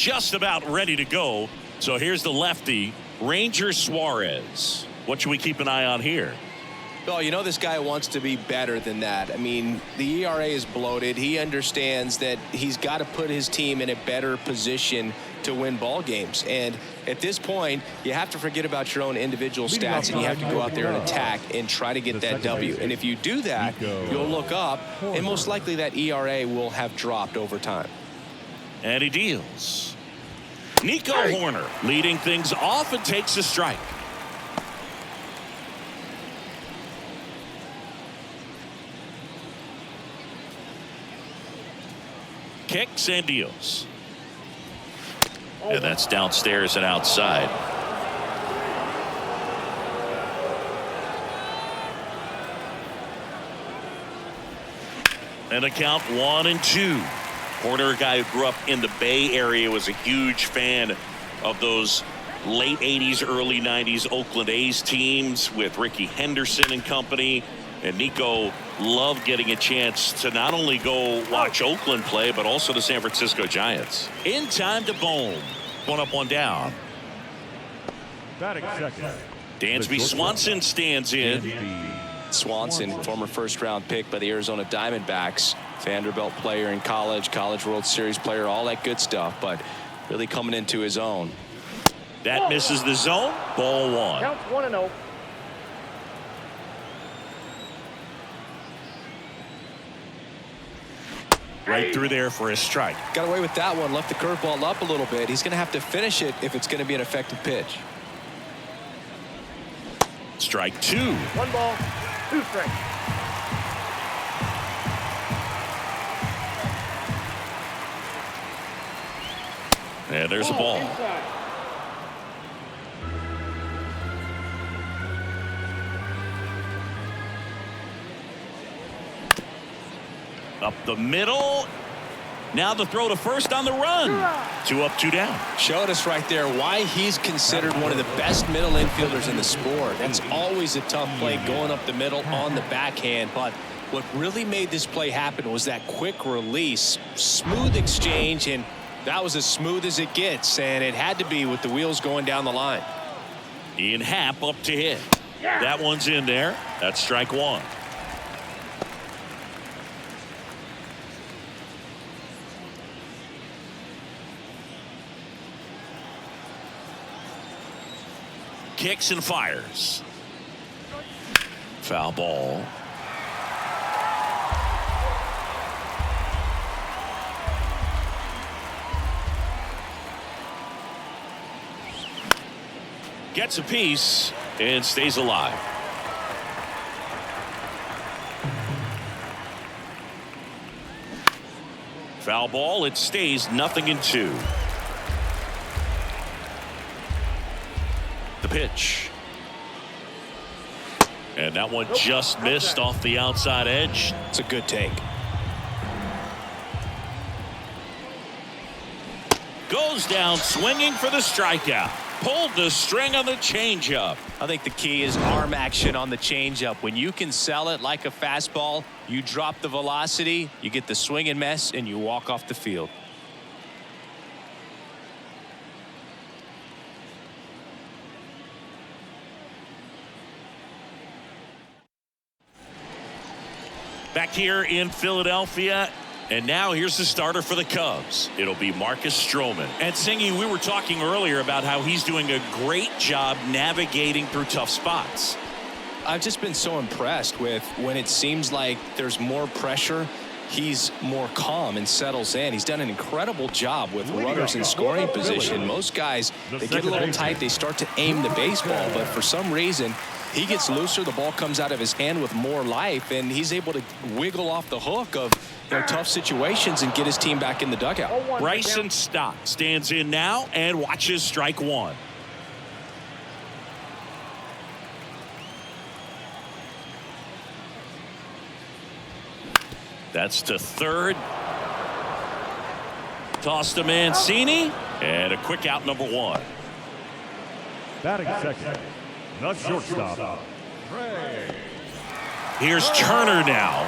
just about ready to go. So here's the lefty, Ranger Suarez. What should we keep an eye on here? Well, you know this guy wants to be better than that. I mean, the ERA is bloated. He understands that he's got to put his team in a better position to win ball games. And at this point, you have to forget about your own individual stats, and you have to go out there and attack and try to get that W. And if you do that, you'll look up, and most likely that ERA will have dropped over time. And he deals. Nico Horner leading things off and takes a strike. Kicks and deals. And that's downstairs and outside. And a count 1-2. Horner, a guy who grew up in the Bay Area, was a huge fan of those late 80s, early 90s Oakland A's teams with Rickey Henderson and company. And Nico loved getting a chance to not only go watch Oakland play, but also the San Francisco Giants. In time to Bohm. 1 up, 1 down. Batting second. Dansby Swanson stands in. Swanson, former first-round pick by the Arizona Diamondbacks. Vanderbilt player in college, College World Series player, all that good stuff, but really coming into his own. That misses the zone. Ball 1. Counts 1-0. Right through there for a strike. Got away with that one, left the curveball up a little bit. He's going to have to finish it if it's going to be an effective pitch. Strike 2. 1 ball, 2 strikes. And there's a ball. Up the middle. Now the throw to first on the run. 2 up, 2 down. Showed us right there why he's considered one of the best middle infielders in the sport. That's always a tough play going up the middle on the backhand. But what really made this play happen was that quick release, smooth exchange, and that was as smooth as it gets. And it had to be with the wheels going down the line. Ian Happ up to hit. That one's in there. That's strike 1. Kicks and fires. Foul ball. Gets a piece and stays alive. Foul ball. It stays 0-2. The pitch. And that one just missed off the outside edge. It's a good take. Goes down swinging for the strikeout. Pulled the string on the changeup. I think the key is arm action on the changeup. When you can sell it like a fastball, you drop the velocity, you get the swing and miss, and you walk off the field. Back here in Philadelphia. And now here's the starter for the Cubs. It'll be Marcus Stroman. And Singy, we were talking earlier about how he's doing a great job navigating through tough spots. I've just been so impressed with when it seems like there's more pressure, he's more calm and settles in. He's done an incredible job with runners in scoring position. Most guys, they get a little tight, they start to aim the baseball, but for some reason, he gets looser, the ball comes out of his hand with more life, and he's able to wiggle off the hook of tough situations and get his team back in the dugout. Bryson Stott stands in now and watches strike 1. That's to third. Toss to Mancini, and a quick out, number 1. Batting second. The shortstop. Here's Turner now.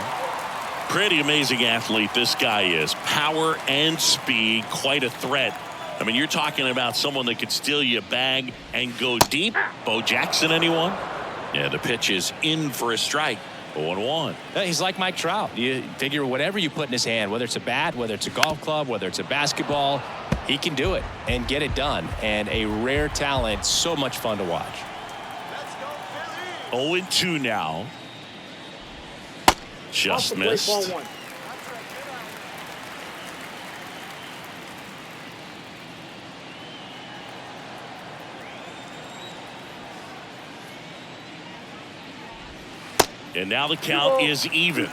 Pretty amazing athlete this guy is. Power and speed, quite a threat I mean, you're talking about someone that could steal you a bag and go deep. Bo Jackson, anyone? Yeah, the pitch is in for a strike. 0-1. He's like Mike Trout. You figure whatever you put in his hand, whether it's a bat, whether it's a golf club, whether it's a basketball, he can do it and get it done. And a rare talent, so much fun to watch. 0-2 now. Just missed. And now the count is even.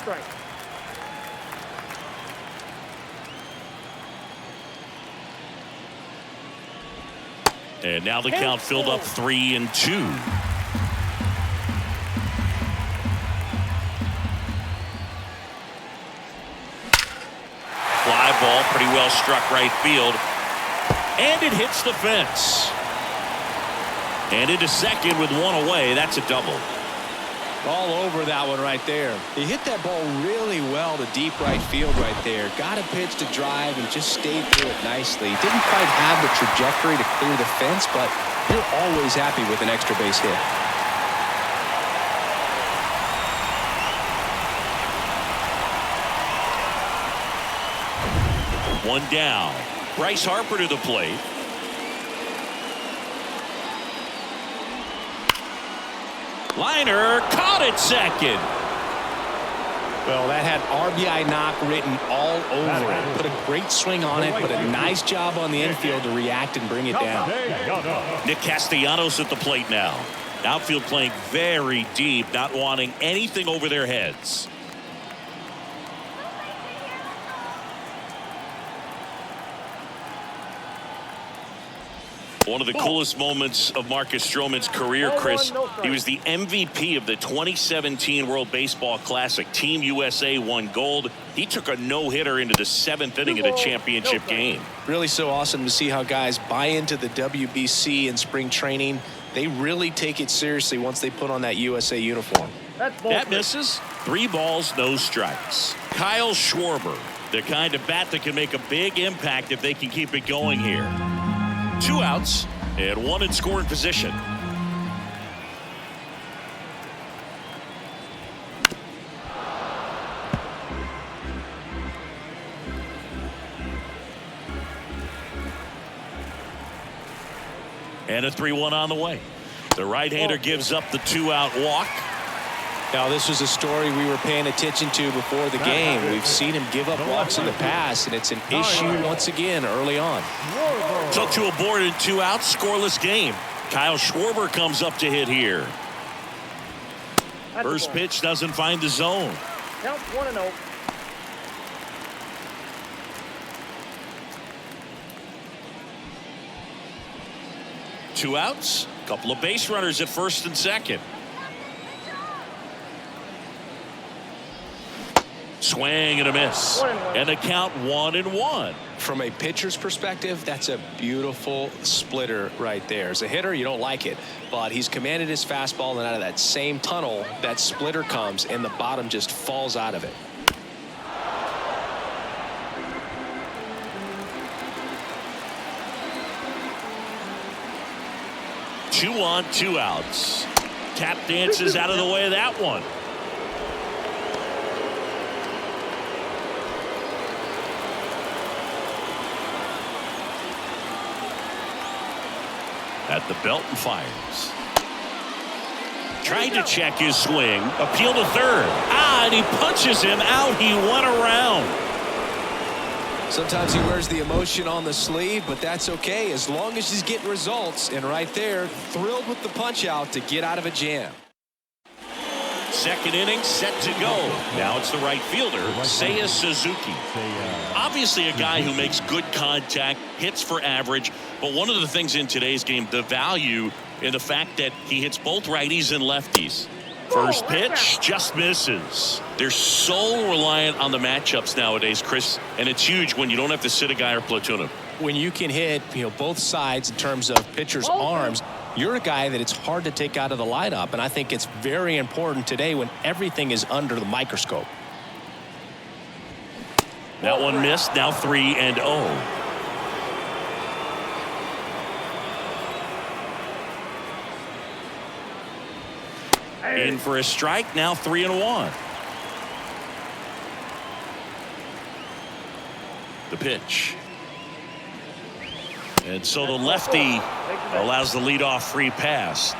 And now the count filled up 3-2. Fly ball, pretty well struck right field. And it hits the fence. And into second with one away. That's a double. All over that one right there. He hit that ball really well to deep right field right there. Got a pitch to drive and just stayed through it nicely. Didn't quite have the trajectory to clear the fence, but you're always happy with an extra base hit. One down. Bryce Harper to the plate. Liner caught it second. Well, that had RBI knock written all over it. Put a great swing on it, put a nice job on the infield to react and bring it down. Nick Castellanos at the plate now. Outfield playing very deep, not wanting anything over their heads. One of the coolest moments of Marcus Stroman's career, Chris. He was the MVP of the 2017 World Baseball Classic. Team USA won gold. He took a no-hitter into the 7th inning of the championship game. Really so awesome to see how guys buy into the WBC in spring training. They really take it seriously once they put on that USA uniform. That misses. 3 balls, no strikes. Kyle Schwarber, the kind of bat that can make a big impact if they can keep it going here. 2 outs and 1 in scoring position. And a 3-1 on the way. The right-hander gives up the 2-out walk. Now, this was a story we were paying attention to before the game. We've seen him give up walks in the past, and it's an issue once again early on. So to a board and 2 outs, scoreless game. Kyle Schwarber comes up to hit here. First pitch doesn't find the zone. Count 1-0. Two outs, couple of base runners at first and second. Swing and a miss. And the count 1-1. From a pitcher's perspective, that's a beautiful splitter right there. As a hitter, you don't like it, but he's commanded his fastball, and out of that same tunnel, that splitter comes, and the bottom just falls out of it. Two on, 2 outs. Tap dances out of the way of that one. At the belt and fires. Trying to check his swing. Appeal to third. And he punches him out. He went around. Sometimes he wears the emotion on the sleeve, but that's okay as long as he's getting results. And right there, thrilled with the punch out to get out of a jam. Second inning set to go. Now it's the right fielder, Seiya Suzuki. Obviously a guy who makes good contact, hits for average, but one of the things in today's game, the value in the fact that he hits both righties and lefties. First pitch just misses. They're so reliant on the matchups nowadays, Chris, and it's huge when you don't have to sit a guy or platoon him. When you can hit, both sides in terms of pitchers' arms, you're a guy that it's hard to take out of the lineup, and I think it's very important today when everything is under the microscope. That one missed. Now 3-0. In for a strike, now 3-1. The pitch. And so the lefty allows the leadoff free pass.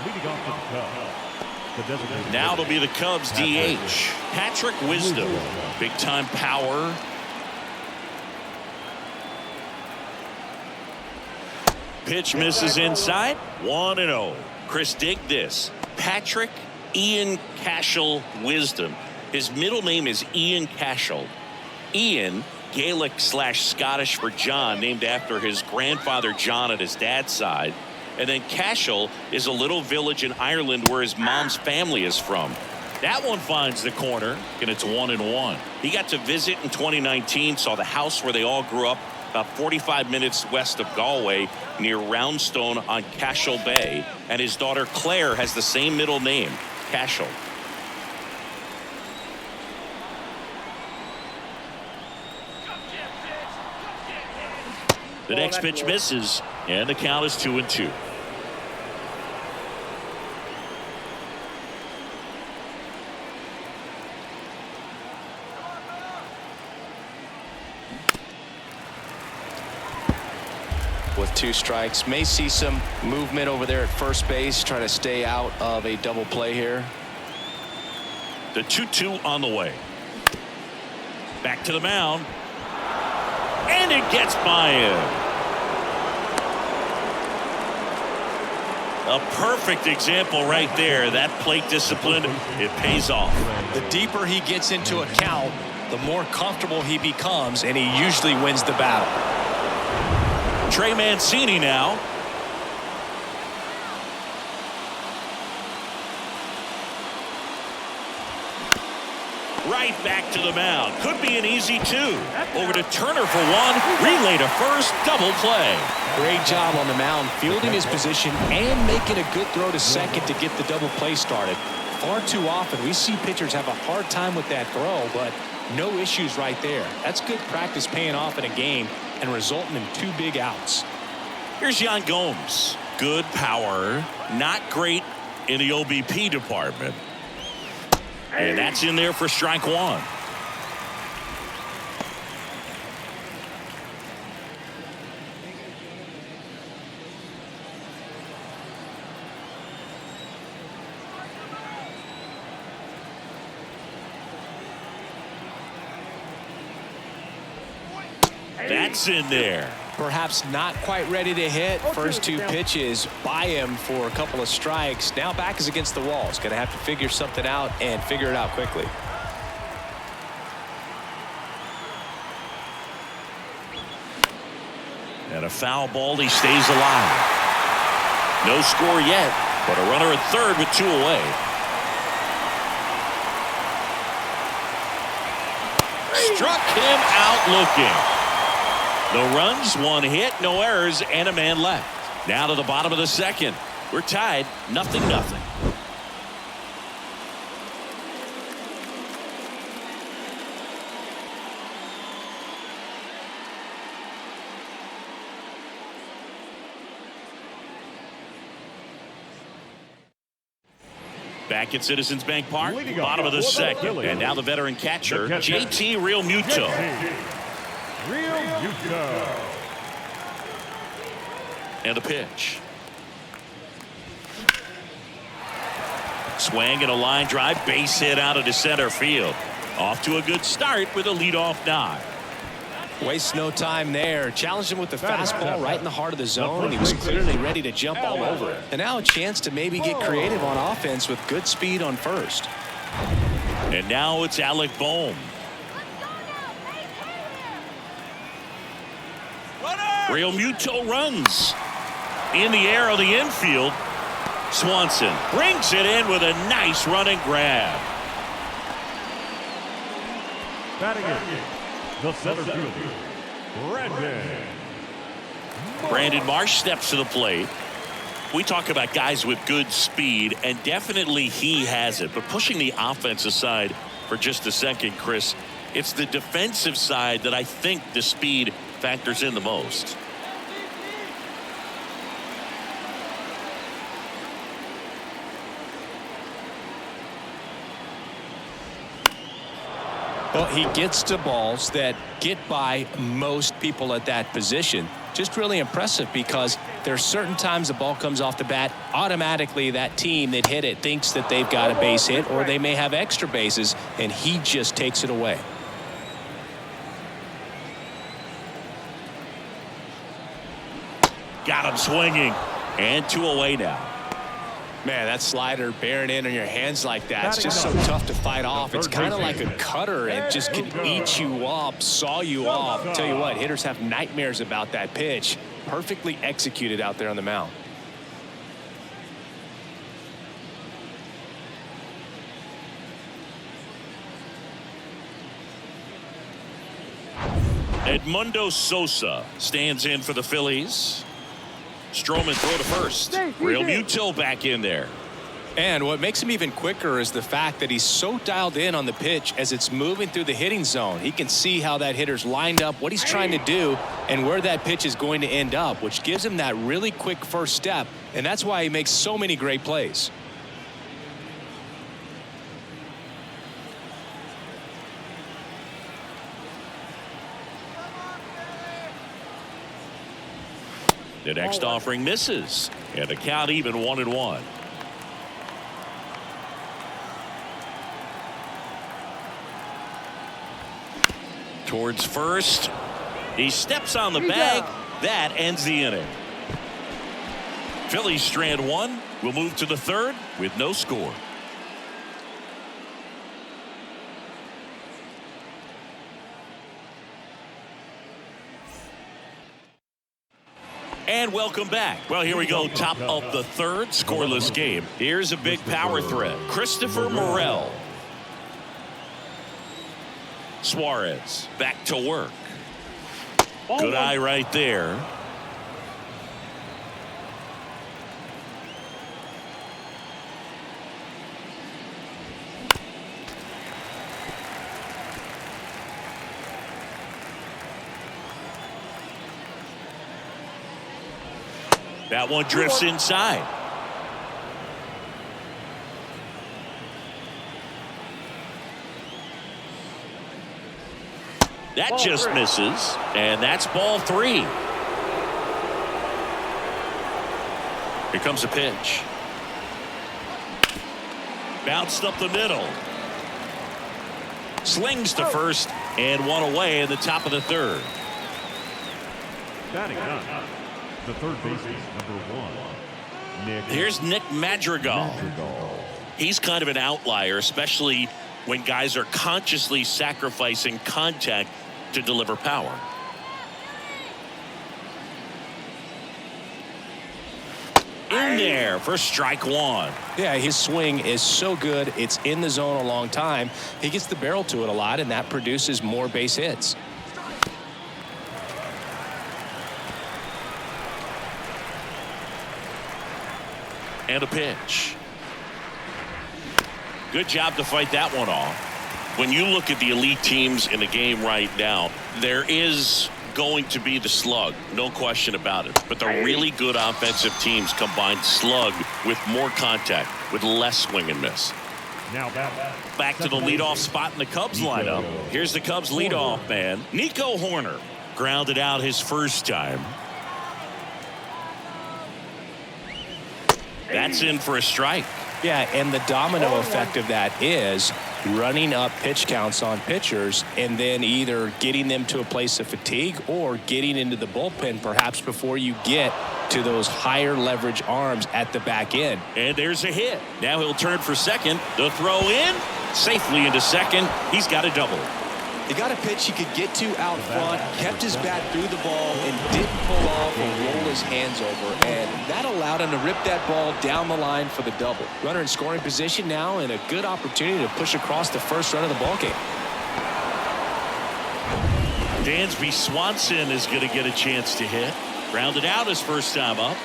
Leading off for the Cubs, the designated Now it'll be the Cubs DH. Patrick Wisdom. Big time power. Pitch misses inside. 1-0. Chris, dig this. Patrick Ian Cashel Wisdom. His middle name is Ian Cashel. Ian, Gaelic/Scottish for John, named after his grandfather John at his dad's side. And then Cashel is a little village in Ireland where his mom's family is from. That one finds the corner, and it's 1-1. He got to visit in 2019, saw the house where they all grew up, about 45 minutes west of Galway, near Roundstone on Cashel Bay. And his daughter Claire has the same middle name, Cashel. The next pitch misses, and the count is 2-2. With 2 strikes, may see some movement over there at first base, try to stay out of a double play here. The 2-2 on the way. Back to the mound. And it gets by him. A perfect example right there. That plate discipline, it pays off. The deeper he gets into a count, the more comfortable he becomes, and he usually wins the battle. Trey Mancini now. Right back to the mound. Could be an easy 2. Over to Turner for 1. Relay to first. Double play. Great job on the mound, fielding his position and making a good throw to second to get the double play started. Far too often we see pitchers have a hard time with that throw, but no issues right there. That's good practice paying off in a game and resulting in 2 big outs. Here's Yan Gomes. Good power. Not great in the OBP department. And that's in there for strike 1. That's in there. Perhaps not quite ready to hit. First 2 pitches by him for a couple of strikes. Now back is against the wall. He's going to have to figure something out and figure it out quickly. And a foul ball. He stays alive. No score yet, but a runner at third with 2 away. Struck him out looking. No runs, 1 hit, no errors, and a man left. Now to the bottom of the second. We're tied, 0-0. Back at Citizens Bank Park, bottom of the second. And now the veteran catcher, JT Realmuto. And the pitch. Swing and a line drive, base hit out into center field. Off to a good start with a leadoff dive. Wastes no time there. Challenged him with the fastball right in the heart of the zone, and he was clearly ready to jump all over it. And now a chance to maybe get creative on offense with good speed on first. And now it's Alec Bohm. Realmuto runs in the air of the infield. Swanson brings it in with a nice running grab. Batting in, the center fielder, Brandon Marsh steps to the plate. We talk about guys with good speed, and definitely he has it. But pushing the offense aside for just a second, Chris, it's the defensive side that I think the speed factors in the most. Well, he gets to balls that get by most people at that position. Just really impressive because there's certain times the ball comes off the bat, automatically that team that hit it thinks that they've got a base hit or they may have extra bases, and he just takes it away. Got him swinging, and 2 away now. Man, that slider bearing in on your hands like that, it's just so tough to fight off. It's kind of like a cutter and just can eat you up, saw you off. Tell you what, hitters have nightmares about that pitch. Perfectly executed out there on the mound. Edmundo Sosa stands in for the Phillies. Stroman throw to first. Real Mutil back in there. And what makes him even quicker is the fact that he's so dialed in on the pitch as it's moving through the hitting zone. He can see how that hitter's lined up, what he's trying to do, and where that pitch is going to end up, which gives him that really quick first step, and that's why he makes so many great plays. The next offering misses, and the count even 1-1. Towards first. He steps on the bag. That ends the inning. Phillies strand 1. We'll move to the 3rd with no score. And welcome back. Well, here we go. Top of the 3rd, scoreless game. Here's a big power threat. Christopher Morel. Suarez back to work. Good eye right there. That one drifts inside. That just misses, and that's ball 3. Here comes a pitch. Bounced up the middle. Slings to first, and 1 away in the top of the 3rd. Batting up, the third baseman, number 1, Nick. Here's Nick Madrigal. He's kind of an outlier, especially when guys are consciously sacrificing contact to deliver power. In there for strike 1. Yeah, his swing is so good. It's in the zone a long time. He gets the barrel to it a lot, and that produces more base hits. And a pitch. Good job to fight that one off. When you look at the elite teams in the game right now, there is going to be the slug, no question about it. But the really good offensive teams combine slug with more contact, with less swing and miss. Now back to the leadoff spot in the Cubs lineup. Here's the Cubs leadoff man, Nico Hoerner. Grounded out his first time. That's in for a strike. Yeah, and the domino effect of that is running up pitch counts on pitchers and then either getting them to a place of fatigue or getting into the bullpen perhaps before you get to those higher leverage arms at the back end. And there's a hit. Now he'll turn for second. The throw in. Safely into second. He's got a double. He got a pitch he could get to out front, kept his bat through the ball, and didn't pull off or roll his hands over. And that allowed him to rip that ball down the line for the double. Runner in scoring position now, and a good opportunity to push across the first run of the ballgame. Dansby Swanson is going to get a chance to hit. Grounded out his first time up.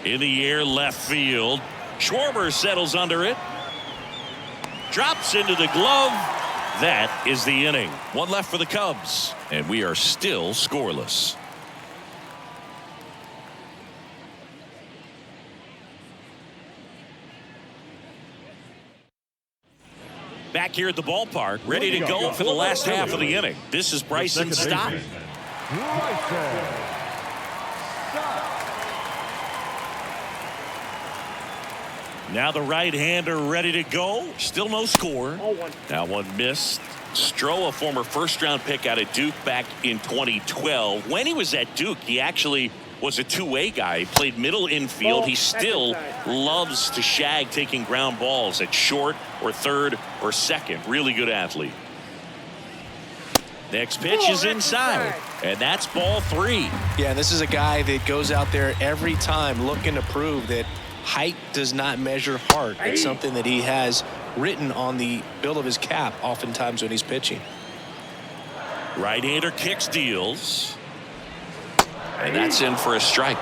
In the air, left field. Schwarber settles under it. Drops into the glove. That is the inning. 1 left for the Cubs, and we are still scoreless. Back here at the ballpark, ready to go for the last half of the inning. This is Bryson Stott. Now the right-hander ready to go. Still no score. That one missed. Stroh, a former first-round pick out of Duke back in 2012. When he was at Duke, he actually was a two-way guy. He played middle infield. He still loves to shag taking ground balls at short or third or second. Really good athlete. Next pitch is inside, and that's ball 3. Yeah, this is a guy that goes out there every time looking to prove that height does not measure heart. It's something that he has written on the bill of his cap oftentimes when he's pitching. Right-hander kicks, deals. And that's in for a strike.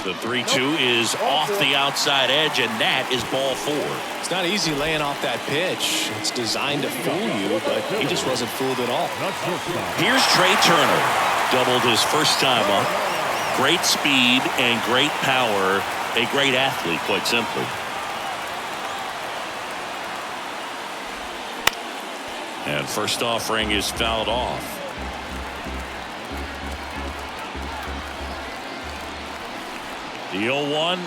The 3-2 is off the outside edge, and that is ball 4. It's not easy laying off that pitch. It's designed to fool you, but he just wasn't fooled at all. Here's Trey Turner. Doubled his first time up. Great speed and great power. A great athlete, quite simply. And first offering is fouled off. The 0-1.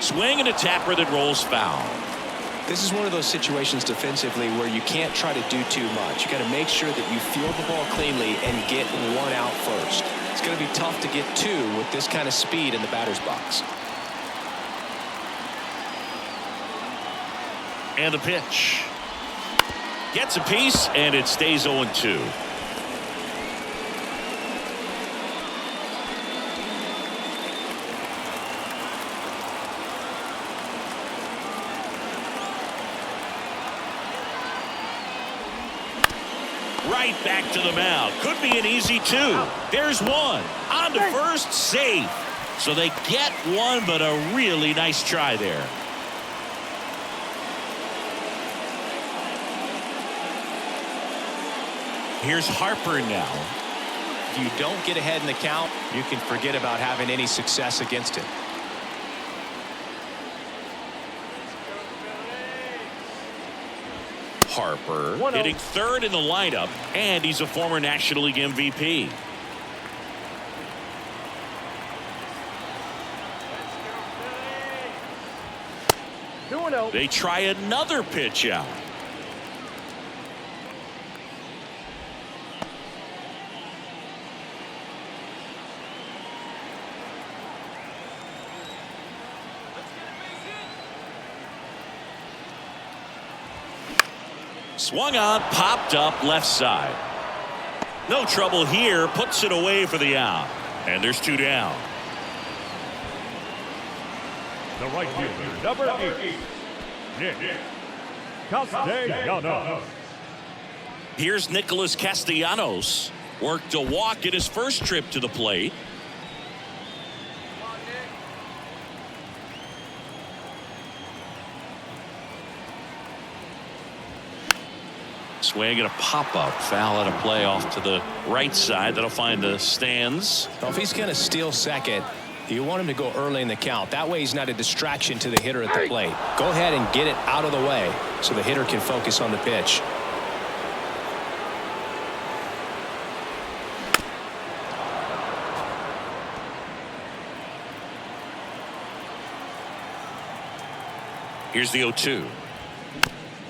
Swing and a tapper that rolls foul. This is one of those situations defensively where you can't try to do too much. You got to make sure that you field the ball cleanly and get one out first. It's going to be tough to get 2 with this kind of speed in the batter's box. And the pitch. Gets a piece, and it stays 0-2. Right back to the mound. Could be an easy 2. There's one. On to first, safe. So they get one, but a really nice try there. Here's Harper now. If you don't get ahead in the count, you can forget about having any success against it. Harper hitting third in the lineup, and he's a former National League MVP. They try another pitch out. Swung on, popped up left side. No trouble here, puts it away for the out. And there's 2 down. The right fielder, number 8, Nick Castellanos. Here's Nicholas Castellanos. Worked a walk in his first trip to the plate. Swing and a pop-up. Foul out of play off to the right side. That'll find the stands. Well, if he's going to steal second, you want him to go early in the count. That way he's not a distraction to the hitter at the plate. Go ahead and get it out of the way so the hitter can focus on the pitch. Here's the 0-2.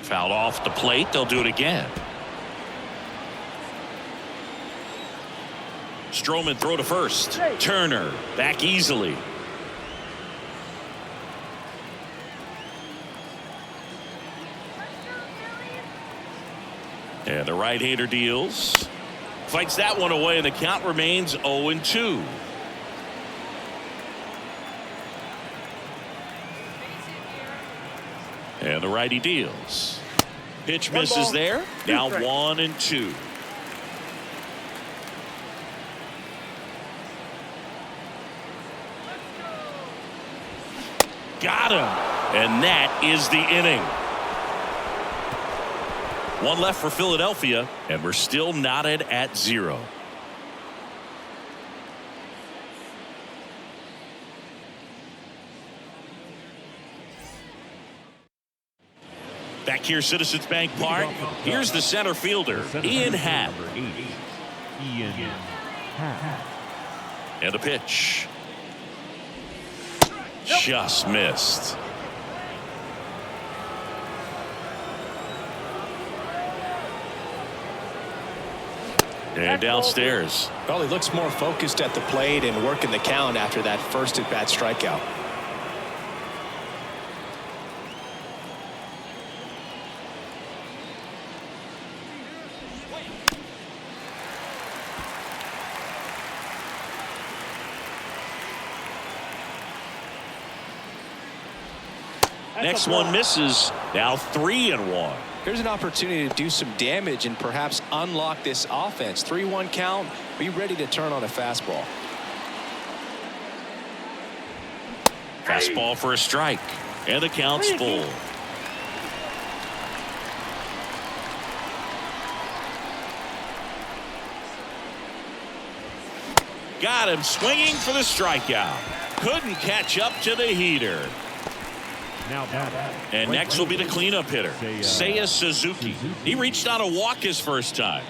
Fouled off the plate. They'll do it again. Stroman throw to first. Turner back easily. And the right-hander deals. Fights that one away, and the count remains 0-2. And the righty deals. Pitch misses there. Now 1-2. Got him. And that is the inning. One left for Philadelphia, and we're still knotted at 0. Back here, Citizens Bank Park. Here's the center fielder, Ian Happ. Ian Happ. And the pitch. Just missed. And downstairs. Well, he looks more focused at the plate and working the count after that first at-bat strikeout. Next one misses. Now 3-1. Here's an opportunity to do some damage and perhaps unlock this offense. 3-1 count. Be ready to turn on a fastball. Fastball for a strike. And the count's full. Got him swinging for the strikeout. Couldn't catch up to the heater. And next will be the cleanup hitter, Seiya Suzuki. He reached on a walk his first time.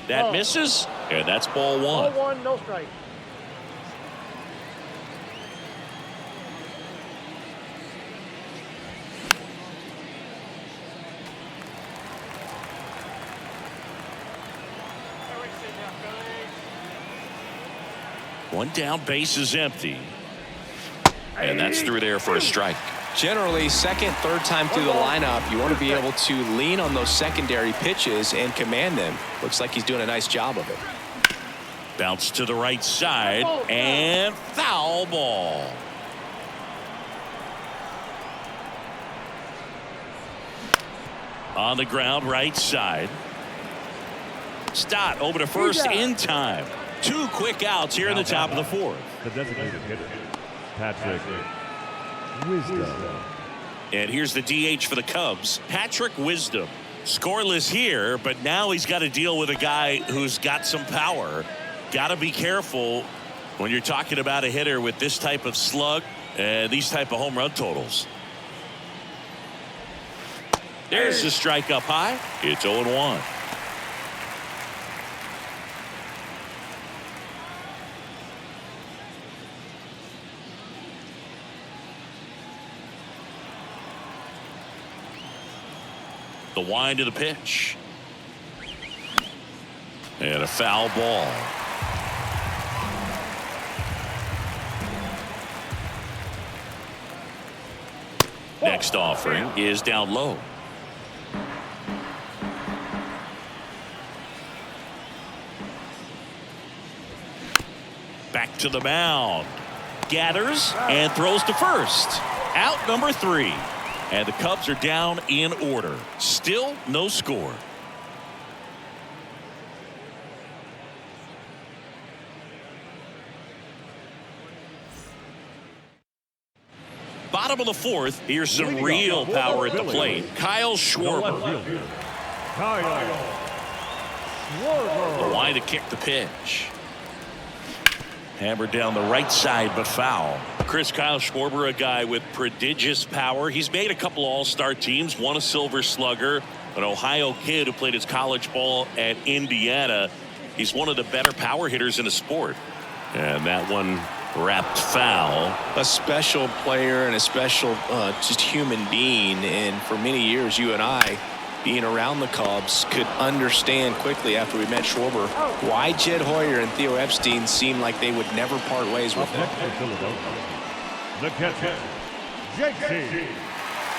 That misses, and that's ball one. Ball one, no strike. One down, base is empty. And that's through there for a strike. Generally, second, third time through the lineup, you want to be able to lean on those secondary pitches and command them. Looks like he's doing a nice job of it. Bounce to the right side and foul ball. On the ground, right side. Stott over to first in time. 2 quick outs here in the top of the fourth. The designated hitter, Patrick Wisdom. And here's the DH for the Cubs, Patrick Wisdom. Scoreless here, but now he's got to deal with a guy who's got some power. Got to be careful when you're talking about a hitter with this type of slug and these type of home run totals. There's the strike up high. It's 0-1. The wind of the pitch. And a foul ball. Next offering is down low. Back to the mound. Gathers and throws to first. Out number 3. And the Cubs are down in order. Still no score. Bottom of the fourth. Here's some real power at the plate. Kyle Schwarber. The line to kick the pitch. Hammered down the right side, but foul. Kyle Schwarber, a guy with prodigious power. He's made a couple all-star teams, won a Silver Slugger, an Ohio kid who played his college ball at Indiana. He's one of the better power hitters in the sport. And that one wrapped foul. A special player and a special just human being. And for many years, you and I, being around the Cubs, could understand quickly after we met Schwarber why Jed Hoyer and Theo Epstein seemed like they would never part ways with him. The catcher, JT.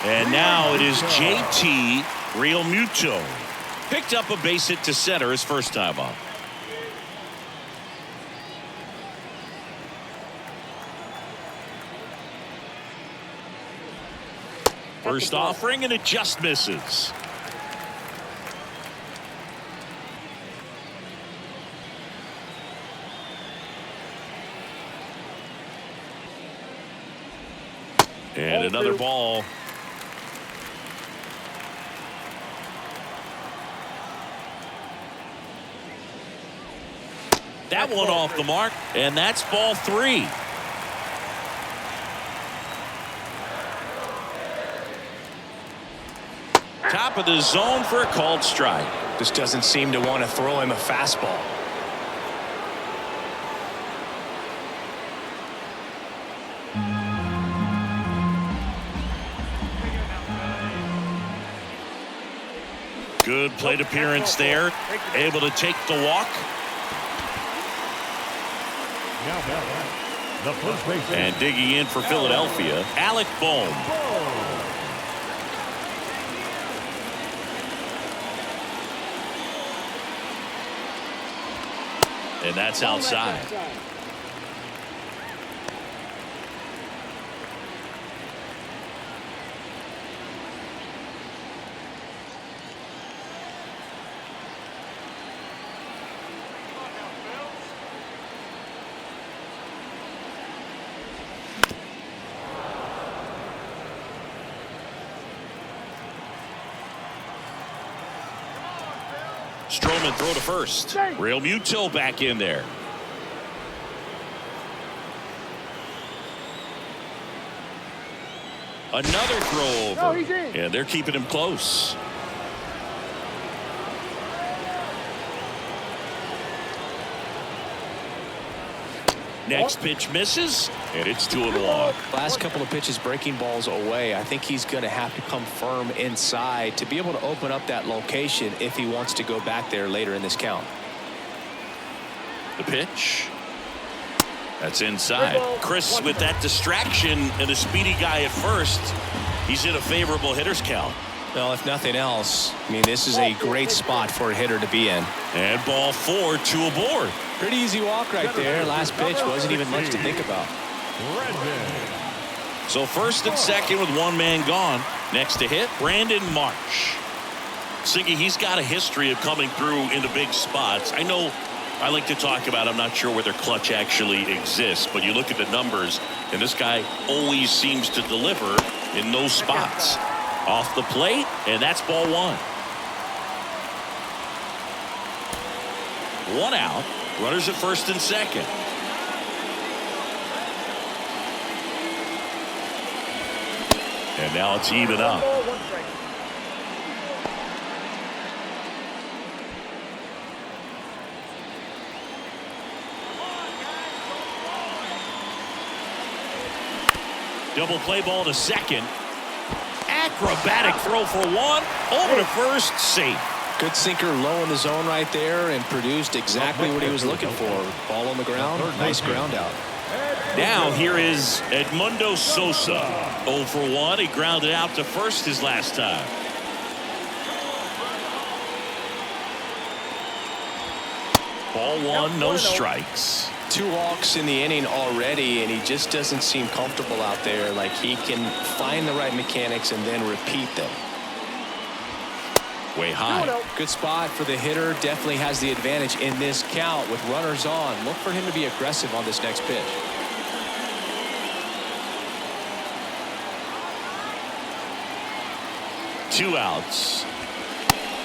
And now it is JT Realmuto. Picked up a base hit to center his first time up. First offering, and it just misses. And another ball. That one off the mark, and that's ball 3. Top of the zone for a called strike. Just doesn't seem to want to throw him a fastball. Good plate appearance there. Able to take the walk. And digging in for Philadelphia, Alec Bohm. And that's outside. Stroman throw to first. Real Muto back in there. Another throw over. And they're keeping him close. Next pitch misses, and it's 2-1. Last couple of pitches breaking balls away. I think he's going to have to come firm inside to be able to open up that location if he wants to go back there later in this count. The pitch. That's inside. Chris with that distraction and a speedy guy at first. He's in a favorable hitter's count. Well, if nothing else, I mean, this is a great spot for a hitter to be in. And ball 4, 2 aboard. Pretty easy walk right there. Last pitch wasn't even much to think about. So first and second with one man gone. Next to hit, Brandon Marsh. Siggy, he's got a history of coming through into big spots. I know I like to talk about, I'm not sure whether clutch actually exists, but you look at the numbers, and this guy always seems to deliver in those spots. Off the plate, and that's ball 1. 1 out. Runners at first and second. And now it's even up. Double play ball to second. Acrobatic throw for 1. Over to first, safe. Good sinker low in the zone right there and produced exactly what he was looking for. Ball on the ground, nice ground out. Now here is Edmundo Sosa. 0 for 1. He grounded out to first his last time. Ball 1, no strikes. 2 walks in the inning already, and he just doesn't seem comfortable out there. Like he can find the right mechanics and then repeat them. Way high. Good spot for the hitter. Definitely has the advantage in this count with runners on. Look for him to be aggressive on this next pitch. Two outs.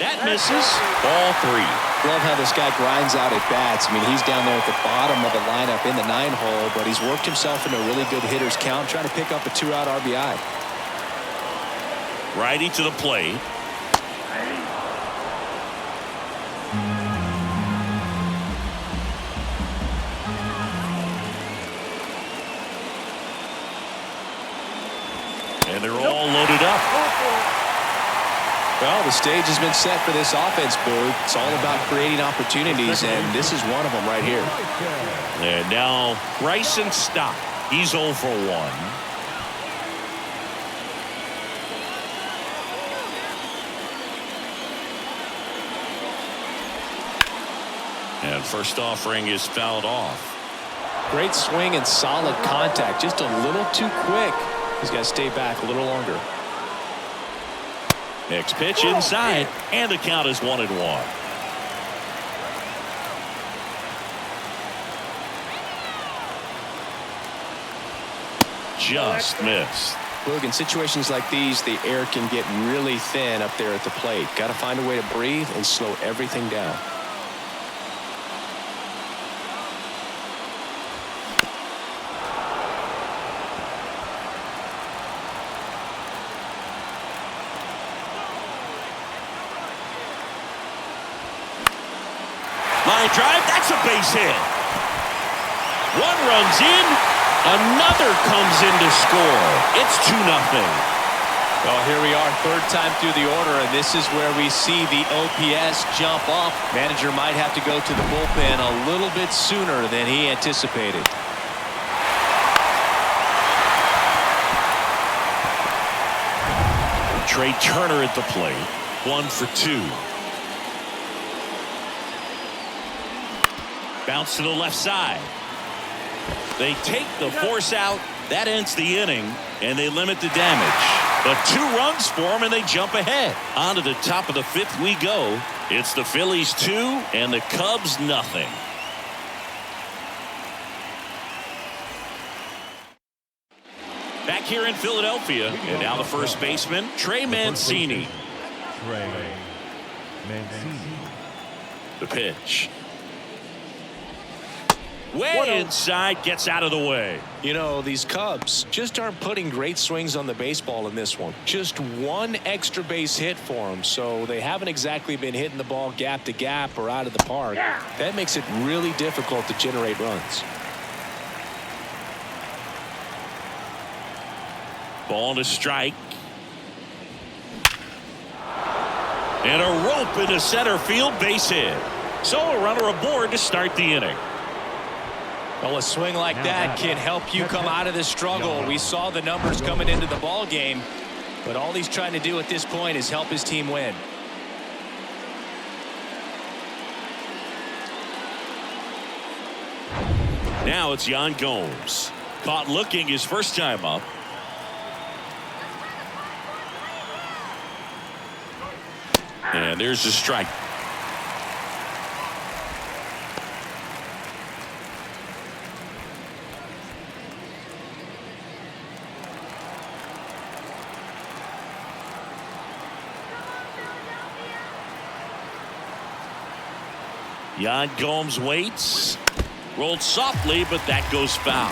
That misses. Ball 3. Love how this guy grinds out at bats. I mean, he's down there at the bottom of the lineup in the 9-hole, but he's worked himself into a really good hitter's count, trying to pick up a 2-out RBI. Righty to the plate. And they're all loaded up. Well, the stage has been set for this offense, Boog. It's all about creating opportunities, and this is one of them right here. And now Bryson Stott. He's 0 for 1. And first offering is fouled off. Great swing and solid contact. Just a little too quick. He's got to stay back a little longer. Next pitch inside, and the count is 1-1. Just missed. Look, in situations like these, the air can get really thin up there at the plate. Got to find a way to breathe and slow everything down. Line drive, that's a base hit. One runs in, another comes in to score. It's 2-0. Well, here we are, third time through the order, and this is where we see the OPS jump up. Manager might have to go to the bullpen a little bit sooner than he anticipated. Trey Turner at the plate. 1 for 2. Bounce to the left side. They take the force out. That ends the inning, and they limit the damage. But 2 runs for them, and they jump ahead. On to the top of the 5th we go. It's the Phillies 2 and the Cubs nothing. Back here in Philadelphia, and now the first baseman, Trey Mancini. Trey Mancini. The pitch. Way inside, gets out of the way. You know, these Cubs just aren't putting great swings on the baseball in this one. Just 1 extra base hit for them, so they haven't exactly been hitting the ball gap to gap or out of the park. That makes it really difficult to generate runs. Ball to strike. And a rope into center field, base hit. So a runner aboard to start the inning. Well, a swing like that can help you come out of this struggle. We saw the numbers coming into the ball game, but all he's trying to do at this point is help his team win. Now it's Yan Gomes. Caught looking his first time up. And there's the strike. Yan Gomes waits. Rolled softly, but that goes foul.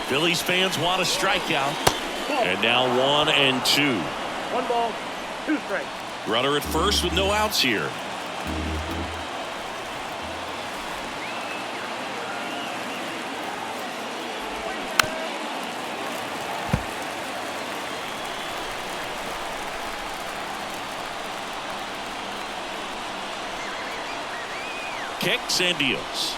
Phillies fans want a strikeout. And now 1-2. 1 ball, 2 strikes. Runner at first with no outs here. Kicks and deals.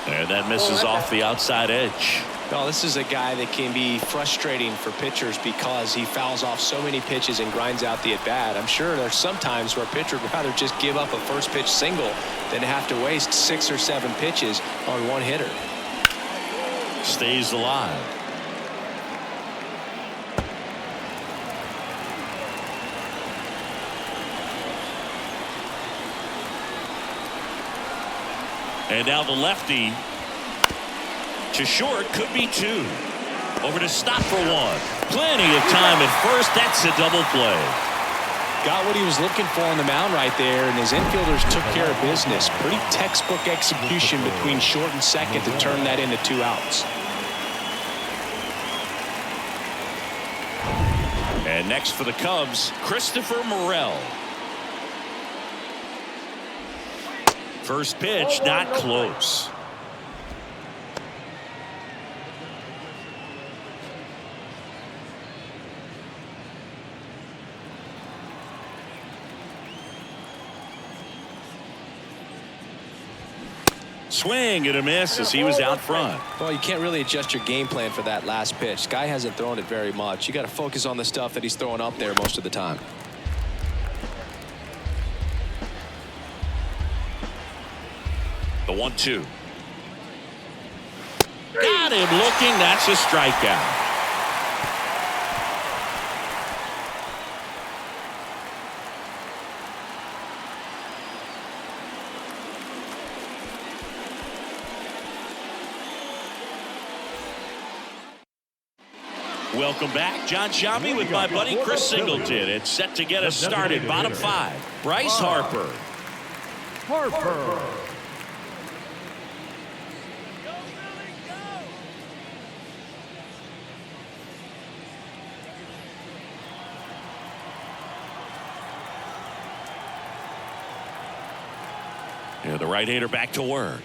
And that misses off the outside edge. Well, this is a guy that can be frustrating for pitchers because he fouls off so many pitches and grinds out the at-bat. I'm sure there's some times where a pitcher would rather just give up a first pitch single than have to waste 6 or 7 pitches on one hitter. Stays alive. And now the lefty to short, could be 2. Over to stop for 1. Plenty of time at first. That's a double play. Got what he was looking for on the mound right there, and his infielders took care of business. Pretty textbook execution between short and second to turn that into 2 outs. And next for the Cubs, Christopher Morel. First pitch, not close. Swing and a miss as he was out front. Well, you can't really adjust your game plan for that last pitch. Guy hasn't thrown it very much. You got to focus on the stuff that he's throwing up there most of the time. The 1-2. Got him looking. That's a strikeout. Welcome back. John Shammy with my buddy Chris Singleton. It's set to get us started. Bottom 5. Bryce Harper. And the right-hander back to work.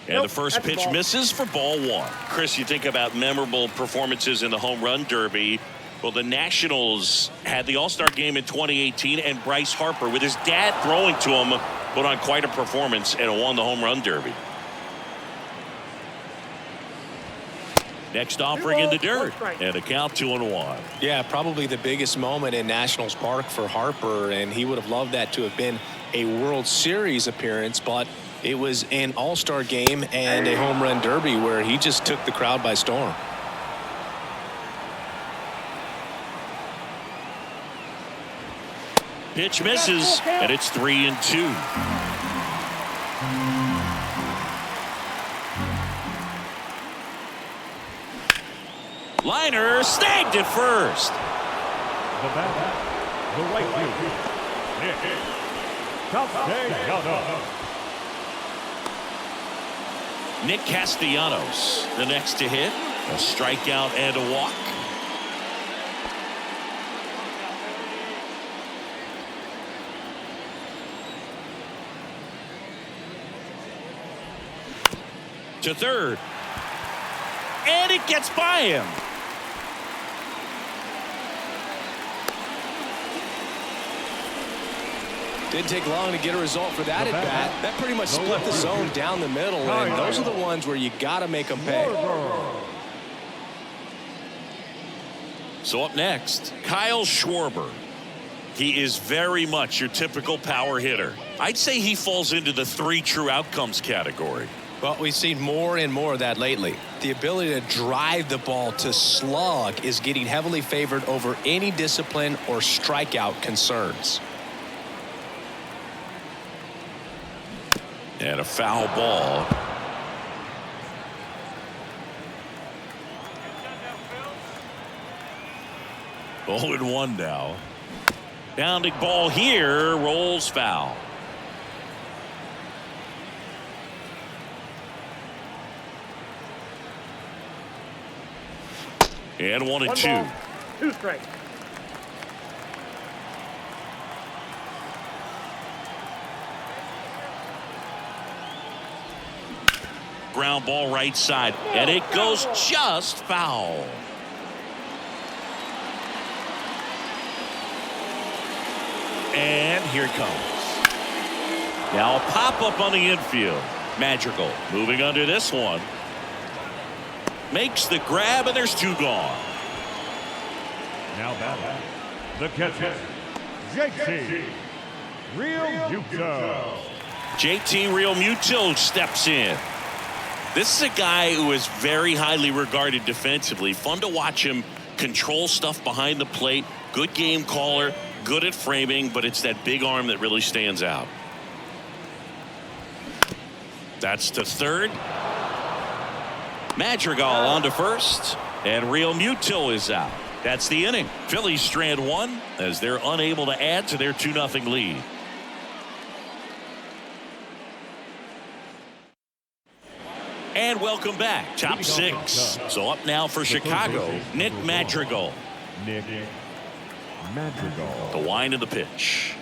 And the first pitch misses for ball 1. Chris, you think about memorable performances in the home run derby. Well, the Nationals had the All-Star game in 2018, and Bryce Harper, with his dad throwing to him, put on quite a performance and won the home run derby. Next offering in the dirt, and a count 2-1. Yeah, probably the biggest moment in Nationals Park for Harper, and he would have loved that to have been a World Series appearance, but it was an All-Star game and a home run derby where he just took the crowd by storm. Pitch misses, and it's 3-2. Liner snagged at first. The bat, the right field. Nick Castellanos, the next to hit. A strikeout and a walk. To third. And it gets by him. Didn't take long to get a result for that at bat. That pretty much split the zone down the middle, and those are the ones where you got to make them pay. So up next, Kyle Schwarber. He is very much your typical power hitter. I'd say he falls into the 3 true outcomes category. Well, we've seen more and more of that lately. The ability to drive the ball to slug is getting heavily favored over any discipline or strikeout concerns. And a foul ball. Oh, and 1 now. Bounding ball here, rolls foul. And 1-2. 2 strikes. Ground ball right side, and it goes just foul. And here it comes. Now a pop-up on the infield. Madrigal moving under this one. Makes the grab, and there's 2 gone. Now batting, the catcher, JT Realmuto. JT Realmuto steps in. This is a guy who is very highly regarded defensively. Fun to watch him control stuff behind the plate. Good game caller, good at framing, but it's that big arm that really stands out. That's to third. Madrigal on to first, and Realmuto is out. That's the inning. Phillies strand 1 as they're unable to add to their 2-0 lead. And welcome back. Top 6. So up now for Chicago, Nick Madrigal. Nick Madrigal. The wind of the pitch.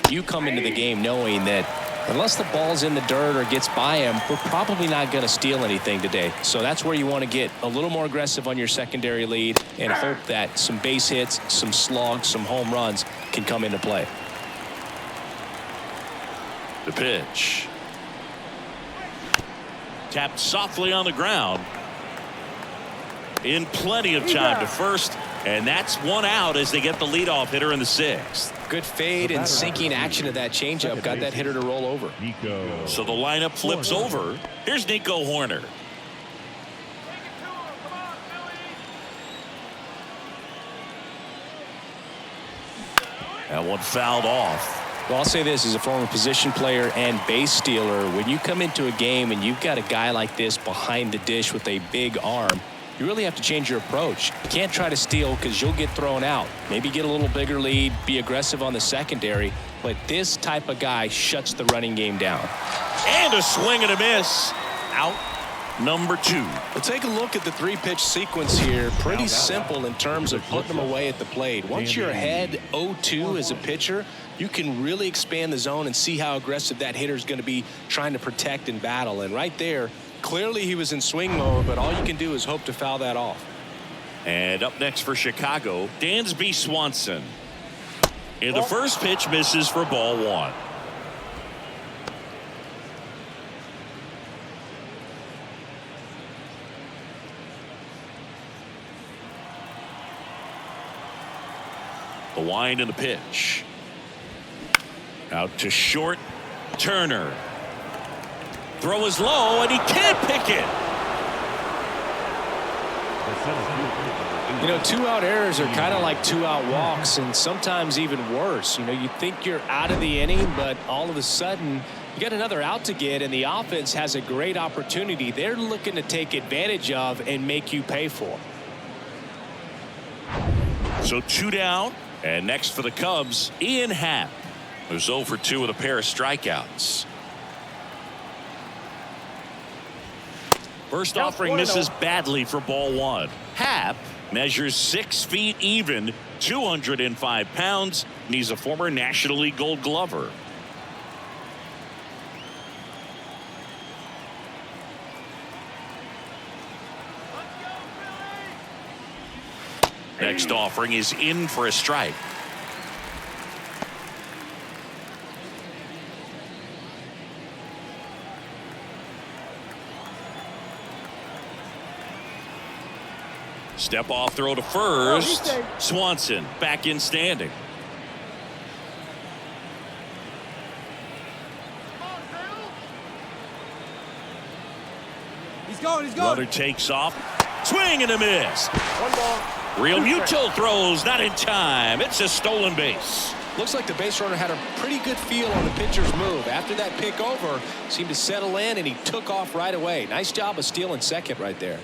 You come into the game knowing that unless the ball's in the dirt or gets by him, we're probably not going to steal anything today. So that's where you want to get a little more aggressive on your secondary lead and hope that some base hits, some slugs, some home runs can come into play. The pitch. Tapped softly on the ground. In plenty of time to first, and that's 1 out as they get the leadoff hitter in the 6th. Good fade and sinking action of that changeup got that hitter to roll over. So the lineup flips over. Here's Nico Horner. That one fouled off. Well, I'll say this as a former position player and base stealer. When you come into a game and you've got a guy like this behind the dish with a big arm, you really have to change your approach. You can't try to steal because you'll get thrown out. Maybe get a little bigger lead, be aggressive on the secondary, but this type of guy shuts the running game down. And a swing and a miss. Out number 2. Well, take a look at the 3-pitch sequence here. Pretty simple in terms of putting them away at the plate. Once you're ahead 0-2 as a pitcher, you can really expand the zone and see how aggressive that hitter is going to be trying to protect and battle. And right there, clearly he was in swing mode, but all you can do is hope to foul that off. And up next for Chicago, Dansby Swanson. And the first pitch misses for ball 1. The wind and the pitch. Out to short. Turner. Throw is low, and he can't pick it. You know, 2-out errors are kind of like 2-out walks, and sometimes even worse. You know, you think you're out of the inning, but all of a sudden you got another out to get, and the offense has a great opportunity they're looking to take advantage of and make you pay for. So 2 down. And next for the Cubs, Ian Happ, who's 0 for 2 with a pair of strikeouts. First offering misses badly for ball 1. Happ measures 6 feet even, 205 pounds, and he's a former National League Gold Glover. Next offering is in for a strike. Step off throw to first. Swanson back in standing. He's going. Runner takes off. Swing and a miss. 1 ball. Real Muto throws not in time. It's a stolen base. Looks like the base runner had a pretty good feel on the pitcher's move. After that pick over, seemed to settle in, and he took off right away. Nice job of stealing second right there.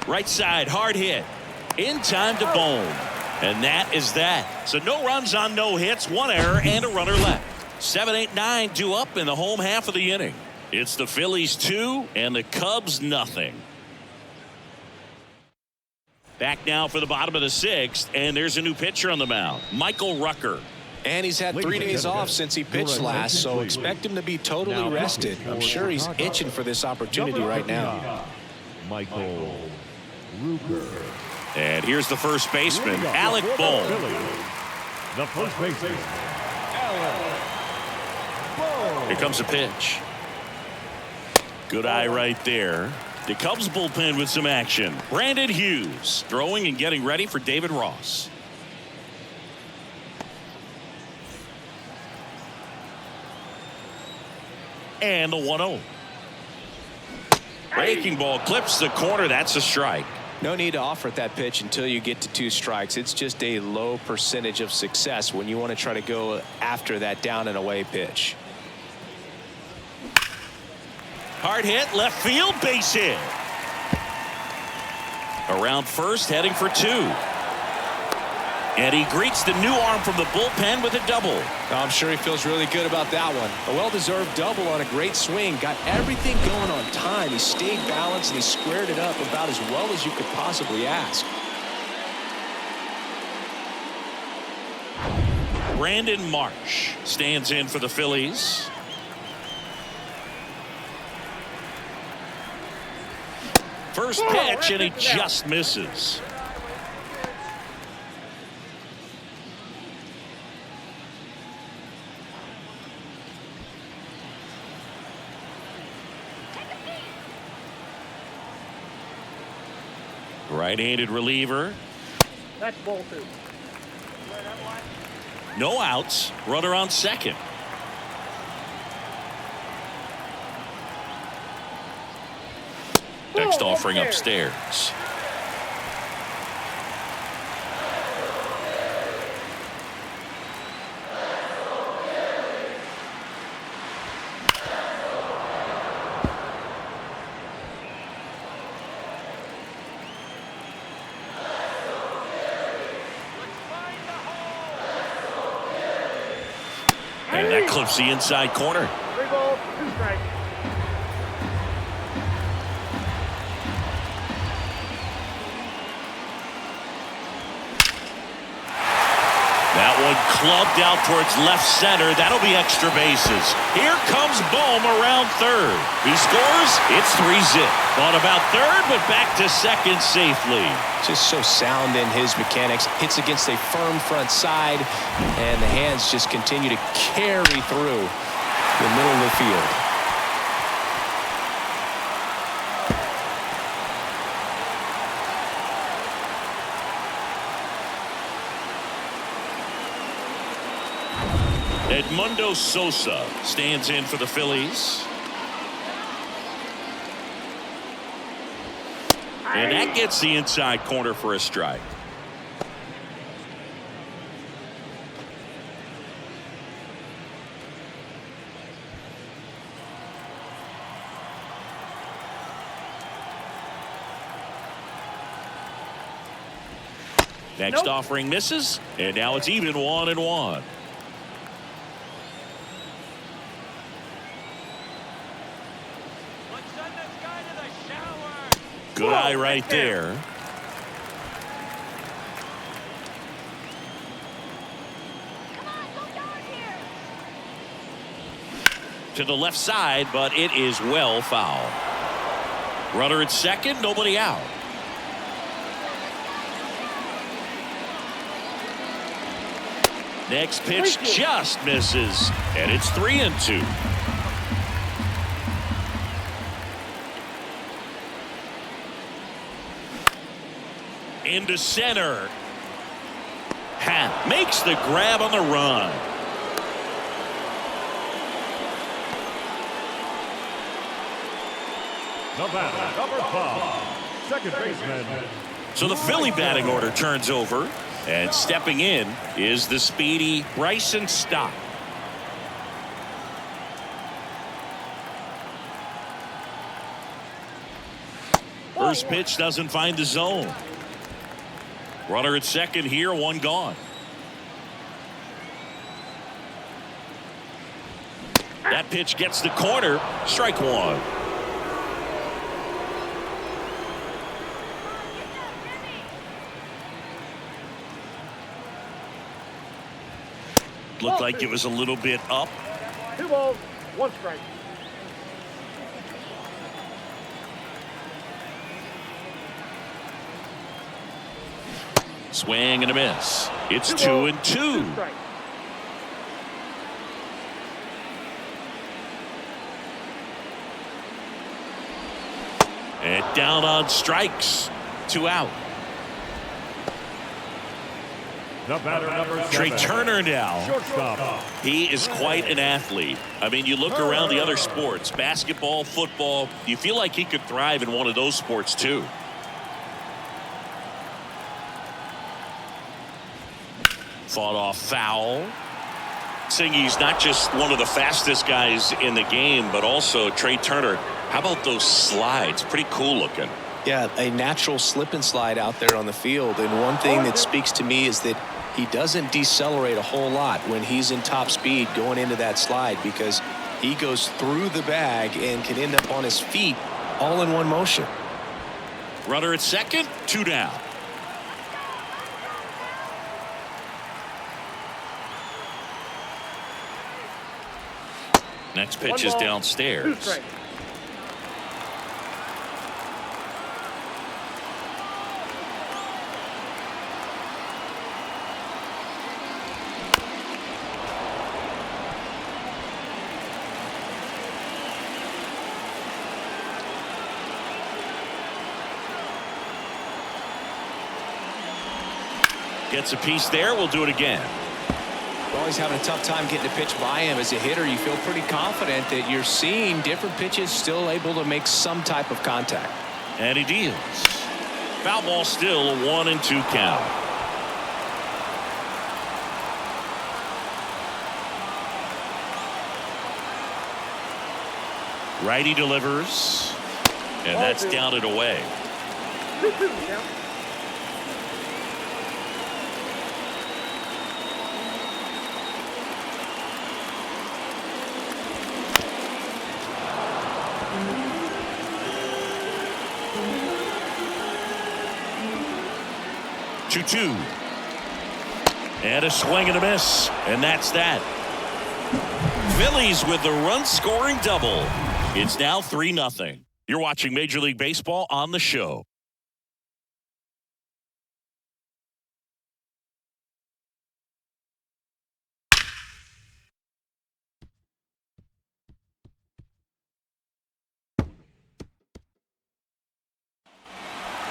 Right side, hard hit. In time to Bone. And that is that. So no runs on no hits, 1 error, and a runner left. 7, 8, 9 due up in the home half of the inning. It's the Phillies 2 and the Cubs nothing. Back now for the bottom of the 6th, and there's a new pitcher on the mound, Michael Rucker. And he's had 3 days off since he pitched last, so expect him to be totally rested. I'm sure he's itching for this opportunity right now. Michael Rucker. And here's the first baseman, Alec Bohm. The first baseman, Alec Bohm. Here comes a pitch. Good eye right there. The Cubs bullpen with some action. Brandon Hughes throwing and getting ready for David Ross. And the 1-0. Breaking ball clips the corner. That's a strike. No need to offer that pitch until you get to 2 strikes. It's just a low percentage of success when you want to try to go after that down and away pitch. Hard hit, left field, base hit. Around first, heading for 2. And he greets the new arm from the bullpen with a double. I'm sure he feels really good about that one. A well-deserved double on a great swing. Got everything going on time. He stayed balanced and he squared it up about as well as you could possibly ask. Brandon Marsh stands in for the Phillies. First pitch, and he just misses. Right-handed reliever. That's ball 2. No outs. Runner on second. Next offering upstairs. And that clips the inside corner. 3 balls, 2 strikes. That one clubbed out towards left center. That'll be extra bases. Here comes Bohm around third. He scores. It's 3-zip. Thought about third, but back to second safely. Just so sound in his mechanics. Hits against a firm front side, and the hands just continue to carry through the middle of the field. Edmundo Sosa stands in for the Phillies. And that gets the inside corner for a strike. Next offering misses, and now it's even 1-1. Good eye right there. To the left side, but it is well foul. Runner at second, nobody out. Next pitch just misses, and it's 3-2. Into center. Happ makes the grab on the run. The batter, number 5, second baseman. So the Philly batting order turns over, and stepping in is the speedy Bryson Stott. First pitch doesn't find the zone. Runner at second here, one gone. That pitch gets the corner. Strike one. Looked like it was a little bit up. 2 balls, 1 strike. Swing and a miss. It's 2 balls, 2-2. 2 strikes. And down on strikes. 2 out. The batter, number 7. Trey Turner now. Shortstop. He is quite an athlete. I mean, you look around the other sports, basketball, football, you feel like he could thrive in one of those sports too. Fought off foul. Saying he's not just one of the fastest guys in the game, but also Trey Turner. How about those slides? Pretty cool looking. Yeah, a natural slip and slide out there on the field. And one thing that speaks to me is that he doesn't decelerate a whole lot when he's in top speed going into that slide, because he goes through the bag and can end up on his feet all in one motion. Runner at second, 2 down. Next pitch is downstairs. 2 strikes. Gets a piece there. We'll do it again. You're always having a tough time getting a pitch by him. As a hitter, you feel pretty confident that you're seeing different pitches still able to make some type of contact. And he deals. Foul ball still, a 1-2 count. Righty delivers. And that's down and away. 2-2 count. 2-2. And a swing and a miss. And that's that. Phillies with the run-scoring double. It's now 3-0. You're watching Major League Baseball on the show.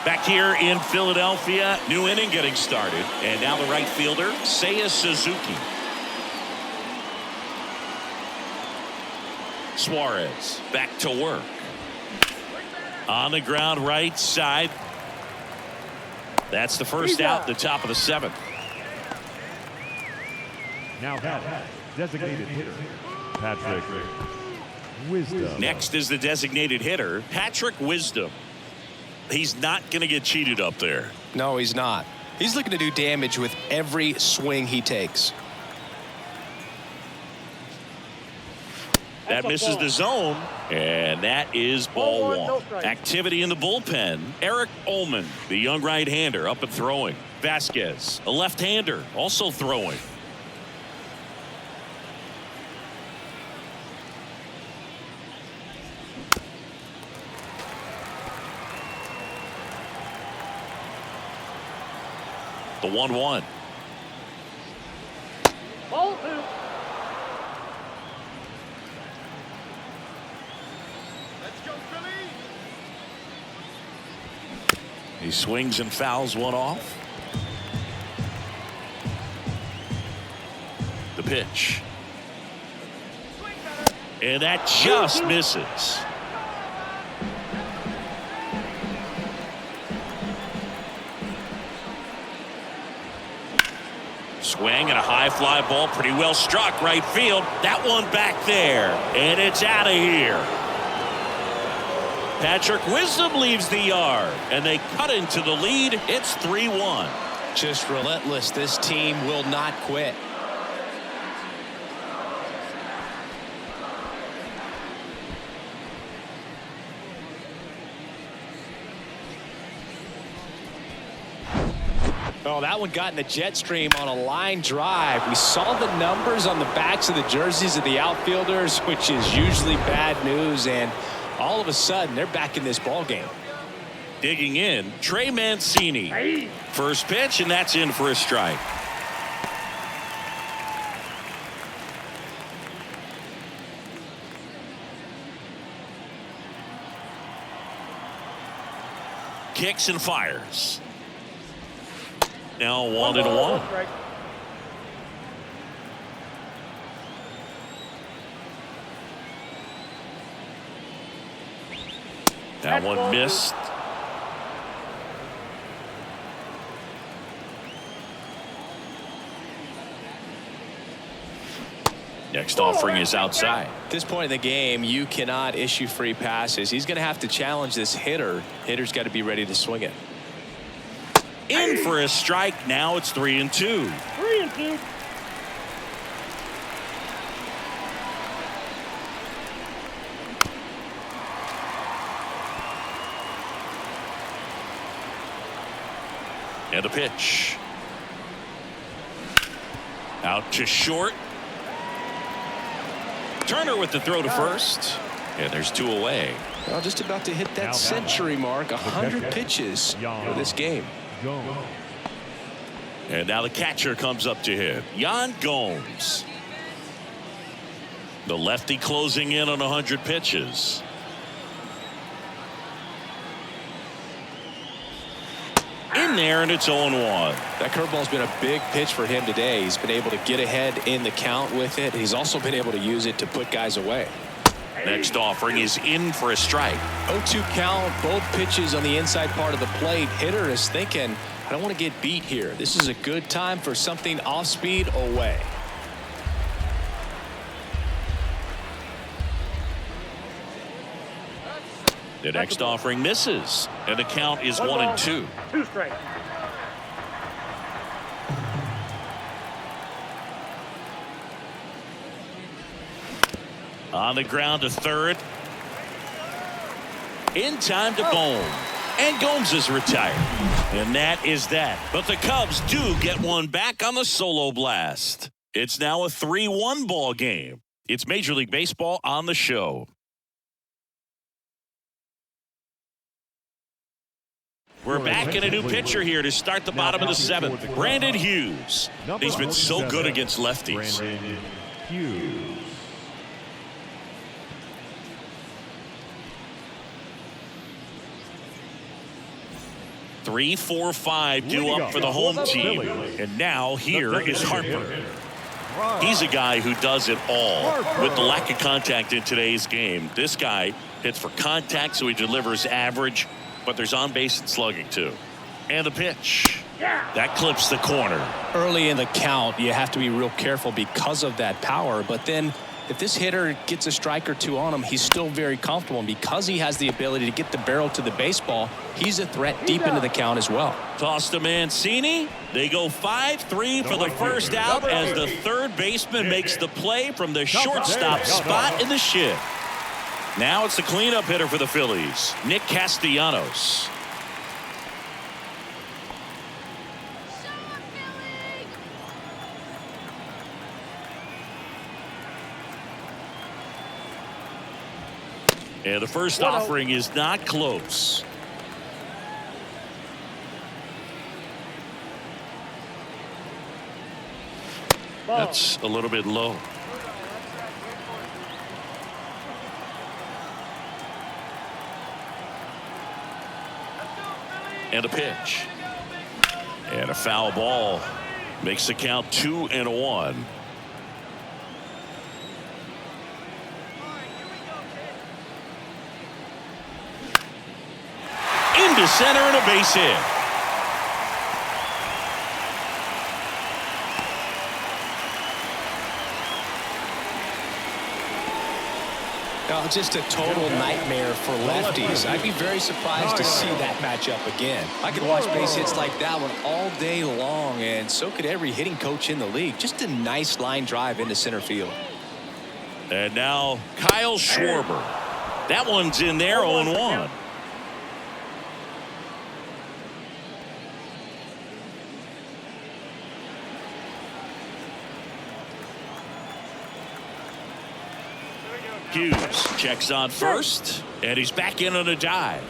Back here in Philadelphia, new inning getting started. And now the right fielder, Seiya Suzuki. Suarez back to work. On the ground right side. That's the first out, the top of the 7th. Now batting, designated hitter, Patrick Wisdom. Next is the designated hitter, Patrick Wisdom. He's not going to get cheated up there. No, he's not. He's looking to do damage with every swing he takes. That misses the zone, and that is ball 1. Activity in the bullpen. Eric Ullman, the young right-hander, up and throwing. Vasquez, a left-hander, also throwing. The 1-1. Ball 2. He swings and fouls one off. The pitch. And that just misses. Swing and a high fly ball, pretty well struck right field. That one back there, and it's out of here. Patrick Wisdom leaves the yard, and they cut into the lead. It's 3-1. Just relentless. This team will not quit. Oh, that one got in the jet stream on a line drive. We saw the numbers on the backs of the jerseys of the outfielders, which is usually bad news, and all of a sudden they're back in this ball game. Digging in, Trey Mancini. First pitch, and that's in for a strike. Kicks and fires. Now 1-1. That one missed. Next offering is outside. At this point in the game, you cannot issue free passes. He's going to have to challenge this hitter. Hitter's got to be ready to swing it. In for a strike. Now it's 3-2. 3-2. And a pitch. Out to short. Turner with the throw to first. And there's 2 away. Well, just about to hit that century mark. 100 pitches for this game. And now the catcher comes up to him. Yan Gomes. The lefty closing in on 100 pitches. In there, and it's 0-1. That curveball's been a big pitch for him today. He's been able to get ahead in the count with it. He's also been able to use it to put guys away. Next offering is in for a strike. 0-2 count, both pitches on the inside part of the plate. Hitter is thinking, I don't want to get beat here. This is a good time for something off speed away. The next offering misses, and the count is 1-2. 2 strikes. On the ground to third. In time to Bone. And Gomes is retired. And that is that. But the Cubs do get one back on the solo blast. It's now a 3-1 ball game. It's Major League Baseball on the show. We're back in a new pitcher here to start the bottom of the 7th. Brandon Hughes. He's been so good against lefties. Brandon Hughes. Three, 4, 5 due up for the home team. And now here is Harper. He's a guy who does it all. With the lack of contact in today's game, this guy hits for contact, so he delivers average, but there's on base and slugging too. And the pitch. That clips the corner. Early in the count, you have to be real careful because of that power. But then if this hitter gets a strike or two on him, he's still very comfortable. And because he has the ability to get the barrel to the baseball, he's a threat deep into the count as well. Toss to Mancini. They go 5-3 for the first out as the third baseman makes the play from the shortstop spot in the shift. Now it's the cleanup hitter for the Phillies, Nick Castellanos. And the first offering is not close. That's a little bit low. And a pitch. And a foul ball makes the count 2-1. Into center and a base hit. Now, just a total nightmare for lefties. I'd be very surprised to see that matchup again. I could watch base hits like that one all day long, and so could every hitting coach in the league. Just a nice line drive into center field. And now Kyle Schwarber. That one's in there, 0-1. Hughes checks on first, and he's back in on a dive.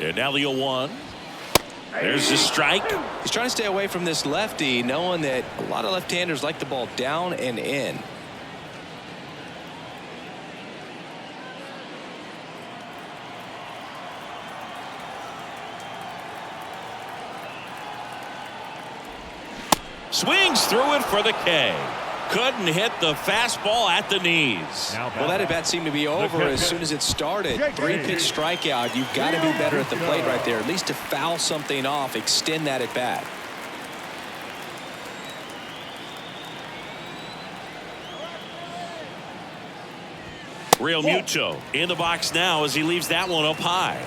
And now the 0-1. There's the strike. He's trying to stay away from this lefty, knowing that a lot of left-handers like the ball down and in. Swings through it for the K. Couldn't hit the fastball at the knees. Well, that at bat seemed to be over as soon as it started. 3-pitch strikeout. You've got to do better at the plate right there, at least to foul something off, extend that at bat. Real Muto in the box now as he leaves that one up high.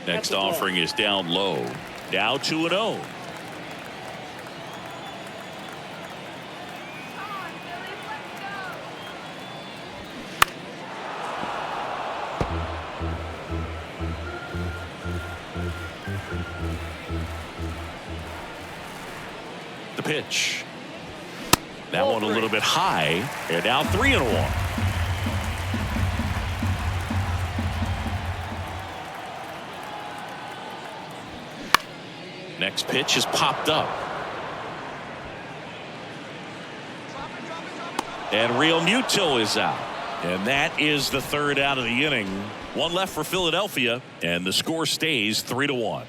Next offering is down low. Now 2-0. The pitch. That one a little bit high. And now 3-1. Next pitch is popped up. And Real Muto is out. And that is the third out of the inning. One left for Philadelphia, and the score stays 3-1.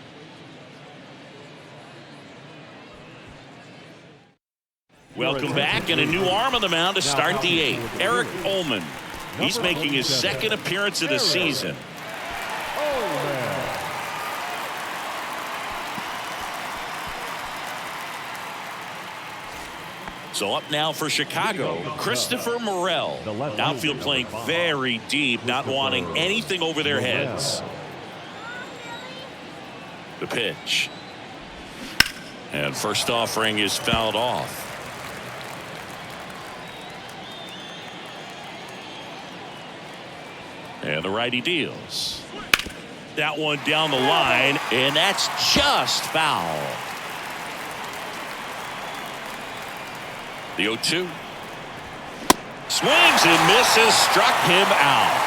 Welcome back, and a new arm on the mound to start the 8th. Eric Ullman. He's making his second appearance of the season. So up now for Chicago, Christopher Morel. Outfield playing very deep, not wanting anything over their heads. The pitch. And first offering is fouled off. And the righty deals. That one down the line, and that's just foul. The 0-2. Swings and misses, struck him out.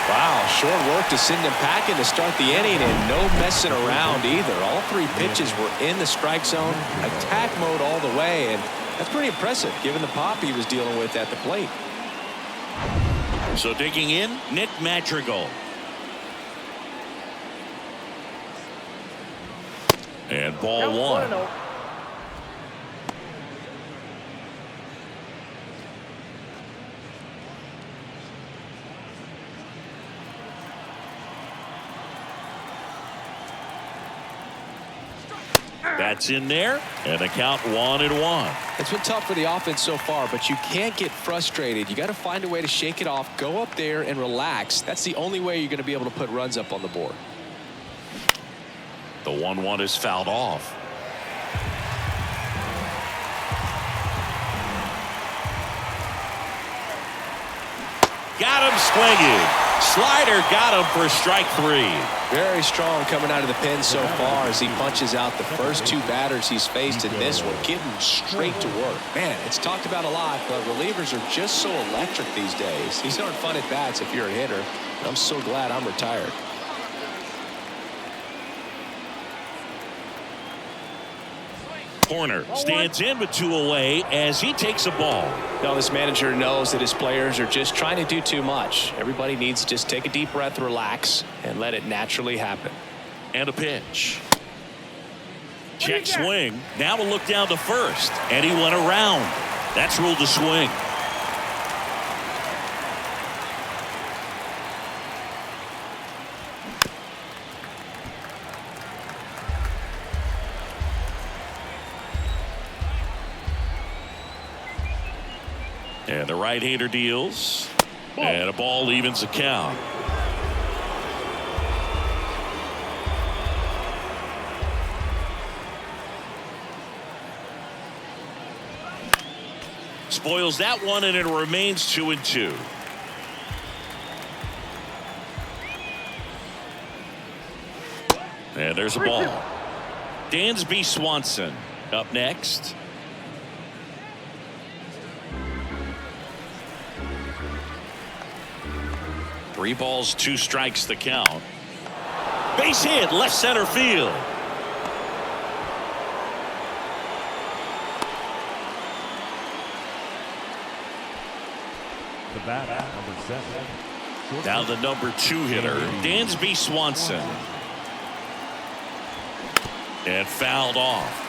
Wow, short work to send him packing to start the inning, and no messing around either. All three pitches were in the strike zone, attack mode all the way, and that's pretty impressive given the pop he was dealing with at the plate. So digging in, Nick Madrigal. And ball one. That's in there, and the count 1-1. It's been tough for the offense so far, but you can't get frustrated. You got to find a way to shake it off, go up there and relax. That's the only way you're going to be able to put runs up on the board. The 1-1 is fouled off. Got him swinging. Slider got him for strike 3. Very strong coming out of the pen so far as he punches out the first two batters he's faced in this one, getting straight to work. Man, it's talked about a lot, but relievers are just so electric these days. These aren't fun at bats if you're a hitter. And I'm so glad I'm retired. Corner stands in with 2 away as he takes a ball. Now this manager knows that his players are just trying to do too much. Everybody needs to just take a deep breath, relax, and let it naturally happen. And a pitch. Check swing. Now a look down to first, and he went around. That's ruled a swing. And the right-hander deals. And a ball evens the count. Spoils that one, and it remains 2-2. And there's a ball. Dansby Swanson up next. Three balls, 2 strikes the count. Base hit, left center field. The bat, number 7. Now the number 2 hitter, Dansby Swanson. And fouled off.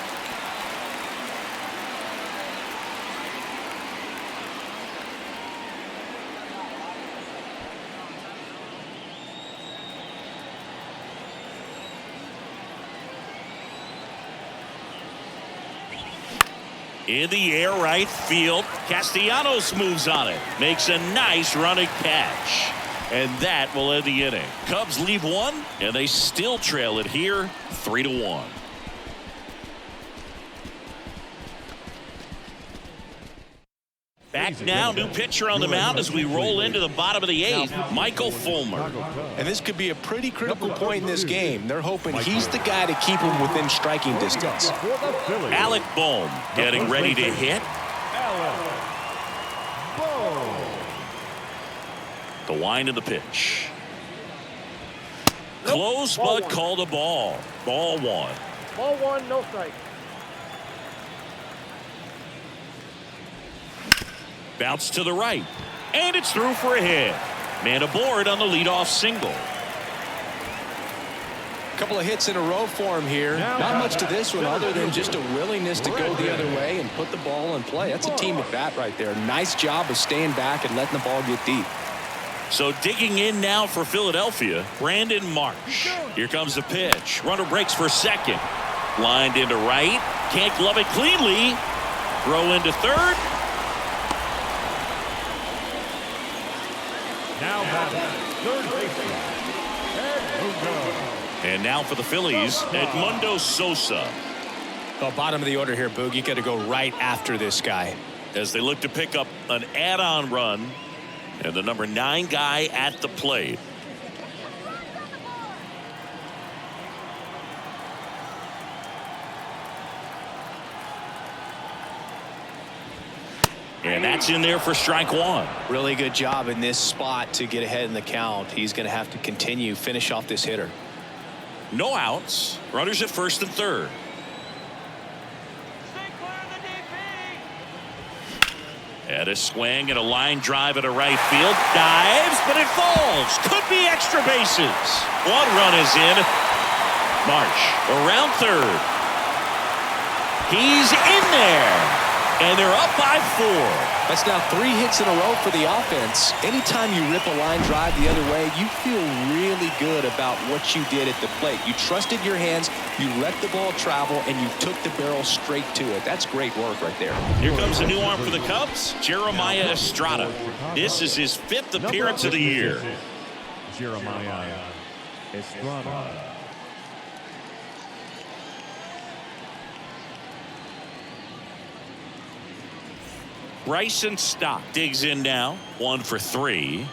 In the air, right field. Castellanos moves on it. Makes a nice running catch. And that will end the inning. Cubs leave 1, and they still trail it here 3-1. Back now, new pitcher on the mound as we roll into the bottom of the 8th, Michael Fulmer. And this could be a pretty critical point in this game. They're hoping he's the guy to keep him within striking distance. Alec Bohm getting ready to hit. The wind of the pitch. Close, but called a ball. Ball 1. Ball 1, no strike. Bounce to the right, and it's through for a hit. Man aboard on the leadoff single. A couple of hits in a row for him here. Not much to this one other than just a willingness to go the other way and put the ball in play. That's a team at bat right there. Nice job of staying back and letting the ball get deep. So digging in now for Philadelphia, Brandon Marsh. Here comes the pitch. Runner breaks for second. Lined into right. Can't glove it cleanly. Throw into third. Now batting, third baseman, Edmundo. And now for the Phillies, Edmundo Sosa. Well, bottom of the order here, Boog. You got to go right after this guy. As they look to pick up an add-on run, and the number 9 guy at the plate. And that's in there for strike 1. Really good job in this spot to get ahead in the count. He's going to have to continue, finish off this hitter. No outs. Runners at first and third. At a swing and a line drive at a right field. Dives, but it falls. Could be extra bases. 1 run is in. Marsh around third. He's in there. And they're up by 4. That's now 3 hits in a row for the offense. Anytime you rip a line drive the other way, you feel really good about what you did at the plate. You trusted your hands, you let the ball travel, and you took the barrel straight to it. That's great work right there. Here comes a new arm for the Cubs, Jeremiah Estrada. This is his 5th appearance of the year. Jeremiah Estrada. Bryson Stock digs in now. 1 for 3.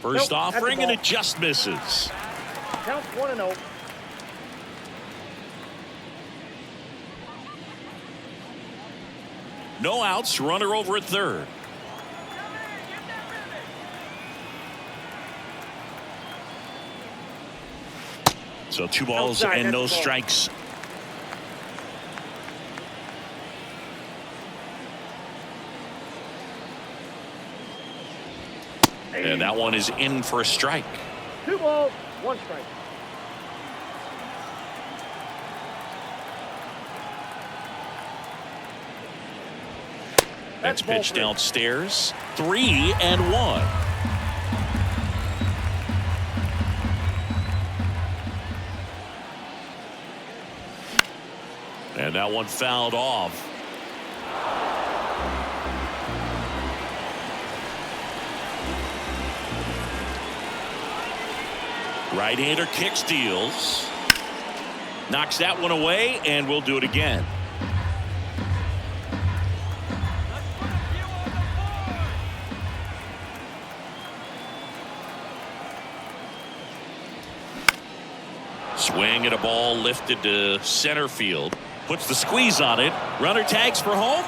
First offering, and it just misses. Count 1-0. No outs. Runner over at third. So 2 balls and no strikes. And that one is in for a strike. 2 balls, 1 strike. That's pitched downstairs. 3-1. And that one fouled off. Right-hander kick steals. Knocks that one away, and we'll do it again. Swing at a ball lifted to center field. Puts the squeeze on it. Runner tags for home.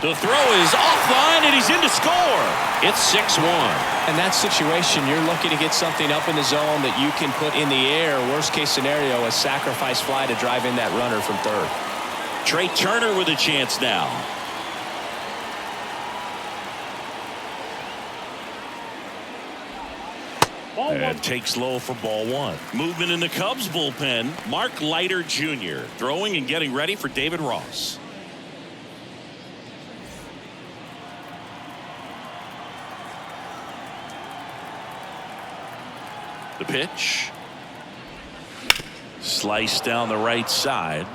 The throw is offline, and he's in to score. It's 6-1. In that situation, you're looking to get something up in the zone that you can put in the air. Worst case scenario, a sacrifice fly to drive in that runner from third. Trey Turner with a chance now. And takes low for ball 1. Movement in the Cubs bullpen. Mark Leiter Jr. throwing and getting ready for David Ross. The pitch. Slice down the right side.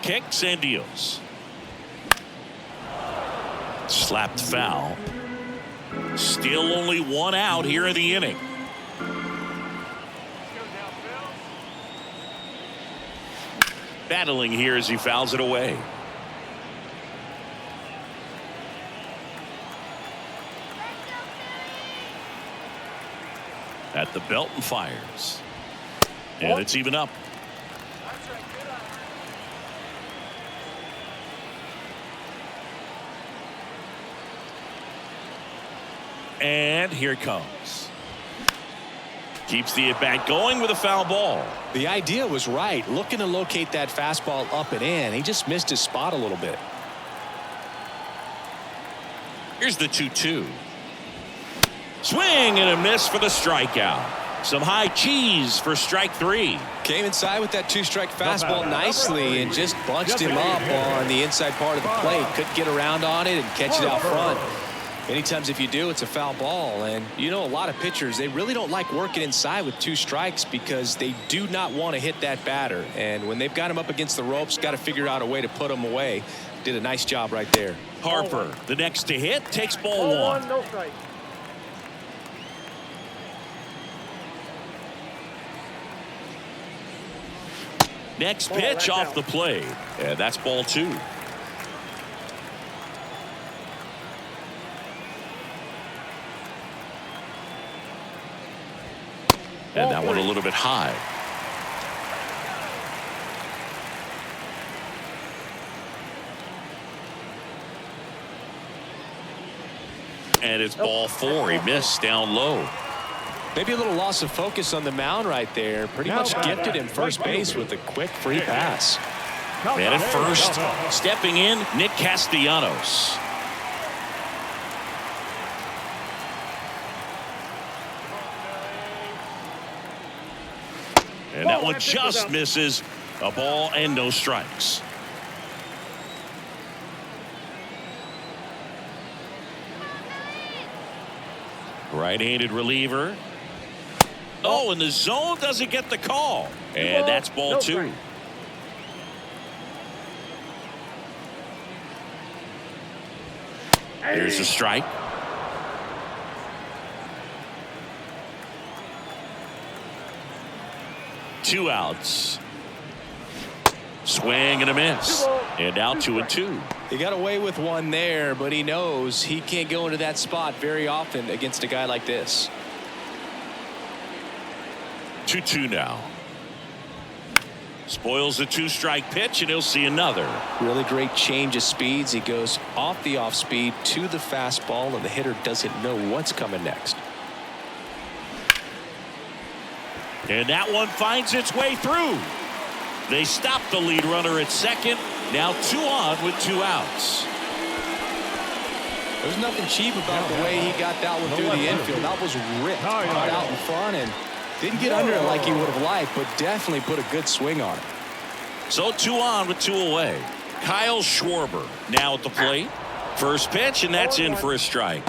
Kicks and deals. Slapped foul. Still only 1 out here in the inning. Battling here as he fouls it away. At the belt and fires. And it's even up. And here it comes. Keeps the at-bat going with a foul ball. The idea was right. Looking to locate that fastball up and in. He just missed his spot a little bit. Here's the 2-2. Swing and a miss for the strikeout. Some high cheese for strike 3. Came inside with that 2-strike fastball nicely and just bunched him up on the inside part of the plate. Couldn't get around on it and catch it out front. Many times if you do, it's a foul ball. And you know, a lot of pitchers, they really don't like working inside with 2 strikes because they do not want to hit that batter. And when they've got him up against the ropes, got to figure out a way to put him away. Did a nice job right there. Harper, the next to hit, takes ball 1. No strike. Next pitch off the plate. And that's ball 2. And that one a little bit high. And it's ball 4. He missed down low. Maybe a little loss of focus on the mound right there. Pretty much gifted him first base with a quick free pass. And at first, stepping in, Nick Castellanos. And that one just misses. A ball and no strikes. Right-handed reliever. Oh, and the zone doesn't get the call. And that's ball 2. Here's a strike. Two outs. Swing and a miss. And now 2-2. He got away with one there, but he knows he can't go into that spot very often against a guy like this. 2-2 now. Spoils the 2-strike pitch, and he'll see another. Really great change of speeds. He goes off the off speed to the fastball, and the hitter doesn't know what's coming next. And that one finds its way through. They stop the lead runner at second. Now 2 on with 2 outs. There's nothing cheap about the way he got that one through the infield. That was ripped right out in front and didn't get under it like he would have liked, but definitely put a good swing on it. So 2 on with 2 away. Kyle Schwarber now at the plate. First pitch, and that's in for a strike.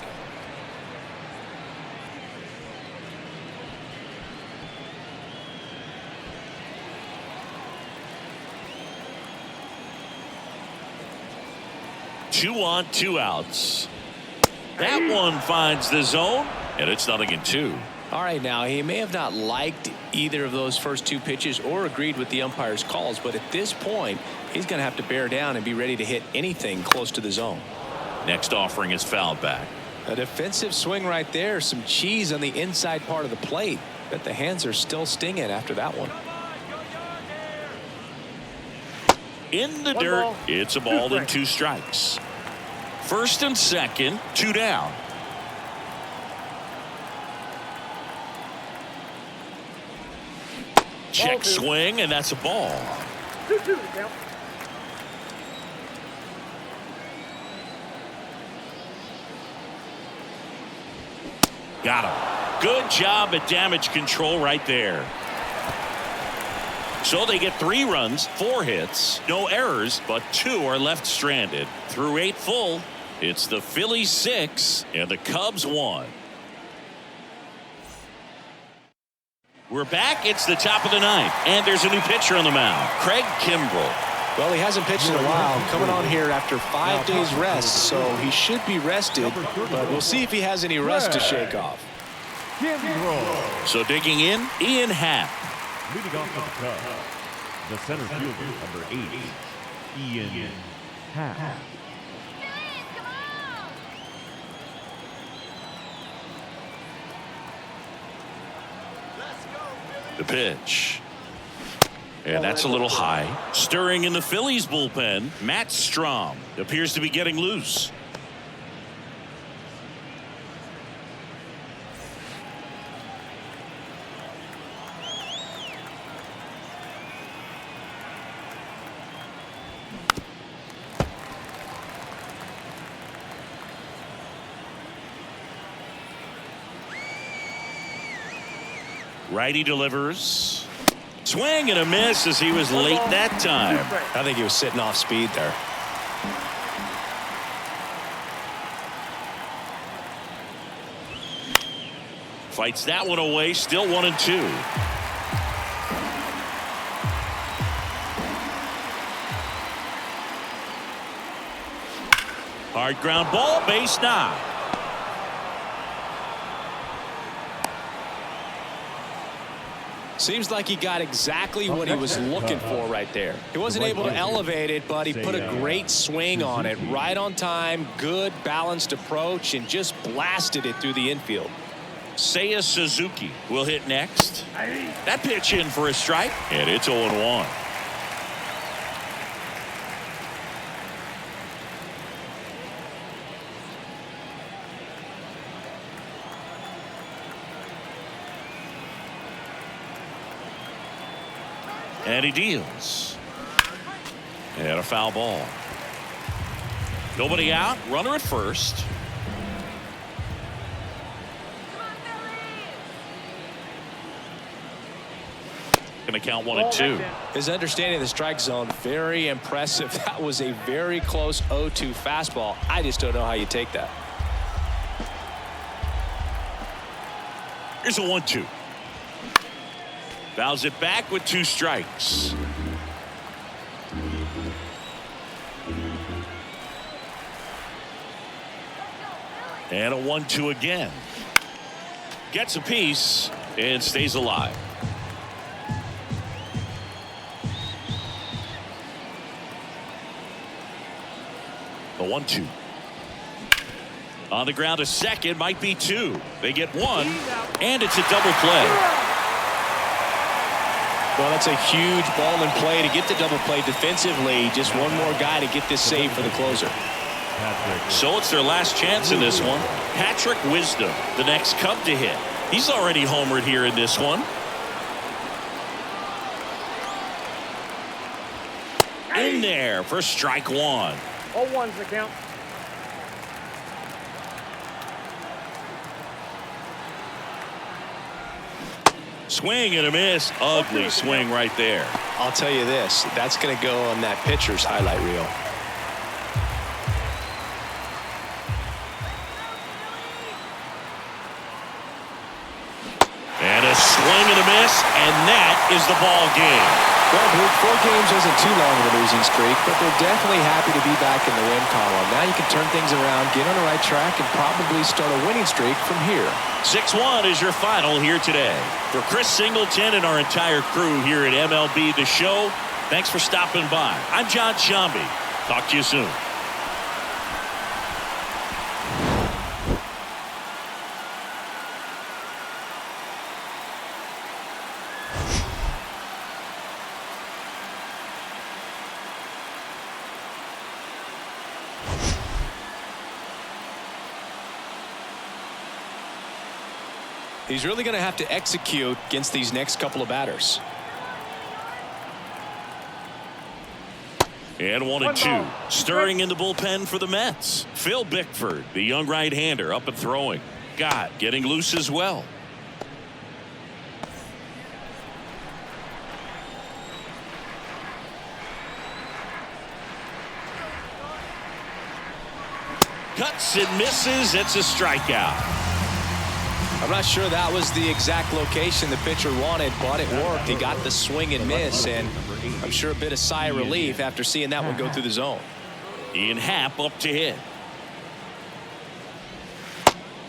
Two on, 2 outs. That one finds the zone, and it's 0-2. All right, now he may have not liked either of those first 2 pitches or agreed with the umpire's calls, but at this point, he's going to have to bear down and be ready to hit anything close to the zone. Next offering is fouled back. A defensive swing right there. Some cheese on the inside part of the plate, but the hands are still stinging after that one. In the dirt, it's a ball and 2 strikes. First and second, 2 down. Check swing, and that's a ball. 2-2 count. Got him. Good job at damage control right there. So they get 3 runs, 4 hits, no errors, but 2 are left stranded. Through 8 full, it's the Phillies 6 and the Cubs 1. We're back. It's the top of the 9th, and there's a new pitcher on the mound, Craig Kimbrell. Well, he hasn't pitched in a while, coming on here after 5 days rest, so he should be rested, but we'll see if he has any rust to shake off. So digging in, Ian Happ. Leading off for the Cubs, the center fielder, number 8, Ian Happ. The pitch. And that's a little high. Stirring in the Phillies bullpen, Matt Strom appears to be getting loose. Righty delivers. Swing and a miss as he was late that time. I think he was sitting off speed there. Fights that one away. Still 1-2. Hard ground ball, base knock. Seems like he got exactly what he was looking for right there. He wasn't able to elevate it, but he put a great swing on it. Right on time, good balanced approach, and just blasted it through the infield. Seiya Suzuki will hit next. That pitch in for a strike, and it's 0-1. And he deals. And a foul ball. Nobody out. Runner at first. Going to count 1-2. His understanding of the strike zone, very impressive. That was a very close 0-2 fastball. I just don't know how you take that. Here's a 1-2. Fouls it back with 2 strikes. And a 1-2 again. Gets a piece and stays alive. A 1-2. On the ground to second, might be 2. They get 1, and it's a double play. Well, that's a huge ball in play to get the double play defensively. Just one more guy to get this save for the closer. So it's their last chance in this one. Patrick Wisdom, the next Cub to hit. He's already homered here in this one. In there for strike 1. 0-1's the count. Swing and a miss. Ugly swing right there. I'll tell you this, that's going to go on that pitcher's highlight reel. And a swing and a miss, and that is the ball game. Well, Luke, 4 games isn't too long of a losing streak, but they're definitely happy to be back in the win column. Now you can turn things around, get on the right track, and probably start a winning streak from here. 6-1 is your final here today. For Chris Singleton and our entire crew here at MLB The Show, thanks for stopping by. I'm John Shambi. Talk to you soon. He's really going to have to execute against these next couple of batters. And 1-2. Stirring in the bullpen for the Mets. Phil Bickford, the young right-hander, up and throwing. Gott getting loose as well. Cuts and misses. It's a strikeout. I'm not sure that was the exact location the pitcher wanted, but it worked. He got the swing and miss, and I'm sure a bit of sigh of relief after seeing that one go through the zone. Ian Happ up to hit.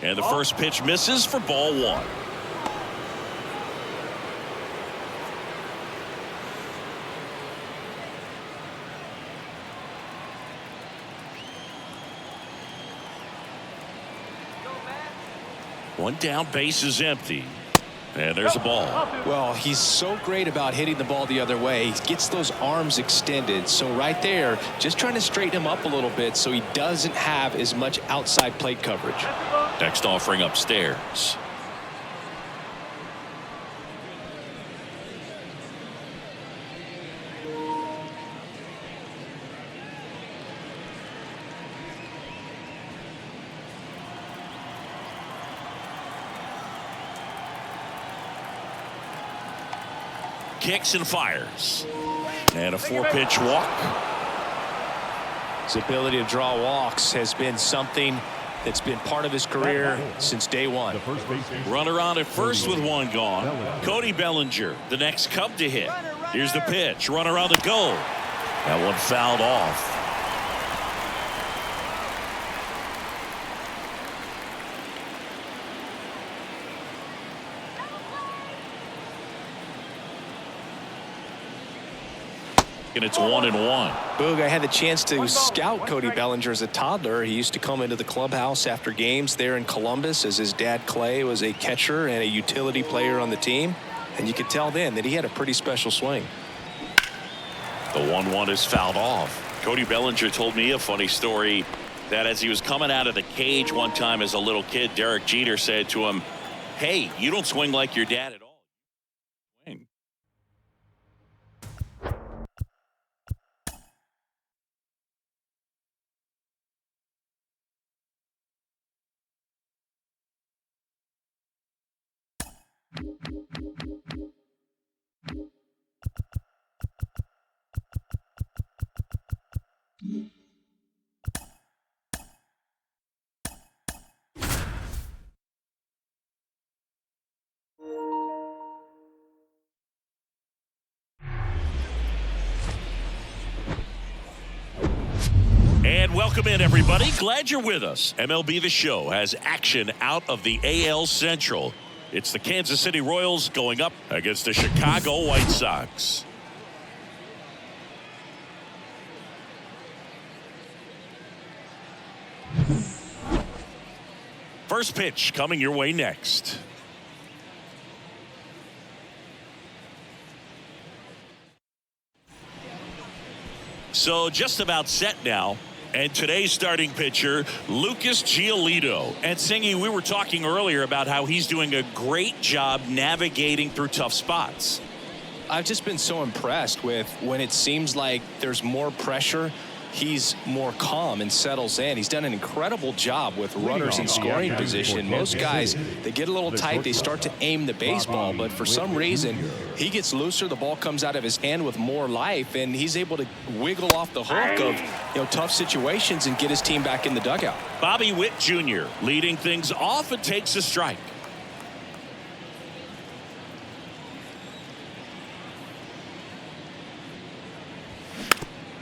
And the first pitch misses for ball 1. One down, base is empty. And there's a ball. Well, he's so great about hitting the ball the other way. He gets those arms extended. So right there, just trying to straighten him up a little bit so he doesn't have as much outside plate coverage. Next offering upstairs. Kicks and fires. And a 4-pitch walk. His ability to draw walks has been something It's been part of his career since day one. Runner on at first with one gone. Cody Bellinger, the next Cub to hit. Here's the pitch. Runner on the go. That one fouled off. And it's 1-1. Boog, I had the chance to scout Cody Bellinger as a toddler. He used to come into the clubhouse after games there in Columbus, as his dad Clay was a catcher and a utility player on the team. And you could tell then that he had a pretty special swing. The 1-1 is fouled off. Cody Bellinger told me a funny story that as he was coming out of the cage one time as a little kid, Derek Jeter said to him, "Hey, you don't swing like your dad at all." Swing. And welcome in, everybody. Glad you're with us. MLB The Show has action out of the AL Central. It's the Kansas City Royals going up against the Chicago White Sox. First pitch coming your way next. So just about set now. And today's starting pitcher, Lucas Giolito. And Singy, we were talking earlier about how he's doing a great job navigating through tough spots. I've just been so impressed with when it seems like there's more pressure, he's more calm and settles in. He's done an incredible job with runners in scoring position. Most guys, they get a little tight, they start to aim the baseball, but for some reason, he gets looser, the ball comes out of his hand with more life, and he's able to wiggle off the hook of tough situations and get his team back in the dugout. Bobby Witt Jr. leading things off and takes a strike.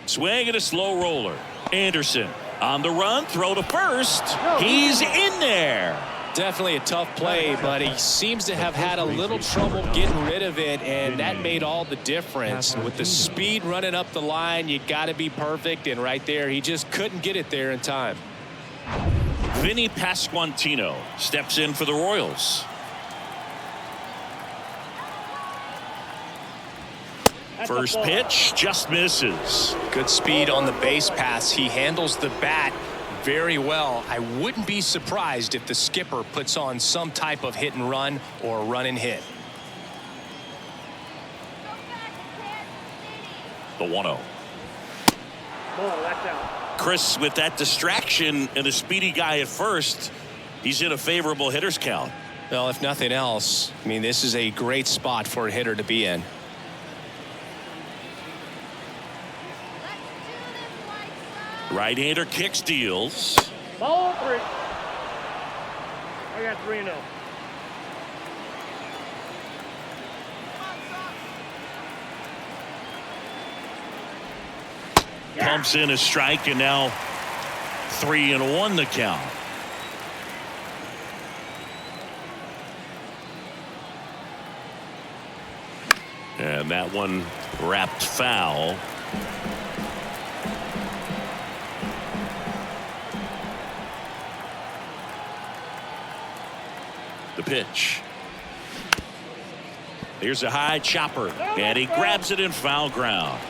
Swing and a slow roller. Anderson on the run, throw to first. He's in there. Definitely a tough play, but he seems to have had a little trouble getting rid of it, and that made all the difference. With the speed running up the line, you got to be perfect, and right there, he just couldn't get it there in time. Vinny Pasquantino steps in for the Royals. First pitch just misses. Good speed on the base pass. He handles the bat very well. I wouldn't be surprised if the skipper puts on some type of hit and run or run and hit. The 1-0. Chris, with that distraction and a speedy guy at first, he's in a favorable hitter's count. Well, if nothing else, I mean, this is a great spot for a hitter to be in. Right-hander kicks, deals. Ball 3. I got 3-0. Pumps in a strike, and now 3-1 the count. And that one wrapped foul. The pitch. Here's a high chopper, and he grabs it in foul ground.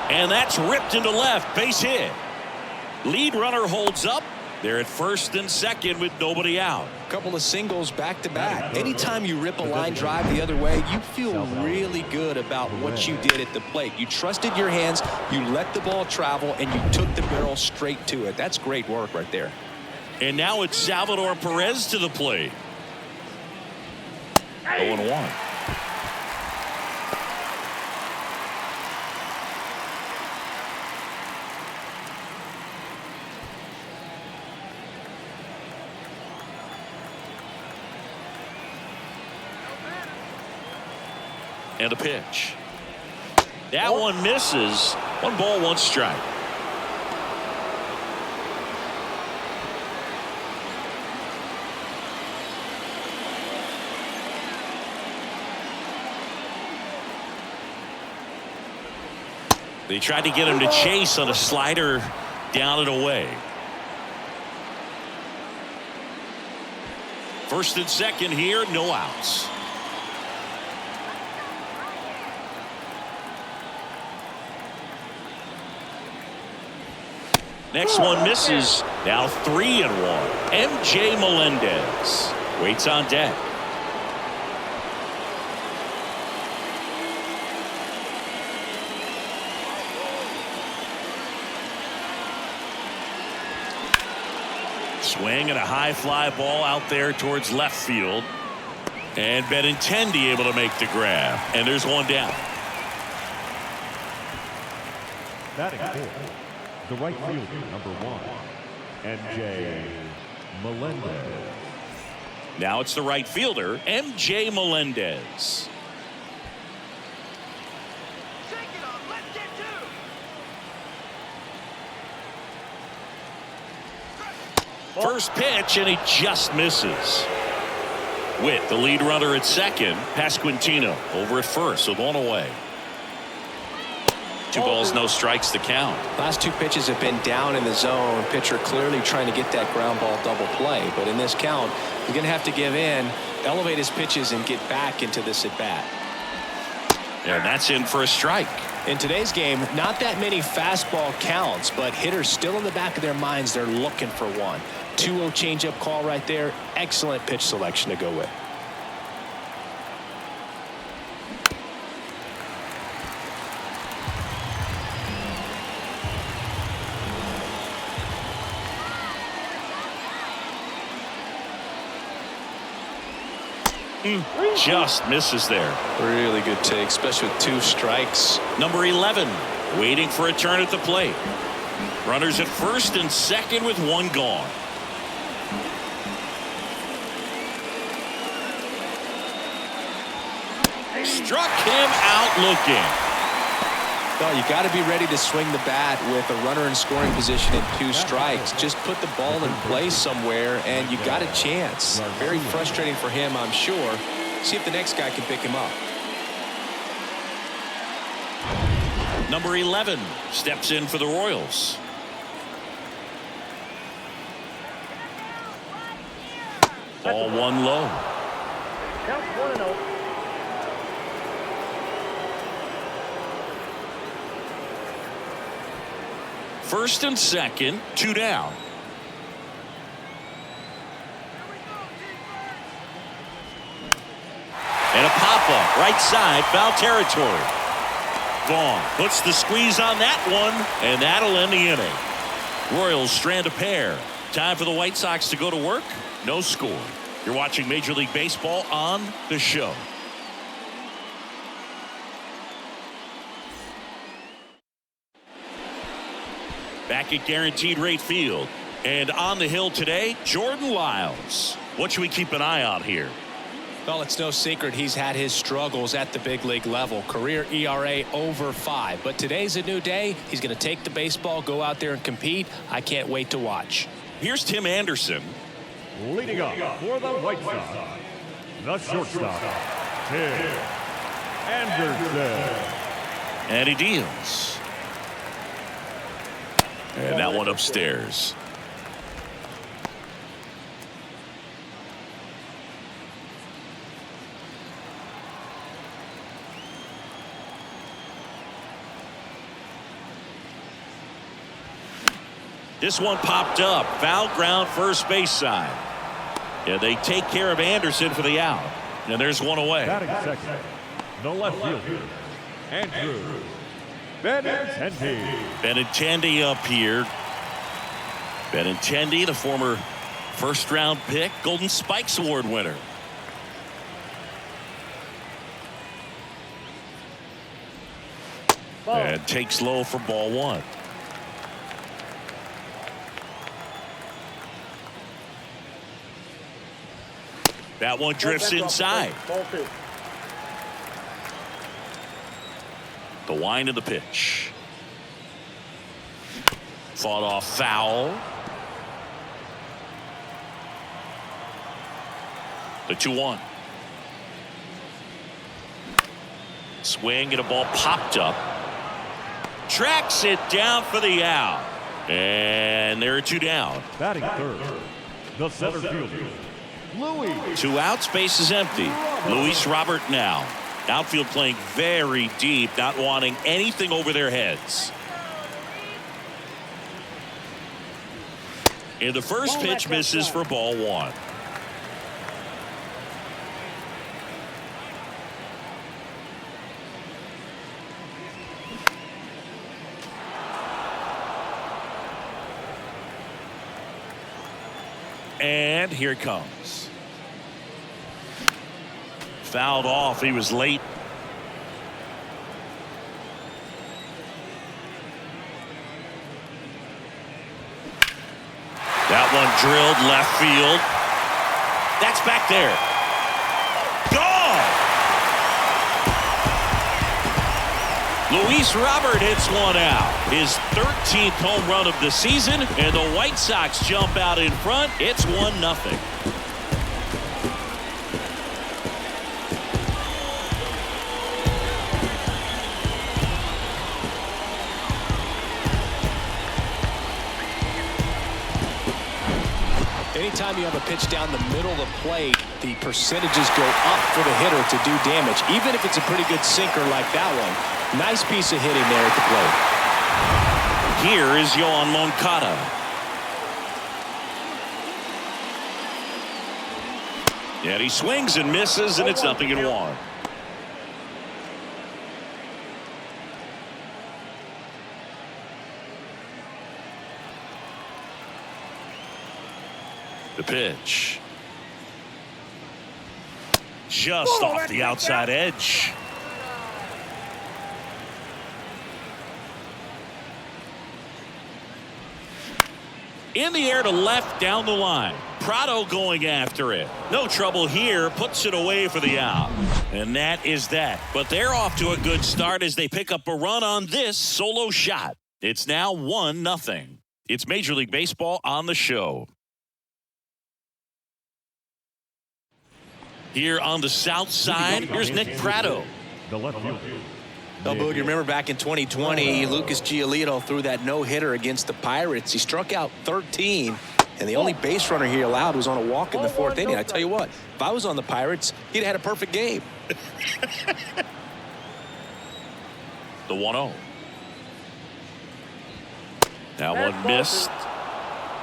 And that's ripped into left, base hit. Lead runner holds up. They're at first and second with nobody out. Couple of singles back to back. Anytime you rip a line drive the other way, you feel really good about what you did at the plate. You trusted your hands, you let the ball travel, and you took the barrel straight to it. That's great work right there. And now it's Salvador Perez to the plate. 0-1. And the pitch. That one misses. 1 ball, 1 strike. They tried to get him to chase on a slider down and away. First and second here, no outs. Next one misses. Now 3-1. MJ Melendez waits on deck. Swing and a high fly ball out there towards left field. And Benintendi able to make the grab. And there's 1 down. Batting fourth, the right fielder, number 1, MJ Melendez. Now it's the right fielder, MJ Melendez. First pitch, and he just misses. With the lead runner at second, Pasquantino over at first with 1 away. 2 balls, no strikes to count. Last 2 pitches have been down in the zone. Pitcher clearly trying to get that ground ball double play. But in this count, he's going to have to give in, elevate his pitches, and get back into this at bat. And that's in for a strike. In today's game, not that many fastball counts, but hitters still in the back of their minds, they're looking for one. 2-0 changeup call right there. Excellent pitch selection to go with. Just misses there. Really good take, especially with 2 strikes. Number 11 waiting for a turn at the plate. Runners at first and second with 1 gone. Struck him out looking. Well, you got to be ready to swing the bat with a runner in scoring position and 2 strikes. Just put the ball in play somewhere and you got a chance. Very frustrating for him, I'm sure. See if the next guy can pick him up. Number 11 steps in for the Royals. Ball 1 low. Count 1-0. First and second, 2 down. And a pop-up, right side, foul territory. Vaughn puts the squeeze on that one, and that'll end the inning. Royals strand a pair. Time for the White Sox to go to work. No score. You're watching Major League Baseball on The Show. Back at Guaranteed Rate Field. And on the hill today, Jordan Lyles. What should we keep an eye on here? Well, it's no secret he's had his struggles at the big league level. Career ERA over 5. But today's a new day. He's going to take the baseball, go out there and compete. I can't wait to watch. Here's Tim Anderson. Leading up for the White Sox, the shortstop, Tim Anderson. And he deals. And that one upstairs. This one popped up. Foul ground, first base side. Yeah, they take care of Anderson for the out. And there's 1 away. Batting second, the left fielder, Andrew Benintendi. Benintendi up here. Benintendi, the former first-round pick, Golden Spikes Award winner. And takes low for ball 1. That one drifts inside. Ball 2. The wind of the pitch. Fought off foul. The 2-1. Swing and a ball popped up. Tracks it down for the out. And there are 2 down. Batting third, the center fielder, Louis. 2 outs, base is empty. Luis Robert now. Outfield playing very deep, not wanting anything over their heads. And the first pitch misses for ball 1. And here it comes. Fouled off. He was late. That one drilled left field. That's back there. Gone! Luis Robert hits one out. His 13th home run of the season, and the White Sox jump out in front. It's 1-0. Anytime you have a pitch down the middle of the plate, the percentages go up for the hitter to do damage, even if it's a pretty good sinker like that one. Nice piece of hitting there at the plate. Here is Yohan Moncada. And he swings and misses, and it's 0-1. The pitch. Just off the outside edge. In the air to left down the line. Prado going after it. No trouble here. Puts it away for the out. And that is that. But they're off to a good start as they pick up a run on this solo shot. It's now 1-0. It's Major League Baseball on the show. Here on the south side, here's Nick Prado. The left fielder. Well, Boog, you remember back in 2020, Lucas Giolito threw that no-hitter against the Pirates. He struck out 13, and the only base runner he allowed was on a walk in the 4th inning. I tell you what, if I was on the Pirates, he'd have had a perfect game. The 1-0. That one missed.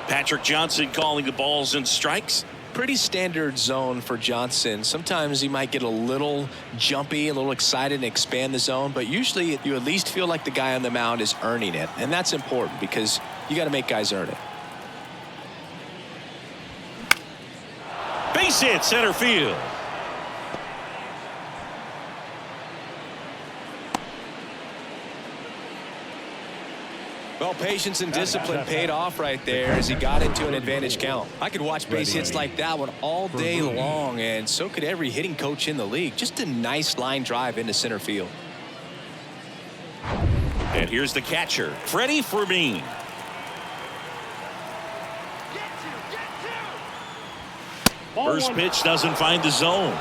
Patrick Johnson calling the balls and strikes. Pretty standard zone for Johnson. Sometimes he might get a little jumpy, a little excited and expand the zone, but usually you at least feel like the guy on the mound is earning it, and that's important because you got to make guys earn it. Base hit center field. Well, patience and discipline paid off right there as he got into an advantage count. I could watch base hits like that one all day long, and so could every hitting coach in the league. Just a nice line drive into center field. And here's the catcher, Freddie Fermin. First pitch doesn't find the zone.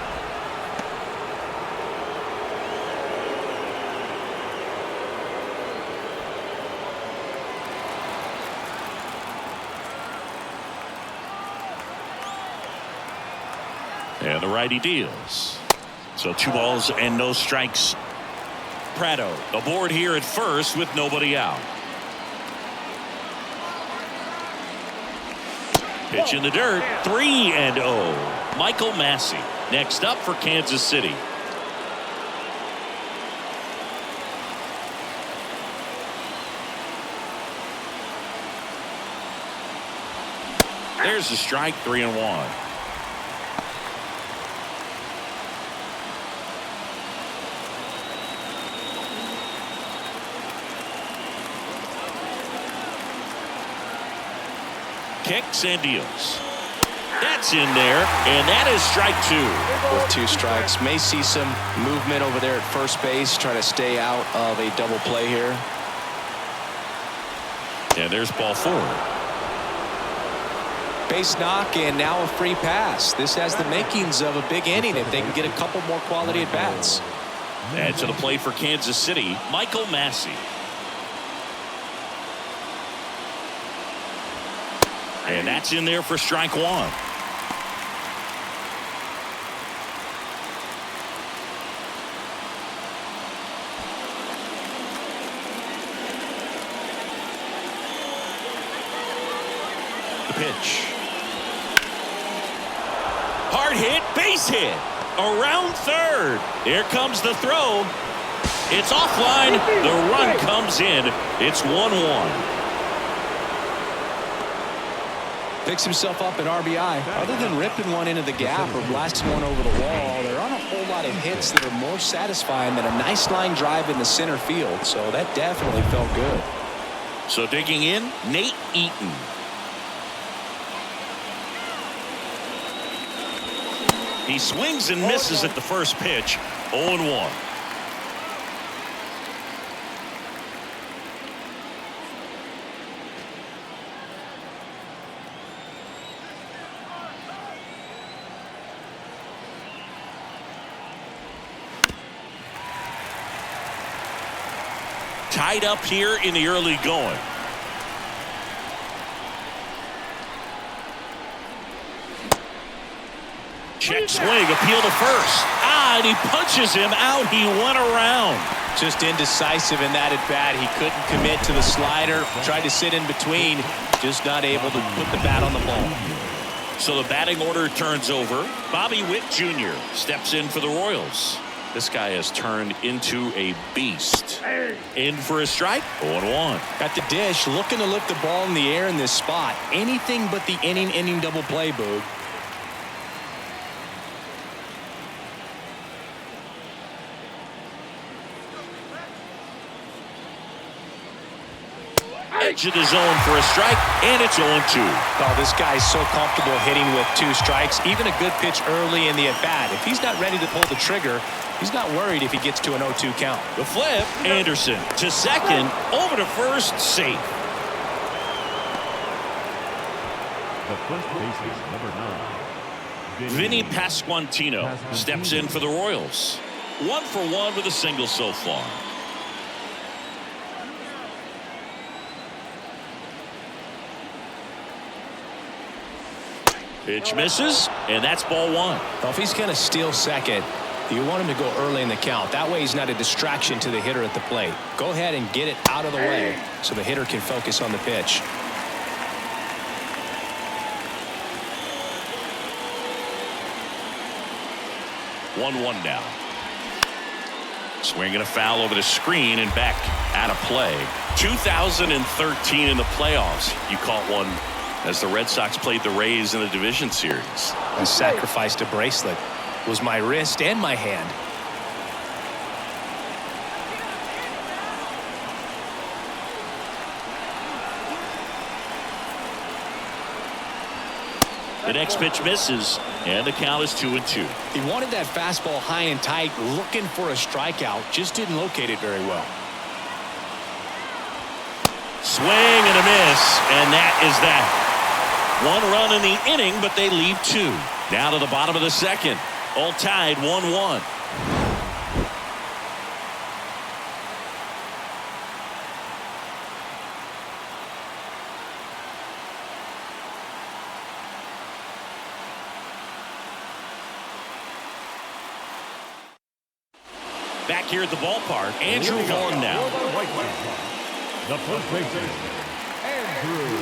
And the righty deals. So 2 balls and no strikes. Prado aboard here at first with nobody out. Pitch in the dirt. 3-0. Michael Massey next up for Kansas City. There's the strike. 3-1. Kicks and deals. That's in there, and that is strike 2. With 2 strikes, may see some movement over there at first base, trying to stay out of a double play here. And there's ball 4. Base knock, and now a free pass. This has the makings of a big inning if they can get a couple more quality at bats. And to the plate for Kansas City, Michael Massey. And that's in there for strike 1. The pitch. Hard hit, base hit. Around third. Here comes the throw. It's offline. The run comes in. It's 1-1. Picks himself up at RBI. Other than ripping one into the gap or blasting one over the wall, there aren't a whole lot of hits that are more satisfying than a nice line drive in the center field. So that definitely felt good. So digging in, Nate Eaton. He swings and misses at the first pitch. 0-1. Tied up here in the early going. Check swing, appeal to first. And he punches him out. He went around. Just indecisive in that at bat. He couldn't commit to the slider. Tried to sit in between. Just not able to put the bat on the ball. So the batting order turns over. Bobby Witt Jr. steps in for the Royals. This guy has turned into a beast. In for a strike. 0-1. Got the dish, looking to lift the ball in the air in this spot. Anything but the inning double play, Boog. Edge of the zone for a strike, and it's 0-2. Oh, this guy's so comfortable hitting with 2 strikes. Even a good pitch early in the at-bat. If he's not ready to pull the trigger, he's not worried if he gets to an 0-2 count. The flip, Anderson to second, over to first, safe. The first baseman, number 9. Vinny Pasquantino steps in for the Royals. 1 for 1 with a single so far. Pitch misses, and that's ball 1. Well, if he's going to steal second, you want him to go early in the count. That way he's not a distraction to the hitter at the plate. Go ahead and get it out of the way so the hitter can focus on the pitch. One now. Swinging a foul over the screen and back out of play. 2013 in the playoffs. You caught one as the Red Sox played the Rays in the division series. I sacrificed a bracelet. It was my wrist and my hand. The next pitch misses, and the count is 2-2. He wanted that fastball high and tight, looking for a strikeout. Just didn't locate it very well. Swing and a miss, and that is that. 1 run in the inning, but they leave 2. Down to the bottom of the second. All tied 1-1. Back here at the ballpark, Andrew Vaughn now. The first baseman, Andrew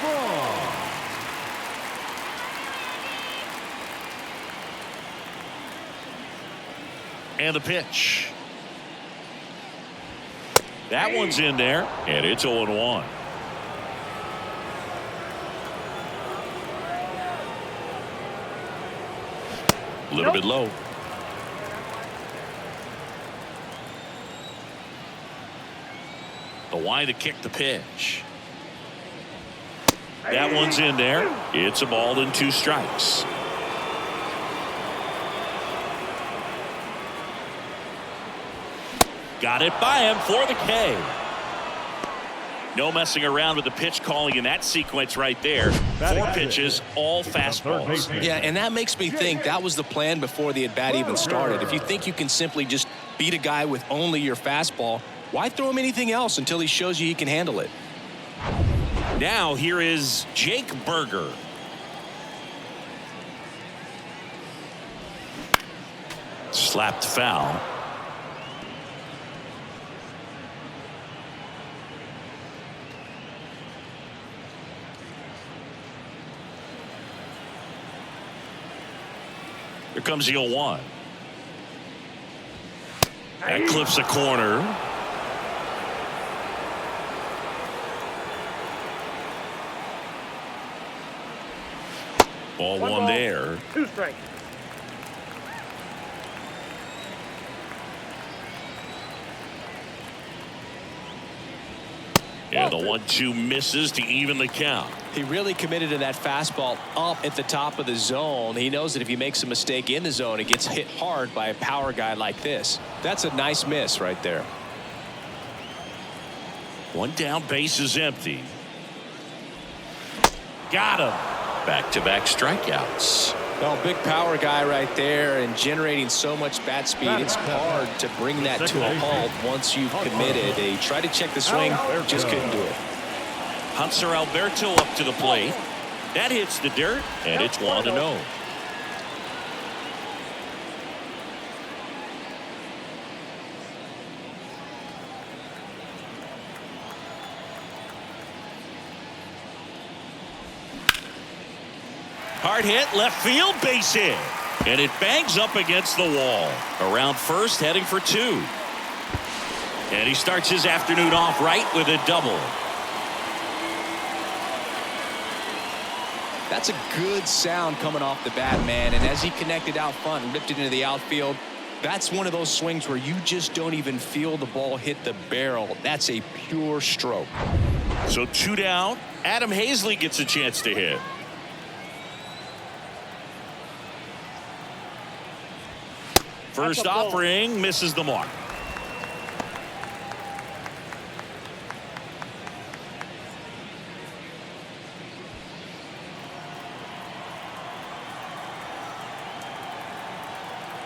Vaughn. And the pitch. That one's in there, and it's 0-1. A little bit low. The wind to kick the pitch. That one's in there. It's a ball and 2 strikes. Got it by him for the K. No messing around with the pitch calling in that sequence right there. 4 pitches, all fastballs. Yeah, and that makes me think that was the plan before the at-bat even started. If you think you can simply just beat a guy with only your fastball, why throw him anything else until he shows you he can handle it? Now here is Jake Berger. Slapped foul. Here comes the 0-1. That clips a corner. Ball one there. 2 strikes. Yeah, the 1-2 misses to even the count. He really committed to that fastball up at the top of the zone. He knows that if he makes a mistake in the zone, it gets hit hard by a power guy like this. That's a nice miss right there. 1 down, base is empty. Got him. Back-to-back strikeouts. Well, big power guy right there and generating so much bat speed. It's hard to bring that to a halt once you've committed. He tried to check the swing, just couldn't do it. Hunter Alberto up to the plate. That hits the dirt, and it's 1-0. Hard hit, left field, base hit. And it bangs up against the wall. Around first, heading for 2. And he starts his afternoon off right with a double. That's a good sound coming off the bat, man. And as he connected out front and ripped it into the outfield, that's one of those swings where you just don't even feel the ball hit the barrel. That's a pure stroke. So 2 down. Adam Hazley gets a chance to hit. First offering misses the mark.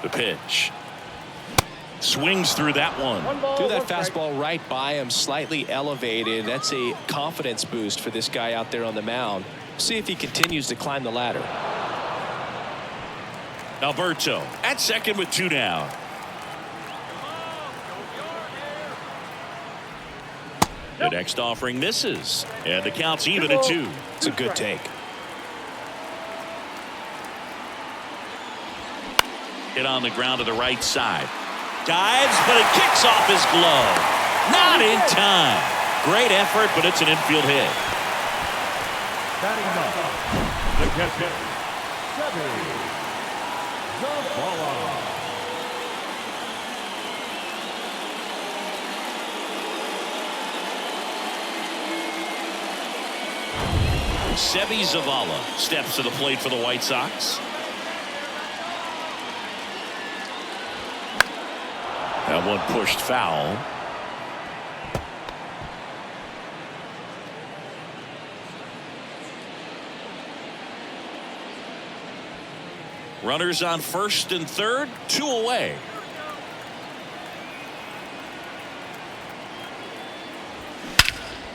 The pitch. Swings through that one. Threw that fastball right by him, slightly elevated. That's a confidence boost for this guy out there on the mound. See if he continues to climb the ladder. Alberto at second with 2 down. The next offering misses, and the count's even at 2. It's a good take. Hit on the ground to the right side. Dives, but it kicks off his glove. Not in time. Great effort, but it's an infield hit. Batting up, the catcher, Chevy Zavala. Seby Zavala steps to the plate for the White Sox. That one pushed foul. Runners on first and third, 2 away.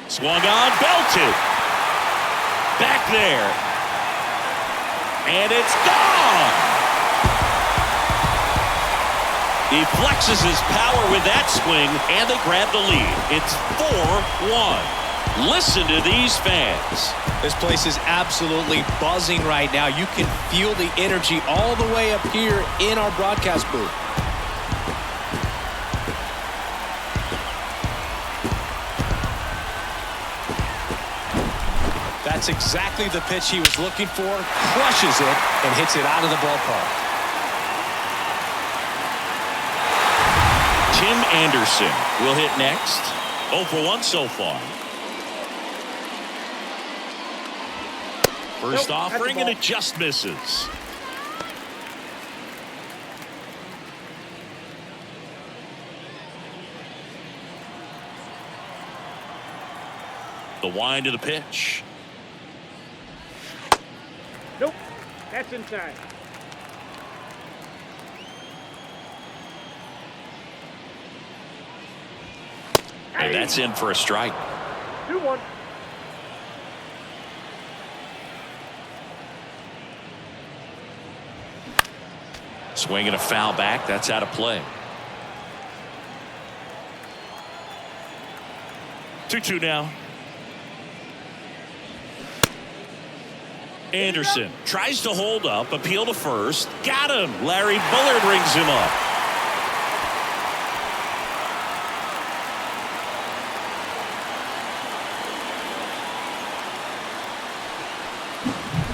Swung on, belted. Back there. And it's gone. He flexes his power with that swing, and they grab the lead. It's 4-1. Listen to these fans. This place is absolutely buzzing right now. You can feel the energy all the way up here in our broadcast booth. That's exactly the pitch he was looking for. Crushes it and hits it out of the ballpark. Tim Anderson will hit next. 0 for 1 so far. First Nope, offering, that's and a it just misses. The wind of the pitch. Nope. That's inside. And that's in for a strike. 2-1. Swinging a foul back. That's out of play. 2-2 now. Anderson tries to hold up, appeal to first. Got him. Larry Bullard rings him up.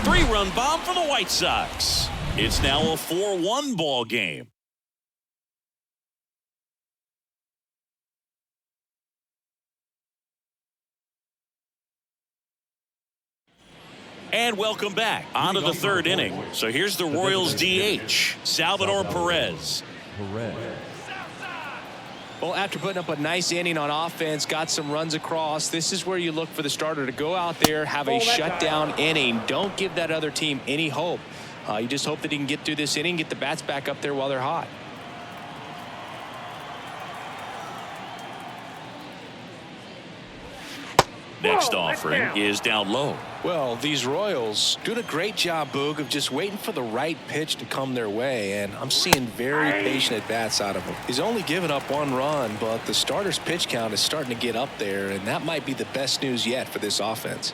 Three-run bomb for the White Sox. It's now a 4-1 ball game. And welcome back onto the third inning. So here's the Royals DH, Salvador Perez. Well, after putting up a nice inning on offense, got some runs across, this is where you look for the starter to go out there, have a shutdown inning. Don't give that other team any hope. You just hope that he can get through this inning, get the bats back up there while they're hot. Next offering is down low. Well, these Royals doing a great job, Boog, of just waiting for the right pitch to come their way, and I'm seeing very patient at-bats out of him. He's only given up one run, but the starter's pitch count is starting to get up there, and that might be the best news yet for this offense.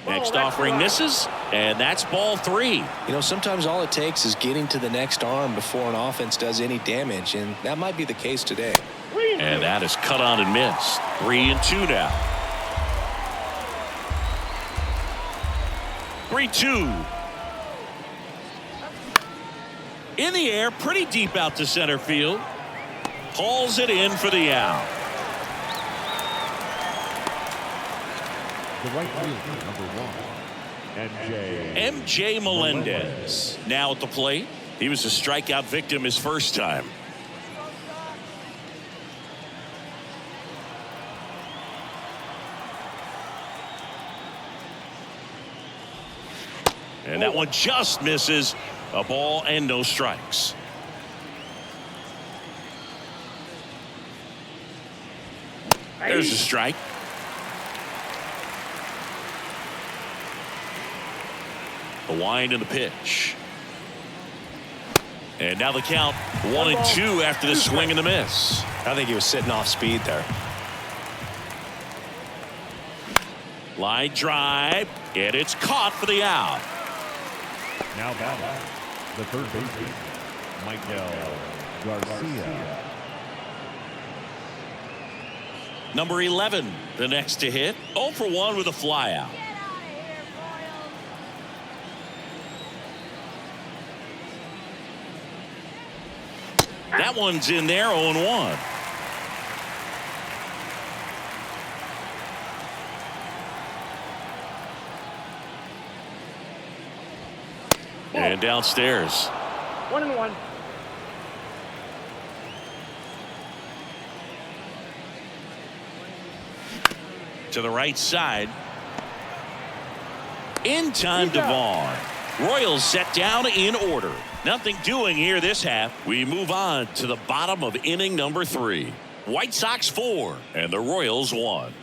Next offering misses, and that's ball 3. You know, sometimes all it takes is getting to the next arm before an offense does any damage, and that might be the case today. And that is cut on and missed. 3-2 now. 3-2. In the air, pretty deep out to center field. Hauls it in for the out. The right fielder, number 1, MJ Melendez. Now at the plate. He was a strikeout victim his first time. And that one just misses. A ball and no strikes. There's a strike. The wind and the pitch. And now the count 1-2 after the swing and the miss. I think he was sitting off speed there. Line drive, and it's caught for the out. Now batting, the third baseman, Michael Garcia. Number 11, the next to hit. 0 for 1 with a flyout. That one's in there, 0-1. And downstairs. 1-1. To the right side. In time to Vaughn. Royals set down in order. Nothing doing here this half. We move on to the bottom of inning number 3. White Sox 4 and the Royals 1.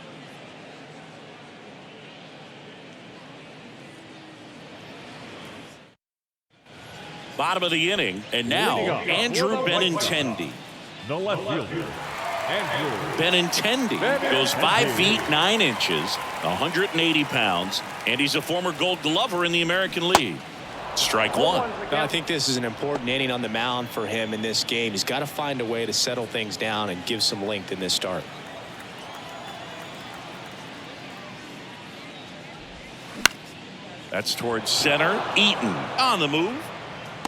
Bottom of the inning, and now Andrew Benintendi. The left fielder, Andrew Benintendi goes 5 feet 9 inches, 180 pounds, and he's a former Gold Glover in the American League. Strike one. I think this is an important inning on the mound for him in this game. He's got to find a way to settle things down and give some length in this start. That's towards center. Eaton on the move.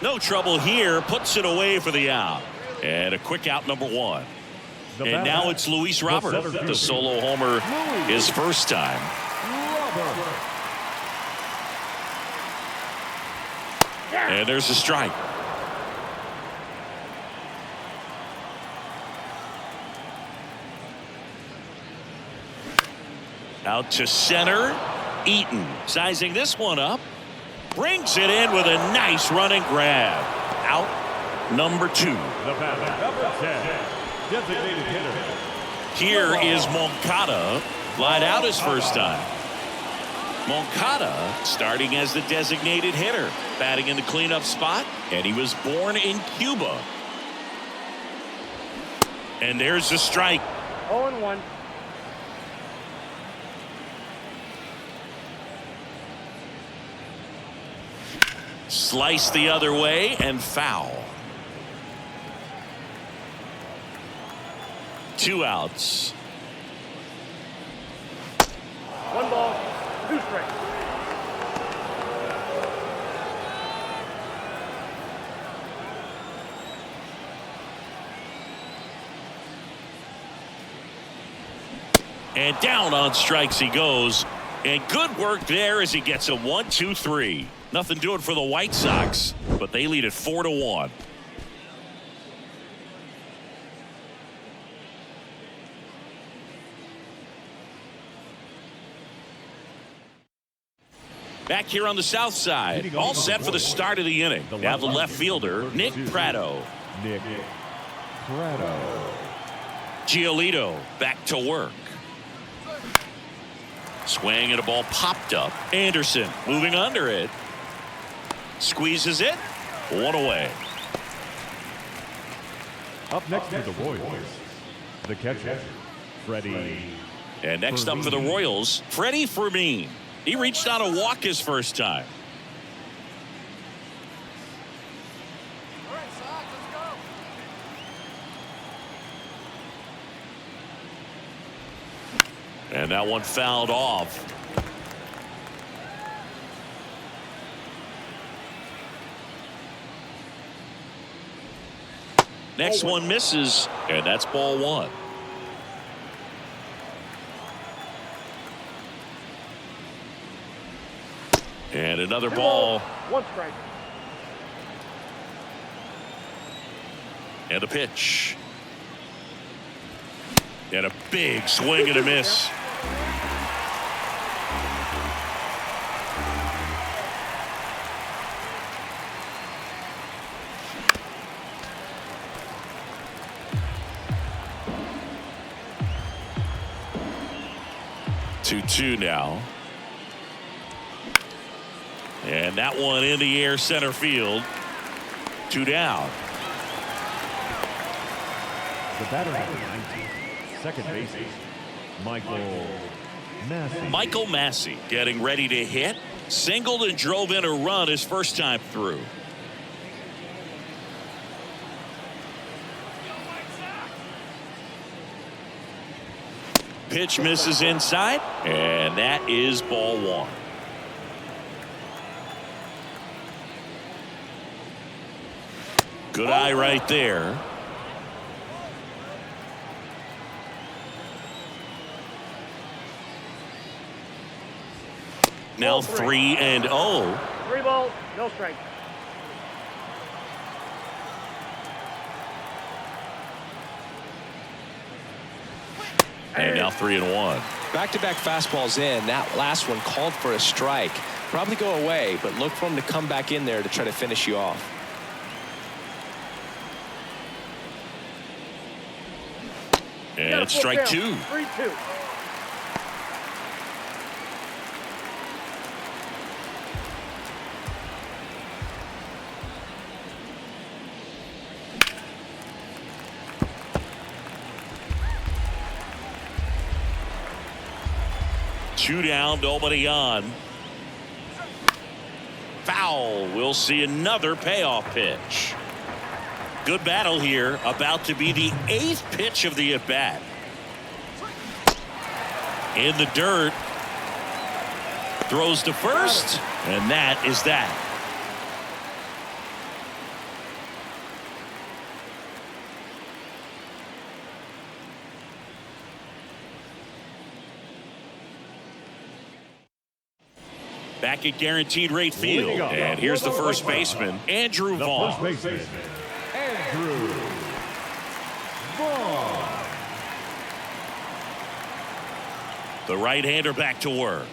No trouble here. Puts it away for the out. And a quick out, number 1. And now it's Luis Robert, the solo homer his first time. And there's a strike. Out to center. Eaton sizing this one up. Brings it in with a nice running grab. Out number 2. The batter, number 10, designated hitter. Here is Moncada. Flied out his first time. Moncada starting as the designated hitter. Batting in the cleanup spot. And he was born in Cuba. And there's the strike. 0-1. Slice the other way and foul. 2 outs. 1 ball, 2 strikes. And down on strikes he goes. And good work there as he gets a 1-2-3. Nothing doing for the White Sox, but they lead it 4-1. Back here on the south side, all set for the start of the inning. Now the left fielder, Nick Pratto. Nick Pratto. Giolito back to work. Swing and a ball popped up. Anderson moving under it. Squeezes it. 1 away. Up next for the Royals, the catcher, Freddie. And next up for the Royals, Freddie Fermin. He reached on a walk his first time. And that one fouled off. Next one misses, and that's ball 1. And another ball. 1 strike. And a pitch. And a big swing and a miss. Two now. And that one in the air center field. 2 down. The batter number 19, second baseman, Michael Massey. Michael Massey getting ready to hit. Singled and drove in a run his first time through. Pitch misses inside, and that is ball 1. Good eye right there. Now 3-0. 3 balls, no strikes. And now 3-1. Back-to-back fastballs in. That last one called for a strike. Probably go away, but look for him to come back in there to try to finish you off. And it's strike 2. 3-2. Two down, nobody on. Foul. We'll see another payoff pitch. Good battle here. About to be the 8th pitch of the at-bat. In the dirt. Throws to first. And that is that. Back at Guaranteed Rate Field. And here's the first baseman, Andrew Vaughn. First baseman, Andrew Vaughn. The right-hander back to work.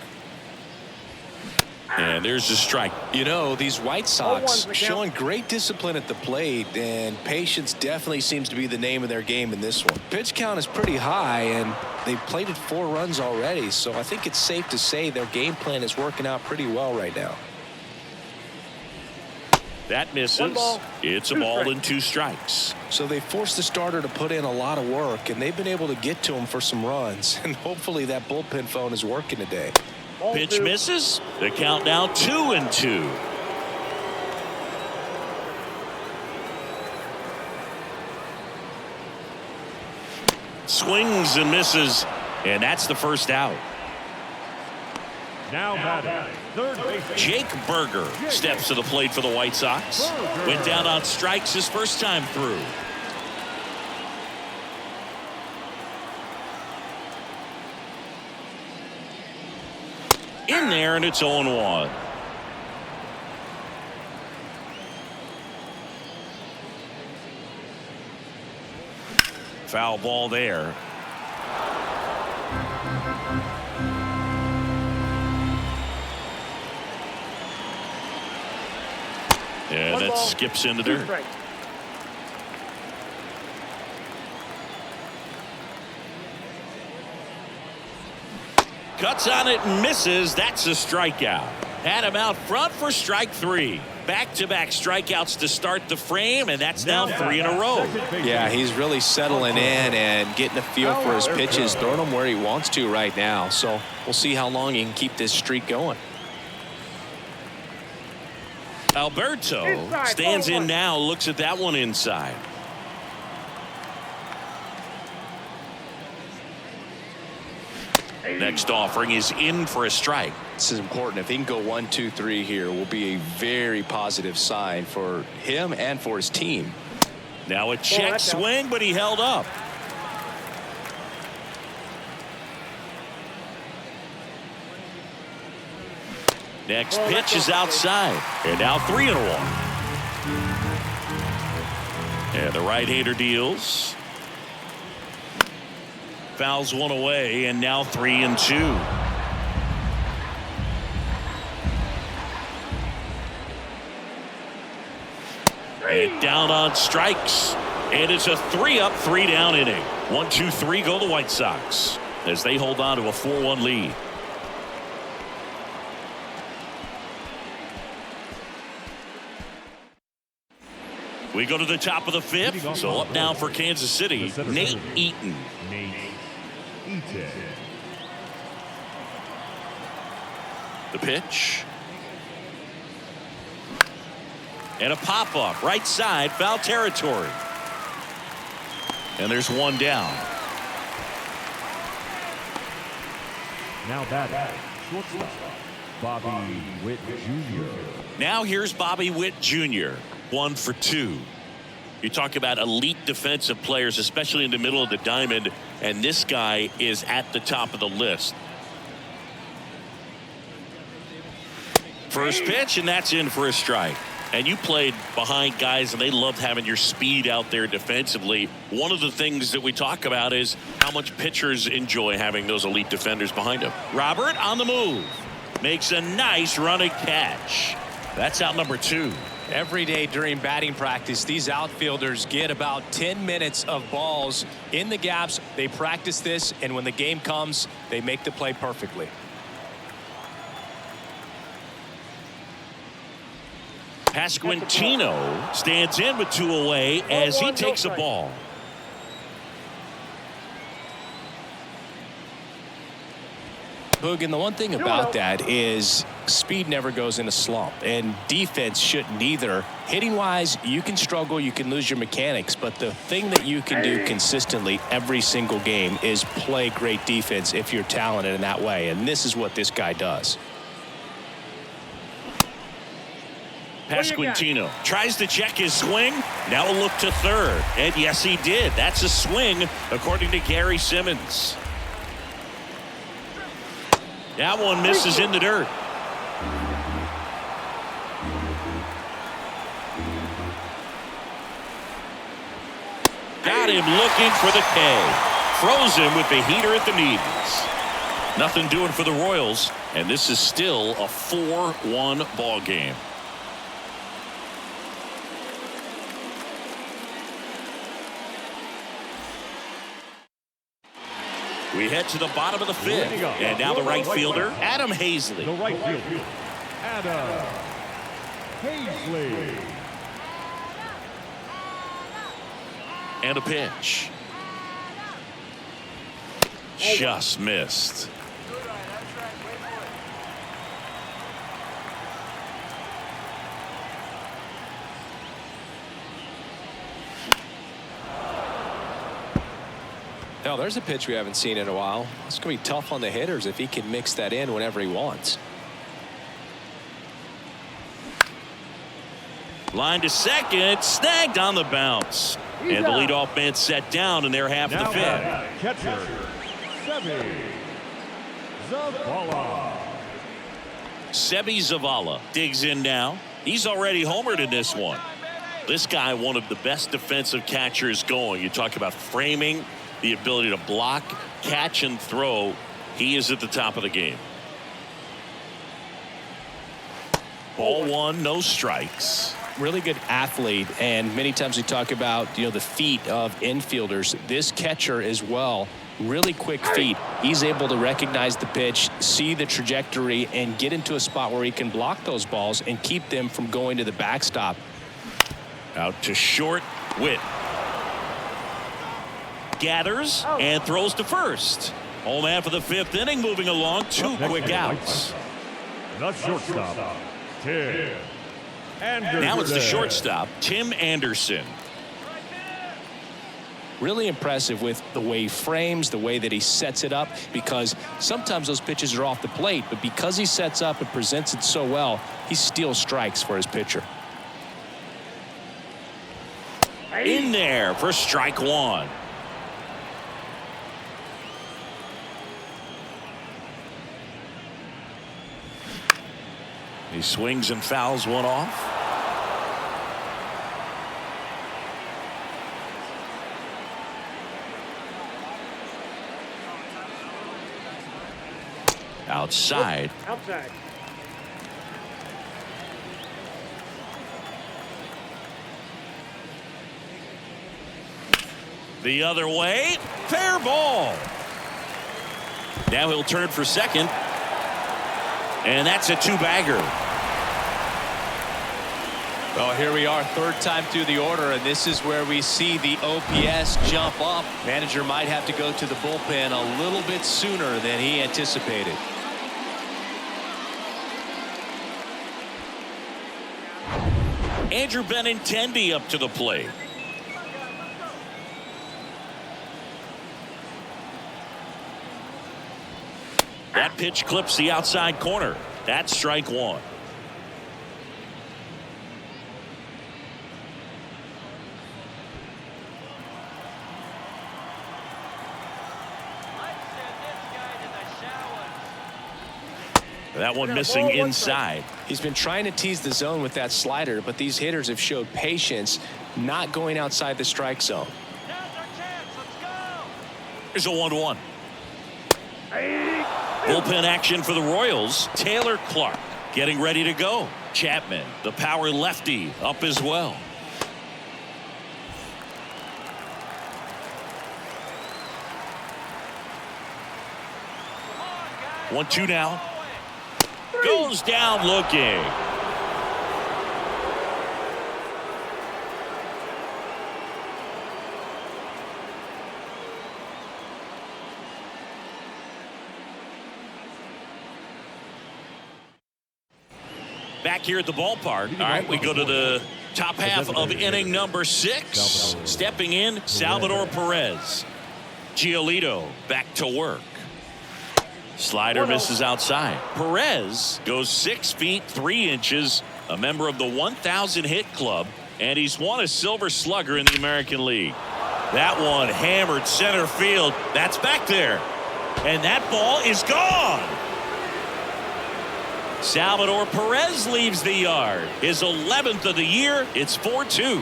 And there's the strike. You know, these White Sox showing great discipline at the plate, and patience definitely seems to be the name of their game in this one. Pitch count is pretty high, and they've plated 4 runs already, so I think it's safe to say their game plan is working out pretty well right now. That misses. It's a ball and 2 strikes. So they forced the starter to put in a lot of work, and they've been able to get to him for some runs, and hopefully that bullpen phone is working today. Pitch misses. The count now 2-2. Swings and misses, and that's the first out. Now batting, third baseman, Jake Berger steps to the plate for the White Sox. Went down on strikes his first time through. In there, and it's 0-1. Foul ball there. And that skips into dirt. Cuts on it and misses. That's a strikeout. Had him out front for strike 3. Back-to-back strikeouts to start the frame, and that's now 3 in a row. Yeah, he's really settling in and getting a feel for his pitches, throwing them where he wants to right now. So we'll see how long he can keep this streak going. Alberto stands in now, looks at that one inside. Next offering is in for a strike. This is important. If he can go 1, 2, 3 here, will be a very positive sign for him and for his team. Now a check swing, but he held up. Next pitch is outside, and now 3-1. And the right-hander deals. Fouls one away, and now 3-2. And down on strikes. And it's a 3-up, 3-down inning. 1, 2, 3 go the White Sox as they hold on to a 4-1 lead. We go to the top of the 5th. So up now for Kansas City, Nate Eaton. The pitch. And a pop-up right side, foul territory. And there's one down. Now batting, shortstop, Bobby Witt Jr. Now here's Bobby Witt Jr. 1 for 2. You talk about elite defensive players, especially in the middle of the diamond, and this guy is at the top of the list. First pitch, and that's in for a strike. And you played behind guys, and they loved having your speed out there defensively. One of the things that we talk about is how much pitchers enjoy having those elite defenders behind them. Robert on the move. Makes a nice running catch. That's out number 2. Every day during batting practice, these outfielders get about 10 minutes of balls in the gaps. They practice this, and when the game comes, they make the play perfectly. Pasquantino stands in with 2 away as he takes a ball. Boog, and the one thing about that is speed never goes in a slump, and defense shouldn't either. Hitting wise, you can struggle, you can lose your mechanics, but the thing that you can do consistently every single game is play great defense if you're talented in that way, and this is what this guy does. Pasquantino tries to check his swing. Now a look to third, and yes, he did. That's a swing according to Gary Simmons. That one misses in the dirt. Got him looking for the K. Froze him with the heater at the knees. Nothing doing for the Royals, and this is still a 4-1 ball game. We head to the bottom of the fifth, and now the right fielder, Adam Hazley. The right fielder, Adam Hazley. And a pitch. Just missed. Now, there's a pitch we haven't seen in a while. It's going to be tough on the hitters if he can mix that in whenever he wants. Line to second, snagged on the bounce. And the leadoff man set down in their half of the fifth. Catcher, Sebi Zavala digs in now. He's already homered in this one. This guy, one of the best defensive catchers going. You talk about framing, the ability to block, catch, and throw. He is at the top of the game. Ball one, no strikes. Really good athlete, and many times we talk about the feet of infielders. This catcher as well, really quick feet. He's able to recognize the pitch, see the trajectory, and get into a spot where he can block those balls and keep them from going to the backstop. Out to short, Witt gathers and throws to first. Home half of the fifth inning, moving along, 2 quick outs. The shortstop, Tim Anderson. Now it's the shortstop, Tim Anderson. Really impressive with the way he frames, the way that he sets it up, because sometimes those pitches are off the plate, but because he sets up and presents it so well, he steals strikes for his pitcher. In there for strike one. He swings and fouls one off. Outside. Outside. The other way. Fair ball. Now he'll turn for second. And that's a 2-bagger. Well, here we are, third time through the order, and this is where we see the OPS jump up. Manager might have to go to the bullpen a little bit sooner than he anticipated. Andrew Benintendi up to the plate. That pitch clips the outside corner. That's strike one. That one missing inside. He's been trying to tease the zone with that slider, but these hitters have showed patience, not going outside the strike zone. Here's a 1-1. Bullpen action for the Royals. Taylor Clark getting ready to go. Chapman, the power lefty, up as well. On, 1-2 now. Goes down looking. Back here at the ballpark. All right, we go to the top half of inning number 6. Stepping in, Salvador Perez. Giolito back to work. Slider misses outside. Perez goes 6 feet 3 inches, a member of the 1,000 hit club, and he's won a Silver Slugger in the American League. That one hammered center field. That's back there. And that ball is gone. Salvador Perez leaves the yard. His 11th of the year. It's 4-2.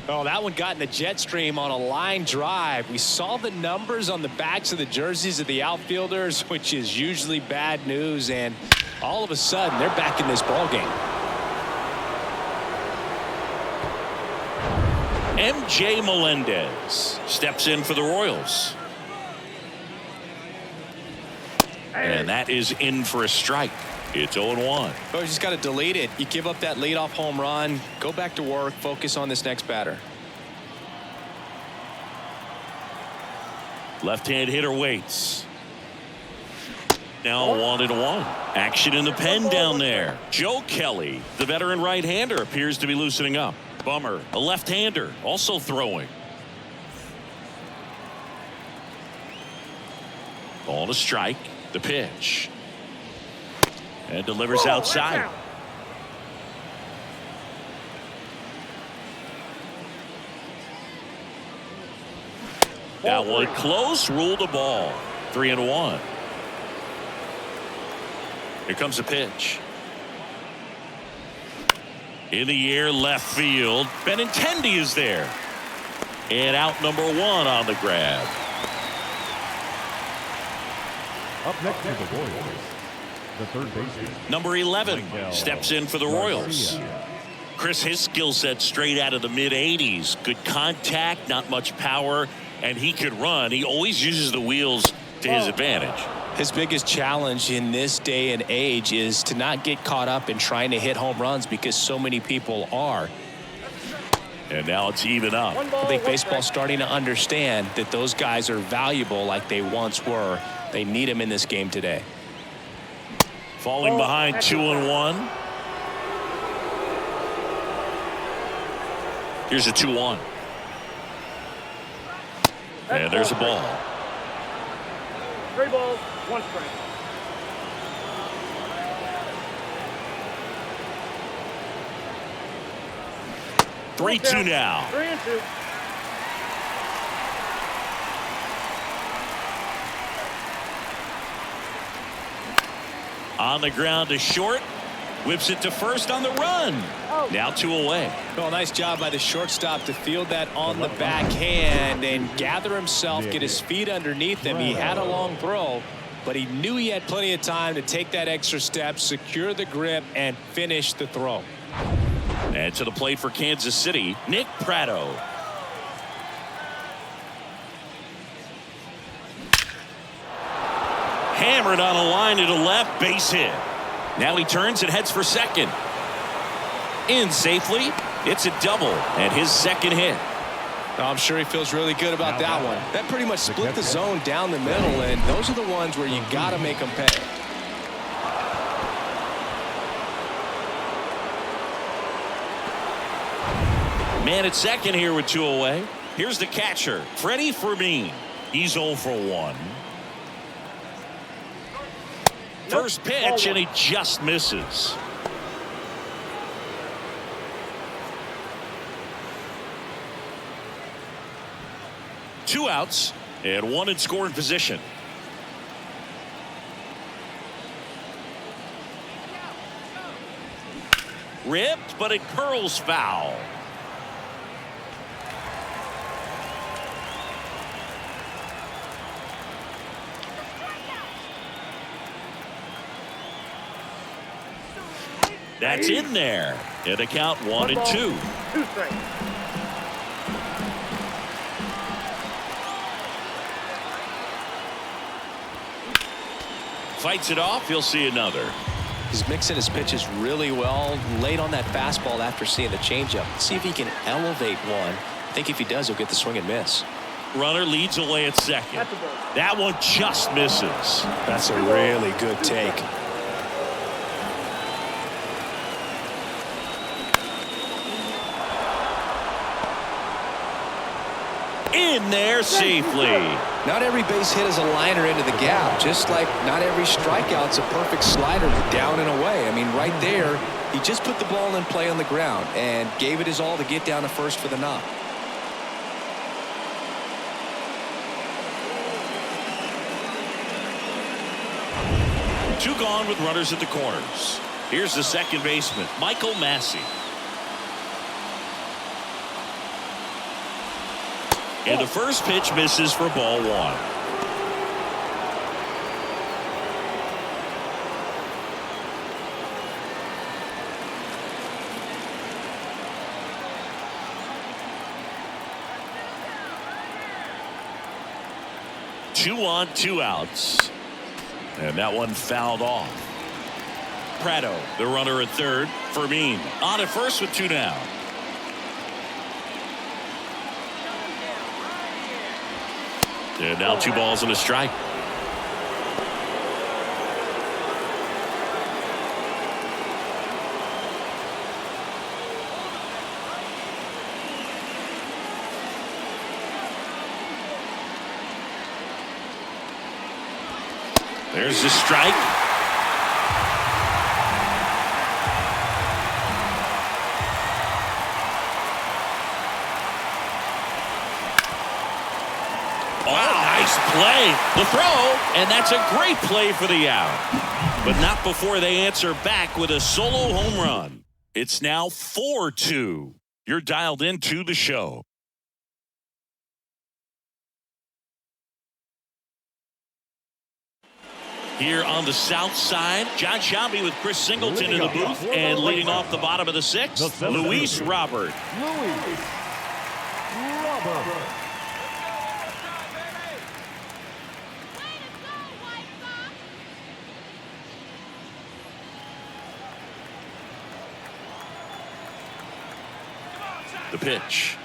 Oh, that one got in the jet stream on a line drive. We saw the numbers on the backs of the jerseys of the outfielders, which is usually bad news, and all of a sudden they're back in this ball game. MJ Melendez steps in for the Royals. And that is in for a strike. It's 0-1. Oh, you just got to delete it. You give up that leadoff home run, go back to work, focus on this next batter. Left-hand hitter waits. Now 1-1. Action in the pen down there. Joe Kelly, the veteran right-hander, appears to be loosening up. Bummer, a left-hander, also throwing. Ball to strike. The pitch. And delivers outside. That one close. Ruled the ball. 3-1. Here comes the pitch. In the air, left field. Benintendi is there. And out number 1 on the grab. Up next to the Royals, the third baseman. Number 11 steps in for the Royals. Chris, his skill set straight out of the mid-80s. Good contact, not much power, and he could run. He always uses the wheels to his advantage. His biggest challenge in this day and age is to not get caught up in trying to hit home runs because so many people are. And now it's even up. I think baseball's starting to understand that those guys are valuable like they once were. They need him in this game today. Falling behind 2-1. Here's a 2-1. And there's a ball. 3 balls, 1 strike. Three-two now. 3-2. On the ground to short. Whips it to first on the run. Now 2 away. Well, nice job by the shortstop to field that on the backhand and gather himself, get his feet underneath him. He had a long throw, but he knew he had plenty of time to take that extra step, secure the grip, and finish the throw. And to the plate for Kansas City, Nick Pratto. Hammered on a line to the left, base hit. Now he turns and heads for second. In safely. It's a double and his second hit. I'm sure he feels really good about that one. That pretty much split the zone down the middle, and those are the ones where you got to make them pay. Man at second here with 2 away. Here's the catcher, Freddie Fermin. He's 0 for 1. First pitch, and he just misses. Two outs and 1 in scoring position. Ripped, but it curls foul. That's in there. And the count 1-2. 2 strikes. Fights it off. He'll see another. He's mixing his pitches really well. Late on that fastball after seeing the changeup. See if he can elevate one. I think if he does, he'll get the swing and miss. Runner leads away at second. That one just misses. That's a really good take. In there safely. Not every base hit is a liner into the gap, just like not every strikeout's a perfect slider down and away. I mean, right there, he just put the ball in play on the ground and gave it his all to get down to first for the knock. Two gone with runners at the corners. Here's the second baseman, Michael Massey. And the first pitch misses for ball one. Two on, two outs. And that one fouled off. Prado, the runner at third. Fermin on at first with two down. And now 2 balls and a strike. There's the strike. Play the throw, and that's a great play for the out, but not before they answer back with a solo home run. It's now 4-2. You're dialed into the show. Here on the south side, John Shelby with Chris Singleton in the booth, and leading off the bottom of the sixth, Luis Robert. The pitch.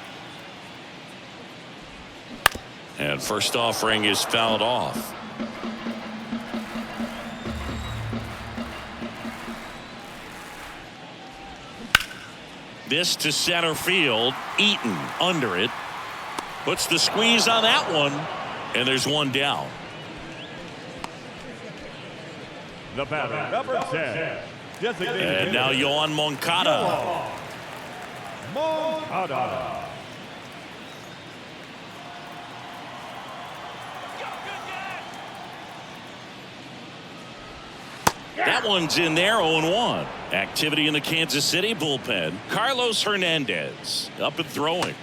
And first offering is fouled off. This to center field. Eaton under it. Puts the squeeze on that one. And there's one down. The batter, number 10. Designated and now Yohan Moncada. Moncada. That one's in there, 0-1. Activity in the Kansas City bullpen. Carlos Hernandez up and throwing.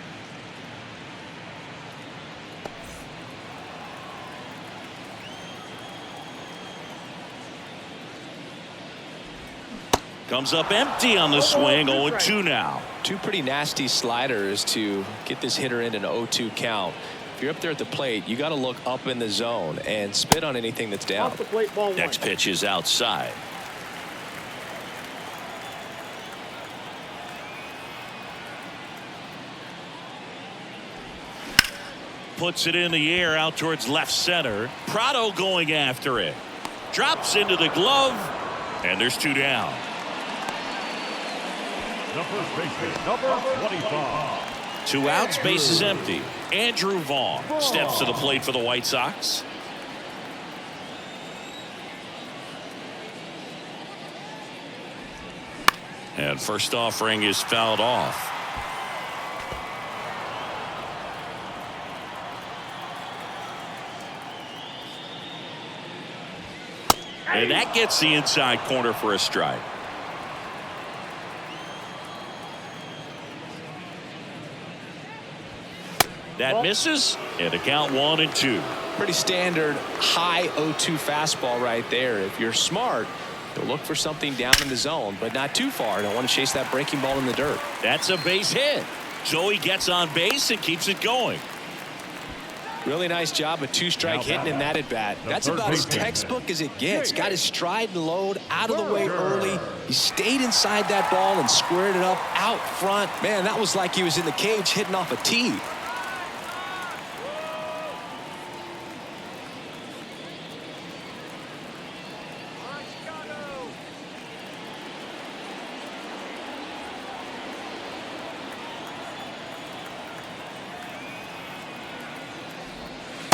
Comes up empty on the swing, 0-2 now. Two pretty nasty sliders to get this hitter in an 0-2 count. If you're up there at the plate, you got to look up in the zone and spit on anything that's down. Off the plate, ball Next pitch is outside. Puts it in the air out towards left center. Prado going after it. Drops into the glove, and there's two down. The first baseman, number 25. Two outs, base is empty. Andrew Vaughn steps to the plate for the White Sox. And first offering is fouled off. And that gets the inside corner for a strike. That misses, and a count 1-2. Pretty standard high 0-2 fastball right there. If you're smart, you'll look for something down in the zone, but not too far. Don't want to chase that breaking ball in the dirt. That's a base hit. So he gets on base and keeps it going. Really nice job of two-strike hitting in that at-bat. That's about as textbook as it gets. Got his stride and load out of the way early. He stayed inside that ball and squared it up out front. Man, that was like he was in the cage hitting off a tee.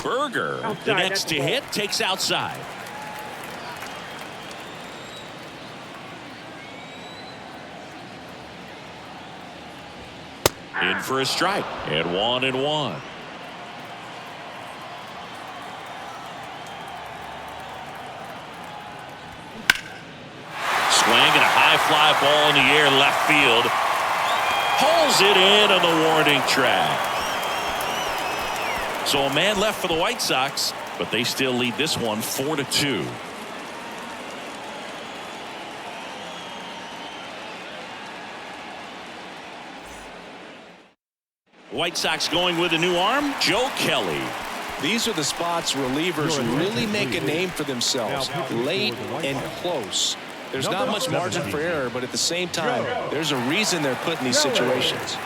Berger, the next to hit, takes outside. In for a strike, and 1-1. Swing and a high fly ball in the air left field. Pulls it in on the warning track. So a man left for the White Sox, but they still lead this one 4-2. White Sox going with a new arm, Joe Kelly. These are the spots relievers really make a name for themselves, late and close. There's not much margin for error, but at the same time, there's a reason they're put in these situations.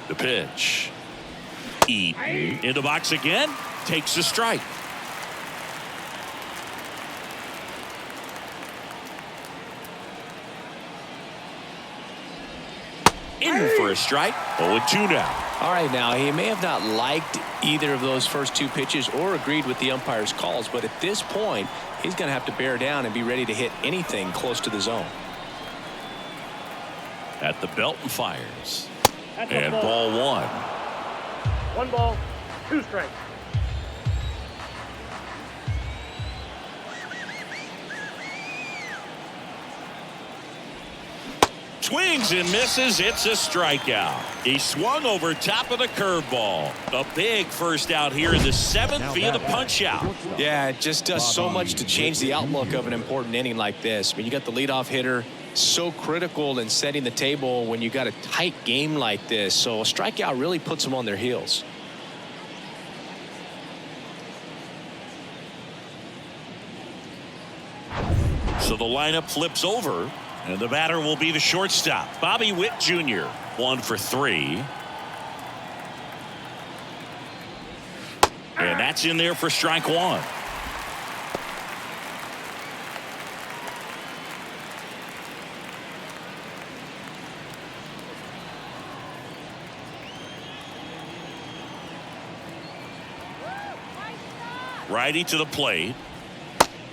The pitch. Eaton in the box again, takes a strike. In for a strike. 0-2 now. All right, now he may have not liked either of those first two pitches or agreed with the umpire's calls, but at this point, he's going to have to bear down and be ready to hit anything close to the zone. At the belt and fires. And ball one. 1 ball, 2 strikes. Swings and misses. It's a strikeout. He swung over top of the curveball. A big first out here in the 7th via the punch out. Yeah, it just does so much to change the outlook of an important inning like this. I mean, you got the leadoff hitter, so critical in setting the table when you got a tight game like this. So a strikeout really puts them on their heels. So the lineup flips over, and the batter will be the shortstop, Bobby Witt Jr. 1 for 3. And that's in there for strike one. Righty to the plate.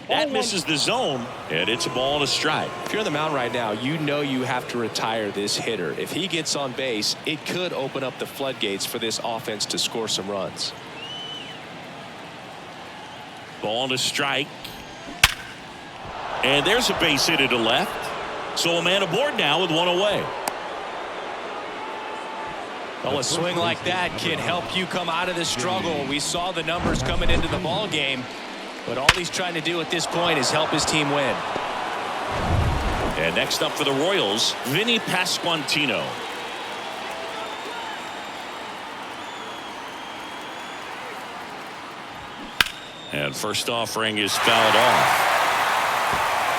That misses the zone, and it's a ball and a strike. If you're on the mound right now, you know you have to retire this hitter. If he gets on base, it could open up the floodgates for this offense to score some runs. Ball and a strike. And there's a base hit to left. So a man aboard now with one away. Well, a swing like that can help you come out of the struggle. We saw the numbers coming into the ball game. But all he's trying to do at this point is help his team win. And next up for the Royals, Vinny Pasquantino. And first offering is fouled off.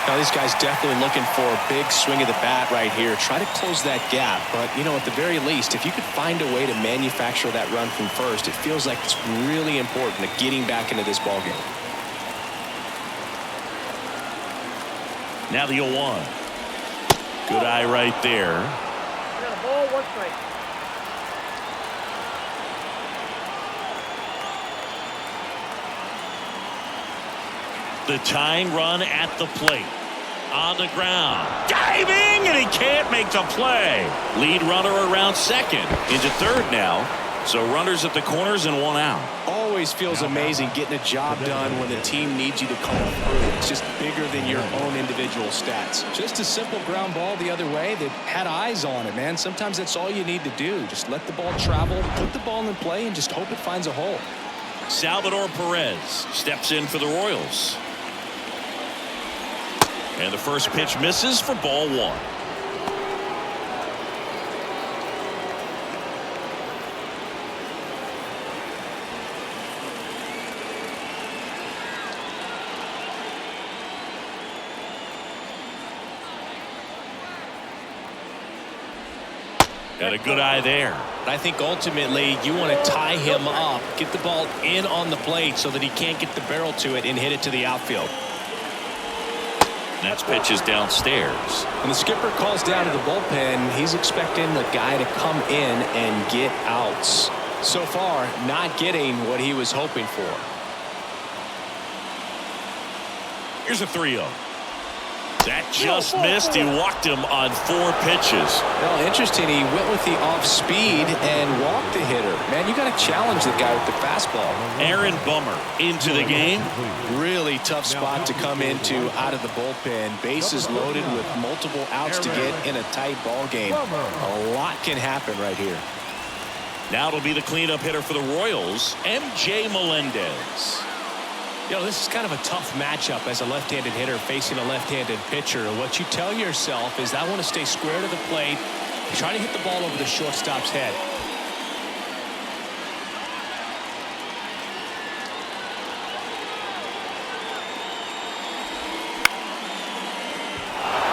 Now this guy's definitely looking for a big swing of the bat right here. Try to close that gap. But, you know, at the very least, if you could find a way to manufacture that run from first, it feels like it's really important to getting back into this ball game. Now the 0-1. Good eye right there. Got a ball, 1 strike. The tying run at the plate. On the ground. Diving, and he can't make the play. Lead runner around second. Into third now. So runners at the corners and one out. Always feels amazing getting a job done when the team needs you to come through. It's just bigger than your own individual stats. Just a simple ground ball the other way that had eyes on it, man. Sometimes that's all you need to do. Just let the ball travel, put the ball in play, and just hope it finds a hole. Salvador Perez steps in for the Royals. And the first pitch misses for ball one. Got a good eye there. I think ultimately you want to tie him up, get the ball in on the plate so that he can't get the barrel to it and hit it to the outfield. Next pitch is downstairs. When the skipper calls down to the bullpen, he's expecting the guy to come in and get outs. So far, not getting what he was hoping for. Here's a 3-0. That just missed. He walked him on 4 pitches. Well, interesting. He went with the off speed and walked the hitter. Man, you got to challenge the guy with the fastball. Aaron Bummer into the game. Really tough spot to come into out of the bullpen. Bases loaded with multiple outs to get in a tight ball game. A lot can happen right here. Now it'll be the cleanup hitter for the Royals, MJ Melendez. You know, this is kind of a tough matchup as a left-handed hitter facing a left-handed pitcher. What you tell yourself is, I want to stay square to the plate, try to hit the ball over the shortstop's head.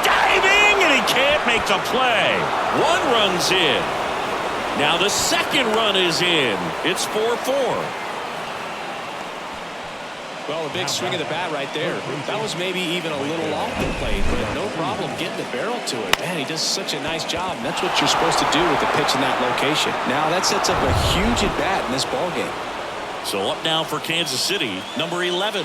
Diving, and he can't make the play. 1 run's in. Now the second run is in. It's 4-4. Well, a big swing of the bat right there. That was maybe even a little off the plate, but no problem getting the barrel to it. Man, he does such a nice job, and that's what you're supposed to do with the pitch in that location. Now that sets up a huge at-bat in this ball game. So up now for Kansas City, number 11.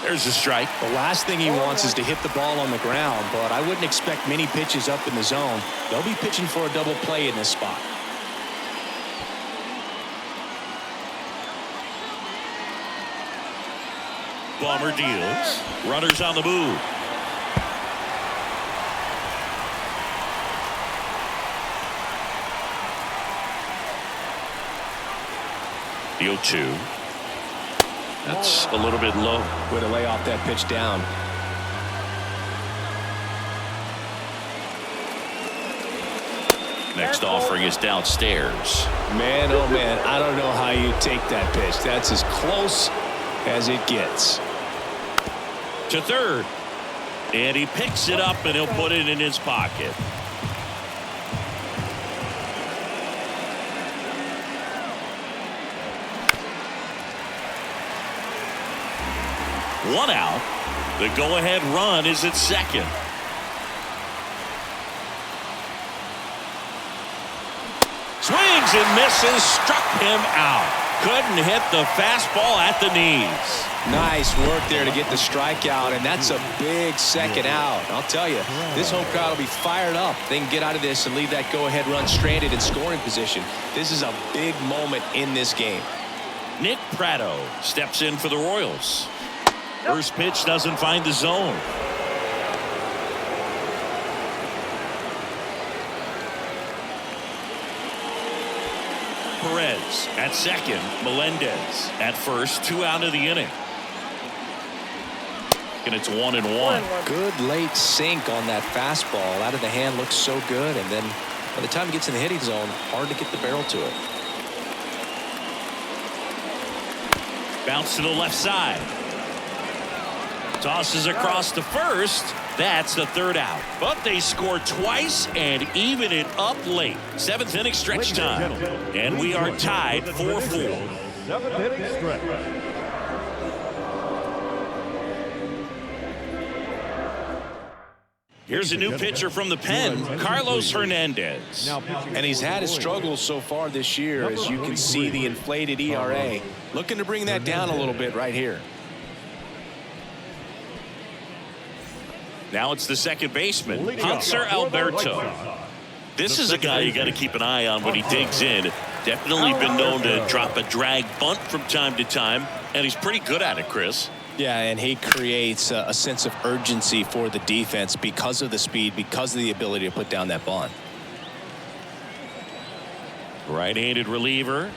There's a strike. The last thing he wants is to hit the ball on the ground, but I wouldn't expect many pitches up in the zone. They'll be pitching for a double play in this spot. Bummer deals. Runners on the move. The 0-2. That's a little bit low. Way to lay off that pitch down. Next offering is downstairs. Man, oh man, I don't know how you take that pitch. That's as close as it gets. To third. And he picks it up and he'll put it in his pocket. One out. The go-ahead run is at second. Swings and misses. Struck him out. Couldn't hit the fastball at the knees. Nice work there to get the strikeout, and that's a big second out. I'll tell you, this home crowd will be fired up. They can get out of this and leave that go-ahead run stranded in scoring position. This is a big moment in this game. Nick Pratto steps in for the Royals. First pitch doesn't find the zone. Perez at second. Melendez at first. 2 out of the inning. And it's 1-1. Good late sink on that fastball. Out of the hand looks so good, and then by the time it gets in the hitting zone, hard to get the barrel to it. Bounce to the left side. Tosses across to first. That's the 3rd out. But they score twice and even it up late. 7th inning stretch time. And we are tied 4-4. 7th inning stretch. Here's a new pitcher from the pen, Carlos Hernandez. And he's had his struggles so far this year, as you can see the inflated ERA. Looking to bring that down a little bit right here. Now it's the second baseman, Hanser Alberto. This is a guy you got to keep an eye on when he digs in. Definitely been known to drop a drag bunt from time to time, and he's pretty good at it, Chris. Yeah, and he creates a sense of urgency for the defense because of the speed, because of the ability to put down that bunt. Right-handed reliever.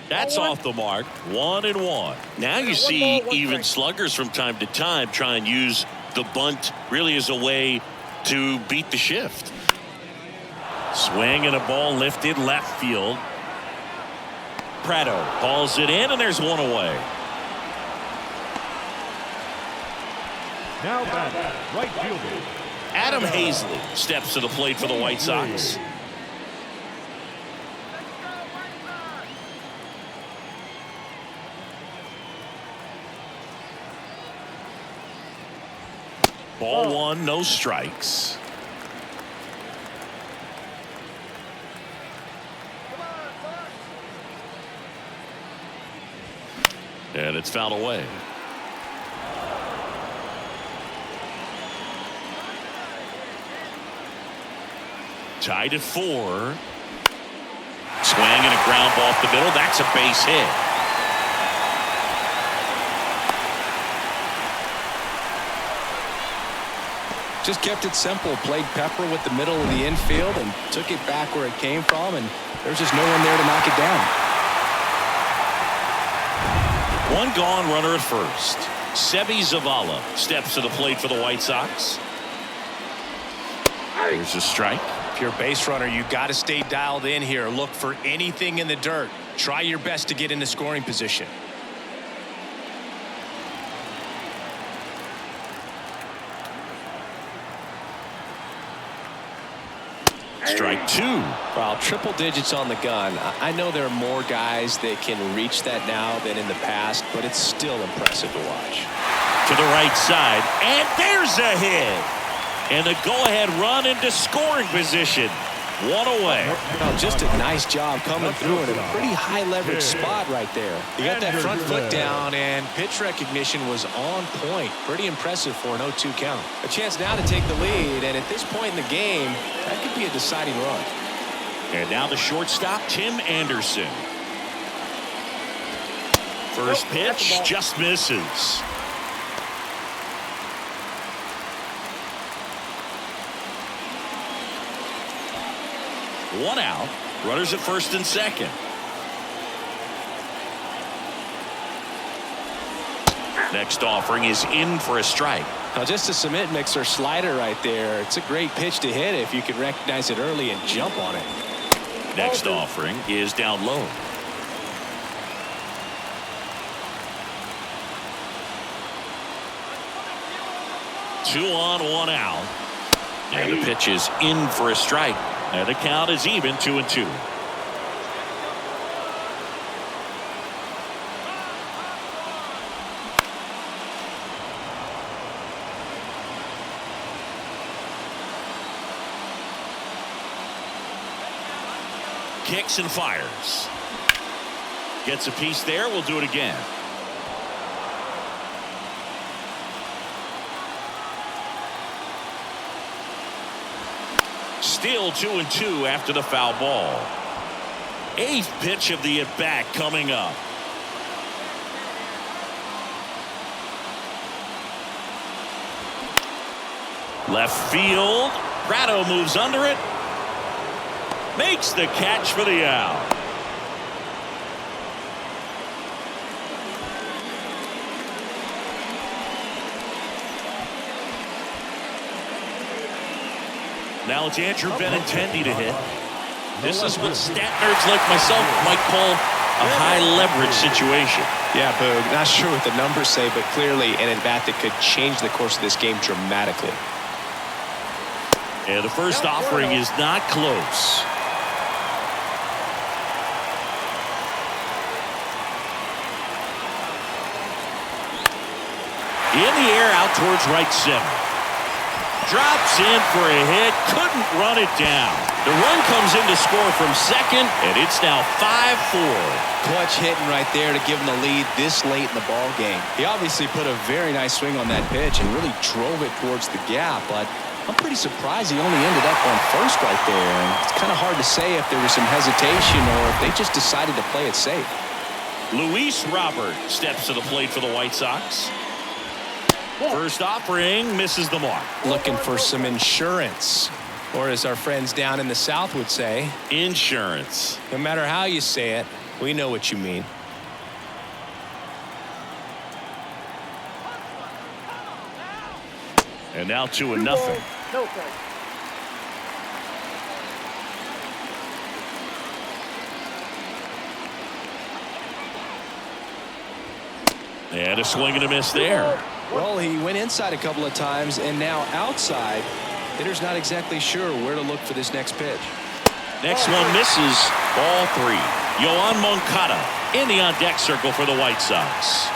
That's off the mark. 1-1. Now you see even sluggers from time to time try and use the bunt really as a way to beat the shift. Swing and a ball lifted left field. Pratto hauls it in, and there's one away. Now batting, right fielder Adam Hazley steps to the plate for the White Sox. Ball 1, no strikes. And it's fouled away. Tied at 4. Swing and a ground ball off the middle. That's a base hit. Just kept it simple. Played pepper with the middle of the infield and took it back where it came from, and there's just no one there to knock it down. One gone, runner at first. Sebi Zavala steps to the plate for the White Sox. Here's a strike. If you're a base runner, you got to stay dialed in here. Look for anything in the dirt. Try your best to get into scoring position. Strike 2. Well, triple digits on the gun. I know there are more guys that can reach that now than in the past, but it's still impressive to watch. To the right side, and there's a hit. And the go-ahead run into scoring position. One away. Well, just a nice job coming through in a pretty high leverage spot right there. He got that front foot down, and pitch recognition was on point. Pretty impressive for an 0-2 count. A chance now to take the lead, and at this point in the game, that could be a deciding run. And now the shortstop, Tim Anderson. First pitch just misses. One out. Runners at first and second. Next offering is in for a strike. Now just a cement mixer slider right there. It's a great pitch to hit if you can recognize it early and jump on it. Next offering is down low. Two on, one out. And the pitch is in for a strike. And the count is even, 2-2. Kicks and fires. Gets a piece there. We'll do it again. Still 2-2 after the foul ball. 8th pitch of the at-bat coming up. Left field. Prado moves under it. Makes the catch for the out. Now it's Andrew Benintendi to hit. This is what stat nerds like myself might call a high leverage situation. Yeah, Boog. Not sure what the numbers say, but clearly an at-bat that could change the course of this game dramatically. And the first offering is not close. In the air out towards right center. Drops in for a hit. Couldn't run it down. The run comes in to score from second, and it's now 5-4. Clutch hitting right there to give him the lead this late in the ball game. He obviously put a very nice swing on that pitch and really drove it towards the gap, but I'm pretty surprised he only ended up on first right there. And it's kind of hard to say if there was some hesitation or if they just decided to play it safe. Luis Robert steps to the plate for the White Sox. First offering misses the mark. Looking for some insurance, or as our friends down in the South would say, insurance. No matter how you say it, we know what you mean. And now 2-0. No strike. And a swing and a miss there. Well, he went inside a couple of times, and now outside. Hitter's not exactly sure where to look for this next pitch. Next one misses. Ball 3. Yoan Moncada in the on-deck circle for the White Sox.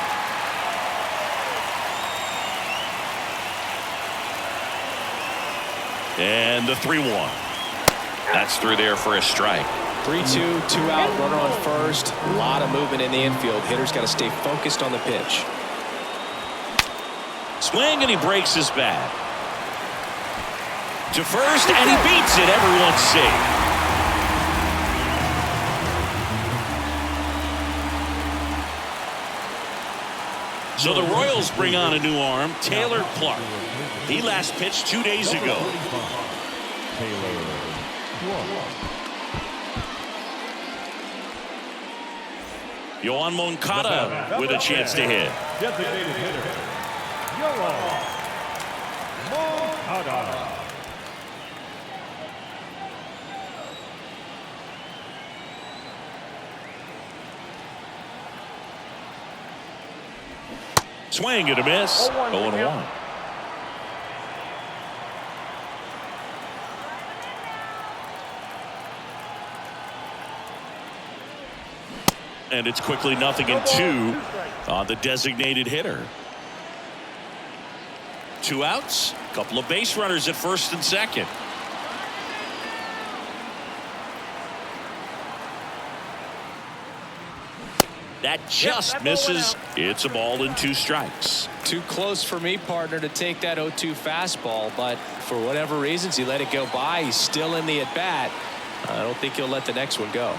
And the 3-1. That's through there for a strike. 3-2, 2 out, runner on first. A lot of movement in the infield. Hitter's got to stay focused on the pitch. Swing, and he breaks his bat. to first, and he beats it. Everyone's safe. So the Royals bring on a new arm, Taylor Clark. He last pitched 2 days ago. Yohan Moncada with a chance to hit. Designated hitter, Yohan Moncada. Swing and a miss. 0-1. And it's quickly 0-2 on the designated hitter. 2 outs, a couple of base runners at first and second. That just misses. It's a ball and 2 strikes. Too close for me, partner, to take that 0-2 fastball, but for whatever reasons, he let it go by. He's still in the at-bat. I don't think he'll let the next one go.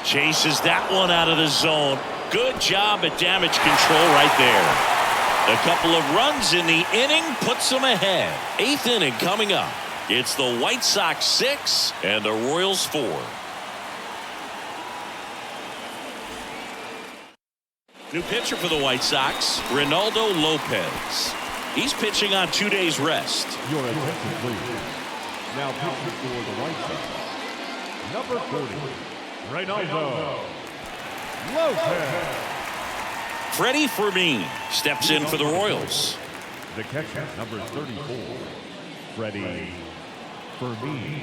Chases that one out of the zone. Good job at damage control right there. A couple of runs in the inning puts them ahead. 8th inning coming up. It's the White Sox 6 and the Royals 4. New pitcher for the White Sox, Reynaldo Lopez. He's pitching on 2 days rest. Your attention, please. Now pitching for the White Sox, number 40, Reynaldo Lopez. Freddie Fermin steps in for the Royals. The catcher, number 34, Freddie Fermin.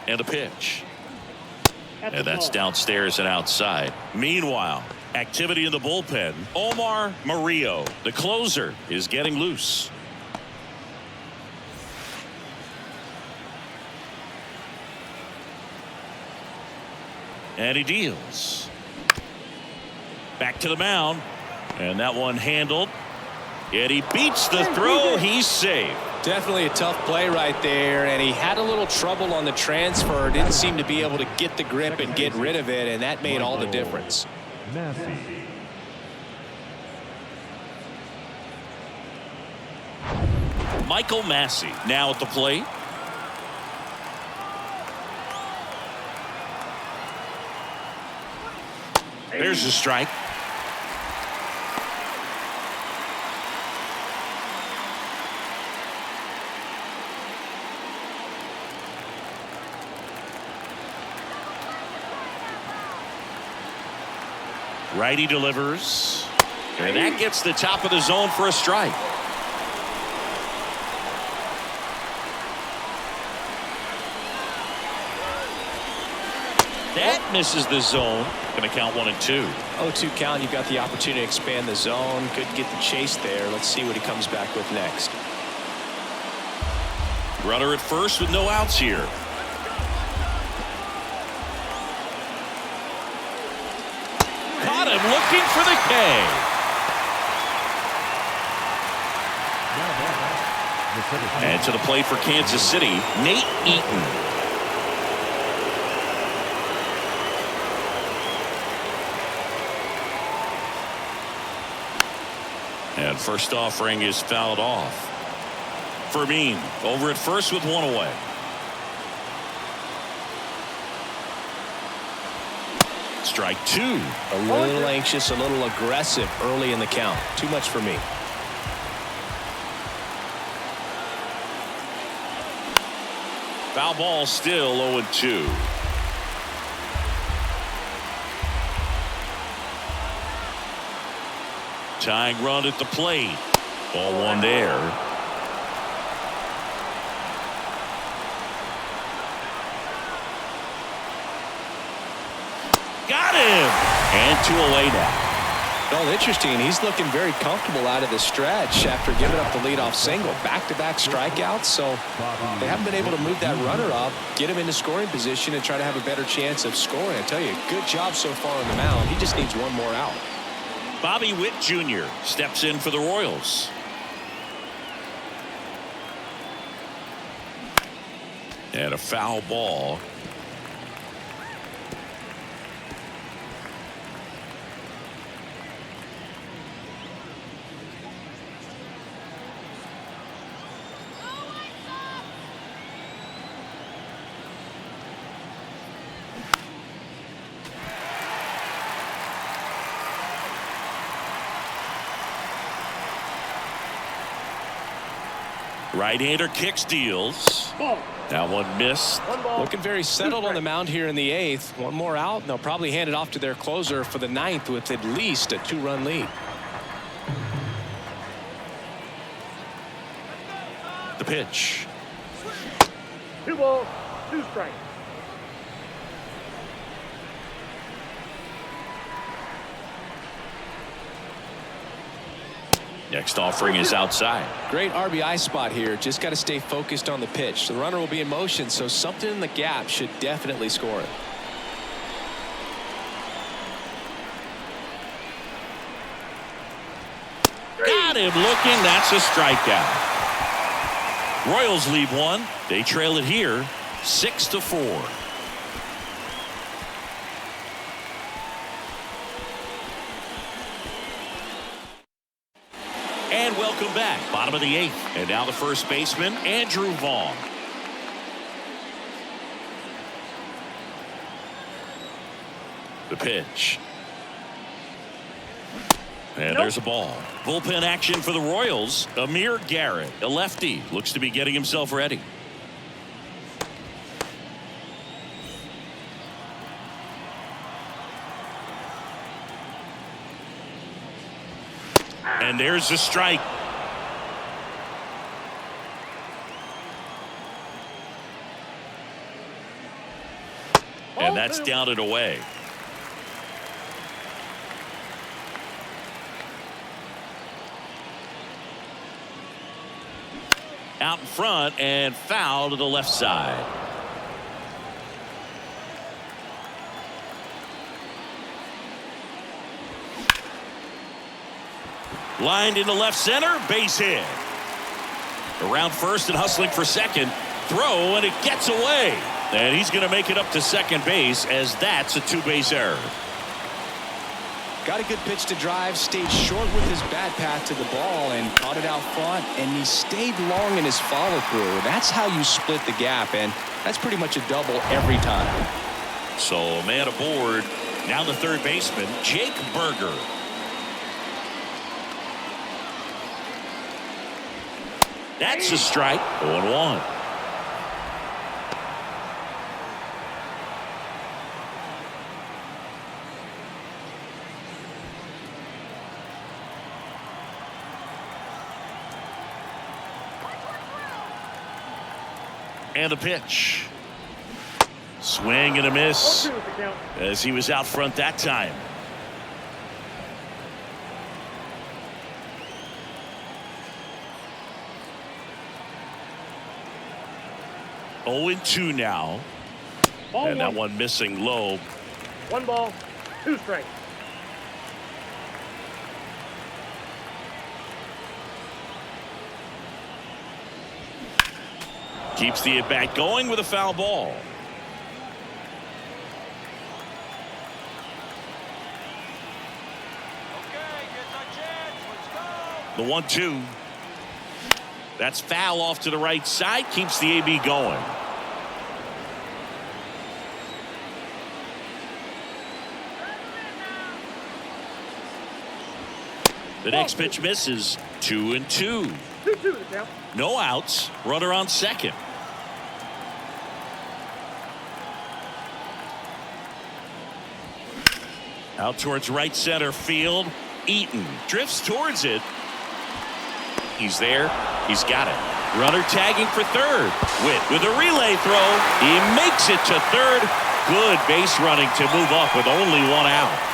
And a pitch. And that's downstairs and outside. Meanwhile, activity in the bullpen. Omar Murillo, the closer, is getting loose. And he deals. Back to the mound. And that one handled. And he beats the throw. He's safe. Definitely a tough play right there, and he had a little trouble on the transfer. Didn't seem to be able to get the grip and get rid of it, and that made all the difference. Massey. Michael Massey now at the plate. There's a strike. Righty delivers. And that gets the top of the zone for a strike. That misses the zone. Going to count 1 and 2. 0-2 count. You've got the opportunity to expand the zone. Couldn't get the chase there. Let's see what he comes back with next. Runner at first with no outs here. Caught him looking for the K. And to the plate for Kansas City, Nate Eaton. And first offering is fouled off. Fermin over at first with 1 away. Strike 2. A little anxious, a little aggressive early in the count. Too much for me. Foul ball still 0-2. Tying run at the plate. Ball 1 there. Got him. And 2 away now. Well, interesting. He's looking very comfortable out of the stretch after giving up the leadoff single. Back-to-back strikeouts, so they haven't been able to move that runner up, get him into scoring position, and try to have a better chance of scoring. I tell you, good job so far on the mound. He just needs 1 more out. Bobby Witt Jr. steps in for the Royals. And a foul ball. Right-hander kicks, deals. Ball. That one missed. One ball. Looking very settled Two on the strikes. mound here in the 8th. One more out, and they'll probably hand it off to their closer for the 9th with at least a 2-run lead. The pitch. 2 balls, 2 strikes. Next offering is outside. Great RBI spot here. Just got to stay focused on the pitch. The runner will be in motion, so something in the gap should definitely score it. Got him looking. That's a strikeout. Royals lead 1. They trail it here 6-4. And welcome back. Bottom of the 8th. And now the first baseman, Andrew Vaughn. The pitch. And there's a ball. Bullpen action for the Royals. Amir Garrett, a lefty, looks to be getting himself ready. And there's the strike. And that's down and away. Out in front and foul to the left side. Lined into left center, base hit. Around first and hustling for second. Throw, and it gets away. And he's going to make it up to second base, as that's a 2-base error. Got a good pitch to drive, stayed short with his bat path to the ball and caught it out front, and he stayed long in his follow through. That's how you split the gap, and that's pretty much a double every time. So a man aboard. Now the third baseman, Jake Berger. That's a strike. 0-1. And the pitch. Swing and a miss, 1-2 is the count. as he was out front that time. Oh, 0-2 now. Ball And that 1. one missing low. 1 ball, 2 strikes. Keeps the at-bat going with a foul ball. The 1-2. That's foul off to the right side. Keeps the AB going. The next pitch misses. 2-2. 2-2 is the count. No outs. Runner on second. Out towards right center field. Eaton drifts towards it. He's there. He's got it. Runner tagging for third. Witt with a relay throw. He makes it to third. Good base running to move up with only 1 out.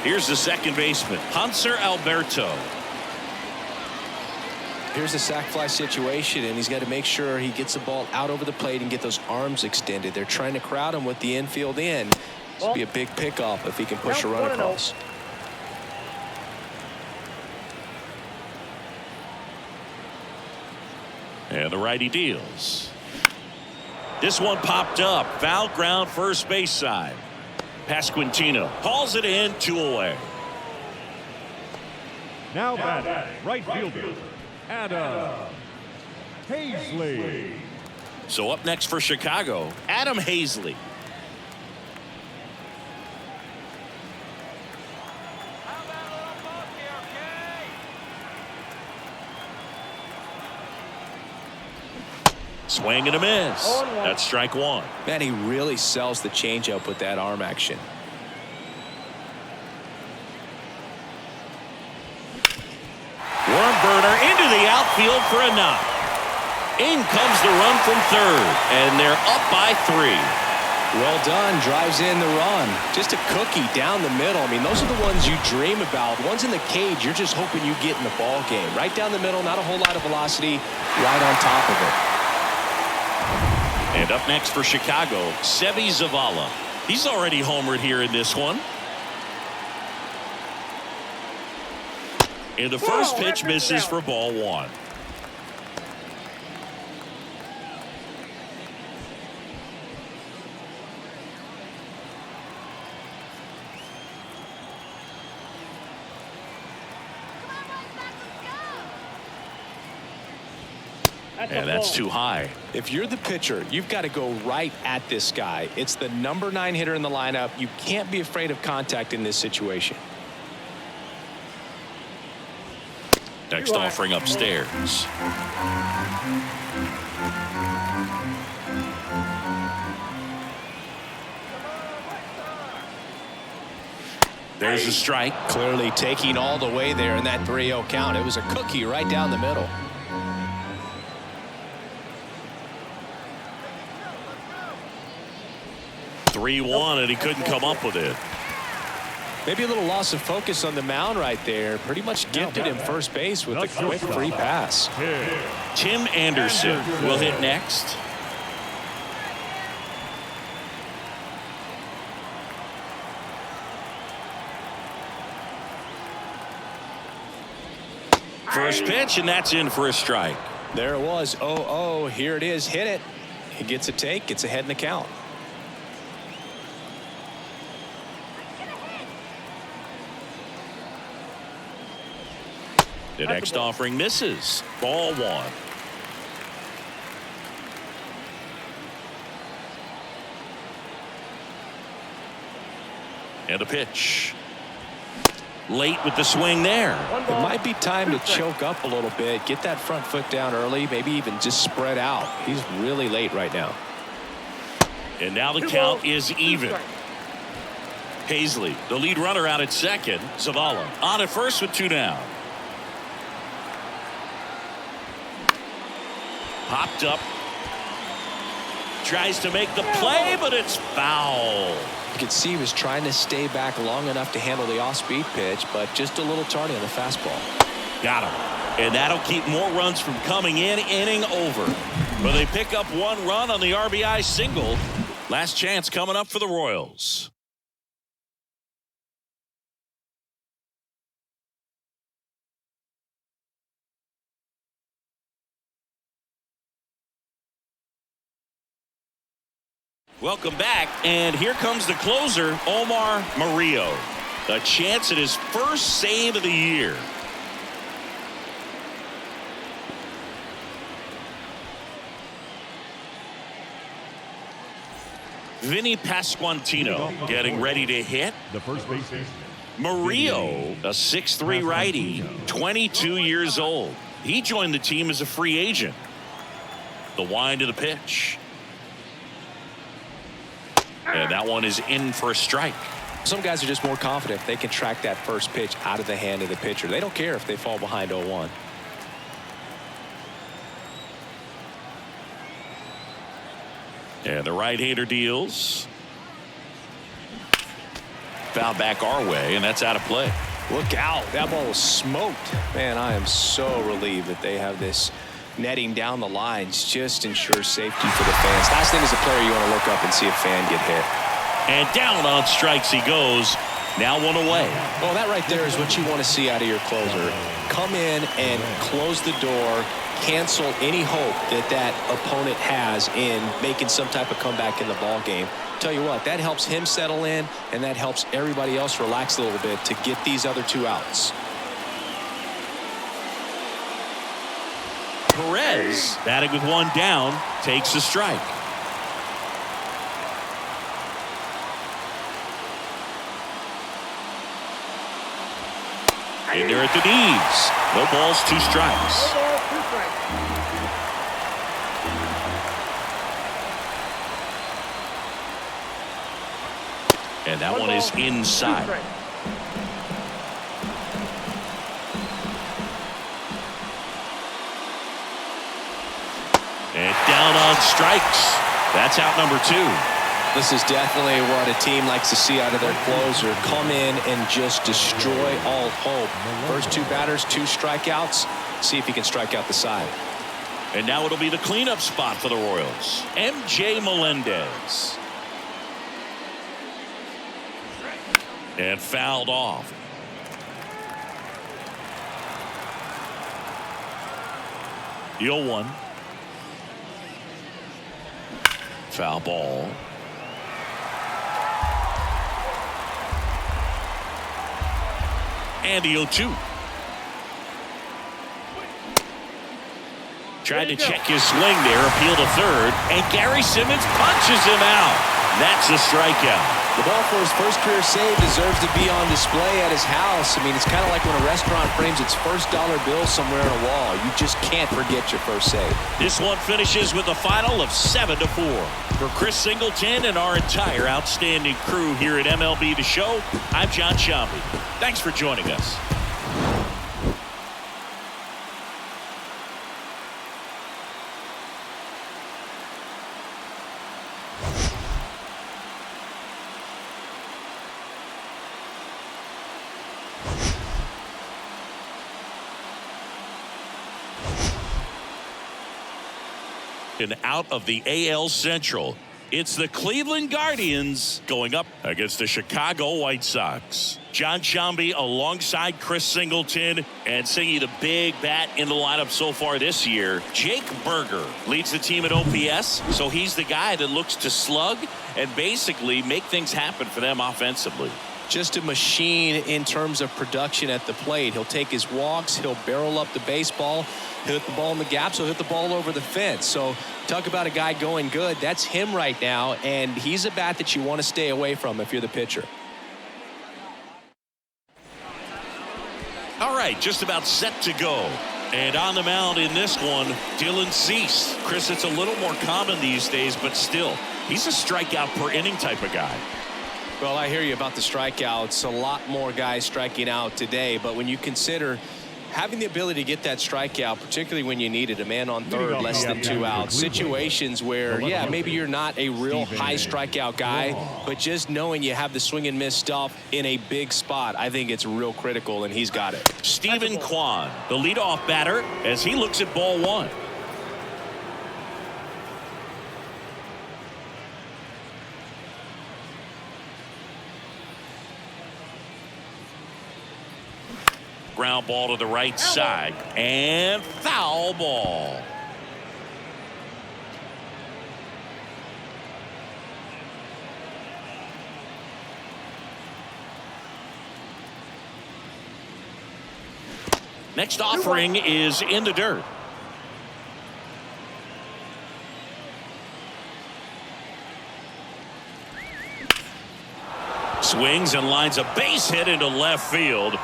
Here's the second baseman, Hanser Alberto. Here's the sac fly situation, and he's got to make sure he gets the ball out over the plate and get those arms extended. They're trying to crowd him with the infield in. This will be a big pickoff if he can push a run across. And the righty deals. This one popped up. Foul ground, first base side. Pasquantino hauls it in, 2 away. Now batting, right fielder, Adam Hazley. So up next for Chicago, Adam Hazley. Swing and a miss. That's strike 1. Man, he really sells the changeup with that arm action. Worm burner into the outfield for a knock. In comes the run from third, and they're up by 3. Well done. Drives in the run. Just a cookie down the middle. I mean, those are the ones you dream about. Ones in the cage, you're just hoping you get in the ball game. Right down the middle, not a whole lot of velocity, right on top of it. And up next for Chicago, Seby Zavala. He's already homered here in this one. And the first pitch misses for ball 1. And that's too high. If you're the pitcher, you've got to go right at this guy. It's the number 9 hitter in the lineup. You can't be afraid of contact in this situation. Next offering upstairs. There's a strike. Clearly taking all the way there in that 3-0 count. It was a cookie right down the middle. (3-1) and he couldn't come up with it. Maybe a little loss of focus on the mound right there. Pretty much gifted him first base with a quick free pass. Tim Anderson will hit next. First pitch, and that's in for a strike. There it was. 0-0. Here it is. Hit it. He gets a take. Gets ahead in the count. The next offering misses. Ball 1. And a pitch. Late with the swing there. It might be time to choke up a little bit. Get that front foot down early. Maybe even just spread out. He's really late right now. And now the count is even. Hazley, the lead runner, out at second. Zavala on at first with 2 down. Popped up. Tries to make the play, but it's foul. You could see he was trying to stay back long enough to handle the off-speed pitch, but just a little tardy on the fastball. Got him. And that'll keep more runs from coming in. Inning over. But they pick up 1 run on the RBI single. Last chance coming up for the Royals. Welcome back, and here comes the closer, Omar Murillo. A chance at his first save of the year. Vinny Pasquantino getting ready to hit. The first baseman, Murillo, a 6'3" righty, 22 years old. He joined the team as a free agent. The wind of the pitch. And that one is in for a strike. Some guys are just more confident they can track that first pitch out of the hand of the pitcher. They don't care if they fall behind 0-1. And the right-hander deals. Foul back our way, and that's out of play. Look out. That ball was smoked. Man, I am so relieved that they have this netting down the lines. Just ensures safety for the fans. Last thing as a player, you want to look up and see a fan get hit. And down on strikes he goes. Now one away. Well, that right there is what you want to see out of your closer. Come in and close the door, cancel any hope that that opponent has in making some type of comeback in the ball game. Tell you what, that helps him settle in, and that helps everybody else relax a little bit to get these other 2 outs. Perez, batting with 1 down, takes a strike. In there at the knees. No balls, 2 strikes. No balls, 2 strikes. And that one is inside. And down on strikes. That's out number 2. This is definitely what a team likes to see out of their closer. Come in and just destroy all hope. First 2 batters, 2 strikeouts. See if he can strike out the side. And now it'll be the cleanup spot for the Royals. MJ Melendez. And fouled off. The 0-1. Foul ball. And the 0-2. Tried to check his swing there, appeal to third, and Gary Simmons punches him out. That's a strikeout. The ball for his first career save deserves to be on display at his house. I mean, it's kind of like when a restaurant frames its first dollar bill somewhere on a wall. You just can't forget your first save. This one finishes with a final of 7-4. For Chris Singleton and our entire outstanding crew here at MLB The Show, I'm John Shambi. Thanks for joining us. And out of the AL Central, it's the Cleveland Guardians going up against the Chicago White Sox. John Shambi alongside Chris Singleton, and singing the big bat in the lineup so far this year. Jake Berger leads the team at OPS, so he's the guy that looks to slug and basically make things happen for them offensively. Just a machine in terms of production at the plate. He'll take his walks, he'll barrel up the baseball, he'll hit the ball in the gaps, he'll hit the ball over the fence. So talk about a guy going good. That's him right now, and he's a bat that you want to stay away from if you're the pitcher. All right, just about set to go. And on the mound in this one, Dylan Cease. Chris, it's a little more common these days, but still, he's a strikeout per inning type of guy. Well, I hear you about the strikeouts. A lot more guys striking out today, but when you consider having the ability to get that strikeout, particularly when you need it, a man on third, less than 2 outs, situations where, yeah, maybe you're not a real high strikeout guy, but just knowing you have the swing and miss stuff in a big spot, I think it's real critical, and he's got it. Stephen Kwan, the leadoff batter, as he looks at ball 1. Ground ball to the right side, and foul ball. Next offering is in the dirt. Swings and lines a base hit into left field.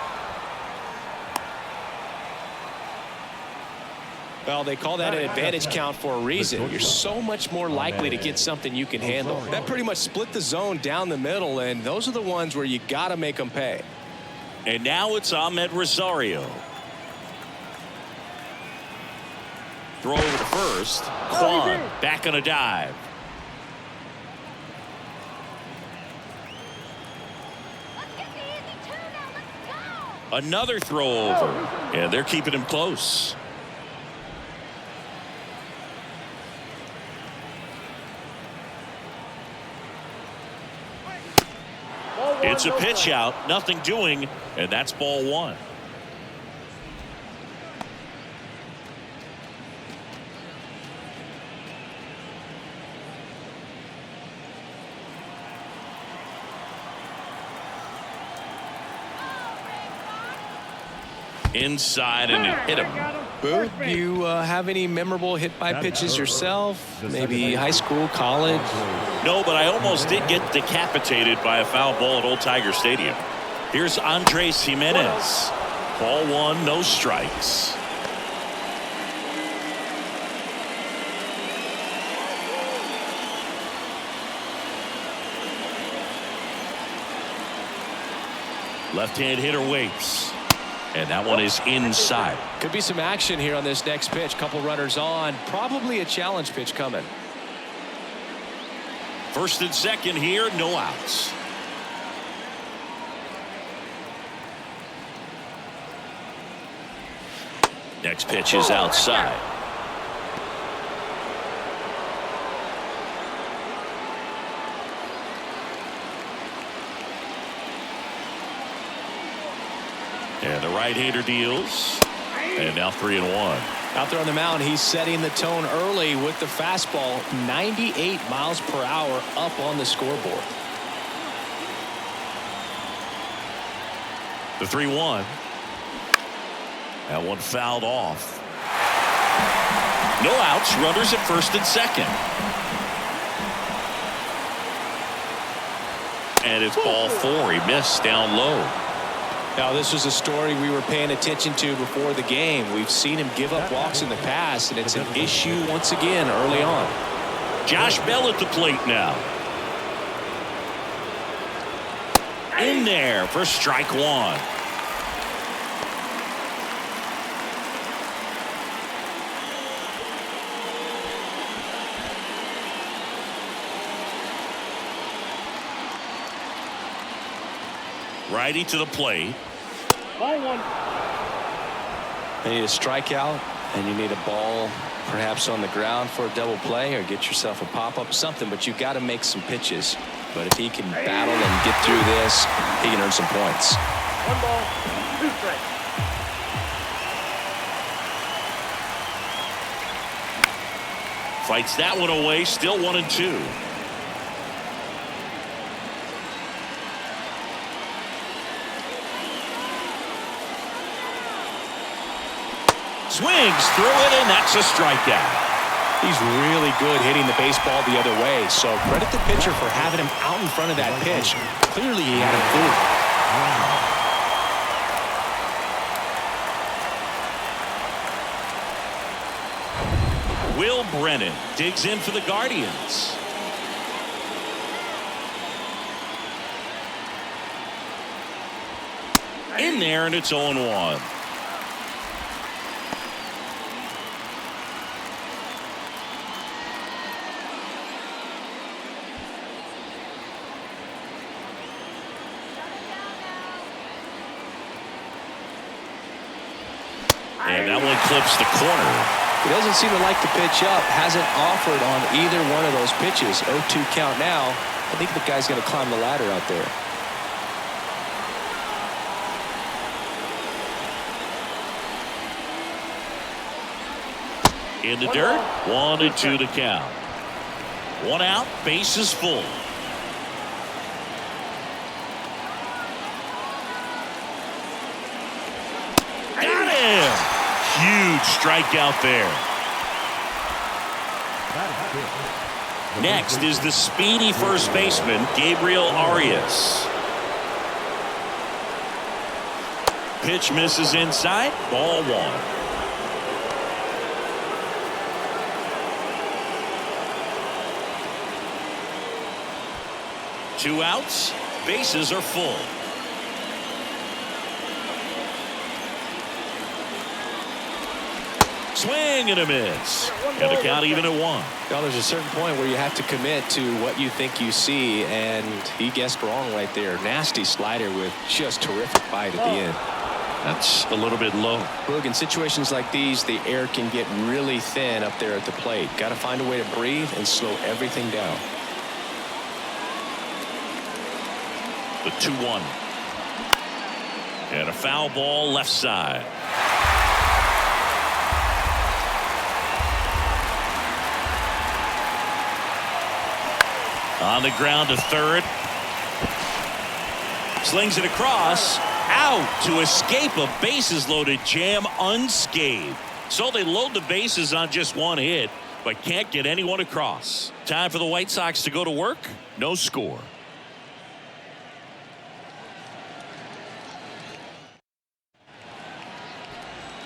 Well, they call that an advantage count for a reason. You're so much more likely to get something you can handle. That pretty much split the zone down the middle, and those are the ones where you got to make them pay. And now it's Ahmed Rosario. Throw over to first. Kwan back on a dive. Another throw over, and they're keeping him close. It's a pitch out, nothing doing, and that's ball one. Inside, and it hit him. Boo, you have any memorable hit by pitches yourself? Maybe high school, college? No, but I almost did get decapitated by a foul ball at Old Tiger Stadium. Here's Andres Jimenez. Ball one, no strikes. Left-hand hitter waits. And that one is inside. Could be some action here on this next pitch. Couple runners on. Probably a challenge pitch coming. First and second here, no outs. Next pitch is outside. And the right-hander deals. And now 3-1. Out there on the mound, he's setting the tone early with the fastball. 98 miles per hour up on the scoreboard. The 3-1. That one fouled off. No outs. Runners at first and second. And it's ball four. He missed down low. Now, this was a story we were paying attention to before the game. We've seen him give up walks in the past, and it's an issue once again early on. Josh Bell at the plate now. In there for strike one. Righty to the plate. Ball one. You need a strikeout, and you need a ball perhaps on the ground for a double play, or get yourself a pop-up, something, but you've got to make some pitches. But if he can battle and get through this, he can earn some points. 1 ball, 2 strikes. Fights that one away, still 1-2. Swings through it, and that's a strikeout. He's really good hitting the baseball the other way, so credit the pitcher for having him out in front of that pitch. Clearly he had him fooled. Will Brennan digs in for the Guardians. In there, and it's 0-1. And that one clips the corner. He doesn't seem to like the pitch up. Hasn't offered on either one of those pitches. 0-2 count now. I think the guy's going to climb the ladder out there. In the dirt, 1-2 to count. One out, bases full. Got him! Huge strikeout there. Next is the speedy first baseman, Gabriel Arias. Pitch misses inside, ball one. Two outs, bases are full. Swing and a miss. And the count even at 1. Now, there's a certain point where you have to commit to what you think you see, and he guessed wrong right there. Nasty slider with just terrific bite at the end. That's a little bit low. Boog, in situations like these, the air can get really thin up there at the plate. Got to find a way to breathe and slow everything down. The 2-1. And a foul ball left side. On the ground to third. Slings it across. Out to escape a bases loaded jam unscathed. So they load the bases on just one hit, but can't get anyone across. Time for the White Sox to go to work. No score.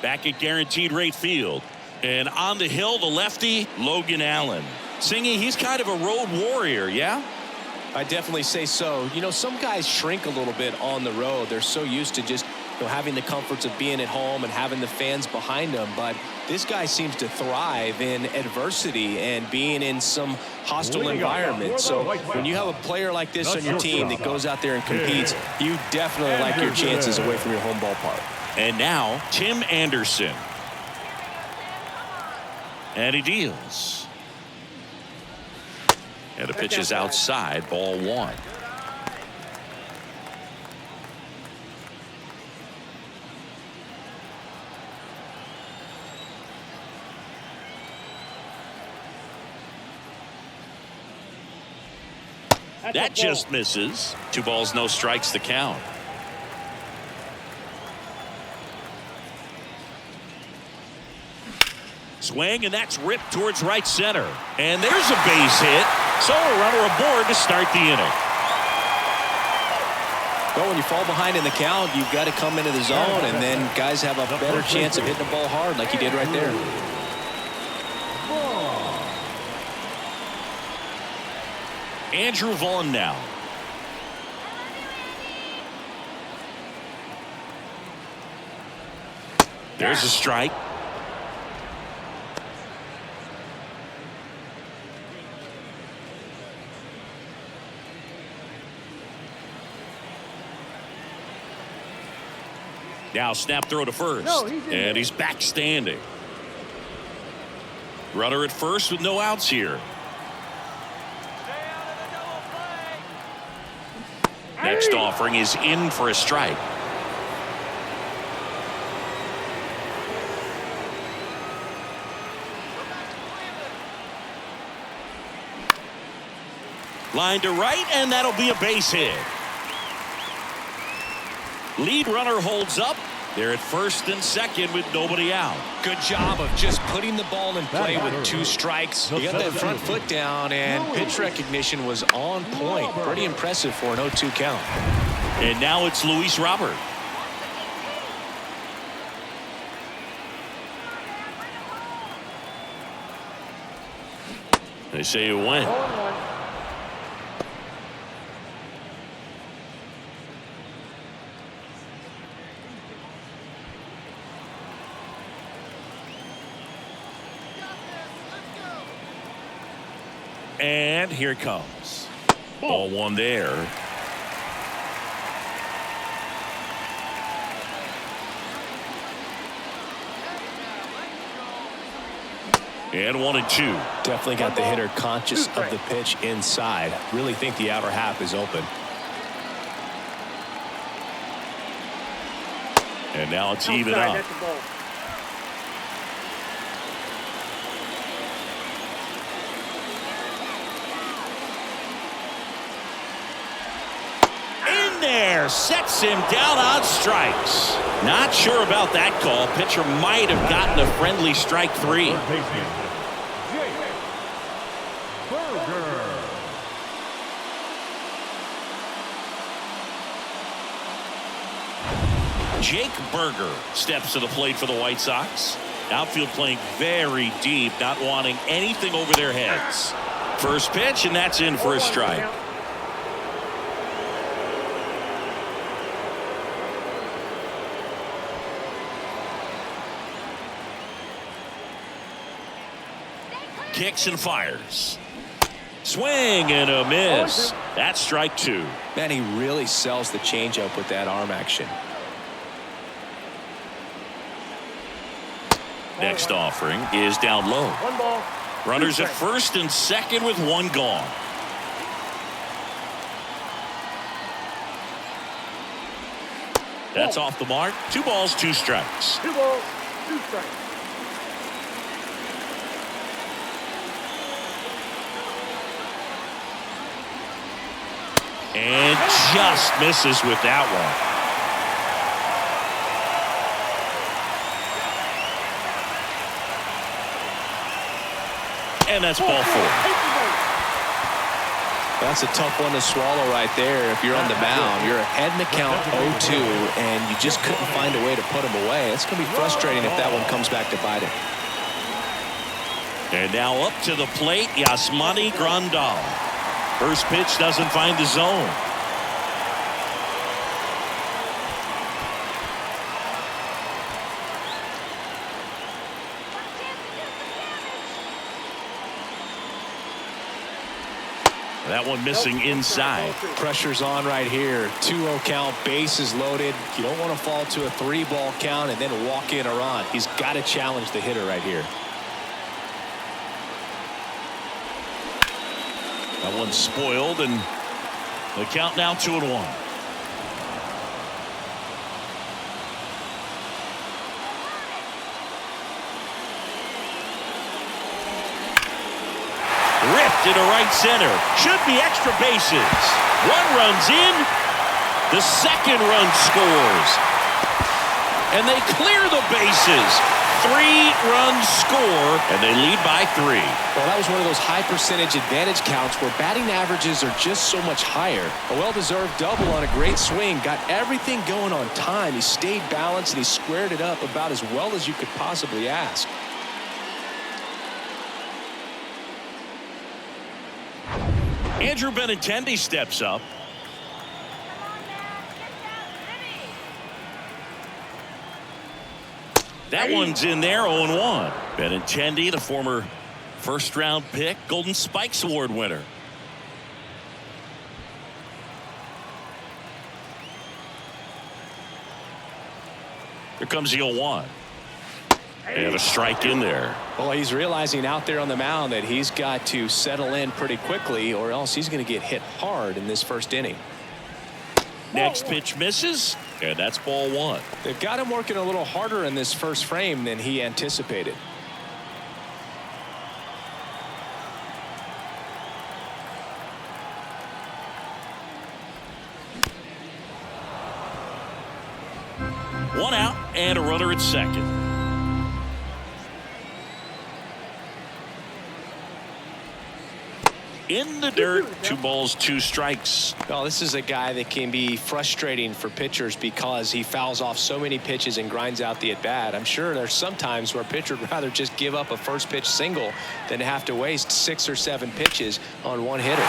Back at Guaranteed Rate Field. And on the hill, the lefty, Logan Allen. Singy, he's kind of a road warrior, yeah? I definitely say so. You know, some guys shrink a little bit on the road. They're so used to just, you know, having the comforts of being at home and having the fans behind them. But this guy seems to thrive in adversity and being in some hostile environment. So when you have a player like this on your team that goes out there and competes, you definitely like your chances away from your home ballpark. And now Tim Anderson. And he deals. And the pitch is outside, ball one. That just misses. 2 balls, no strikes to count. Swing, and that's ripped towards right center. And there's a base hit. So a runner aboard to start the inning. Well, when you fall behind in the count, you've got to come into the zone, and then guys have a better chance of hitting the ball hard like he did right there. Andrew Vaughn now. There's a strike. Now snap throw to first. And he's back standing. Runner at first with no outs here. Next offering is in for a strike. Line to right, and that'll be a base hit. Lead runner holds up. They're at first and second with nobody out. Good job of just putting the ball in play with 2 strikes. He got that front foot down, and pitch recognition was on point. Pretty impressive for an 0-2 count. And now it's Luis Robert. They say it went. And here it comes. Ball one there. And 1-2. Definitely got the hitter conscious of the pitch inside. Really think the outer half is open. And now it's even up. There, sets him down on strikes. Not sure about that call. Pitcher might have gotten a friendly strike 3. Jake Berger steps to the plate for the White Sox. Outfield playing very deep, not wanting anything over their heads. First pitch, and that's in for a strike. Kicks and fires. Swing and a miss. That's strike 2. Man, he really sells the changeup with that arm action. Next offering is down low. 1 ball. Runners 2 at strikes. first and second with 1 gone. That's off the mark. 2 balls, 2 strikes. 2 balls, 2 strikes. And just misses with that one. And that's ball 4. That's a tough one to swallow right there. If you're on the mound, you're ahead in the count 0-2, and you just couldn't find a way to put him away. It's going to be frustrating if that one comes back to bite him. And now up to the plate, Yasmani Grandal. First pitch doesn't find the zone. That one missing inside. Pressure's on right here. 2-0 count, bases loaded. You don't want to fall to a 3-ball count and then walk in or on. He's got to challenge the hitter right here. That one's spoiled, and the count now 2-1. Ripped into right center. Should be extra bases. 1 run's in. The second run scores. And they clear the bases. 3-run score, and they lead by 3. Well, that was one of those high percentage advantage counts where batting averages are just so much higher. A well-deserved double on a great swing. Got everything going on time. He stayed balanced, and he squared it up about as well as you could possibly ask. Andrew Benintendi steps up. That one's in there, 0-1. Benintendi, the former first-round pick, Golden Spikes Award winner. Here comes the 0-1. And a strike in there. Well, he's realizing out there on the mound that he's got to settle in pretty quickly, or else he's going to get hit hard in this first inning. Next pitch misses, and that's ball 1. They've got him working a little harder in this first frame than he anticipated. One out and a runner at second. In the dirt, 2 balls, 2 strikes. Well, this is a guy that can be frustrating for pitchers because he fouls off so many pitches and grinds out the at-bat. I'm sure there's some times where a pitcher would rather just give up a first pitch single than have to waste 6 or 7 pitches on one hitter.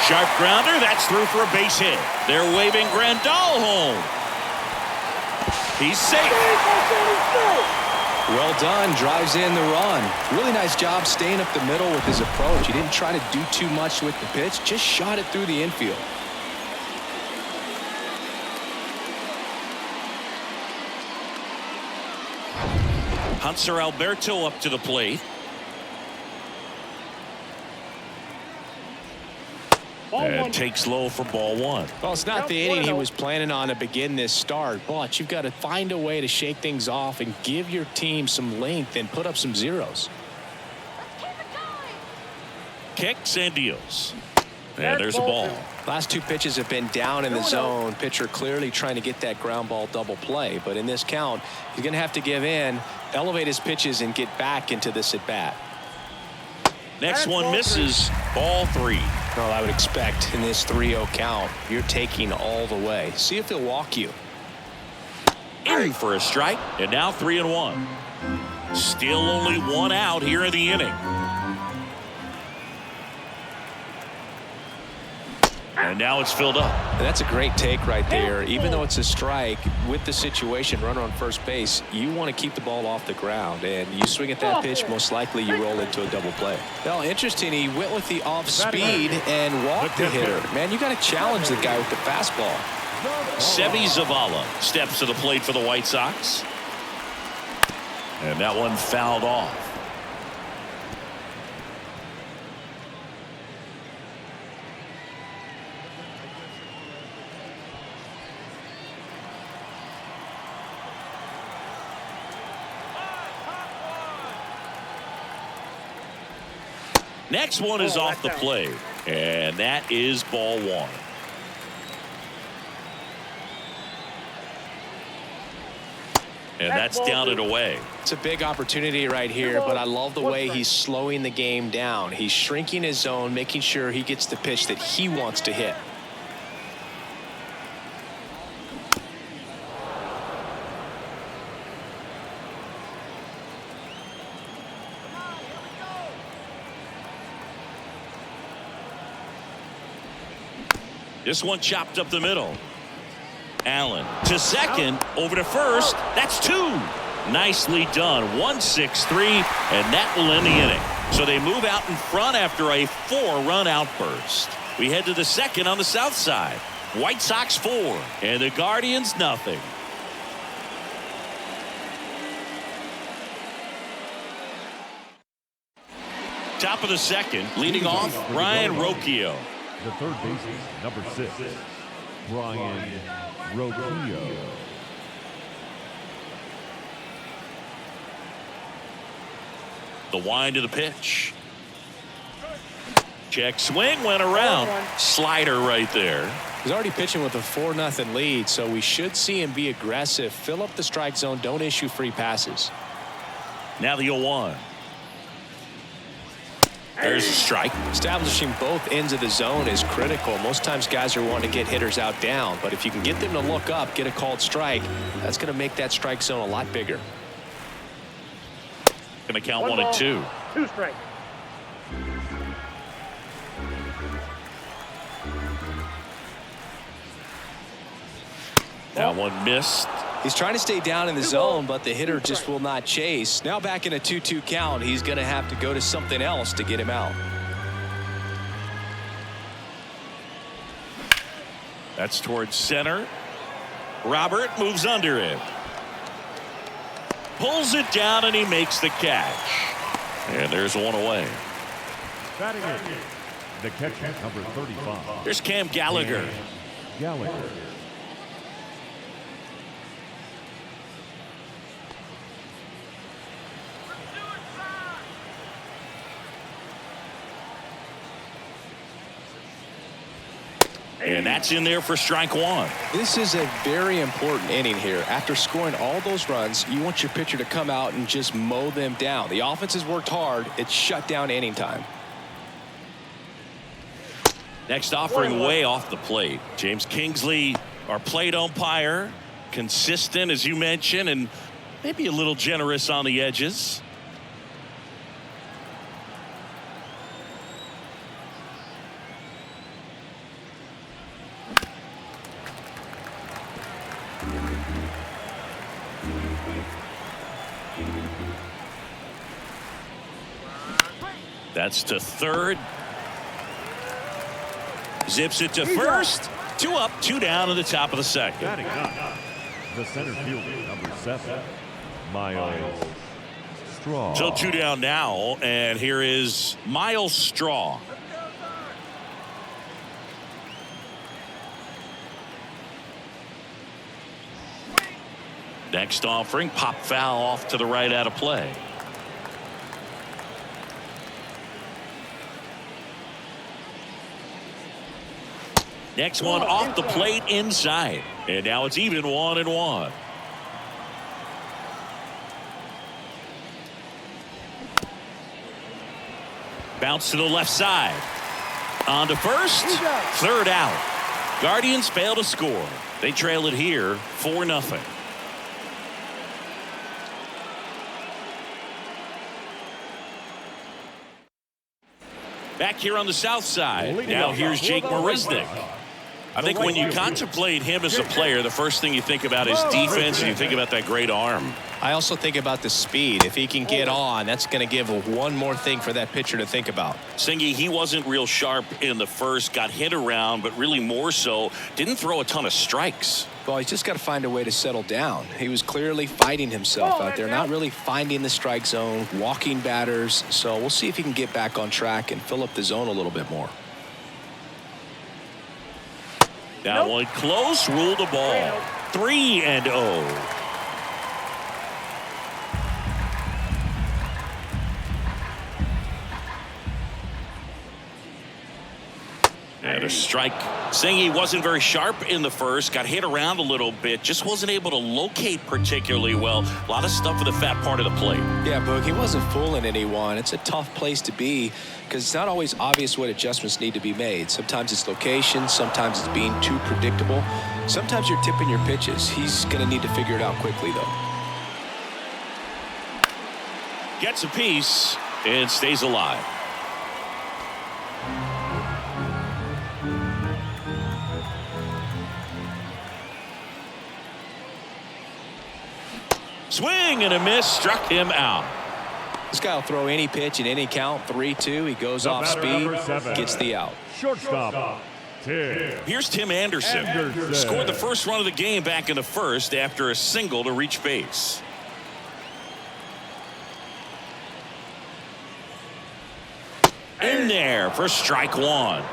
Sharp grounder, that's through for a base hit. They're waving Grandal home. He's safe. Well done, drives in the run. Really nice job staying up the middle with his approach. He didn't try to do too much with the pitch, just shot it through the infield. Hanser Alberto up to the plate. And takes low for ball 1. Well, it's not the inning he was planning on to begin this start, but you've got to find a way to shake things off and give your team some length and put up some zeros. Kicks and deals. And there's a ball. Last 2 pitches have been down in the zone. Pitcher clearly trying to get that ground ball double play, but in this count, he's going to have to give in, elevate his pitches, and get back into this at bat. Next one misses. Ball 3. Well, I would expect in this 3-0 count, you're taking all the way. See if he'll walk you. In for a strike, and now 3-1. Still only 1 out here in the inning. And now it's filled up. And that's a great take right there. Even though it's a strike, with the situation, runner on first base, you want to keep the ball off the ground. And you swing at that pitch, most likely you roll into a double play. Well, interesting. He went with the off speed and walked the hitter. Man, you got to challenge the guy with the fastball. Seby Zavala steps to the plate for the White Sox. And that one fouled off. Next one is off the plate, and that is ball one. And that's down and away. It's a big opportunity right here, but I love the way he's slowing the game down. He's shrinking his zone, making sure he gets the pitch that he wants to hit. This one chopped up the middle. Allen to second, over to first. That's two. Nicely done. 1-6-3, and that will end the inning. So they move out in front after a 4-run outburst. We head to the second on the south side. White Sox 4, and the Guardians nothing. Top of the second, leading off, Ryan Rocchio. The third baseman, number 6, Brian Rocchio. The wind of the pitch. Check swing, went around. Slider right there. He's already pitching with a 4-0 lead, so we should see him be aggressive, fill up the strike zone, don't issue free passes. Now the 0-1. There's a strike. Establishing both ends of the zone is critical. Most times guys are wanting to get hitters out down, but if you can get them to look up, get a called strike, that's going to make that strike zone a lot bigger. Going to count 1-2. 2 strikes. That one missed. He's trying to stay down in the zone, but the hitter just will not chase. Now back in a 2-2 count, he's going to have to go to something else to get him out. That's towards center. Robert moves under it. Pulls it down, and he makes the catch. And there's one away. Batting it, the catcher, number 35. Here's Cam Gallagher. Gallagher. And that's in there for strike one. This is a very important inning here. After scoring all those runs, you want your pitcher to come out and just mow them down. The offense has worked hard. It's shut down inning time. Next offering way off the plate. James Kingsley, our plate umpire. Consistent, as you mentioned, and maybe a little generous on the edges. That's to third. Zips it to first. 2 up, 2 down in the top of the second. Batting up, the center fielder, number 7, Miles Straw. So 2 down now, and here is Miles Straw. Next offering, pop foul off to the right out of play. Next one off the plate inside. And now it's even 1-1. Bounce to the left side. On to first. Third out. Guardians fail to score. They trail it here 4-0. Back here on the south side. Now here's Jake Marisnik. I think when you contemplate him as a player, the first thing you think about is defense, and you think about that great arm. I also think about the speed. If he can get on, that's going to give one more thing for that pitcher to think about. Singy, he wasn't real sharp in the first, got hit around, but really more so, didn't throw a ton of strikes. Well, he's just got to find a way to settle down. He was clearly fighting himself out there, not really finding the strike zone, walking batters. So we'll see if he can get back on track and fill up the zone a little bit more. That one close, ruled the ball. 3-0. And a strike. Saying he wasn't very sharp in the first, got hit around a little bit, just wasn't able to locate particularly well. A lot of stuff for the fat part of the plate. Yeah, Boog, he wasn't fooling anyone. It's a tough place to be because it's not always obvious what adjustments need to be made. Sometimes it's location, sometimes it's being too predictable. Sometimes you're tipping your pitches. He's going to need to figure it out quickly, though. Gets a piece and stays alive. Swing and a miss, struck him out. This guy will throw any pitch in any count. 3-2. He goes off speed, gets the out. Shortstop, Tim. Here's Tim Anderson. Scored the first run of the game back in the first after a single to reach base. In there for strike one.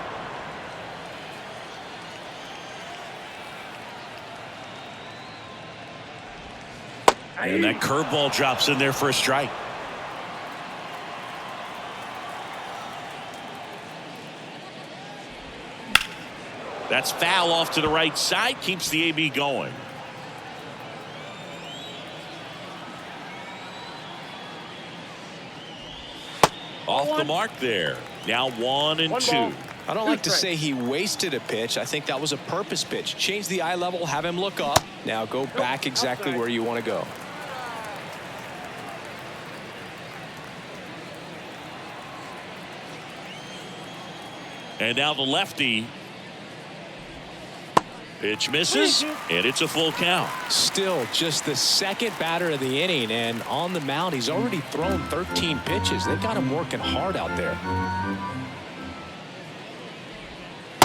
And that curveball drops in there for a strike. That's foul off to the right side, keeps the AB going. Off the mark there. Now 1-2. I don't like to say he wasted a pitch. I think that was a purpose pitch. Change the eye level, have him look up. Now go back exactly where you want to go. And now the lefty. Pitch misses, and it's a full count. Still just the second batter of the inning, and on the mound, he's already thrown 13 pitches. They've got him working hard out there.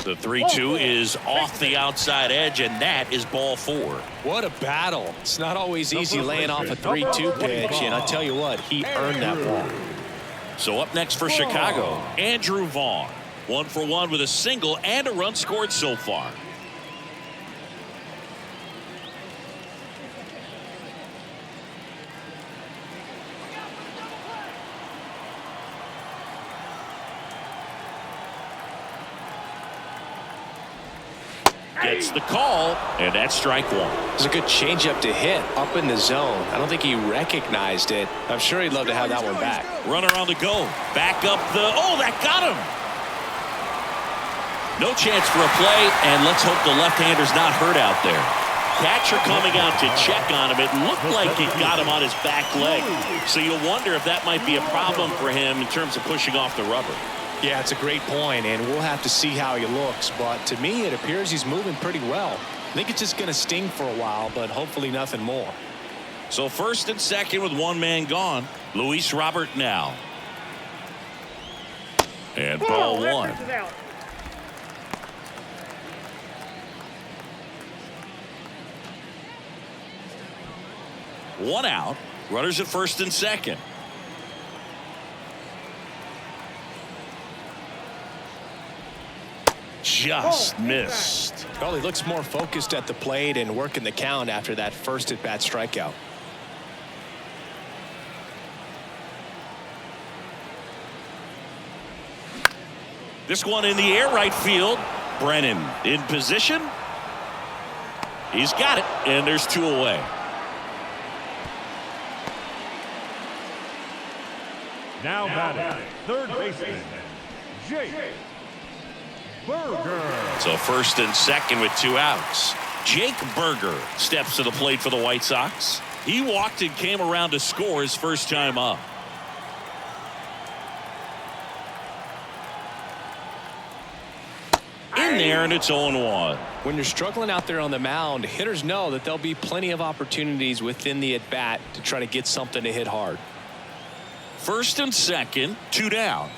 The 3-2 is off the outside edge, and that is ball 4. What a battle. It's not always easy laying off a 3-2 pitch, and I tell you what, he earned that ball. So up next for Chicago, Andrew Vaughn. 1 for 1 with a single and a run scored so far. Gets the call, and that's strike one. It was a good changeup to hit up in the zone. I don't think he recognized it. I'm sure he'd love to have that one back. Runner on the go. Back up the... Oh, that got him. No chance for a play, and let's hope the left-hander's not hurt out there. Catcher coming out to check on him. It looked like it got him on his back leg. So you'll wonder if that might be a problem for him in terms of pushing off the rubber. Yeah, it's a great point, and we'll have to see how he looks. But to me, it appears he's moving pretty well. I think it's just going to sting for a while, but hopefully nothing more. So first and second with one man gone. Luis Robert now. And ball one. One out. Runners at first and second. Just missed. Well, he looks more focused at the plate and working the count after that first at-bat strikeout. This one in the air, right field. Brennan in position. He's got it, and there's two away. Now batting, third baseman, Jake Burger. So first and second with two outs. Jake Burger steps to the plate for the White Sox. He walked and came around to score his first time up. In there, and it's 0-1. When you're struggling out there on the mound, hitters know that there'll be plenty of opportunities within the at-bat to try to get something to hit hard. First and second, two down.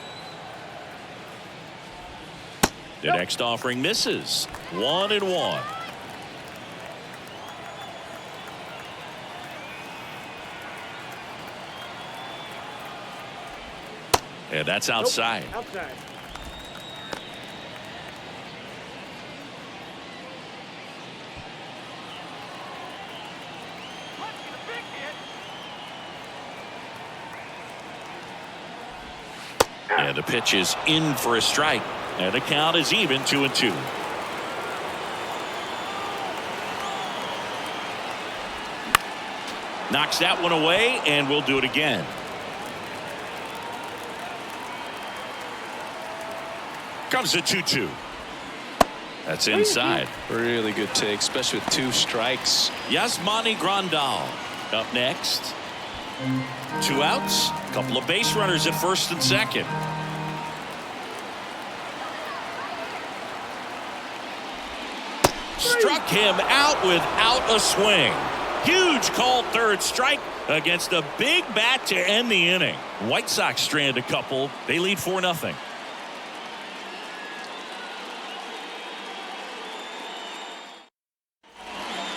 The next offering misses. 1-1. And that's outside. Nope. Outside. And the pitch is in for a strike. And the count is even 2-2. Knocks that one away, and we'll do it again. Comes the 2-2. That's inside. Really good take, especially with 2 strikes. Yasmani Grandal up next. 2 outs. Couple of base runners at first and second. Struck him out without a swing. Huge called third strike against a big bat to end the inning. White Sox strand a couple. They lead 4-0.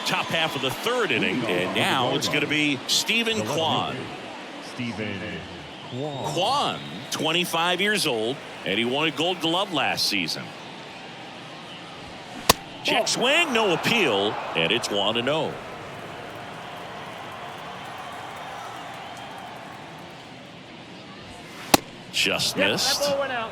Top half of the third inning, and now it's going to be Stephen Kwan. Kwan, 25 years old, and he won a Gold Glove last season. Check swing, no appeal, and it's 1-0. Just missed. That ball went out.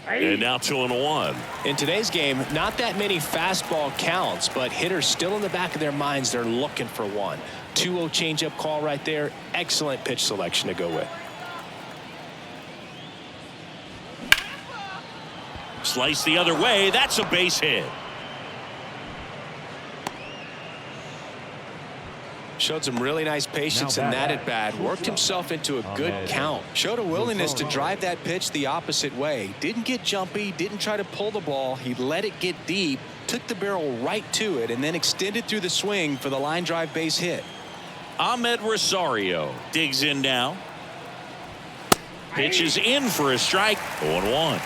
And now 2-1. In today's game, not that many fastball counts, but hitters still in the back of their minds, they're looking for one. 2-0 changeup call right there. Excellent pitch selection to go with. Slice the other way. That's a base hit. Showed some really nice patience in that at bat. Worked himself into a good count. Showed a willingness to drive that pitch the opposite way. Didn't get jumpy. Didn't try to pull the ball. He let it get deep. Took the barrel right to it and then extended through the swing for the line drive base hit. Ahmed Rosario digs in now. Pitch is in for a strike. 0-1.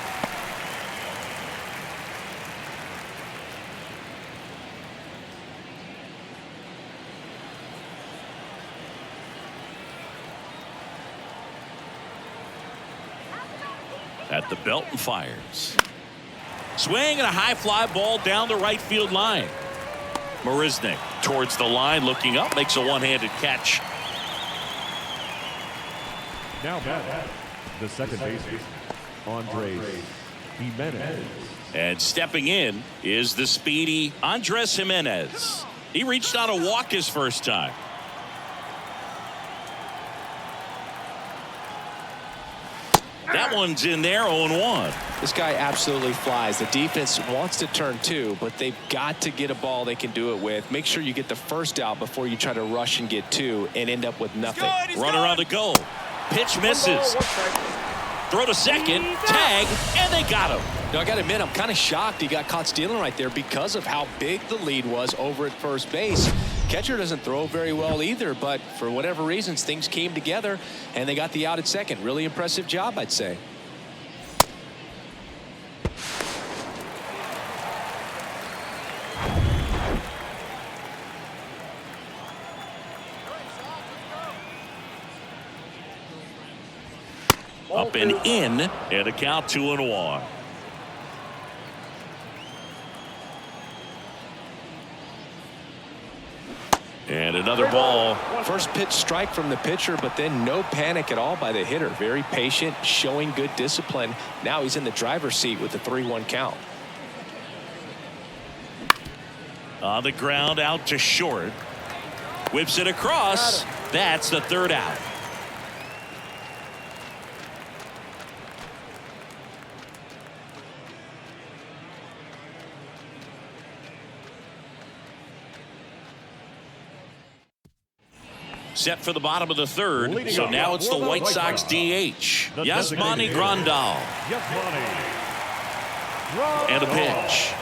At the belt and fires. Swing and a high fly ball down the right field line. Marisnik towards the line, looking up, makes a one-handed catch. Now back, the second baseman, Andres Jimenez. And stepping in is the speedy Andres Jimenez. He reached on a walk his first time. That one's in there, 0-1. This guy absolutely flies. The defense wants to turn 2, but they've got to get a ball they can do it with. Make sure you get the first out before you try to rush and get 2 and end up with nothing. Runner on the goal. Pitch misses. Throw to second. Tag, and they got him. Now, I got to admit, I'm kind of shocked he got caught stealing right there because of how big the lead was over at first base. Catcher doesn't throw very well either, but for whatever reasons, things came together, and they got the out at second. Really impressive job, I'd say. Up and in, and a count 2-1. And another ball. First pitch strike from the pitcher, but then no panic at all by the hitter. Very patient, showing good discipline. Now he's in the driver's seat with the 3-1 count. On the ground, out to short. Whips it across. That's the third out. Set for the bottom of the third. So now it's the White Sox DH. Yasmani Grandal. And a pitch.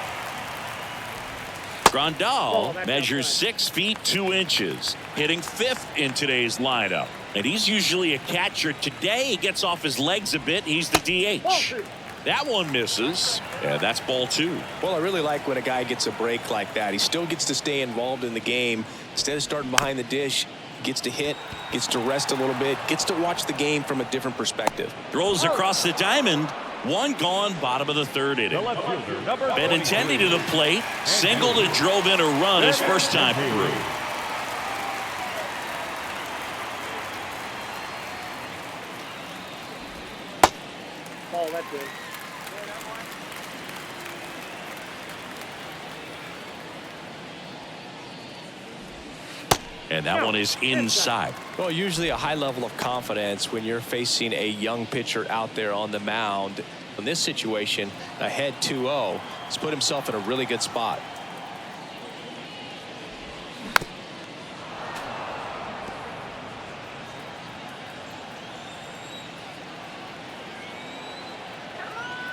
Grandal measures 6 feet 2 inches, hitting 5th in today's lineup. And he's usually a catcher. Today he gets off his legs a bit. He's the DH. That one misses, and that's ball 2. Well, I really like when a guy gets a break like that. He still gets to stay involved in the game. Instead of starting behind the dish, gets to hit, gets to rest a little bit, gets to watch the game from a different perspective. Throws across the diamond. One gone, bottom of the 3rd inning. Benintendi to the plate, singled and drove in a run his first time through. Oh, that's good. And that one is inside. Well, usually a high level of confidence when you're facing a young pitcher out there on the mound. In this situation, ahead 2-0, he's put himself in a really good spot.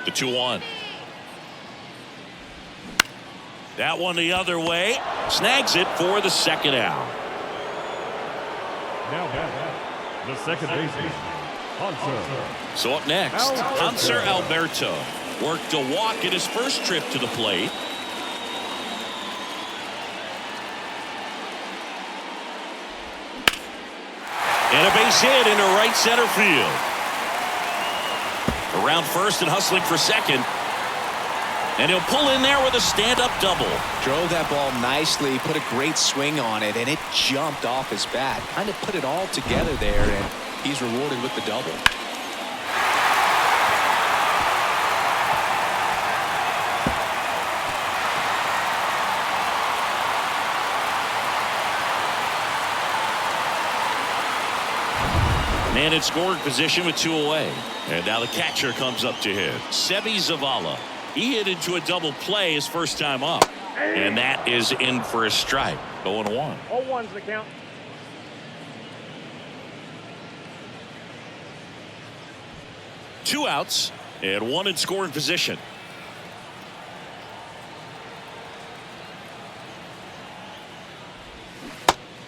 The 2-1. That one the other way. Snags it for the 2nd out. Now back, the second baseman, Hanser. So up next, Hanser Alberto worked a walk in his first trip to the plate. And a base hit into right center field. Around first and hustling for second. And he'll pull in there with a stand-up double. Drove that ball nicely, put a great swing on it, and it jumped off his bat. Kind of put it all together there, and he's rewarded with the double. Man in scoring position with 2 away. And now the catcher comes up to hit. Sebi Zavala. He hit into a double play his first time up. And that is in for a strike. 0-1. 0-1's the count. Two outs and one in scoring position.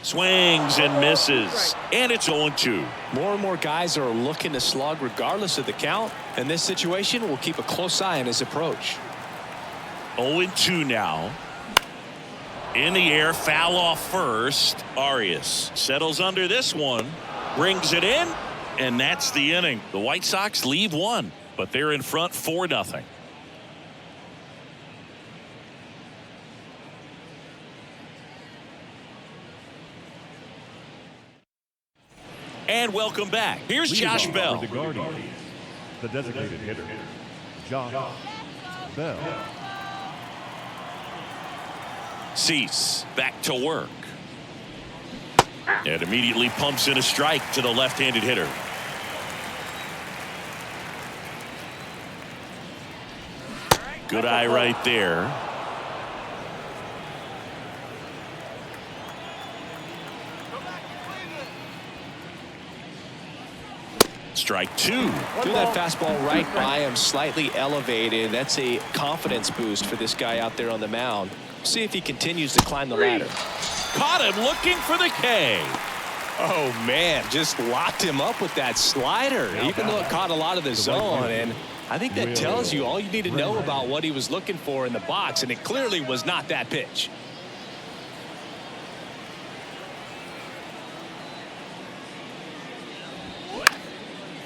Swings and misses. And it's 0-2. More and more guys are looking to slug regardless of the count. And this situation will keep a close eye on his approach. 0-2 now. In the air, foul off first. Arias settles under this one. Brings it in. And that's the inning. The White Sox leave one. But they're in front 4-0. And welcome back. Here's Josh Bell. The Guardians, the designated hitter, Josh Bell. Cease back to work. And immediately pumps in a strike to the left-handed hitter. Good eye right there. Strike two. Threw that fastball right by him, slightly elevated. That's a confidence boost for this guy out there on the mound. See if he continues to climb the ladder. Caught him looking for the K. Oh, man, just locked him up with that slider. Even though it caught a lot of the zone. And I think that tells you all you need to know about what he was looking for in the box. And it clearly was not that pitch.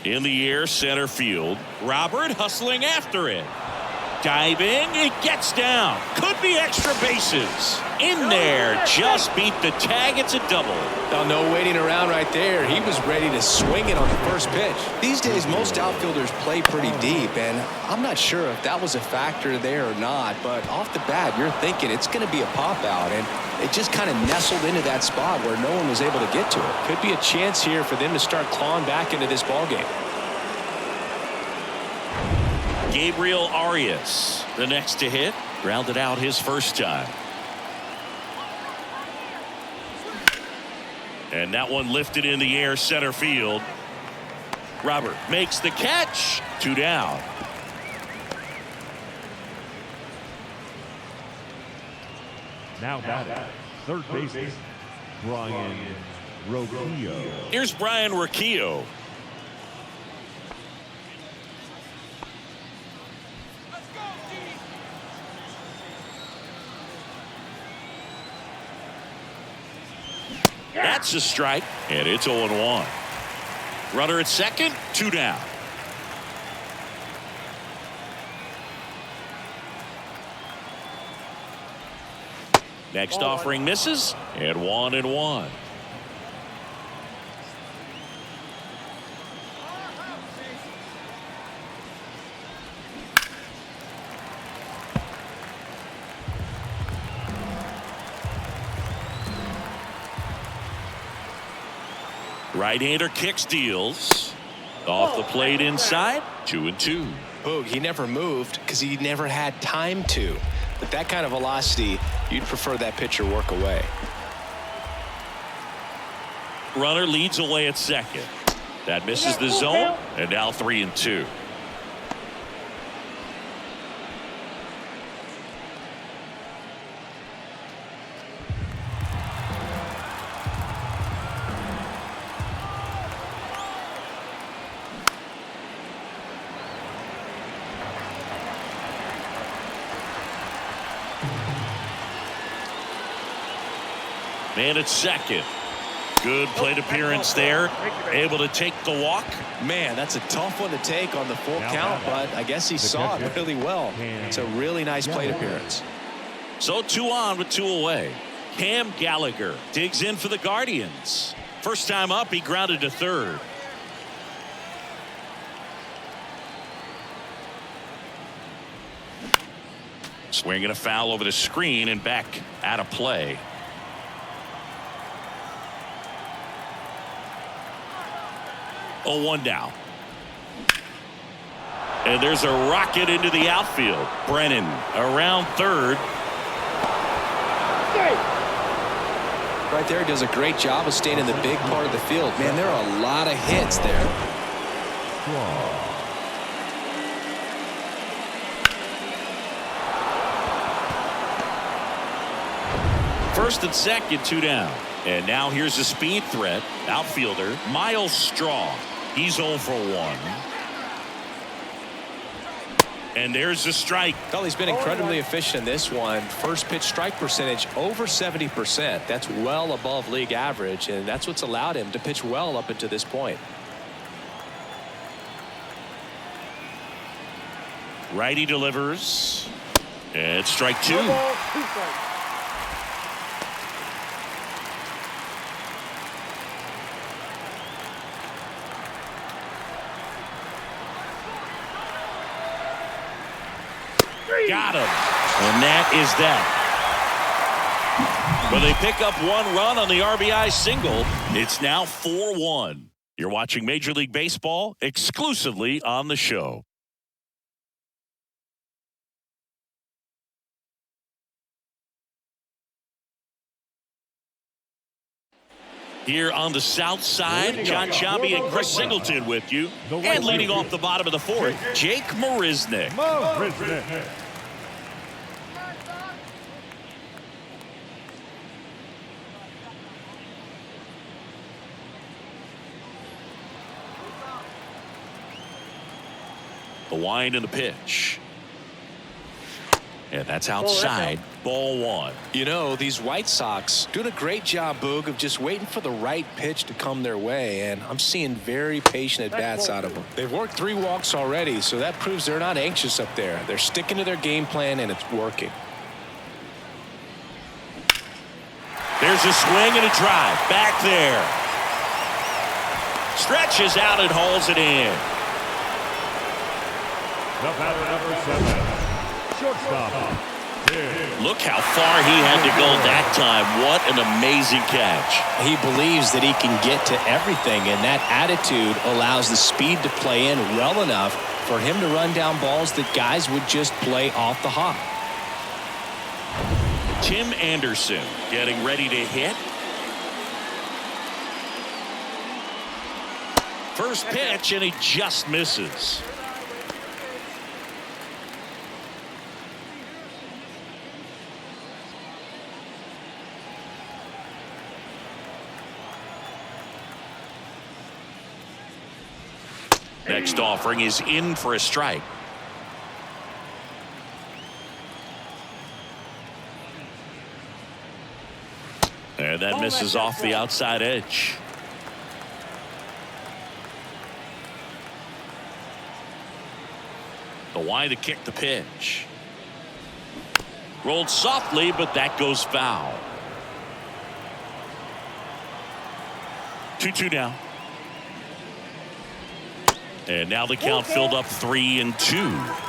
In the air, center field. Robert hustling after it. Diving, it gets down. Could be extra bases. In there, just beat the tag. It's a double. Oh, no waiting around right there. He was ready to swing it on the first pitch. These days, most outfielders play pretty deep, and I'm not sure if that was a factor there or not, but off the bat, you're thinking it's going to be a pop-out, and it just kind of nestled into that spot where no one was able to get to it. Could be a chance here for them to start clawing back into this ballgame. Gabriel Arias, the next to hit, grounded out his first time. And that one lifted in the air, center field. Robert makes the catch. 2 down. Now batting, third baseman, Brian Roquillo. Here's Brian Roquillo. That's a strike, and it's 0-1. Runner at second, 2 down. Next offering misses, and 1-1. Right-hander kicks, deals. Off the plate inside, 2-2. Boog, he never moved because he never had time to. But that kind of velocity, you'd prefer that pitcher work away. Runner leads away at second. That misses the zone, and now 3-2. Man at second. Good plate appearance there. Able to take the walk. Man, that's a tough one to take on the full count, but I guess he saw it really well. It's a really nice plate appearance. So 2 on with 2 away. Cam Gallagher digs in for the Guardians. First time up, he grounded to third. Swinging a foul over the screen and back out of play. Oh, 1 down. And there's a rocket into the outfield. Brennan around third. Right there, does a great job of staying in the big part of the field. Man, there are a lot of hits there. First and second, 2 down. And now here's a speed threat. Outfielder Miles Straw. He's 0 for 1. And there's the strike. Well, he's been incredibly efficient in this one. First pitch strike percentage over 70%. That's well above league average, and that's what's allowed him to pitch well up until this point. Righty delivers. And it's strike 2. Got him. And that is that. Well, they pick up 1 run on the RBI single. It's now 4-1. You're watching Major League Baseball exclusively on the show. Here on the south side, John Sciambi and Chris Singleton with you. And leading off the bottom of the 4th, Jake Marisnick. The wind and the pitch. And that's outside. Ball 1. You know, these White Sox doing a great job, Boog, of just waiting for the right pitch to come their way, and I'm seeing very patient at-bats out of them. They've worked 3 walks already, so that proves they're not anxious up there. They're sticking to their game plan, and it's working. There's a swing and a drive. Back there. Stretches out and hauls it in. The batter, number 7, shortstop. Look how far he had to go that time. What an amazing catch. He believes that he can get to everything, and that attitude allows the speed to play in well enough for him to run down balls that guys would just play off the hop. Tim Anderson getting ready to hit. First pitch, and he just misses. Next offering is in for a strike. And that misses off the outside edge. The wide to kick the pitch. Rolled softly, but that goes foul. 2-2 now. And now the count filled up 3-2.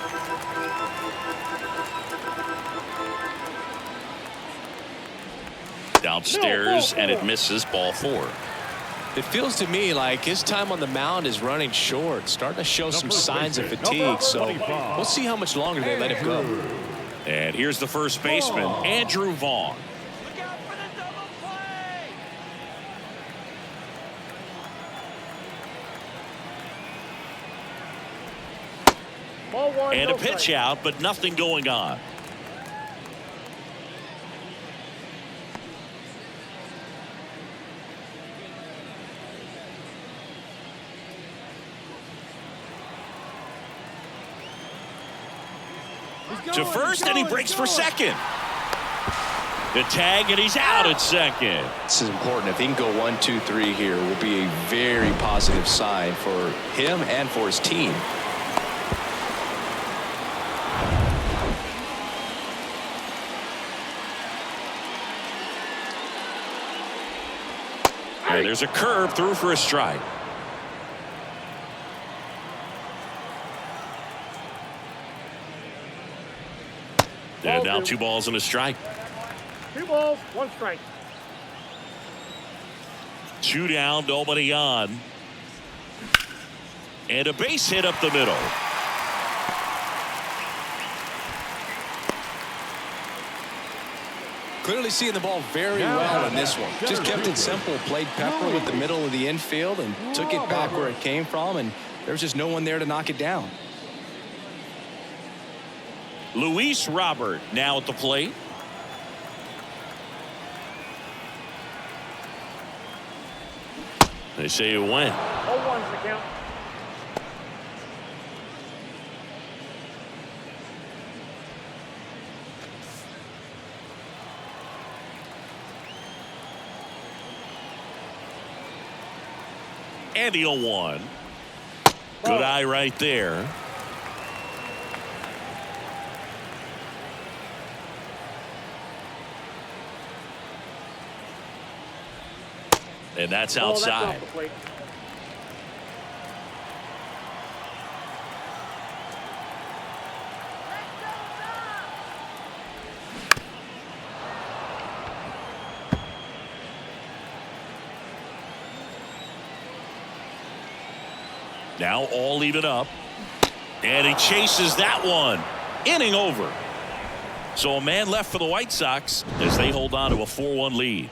Downstairs, and it misses, ball 4. It feels to me like his time on the mound is running short, starting to show some signs of fatigue. So we'll see how much longer they let him go. And here's the first baseman, Andrew Vaughn. And a pitch out, but nothing going on. To first, and he breaks for second. The tag, and he's out at second. This is important. If he can go 1, 2, 3 here, will be a very positive sign for him and for his team. And there's a curve through for a strike. And now 2 balls and a strike. 2 balls, 1 strike. 2 down, nobody on. And a base hit up the middle. Clearly seeing the ball very well in this one. Just kept it simple, played pepper with the middle of the infield and took it back where it came from, and there was just no one there to knock it down. Luis Robert now at the plate. They say it went. 0-1's the count. And the 0-1. Good eye right there. And that's outside. That's off the plate. Now all even up. And he chases that one. Inning over. So a man left for the White Sox as they hold on to a 4-1 lead.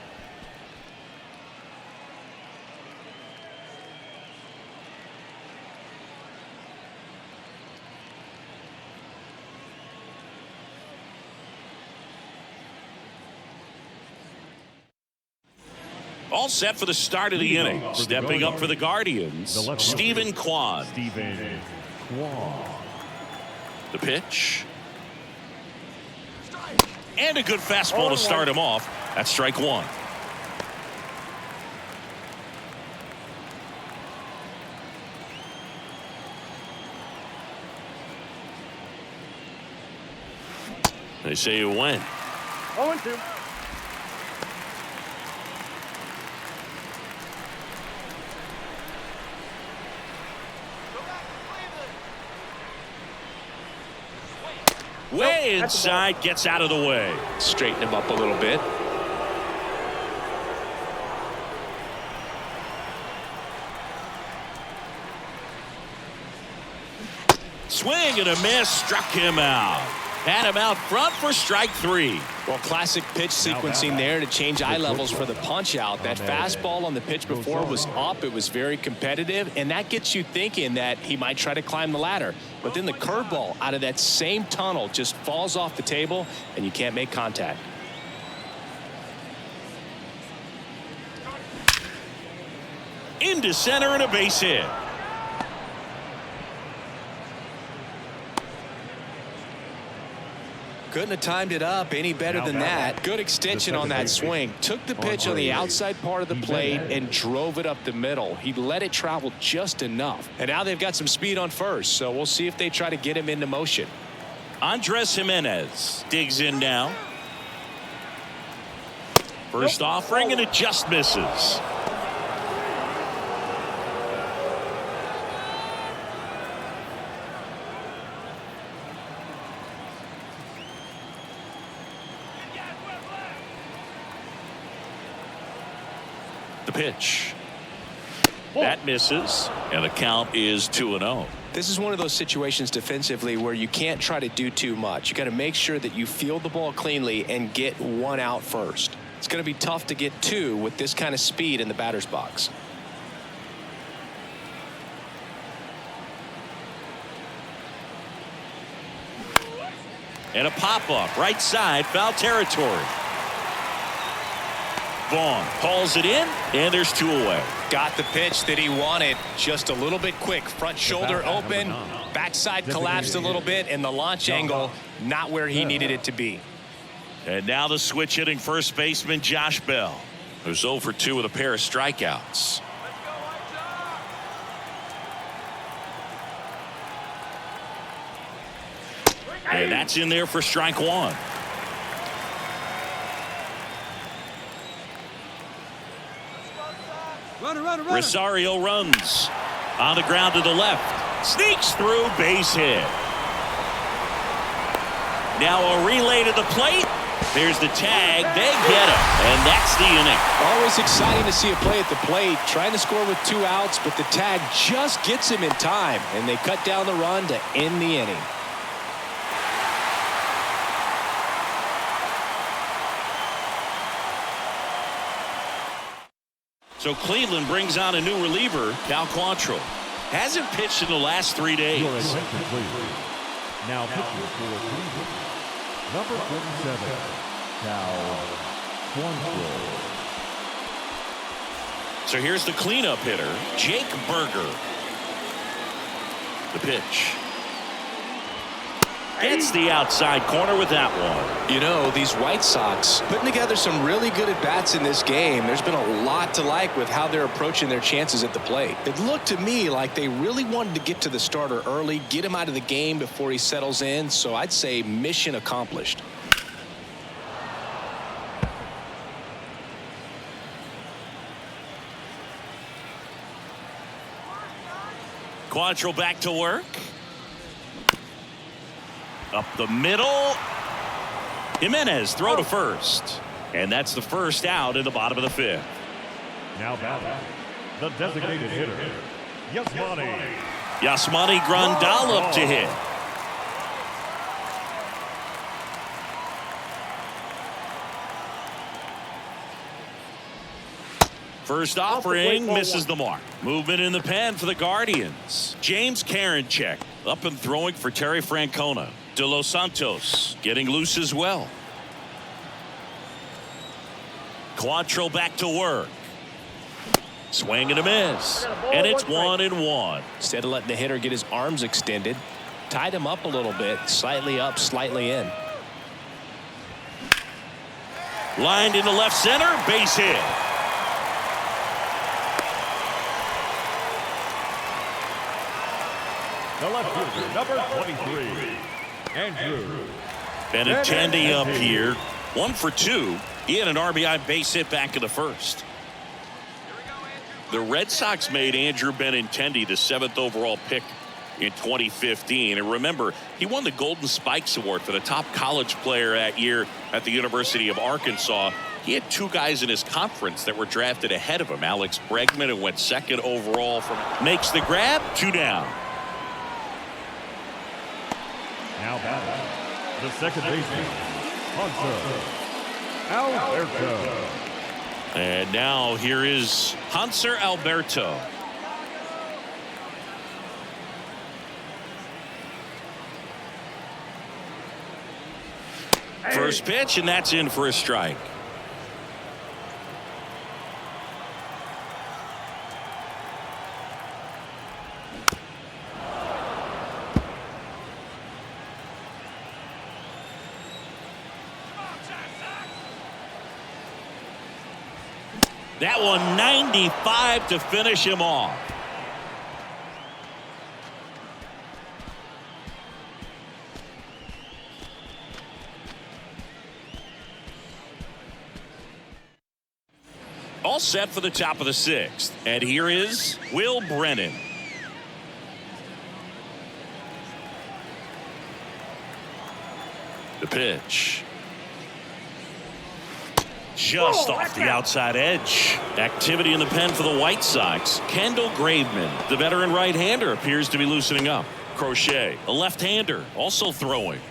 All set for the start of the inning. Stepping up for the Guardians, Stephen Kwan. The pitch. And a good fastball to start him off. That's strike 1. They say it went. 0-2. Way inside, gets out of the way. Straighten him up a little bit. Swing and a miss, struck him out. Had him out front for strike 3. Well, classic pitch sequencing there to change eye levels for the punch out. That fastball on the pitch before was up. It was very competitive, and that gets you thinking that he might try to climb the ladder. But then the curveball out of that same tunnel just falls off the table, and you can't make contact. Into center and a base hit. Couldn't have timed it up any better than that. Good extension on that swing. Took the pitch on the outside part of the plate and drove it up the middle. He let it travel just enough. And now they've got some speed on first, so we'll see if they try to get him into motion. Andres Jimenez digs in now. First offering, and it just misses. The pitch. That misses, and the count is 2-0. This is one of those situations defensively where you can't try to do too much. You got to make sure that you field the ball cleanly and get one out first. It's going to be tough to get two with this kind of speed in the batter's box. And a pop-up, right side, foul territory. Vaughn calls it in, and there's 2 away. Got the pitch that he wanted, just a little bit quick. Front shoulder open, backside collapsed a little bit, and the launch angle not where he needed it to be. And now the switch hitting first baseman Josh Bell, who's 0 for 2 with a pair of strikeouts. And that's in there for strike 1. Rosario runs on the ground to the left, sneaks through, base hit. Now a relay to the plate. There's the tag. They get him, and that's the inning. Always exciting to see a play at the plate, trying to score with 2 outs, but the tag just gets him in time, and they cut down the run to end the inning. So Cleveland brings on a new reliever, Cal Quantrill. Hasn't pitched in the last 3 days. Your attention, please. Now pitching for Cleveland, number 47, Cal Quantrill. So here's the cleanup hitter, Jake Berger. The pitch. Gets the outside corner with that one. You know, these White Sox putting together some really good at-bats in this game. There's been a lot to like with how they're approaching their chances at the plate. It looked to me like they really wanted to get to the starter early, get him out of the game before he settles in, so I'd say mission accomplished. Quantrill back to work. Up the middle. Jimenez throw to first. And that's the first out in the bottom of the 5th. Now batting, the designated hitter, Yasmani Grandal up to hit. First offering misses the mark. Movement in the pen for the Guardians. James Karinchak up and throwing for Terry Francona. De Los Santos getting loose as well. Quantrill back to work. Swing and a miss. And it's 1-1. Instead of letting the hitter get his arms extended, tied him up a little bit, slightly up, slightly in. Lined into left center, base hit. The left fielder, number 23, Andrew Benintendi up here. 1 for 2. He had an RBI base hit back in the first. The Red Sox made Andrew Benintendi the 7th overall pick in 2015. And remember, he won the Golden Spikes Award for the top college player that year at the University of Arkansas. He had 2 guys in his conference that were drafted ahead of him. Alex Bregman, who went 2nd overall, makes the grab. 2 down. Now batting, the second baseman, Hanser Alberto. And now here is Hanser Alberto. First pitch, and that's in for a strike. That one 95 to finish him off. All set for the top of the 6th. And here is Will Brennan. The pitch. Just off the outside edge. Activity in the pen for the White Sox. Kendall Graveman, the veteran right-hander, appears to be loosening up. Crochet, a left-hander, also throwing.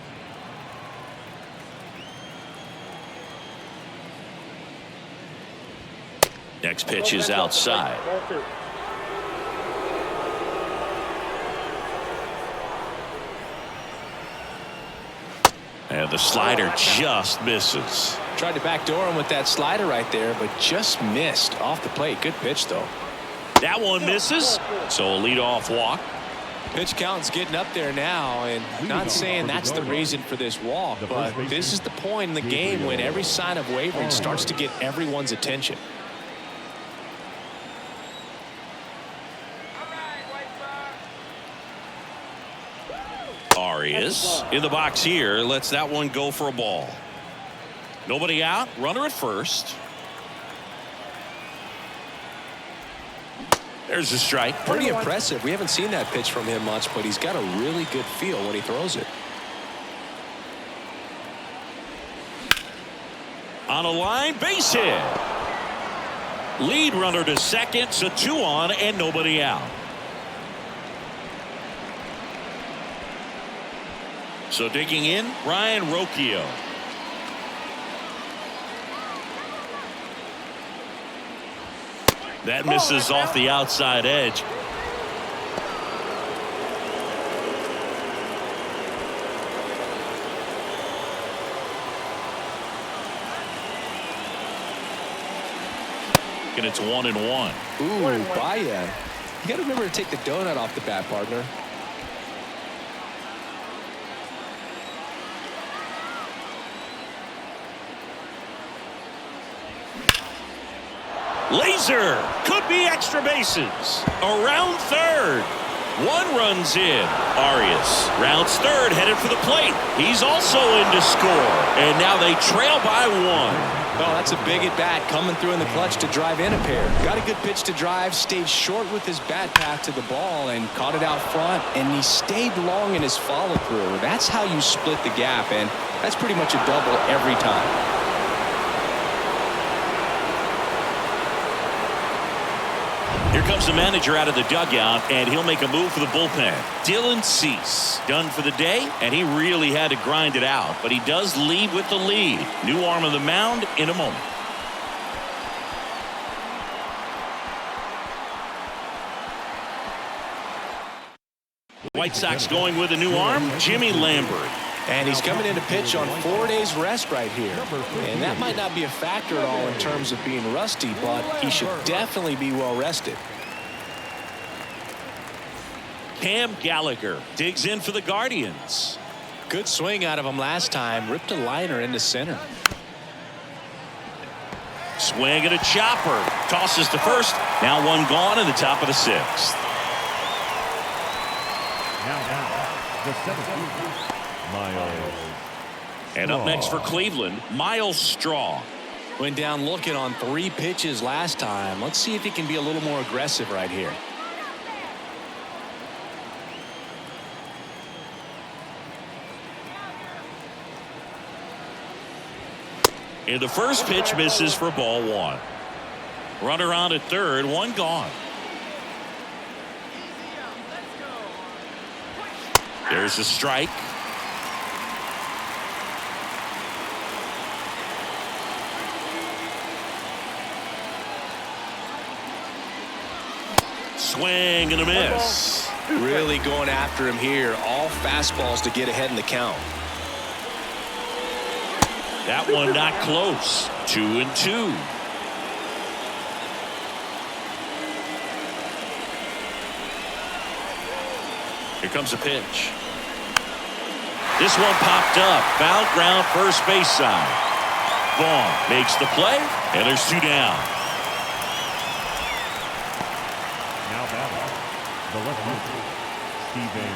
Next pitch is outside. And the slider just misses. Tried to backdoor him with that slider right there, but just missed off the plate. Good pitch, though. That one misses, so a leadoff walk. Pitch count's getting up there now, and not saying that's the reason for this walk, but this is the point in the game when every sign of wavering starts to get everyone's attention. Arias in the box here, lets that one go for a ball. Nobody out, runner at first. There's a strike. Pretty impressive. We haven't seen that pitch from him much, but he's got a really good feel when he throws it. On a line, base hit. Lead runner to second, so 2 on and nobody out. So digging in, Ryan Rocchio. That misses off the outside edge. And it's 1-1. Ooh, buy-in. You got to remember to take the donut off the bat, partner. Laser could be extra bases. Around third. 1 run's in. Arias rounds third, headed for the plate. He's also in to score. And now they trail by 1. Oh, that's a big at bat coming through in the clutch to drive in a pair. Got a good pitch to drive, stayed short with his bat path to the ball and caught it out front, and he stayed long in his follow through. That's how you split the gap, and that's pretty much a double every time. Here comes the manager out of the dugout, and he'll make a move for the bullpen. Dylan Cease done for the day, and he really had to grind it out, but he does lead with the lead. New arm of the mound in a moment. White Sox going with a new arm, Jimmy Lambert. And he's coming in to pitch on 4 days rest right here. And that might not be a factor at all in terms of being rusty, but he should definitely be well rested. Cam Gallagher digs in for the Guardians. Good swing out of him last time. Ripped a liner into center. Swing and a chopper. Tosses to first. Now 1 gone in the top of the 6th. Now, the 7th. Miles. And up next for Cleveland, Miles Straw. Went down looking on 3 pitches last time. Let's see if he can be a little more aggressive right here. And the first pitch misses for ball 1. Runner on at third, 1 gone. There's a strike. Swing and a miss. Really going after him here. All fastballs to get ahead in the count. That one not close. 2-2. Here comes a pitch. This one popped up. Foul ground, first base side. Vaughn makes the play, and there's 2 down. The left fielder, Steven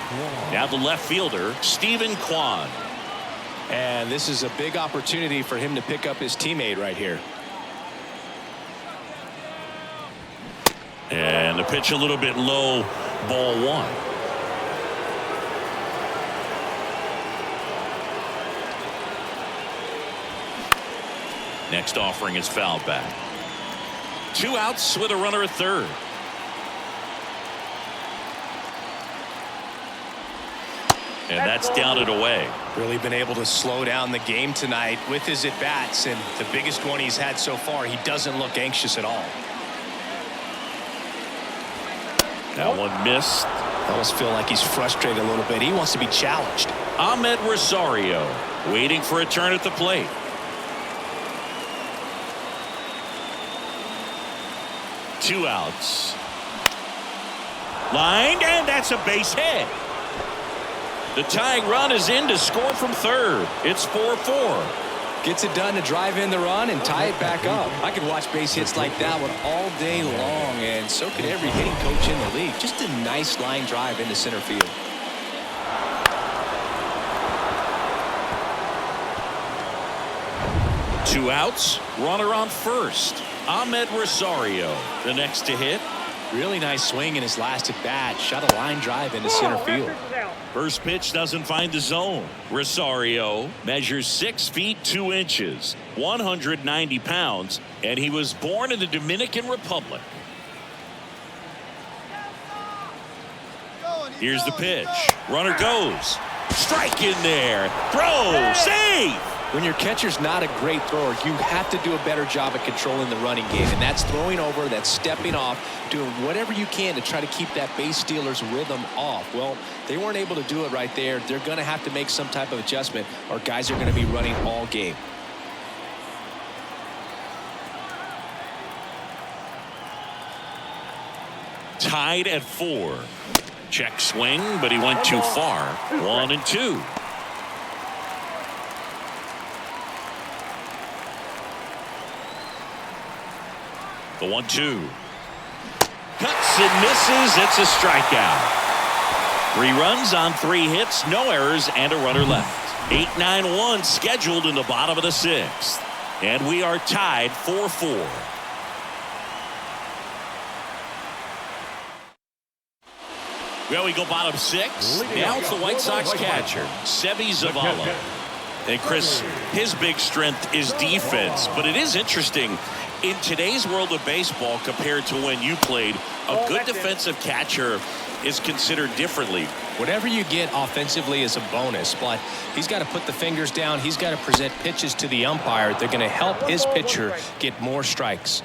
Kwan. Now the left fielder, Stephen Kwan. And this is a big opportunity for him to pick up his teammate right here. And the pitch a little bit low, ball one. Next offering is fouled back. 2 outs with a runner at third. And that's down and away. Really been able to slow down the game tonight with his at-bats, and the biggest one he's had so far, he doesn't look anxious at all. That one missed. I almost feel like he's frustrated a little bit. He wants to be challenged. Ahmed Rosario waiting for a turn at the plate. Two outs. Lined, and that's a base hit. The tying run is in to score from third. It's 4-4. Gets it done to drive in the run and tie it back up. I could watch base hits like that one all day long, and so could every hitting coach in the league. Just a nice line drive into center field. Two outs, runner on first. Ahmed Rosario, the next to hit. Really nice swing in his last at bat. Shot a line drive into center field. First pitch doesn't find the zone. Rosario measures 6 feet 2 inches, 190 pounds, and he was born in the Dominican Republic. Here's the pitch. Runner goes. Strike in there. Throw. Save. When your catcher's not a great thrower, you have to do a better job at controlling the running game, and that's throwing over, that's stepping off, doing whatever you can to try to keep that base stealer's rhythm off. Well, they weren't able to do it right there. They're going to have to make some type of adjustment, or guys are going to be running all game. Tied at 4. Check swing, but he went too far. 1-2. The 1-2. Cuts and misses. It's a strikeout. 3 runs on 3 hits, no errors, and a runner left. 8-9-1 scheduled in the bottom of the 6th. And we are tied 4-4. Well, we go bottom 6. Now it's the White Sox catcher, Sebi Zavala. And Chris, his big strength is defense, but it is interesting in today's world of baseball compared to when you played. A good defensive catcher is considered differently. Whatever you get offensively is a bonus, but he's got to put the fingers down. He's got to present pitches to the umpire. They're going to help his pitcher get more strikes.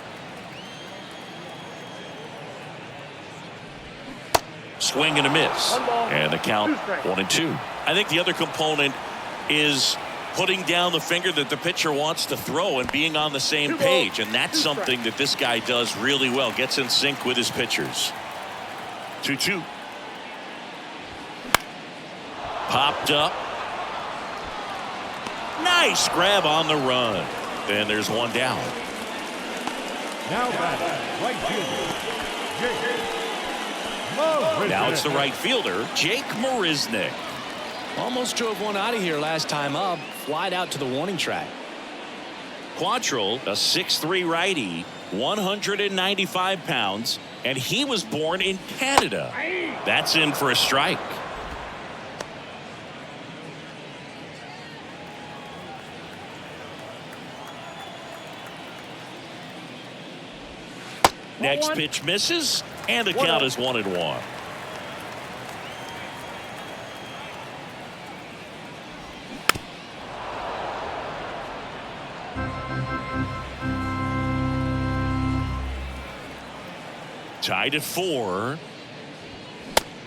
Swing and a miss, and the count 1-2. I think the other component is putting down the finger that the pitcher wants to throw and being on the same page, and that's something that this guy does really well. Gets in sync with his pitchers. 2-2. Popped up. Nice grab on the run. And there's one down. Now batting, right fielder, Jake. Now it's the right fielder, Jake Marisnick. Almost drove one out of here last time up. Flied out to the warning track. Quantrill, a 6'3" righty, 195 pounds, and he was born in Canada. That's in for a strike. Next pitch misses, and the count is 1-1. Tied at 4.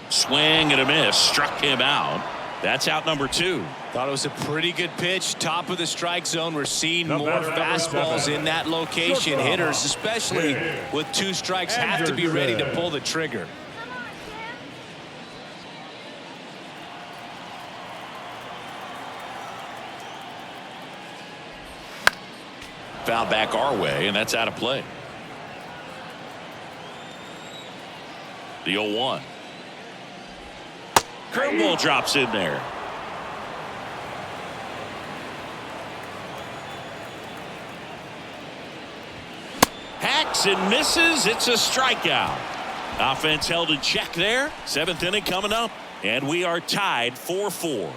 Swing and a miss. Struck him out. That's out number 2. Thought it was a pretty good pitch. Top of the strike zone. We're seeing more fastballs in that location. Hitters, especially with 2 strikes, have to be ready to pull the trigger. Foul back our way, and that's out of play. The 0-1. Curveball drops in there. Hacks and misses. It's a strikeout. Offense held in check there. 7th inning coming up, and we are tied 4-4.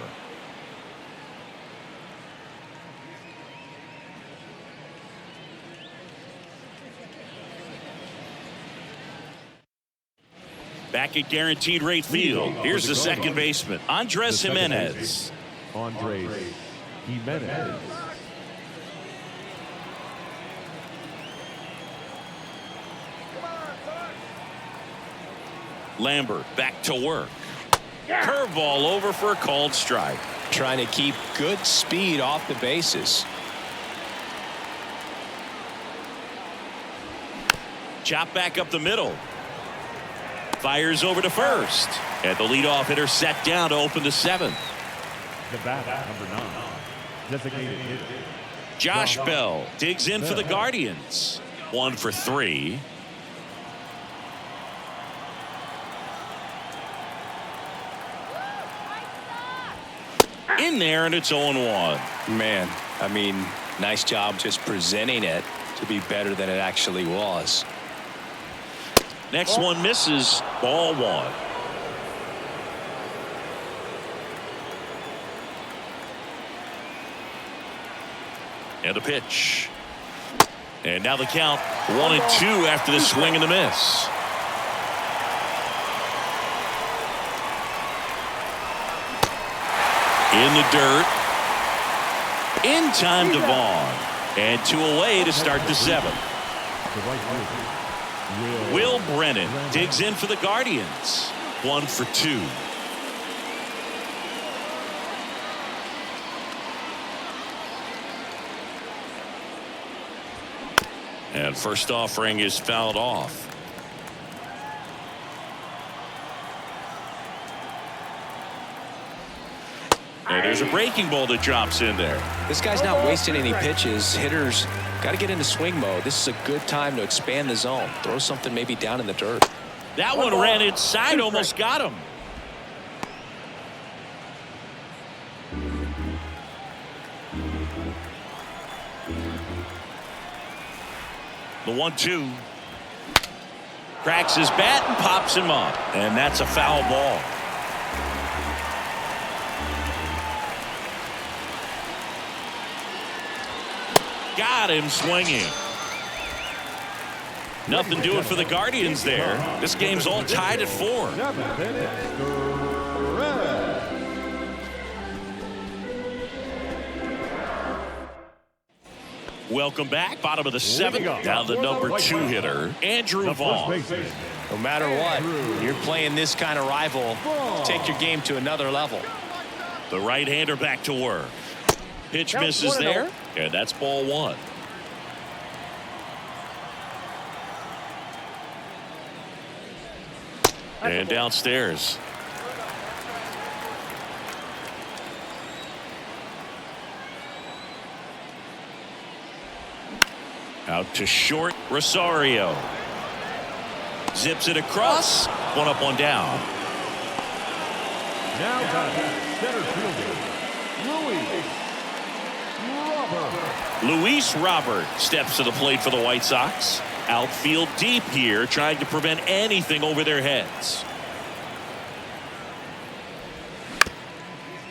Back at Guaranteed Rate Field. Here's the second baseman, Andres Jimenez. Andres Jimenez. Lambert back to work. Curveball over for a called strike. Trying to keep good speed off the bases. Chop back up the middle. Fires over to first. And the leadoff hitter set down to open the 7th. The batter, number 9. Designated hitter. Josh Bell digs in for the Guardians. 1 for 3. In there, and it's 0-1. Man, I mean, nice job just presenting it to be better than it actually was. Next one misses. Ball 1. And a pitch. And now the count 1-2 after the swing and the miss. In the dirt. In time to Vaughn. And 2 away to start the 7th. Will Brennan digs in for the Guardians. 1 for 2. And first offering is fouled off. And there's a breaking ball that drops in there. This guy's not wasting any pitches. Hitters got to get into swing mode. This is a good time to expand the zone. Throw something maybe down in the dirt. That one ran inside, almost got him. The 1-2. Cracks his bat and pops him up. And that's a foul ball. Got him swinging. Nothing doing for the Guardians there. This game's all tied at 4. Welcome back. Bottom of the 7th. Down the number 2 hitter, Andrew Vaughn. No matter what, you're playing this kind of rival. Take your game to another level. The right-hander back to work. Pitch misses there, and that's ball 1. And downstairs. Out to short, Rosario. Zips it across. 1 up, 1 down. Now center fielder, Luis Robert steps to the plate for the White Sox. Outfield deep here, trying to prevent anything over their heads.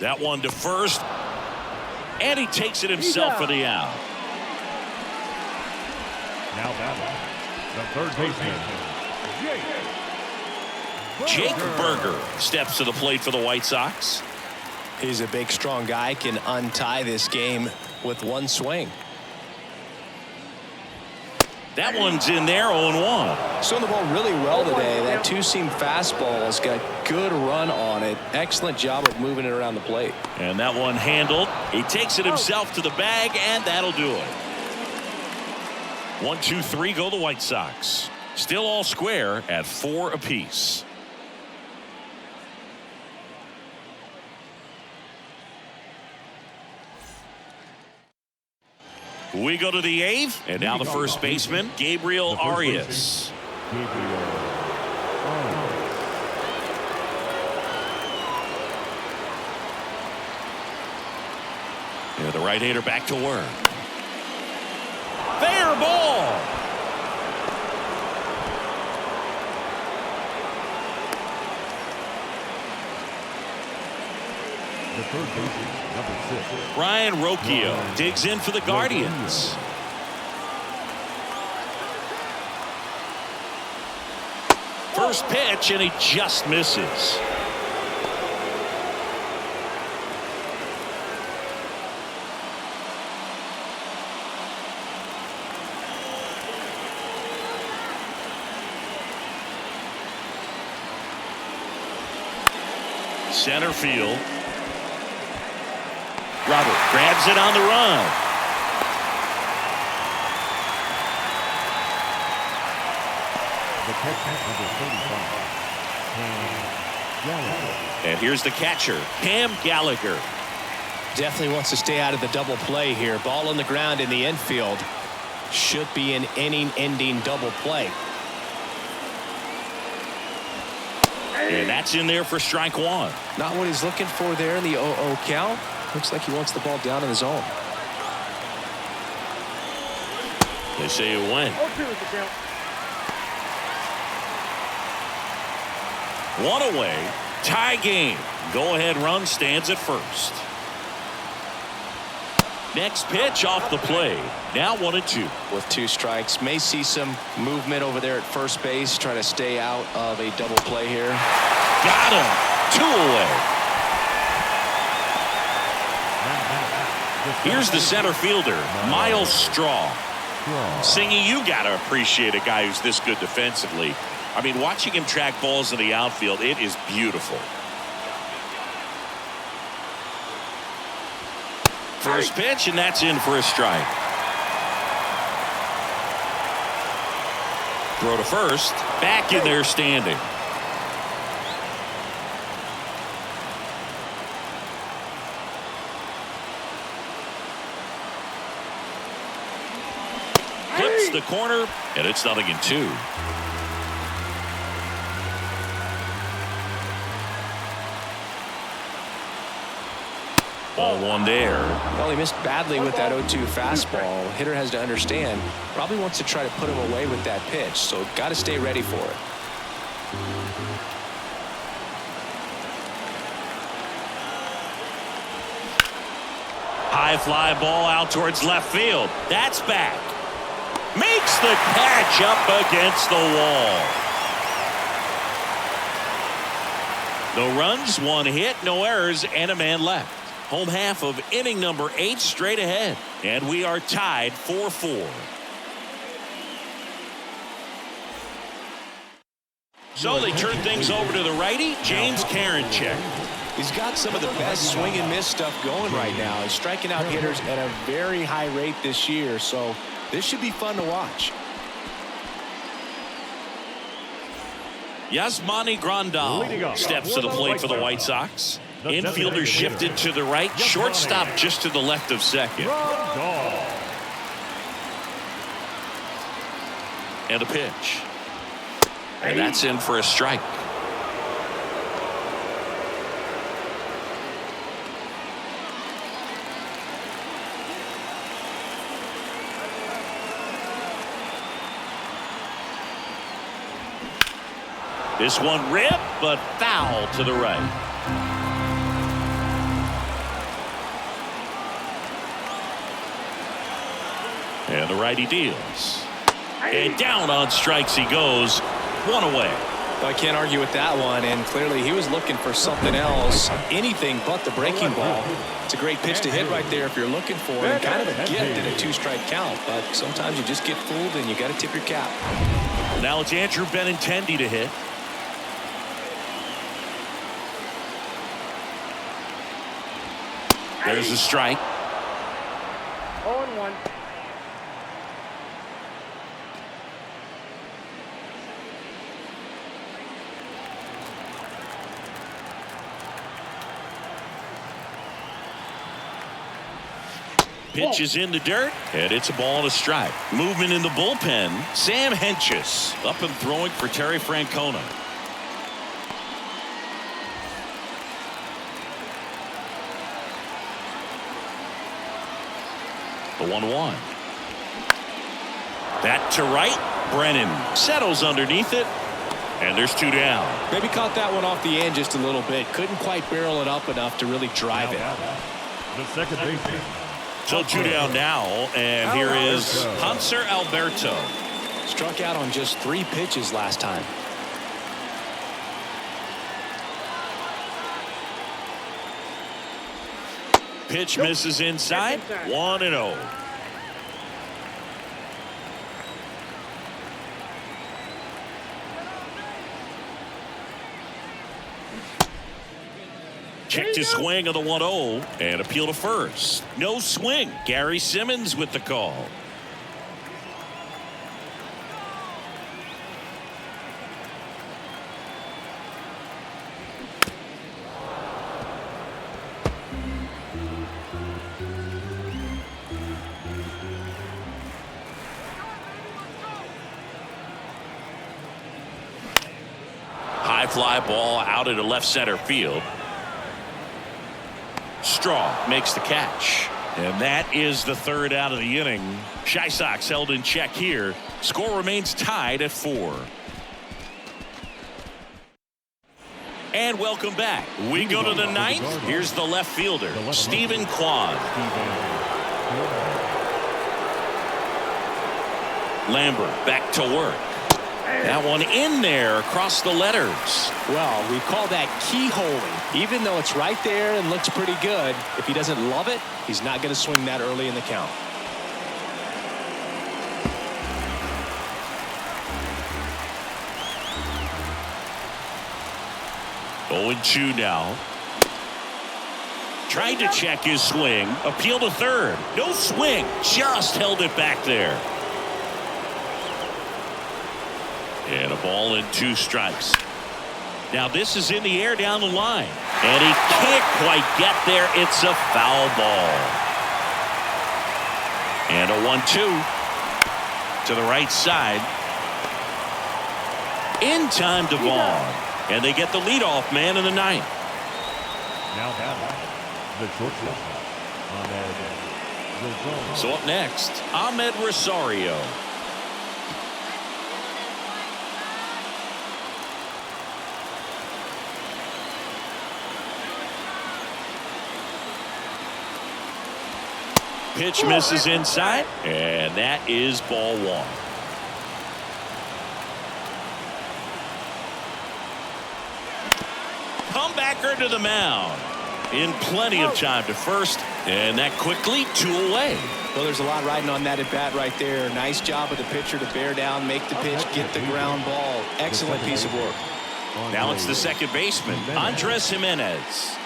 That one to first. And he takes it himself for the out. Now batting, the third baseman, Jake Berger steps to the plate for the White Sox. He's a big, strong guy, can untie this game with one swing. That one's in there, 0-1. Throwing the ball really well today. That two-seam fastball has got good run on it. Excellent job of moving it around the plate. And that one handled. He takes it himself to the bag, and that'll do it. 1, 2, 3 go the White Sox. Still all square at 4 apiece. We go to the 8th, and now the first baseman, Gabriel Arias. Gabriel Arias. right-hander back to work. Fair ball. The third baseman, number 6. Ryan Rocchio digs in for the Guardians. First pitch, and he just misses. Center field. Robert grabs it on the run. The catcher, number 35, Cam Gallagher. And here's the catcher, Cam Gallagher. Definitely wants to stay out of the double play here. Ball on the ground in the infield. Should be an inning-ending double play. And that's in there for strike one. Not what he's looking for there in the 0-0 count. Looks like he wants the ball down in the zone. They say it went. 0-2 is the count. One away. Tie game. Go-ahead run stands at first. Next pitch off the play. Now 1-2. With 2 strikes, may see some movement over there at first base. Try to stay out of a double play here. Got him. 2 away. Here's the center fielder, Miles Straw. Singy, you got to appreciate a guy who's this good defensively. I mean, watching him track balls in the outfield, it is beautiful. First pitch, and that's in for a strike. Throw to first. Back in there standing. Hits the corner, and it's 0-2. Ball one there. Well, he missed badly with that 0-2 fastball. Hitter has to understand, probably wants to try to put him away with that pitch, so got to stay ready for it. High fly ball out towards left field. That's back. Makes the catch up against the wall. No runs, 1 hit, no errors, and a man left. Home half of inning number 8 straight ahead. And we are tied 4-4. So they turn things over to the righty, James Karinchak. He's got some of the best swing and miss stuff going right now. He's striking out hitters at a very high rate this year, so this should be fun to watch. Yasmani Grandal steps to the plate for the White Sox. Infielder shifted to the right, shortstop just to the left of second. And a pitch. And that's in for a strike. This one ripped, but foul to the right. And the righty deals. And down on strikes he goes. 1 away. Well, I can't argue with that one, and clearly he was looking for something else, anything but the breaking ball. It's a great pitch to hit right there if you're looking for it, and kind of a gift in a 2-strike count, but sometimes you just get fooled and you got to tip your cap. Now it's Andrew Benintendi to hit. There's a strike. 0-1. Pitch is in the dirt, and it's a ball and a strike. Movement in the bullpen. Sam Hentges up and throwing for Terry Francona. The 1-1. That to right. Brennan settles underneath it. And there's 2 down. Maybe caught that one off the end just a little bit. Couldn't quite barrel it up enough to really drive it. The second baseman. So 2 down now. And here is Hanser Alberto. Struck out on just 3 pitches last time. Pitch misses inside. 1-0. Checked his swing of the 1-0 and appeal to first. No swing. Gary Simmons with the call. High fly ball out into left center field. Straw makes the catch. And that is the 3rd out of the inning. Shy Sox held in check here. Score remains tied at 4. And welcome back. We go to the 9th. Here's the left fielder, Stephen Kwan. Lambert back to work. That one in there across the letters. Well, we call that keyholing. Even though it's right there and looks pretty good, if he doesn't love it, he's not going to swing that early in the count. Oh, 0-2 now. Tried to check his swing. Appeal to third. No swing. Just held it back there. And a ball and 2 strikes. Now this is in the air down the line. And he can't quite get there. It's a foul ball. And a 1-2 to the right side. In time to Vaughn. And they get the leadoff man in the 9th. Now the shortstop, Ahmed Rosario. So up next, Ahmed Rosario. Pitch misses inside, and that is ball 1. Comebacker to the mound. In plenty of time to first, and that quickly 2 away. Well, there's a lot riding on that at bat right there. Nice job of the pitcher to bear down, make the pitch, get the ground ball. Excellent piece of work. Now it's the second baseman, Andres Jimenez.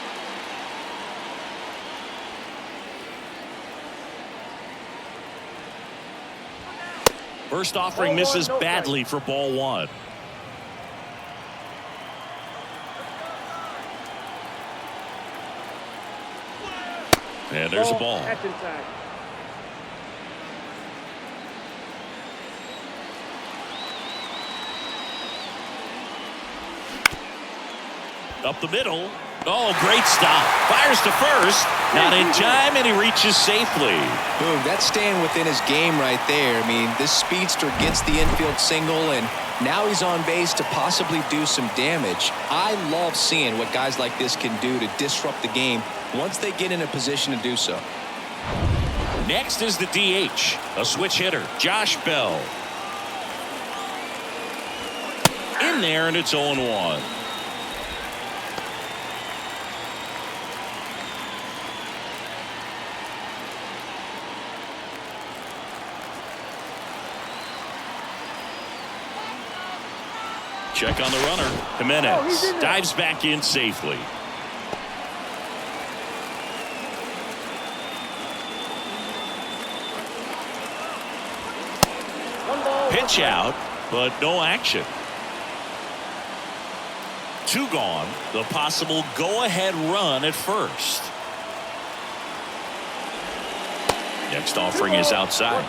First offering misses badly for ball 1. And there's a ball. Up the middle. Oh, great stop. Fires to first. Not in time, and he reaches safely. Boom, that's staying within his game right there. I mean, this speedster gets the infield single, and now he's on base to possibly do some damage. I love seeing what guys like this can do to disrupt the game once they get in a position to do so. Next is the DH, a switch hitter, Josh Bell. In there, and it's 0-1. Check on the runner. Jimenez dives back in safely. Pitch out, but no action. 2 gone. The possible go-ahead run at first. Next offering is outside.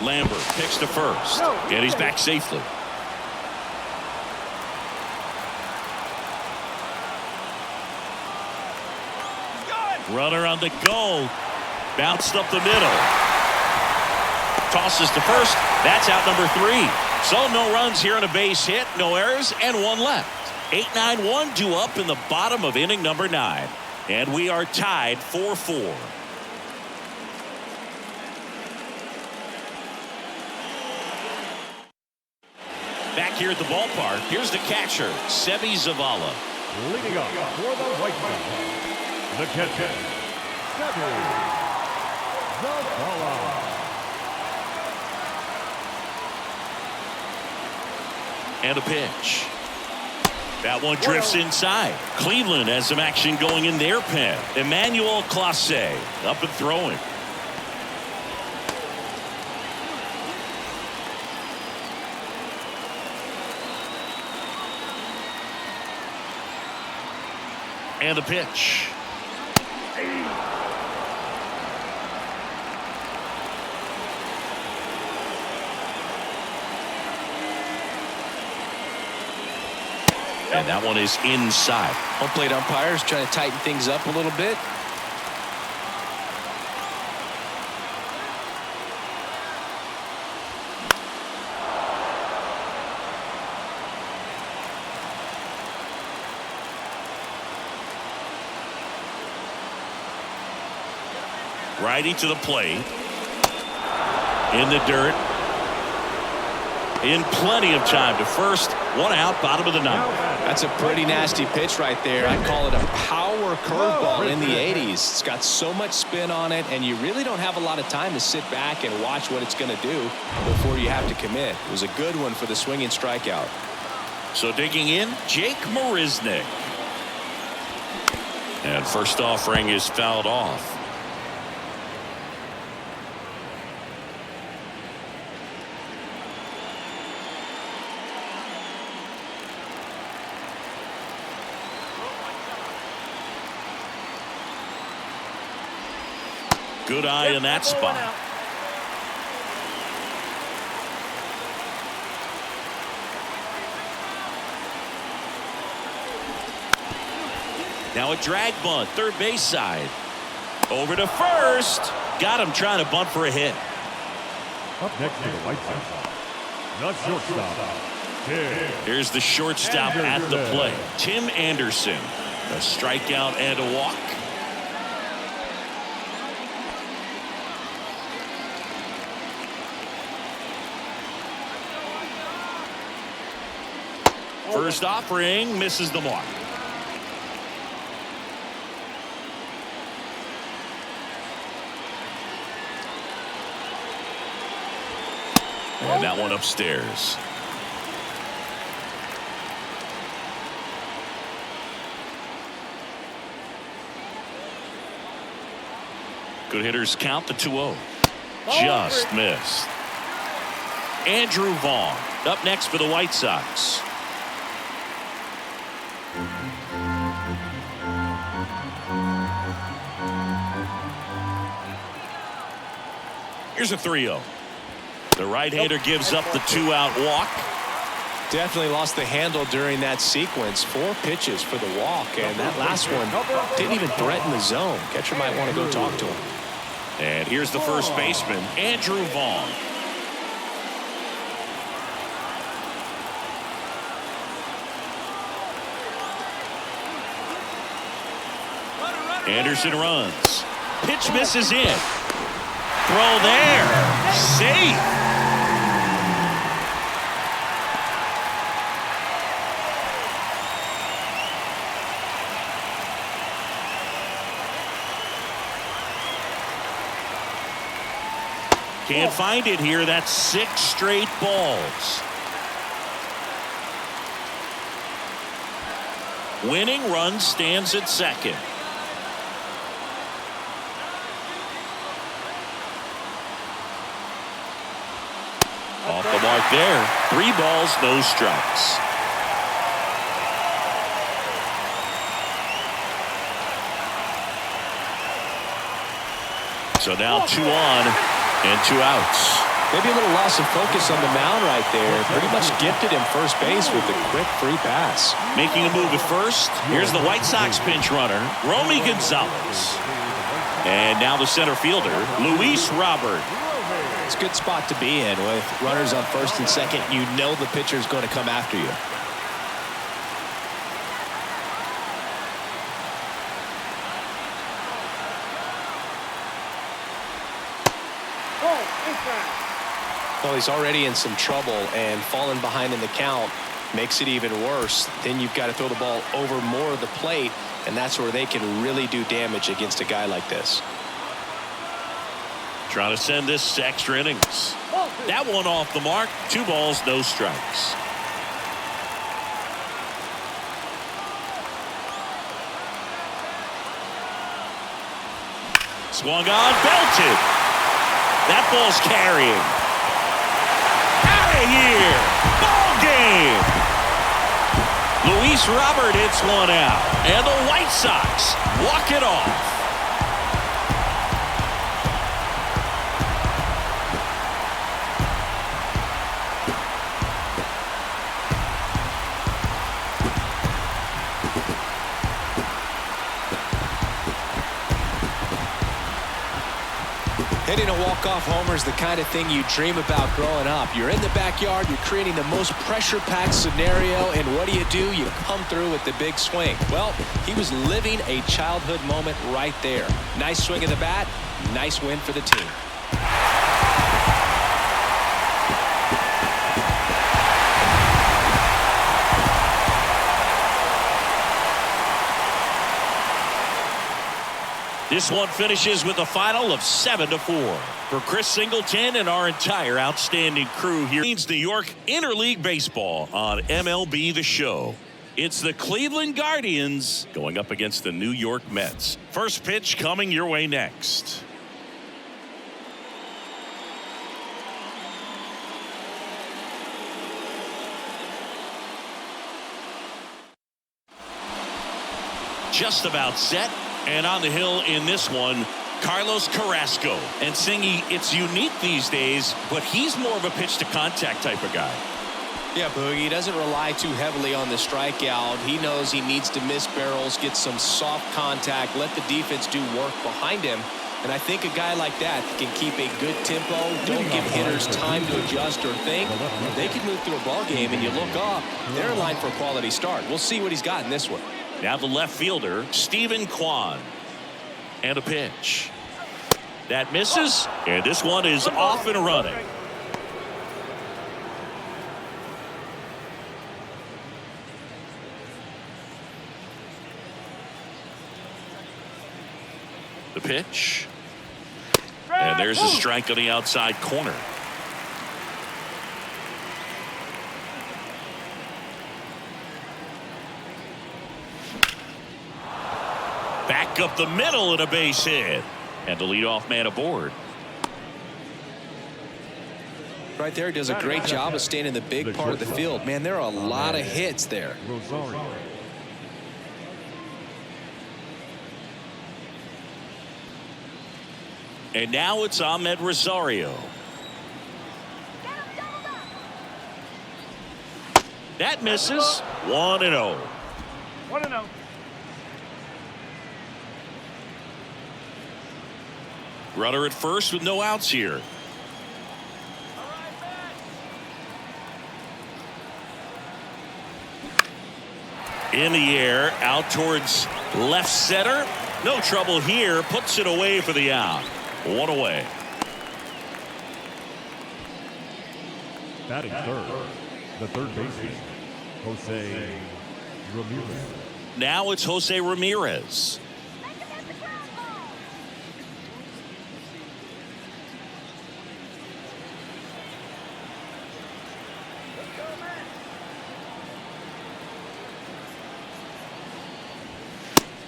Lambert picks to first, and he's back safely. Runner on the go. Bounced up the middle. Tosses to first. That's out number 3. So no runs here on a base hit, no errors, and 1 left. 8-9-1 due up in the bottom of inning number 9. And we are tied 4-4. Back here at the ballpark, here's the catcher, Seby Zavala. Leading up for the White Sox, the catcher, Seby Zavala. And a pitch. That one drifts inside. Cleveland has some action going in their pen. Emmanuel Clase up and throwing. And a pitch. And that one is inside. Home plate umpires trying to tighten things up a little bit. Righty to the plate. In the dirt. In plenty of time to first. 1 out, bottom of the 9th. That's a pretty nasty pitch right there. I'd call it a power curveball in the 80s. It's got so much spin on it, and you really don't have a lot of time to sit back and watch what it's going to do before you have to commit. It was a good one for the swinging strikeout. So digging in, Jake Marisnick. And first offering is fouled off. Good eye in that spot. Now a drag bunt, third base side. Over to first. Got him trying to bunt for a hit. Up next to the White Sox, the shortstop, Tim. Here's the shortstop at the plate, Tim Anderson. A strikeout and a walk. First offering misses the mark. And that one upstairs. Good hitters count the 2-0. Just missed. Andrew Vaughn up next for the White Sox. Here's a 3-0. The right-hander gives up the 2-out walk. Definitely lost the handle during that sequence. 4 pitches for the walk, and that last one didn't even threaten the zone. Catcher might want to go talk to him. And here's the first baseman, Andrew Vaughn. Anderson runs. Pitch misses in. Throw there. Safe. Can't find it here. That's 6 straight balls. Winning run stands at second. Off the mark there. 3 balls, no strikes. So now 2 on and 2 outs. Maybe a little loss of focus on the mound right there. Pretty much gifted him first base with a quick free pass. Making a move at first. Here's the White Sox pinch runner, Romy Gonzalez. And now the center fielder, Luis Robert. It's a good spot to be in with runners on first and second. You know the pitcher is going to come after you. Well, he's already in some trouble, and falling behind in the count makes it even worse. Then you've got to throw the ball over more of the plate, and that's where they can really do damage against a guy like this. Trying to send this to extra innings. That one off the mark. 2 balls, no strikes. Swung on, belted. That ball's carrying. Out of here. Ball game. Luis Robert hits one out. And the White Sox walk it off. Hitting a walk-off homer is the kind of thing you dream about growing up. You're in the backyard, you're creating the most pressure-packed scenario, and what do? You come through with the big swing. Well, he was living a childhood moment right there. Nice swing of the bat, nice win for the team. This one finishes with a final of 7-4. For Chris Singleton and our entire outstanding crew here, New York Interleague Baseball on MLB The Show. It's the Cleveland Guardians going up against the New York Mets. First pitch coming your way next. Just about set. And on the hill in this one, Carlos Carrasco. And Singy, it's unique these days, but he's more of a pitch-to-contact type of guy. Yeah, Boogie, he doesn't rely too heavily on the strikeout. He knows he needs to miss barrels, get some soft contact, let the defense do work behind him. And I think a guy like that can keep a good tempo, don't give hitters time to adjust or think. They can move through a ball game, and you look up, they're in line for a quality start. We'll see what he's got in this one. Now the left fielder, Stephen Kwan. And a pitch. That misses, and this one is off and running. The pitch. And there's a strike on the outside corner. Back up the middle and a base hit. And the leadoff man aboard. Right there, he does a great job of staying in the big part of the field. Man, there are a lot of hits there. And now it's Ahmed Rosario. That misses. 1-0. 1-0. Runner at first with no outs here. In the air, out towards left center. No trouble here. Puts it away for the out. 1 away. Batting third, the third baseman, Jose Ramirez. Now it's Jose Ramirez.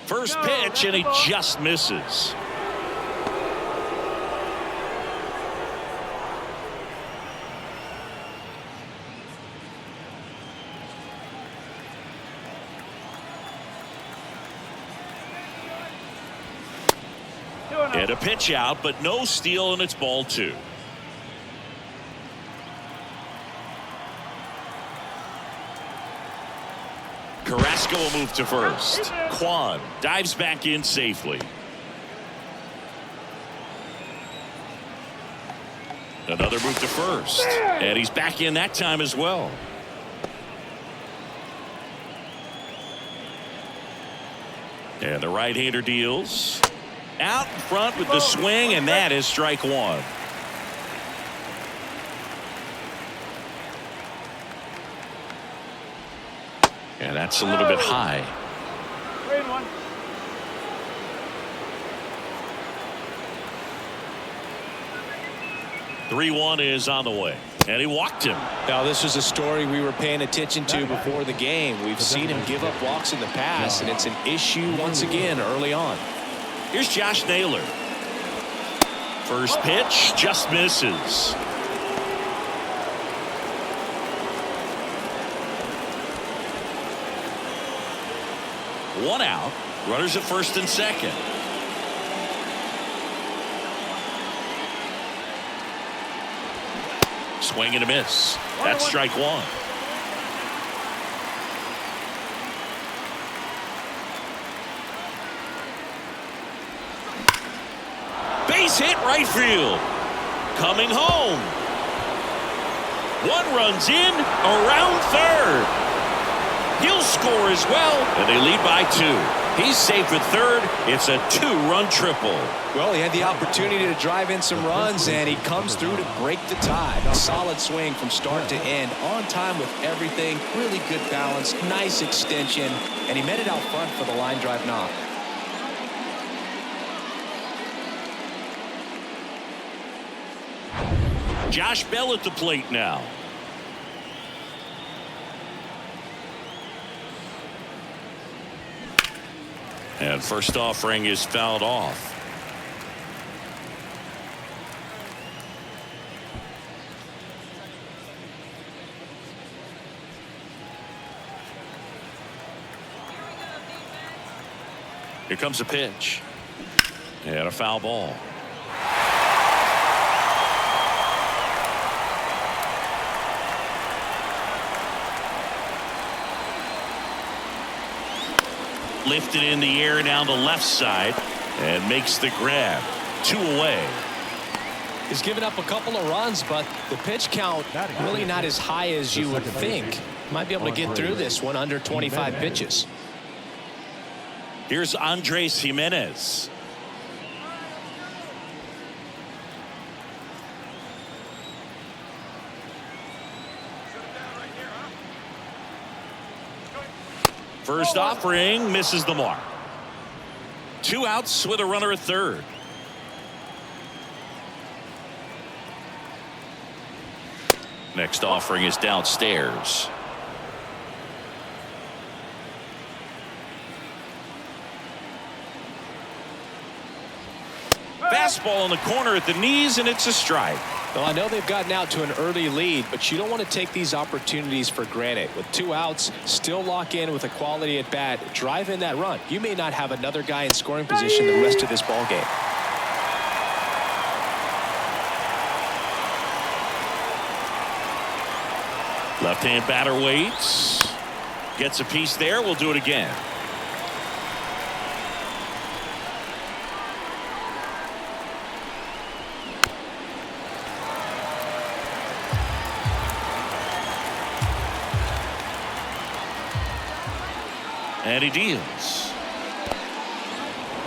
First pitch, and he just misses. And a pitch out, but no steal, and it's ball 2. Carrasco will move to first. Kwan dives back in safely. Another move to first. And he's back in that time as well. And the right-hander deals. Out in front with the swing, and that is strike one. And that's a little bit high. 3-1 is on the way. And he walked him. Now, this was a story we were paying attention to before the game. We've seen him give up walks in the past, and it's an issue once again early on. Here's Josh Naylor. First pitch just misses. One out. Runners at first and second. Swing and a miss. That's strike one. Base hit right field. Coming home. One runs in around third. He'll score as well, and they lead by 2. He's safe at third. It's a 2-run triple. Well, he had the opportunity to drive in some runs, and he comes through to break the tie. A solid swing from start to end, on time with everything. Really good balance, nice extension, and he met it out front for the line drive knock. Josh Bell at the plate now. And first offering is fouled off. Here comes a pitch. And a foul ball. Lifted in the air down the left side and makes the grab. 2 away. He's given up a couple of runs, but the pitch count really not as high as you would think. Might be able to get through this one under 25 pitches. Here's Andres Jimenez. First offering misses the mark. 2 outs with a runner at third. Next offering is downstairs. Fastball in the corner at the knees, and it's a strike. Well, I know they've gotten out to an early lead, but you don't want to take these opportunities for granted. With 2 outs, still lock in with a quality at bat, drive in that run. You may not have another guy in scoring position the rest of this ball game. Left-hand batter waits. Gets a piece there. We'll do it again. And he deals.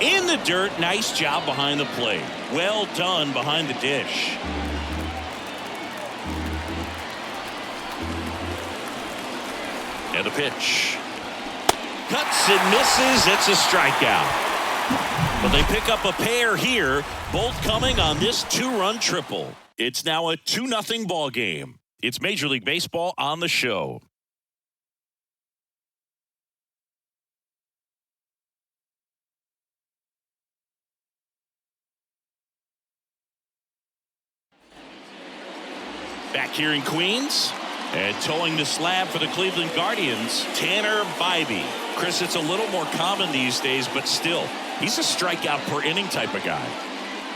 In the dirt. Nice job behind the plate. Well done behind the dish. And the pitch. Cuts and misses. It's a strikeout. But they pick up a pair here, both coming on this 2-run triple. It's now a 2-0 ball game. It's Major League Baseball on the show. Back here in Queens, and towing the slab for the Cleveland Guardians, Tanner Bybee. Chris, it's a little more common these days, but still, he's a strikeout per inning type of guy.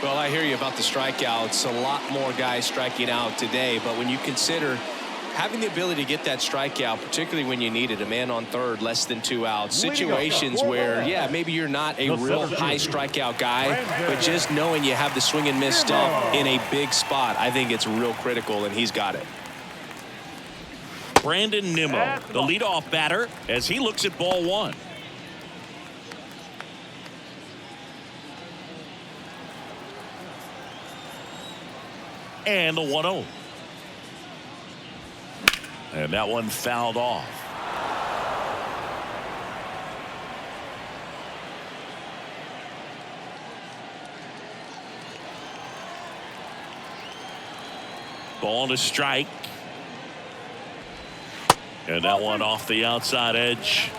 Well, I hear you about the strikeouts. A lot more guys striking out today, but when you consider Having the ability to get that strikeout, particularly when you need it, a man on third, less than 2 outs, situations where, yeah, maybe you're not a real high strikeout guy, but just knowing you have the swing and miss stuff in a big spot, I think it's real critical, and he's got it. Brandon Nimmo, the leadoff batter, as he looks at ball 1. And the 1-0. And that one fouled off. Ball to strike. And that one off the outside edge.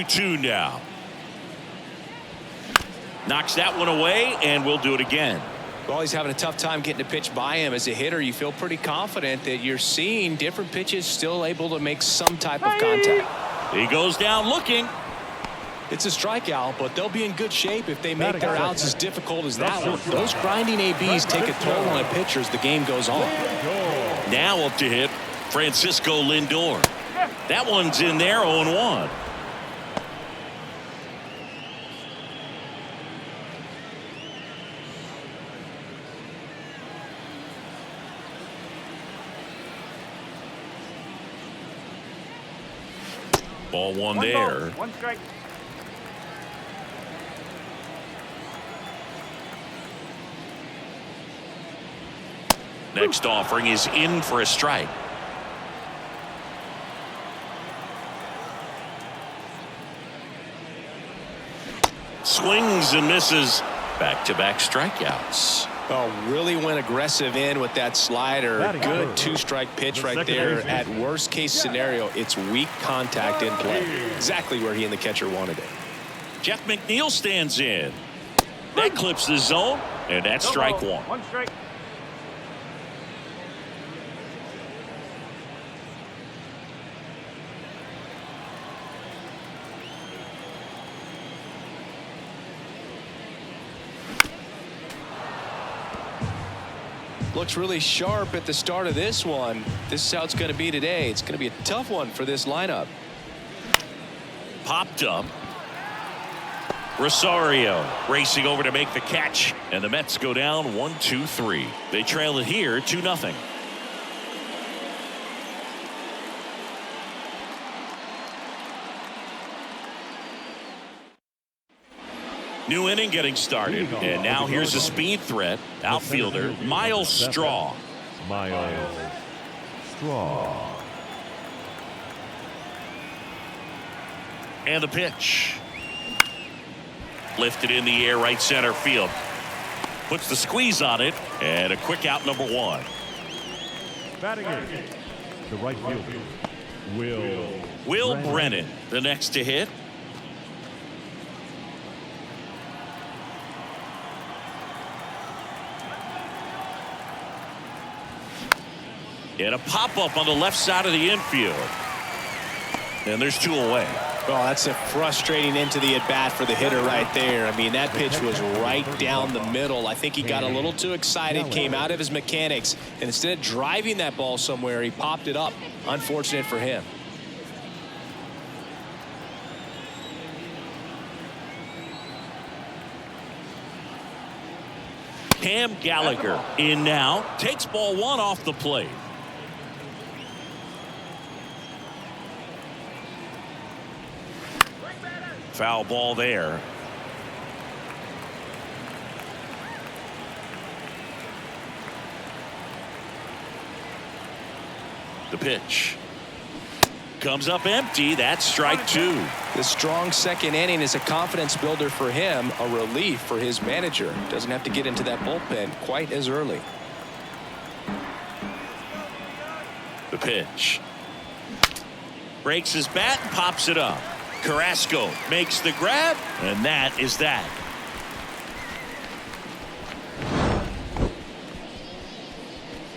Two now. Knocks that one away, and we'll do it again. Well, he's having a tough time getting a pitch by him. As a hitter, you feel pretty confident that you're seeing different pitches still able to make some type of contact. He goes down looking. It's a strikeout, but they'll be in good shape if they make their outs as difficult as that one. Those grinding ABs take a toll on a pitcher as the game goes on. Now up to hit Francisco Lindor. That one's in there, 0-1. Ball 1 there. 1 strike. Next offering is in for a strike. Swings and misses. Back-to-back strikeouts. Oh, really went aggressive in with that slider. Good 2-strike pitch right there. At worst case scenario, it's weak contact in play. Exactly where he and the catcher wanted it. Jeff McNeil stands in. That clips the zone, and that's strike 1. 1 strike. Looks really sharp at the start of this one. This is how it's going to be today. It's going to be a tough one for this lineup. Popped up. Rosario racing over to make the catch, and the Mets go down 1-2-3. They trail it here 2-0. New inning getting started, and now here's a speed threat. Outfielder Miles Straw. Miles Straw. And the pitch. Lifted in the air, right center field. Puts the squeeze on it, and a quick out, number 1. Batting in, the right fielder, Will Brennan, the next to hit. And a pop-up on the left side of the infield. And there's 2 away. Well, that's a frustrating end to the at-bat for the hitter right there. I mean, that pitch was right down the middle. I think he got a little too excited, came out of his mechanics, and instead of driving that ball somewhere, he popped it up. Unfortunate for him. Cam Gallagher in now. Takes ball 1 off the plate. Foul ball there. The pitch comes up empty. That's strike 2. The strong second inning is a confidence builder for him, a relief for his manager. Doesn't have to get into that bullpen quite as early. The pitch breaks his bat and pops it up. Carrasco makes the grab, and that is that.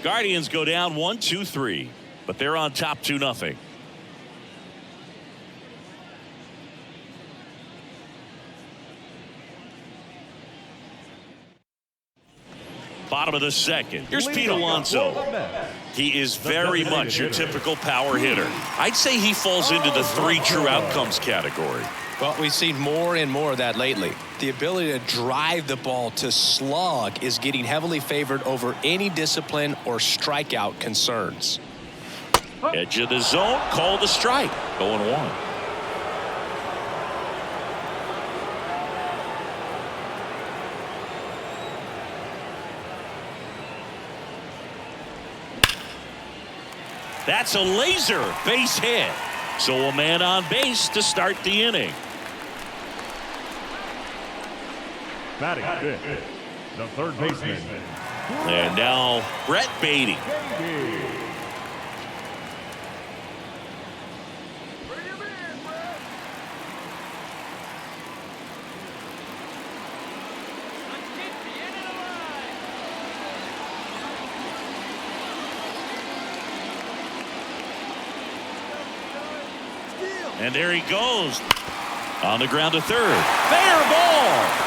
Guardians go down 1-2-3, but they're on top 2-0. Bottom of the second. Here's Pete Alonso. He is very much your typical power hitter. I'd say he falls into the 3 true outcomes category. Well, we've seen more and more of that lately. The ability to drive the ball to slug is getting heavily favored over any discipline or strikeout concerns. Edge of the zone, called a strike. 0-1. That's a laser base hit. So a man on base to start the inning. Batting fifth, the third baseman. And now Brett Beatty. And there he goes. On the ground to third. Fair ball.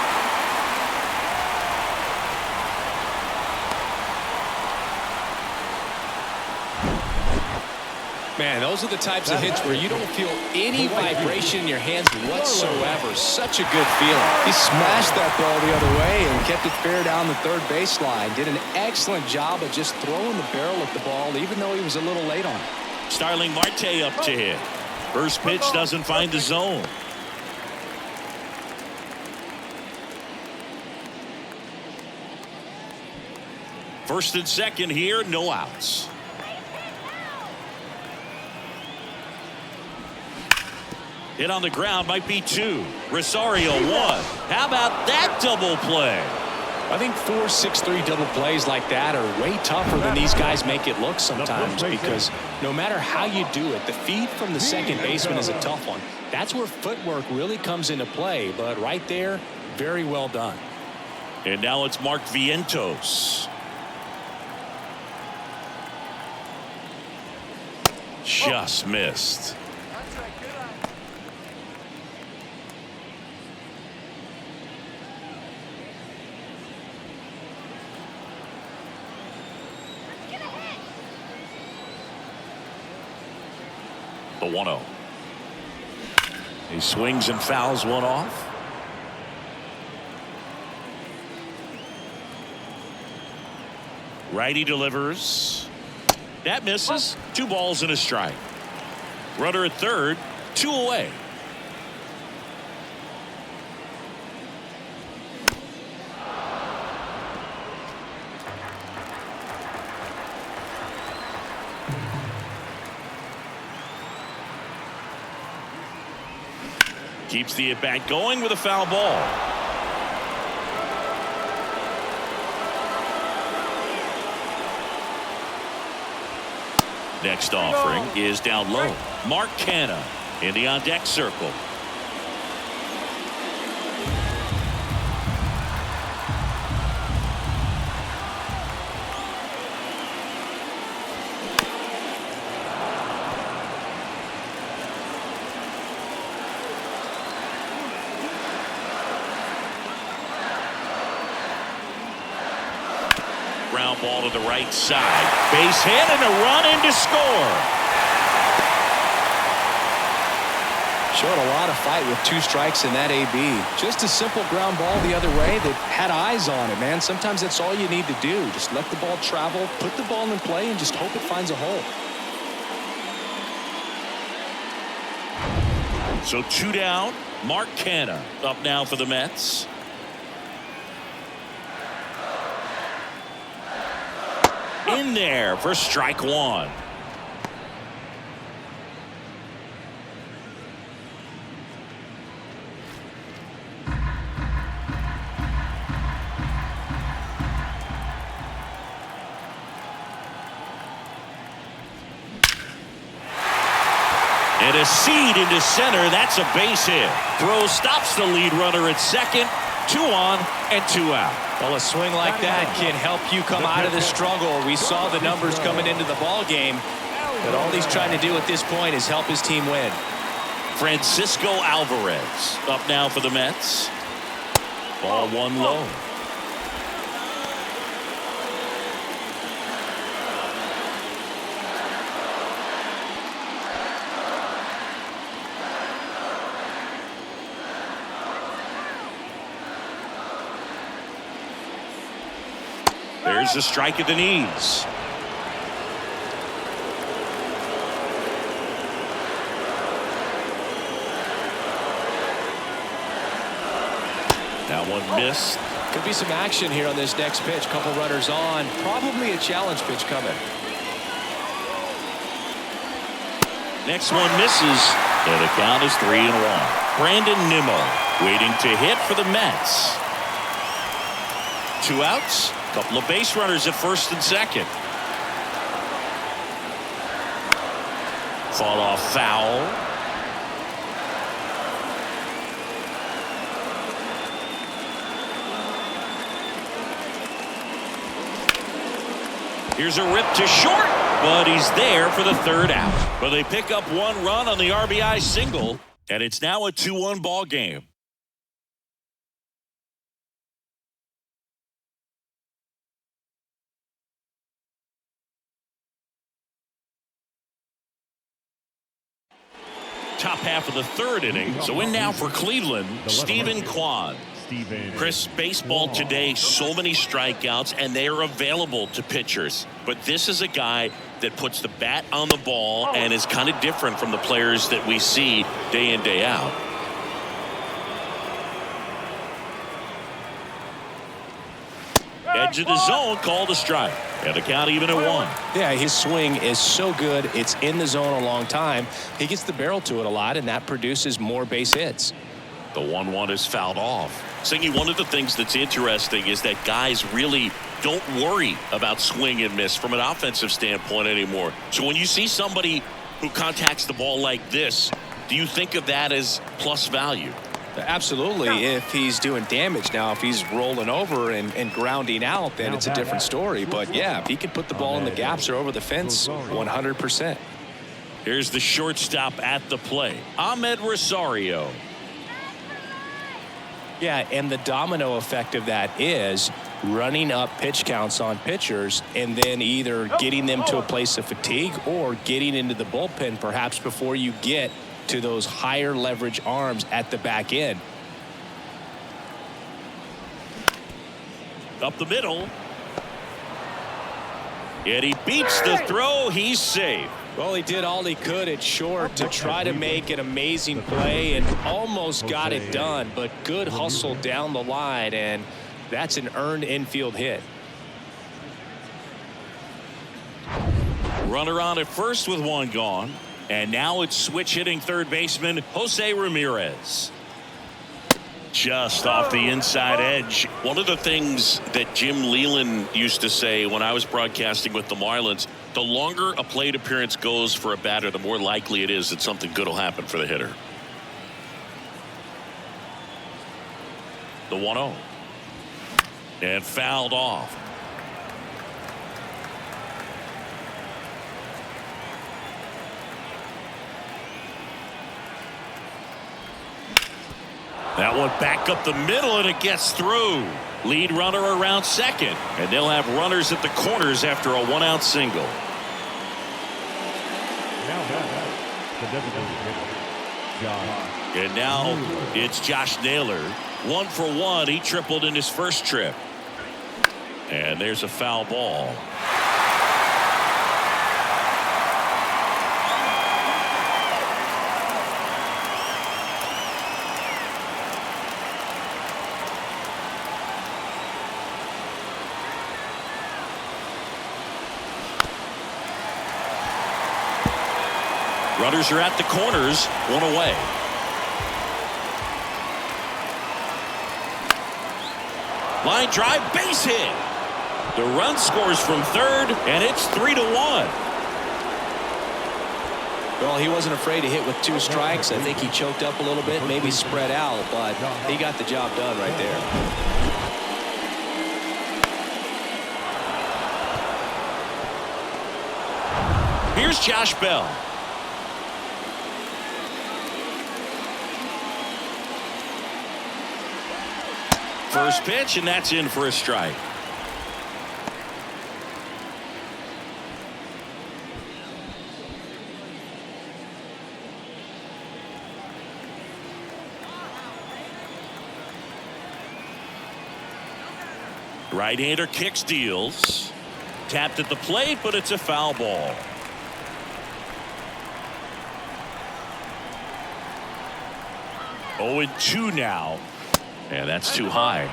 Man, those are the types of hits where you don't feel any vibration in your hands whatsoever. Such a good feeling. He smashed that ball the other way and kept it fair down the third baseline. Did an excellent job of just throwing the barrel at the ball, even though he was a little late on it. Starling Marte up to hit. First pitch doesn't find the zone. First and second here, no outs. Hit on the ground, might be 2. Rosario 1. How about that double play? I think 4-6-3 double plays like that are way tougher than these guys make it look sometimes, because no matter how you do it, the feed from the second baseman is a tough one. That's where footwork really comes into play, but right there, very well done. And now it's Mark Vientos. Just missed. The 1-0. He swings and fouls one off. Righty delivers. That misses. 2 balls and a strike. Runner at third, 2 away. Keeps the at-bat going with a foul ball. Next offering is down low. Mark Canha in the on-deck circle. Ground ball to the right side. Base hit and a run in to score. Showed a lot of fight with 2 strikes in that AB. Just a simple ground ball the other way that had eyes on it, man. Sometimes that's all you need to do. Just let the ball travel, put the ball in play, and just hope it finds a hole. So 2 down. Mark Canha up now for the Mets. In there for strike 1. And a seed into center. That's a base hit. Throw stops the lead runner at second. 2 on and 2 out. Well, a swing like that can help you come out of the struggle. We saw the numbers coming into the ball game, but all he's trying to do at this point is help his team win. Francisco Alvarez up now for the Mets. Ball 1 low. There's a strike at the knees. That one missed. Could be some action here on this next pitch. Couple runners on. Probably a challenge pitch coming. Next one misses. And the count is 3-1. Brandon Nimmo waiting to hit for the Mets. 2 outs. Couple of base runners at first and second. Fall off foul. Here's a rip to short, but he's there for the 3rd out. But they pick up 1 run on the RBI single, and it's now a 2-1 ball game. Top half of the 3rd inning. So in now for Cleveland, Stephen Kwan. Chris, baseball today, so many strikeouts, and they are available to pitchers. But this is a guy that puts the bat on the ball and is kind of different from the players that we see day in, day out. Edge of the zone, called a strike. And the count even at 1. Yeah, his swing is so good. It's in the zone a long time. He gets the barrel to it a lot, and that produces more base hits. The 1-1 is fouled off. Singy, one of the things that's interesting is that guys really don't worry about swing and miss from an offensive standpoint anymore. So when you see somebody who contacts the ball like this, do you think of that as plus value? Absolutely. If he's doing damage. Now, if he's rolling over and grounding out, then it's a different story. But yeah, if he can put the ball in the gaps or over the fence, 100%. Here's the shortstop at the plate, Ahmed Rosario. Yeah, and the domino effect of that is running up pitch counts on pitchers and then either getting them to a place of fatigue or getting into the bullpen perhaps before you get to those higher leverage arms at the back end. Up the middle. And he beats the throw. He's safe. Well, he did all he could at short to try to make an amazing play and almost got it done, but good hustle down the line, and that's an earned infield hit. Runner on at first with 1 gone. And now it's switch hitting third baseman Jose Ramirez. Just off the inside edge. One of the things that Jim Leland used to say when I was broadcasting with the Marlins, the longer a plate appearance goes for a batter, the more likely it is that something good will happen for the hitter. The 1-0. And fouled off. That one back up the middle, and it gets through. Lead runner around second, and they'll have runners at the corners after a 1-out single. And now it's Josh Naylor. 1 for 1. He tripled in his first trip. And there's a foul ball. Runners are at the corners, 1 away. Line drive, base hit. The run scores from third, and it's 3-1. Well, he wasn't afraid to hit with 2 strikes. I think he choked up a little bit, maybe spread out, but he got the job done right there. Here's Josh Bell. First pitch, and that's in for a strike. Right-hander kicks, deals. Tapped at the plate, but it's a foul ball. Oh, and 2 now. And that's too high.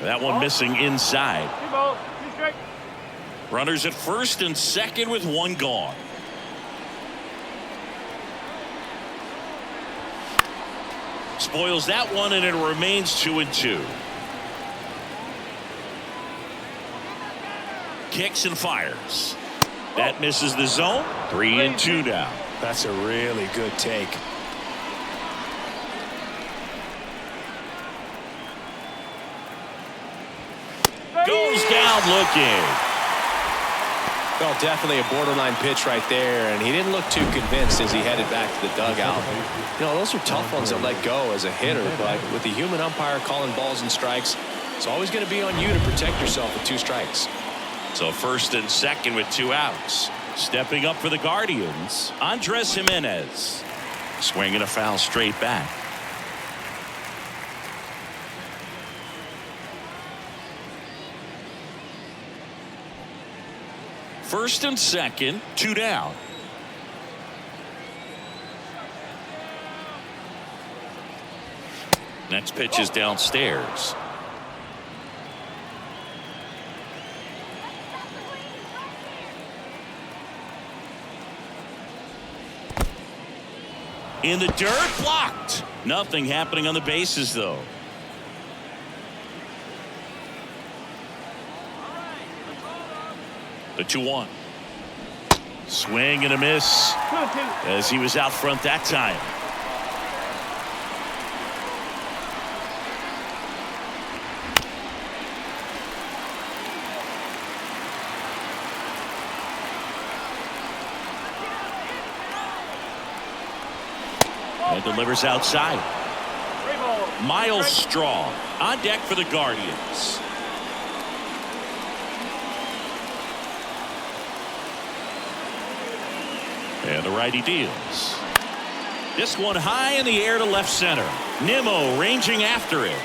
That one missing inside. 2 balls, 2 strikes. Runners at first and second with 1 gone. Spoils that one, and it remains 2-2. Kicks and fires. That misses the zone. 3-2 now. That's a really good take. Goes down looking. Well, definitely a borderline pitch right there, and he didn't look too convinced as he headed back to the dugout. You know, those are tough ones to let go as a hitter, but with the human umpire calling balls and strikes, it's always going to be on you to protect yourself with 2 strikes. So first and second with 2 outs. Stepping up for the Guardians, Andres Jimenez. Swinging a foul straight back. First and second, 2 down. Next pitch is downstairs. In the dirt, blocked. Nothing happening on the bases, though. The 2-1. Swing and a miss as he was out front that time. And delivers outside. Miles Straw on deck for the Guardians. And the righty deals. This one high in the air to left center. Nimmo ranging after it.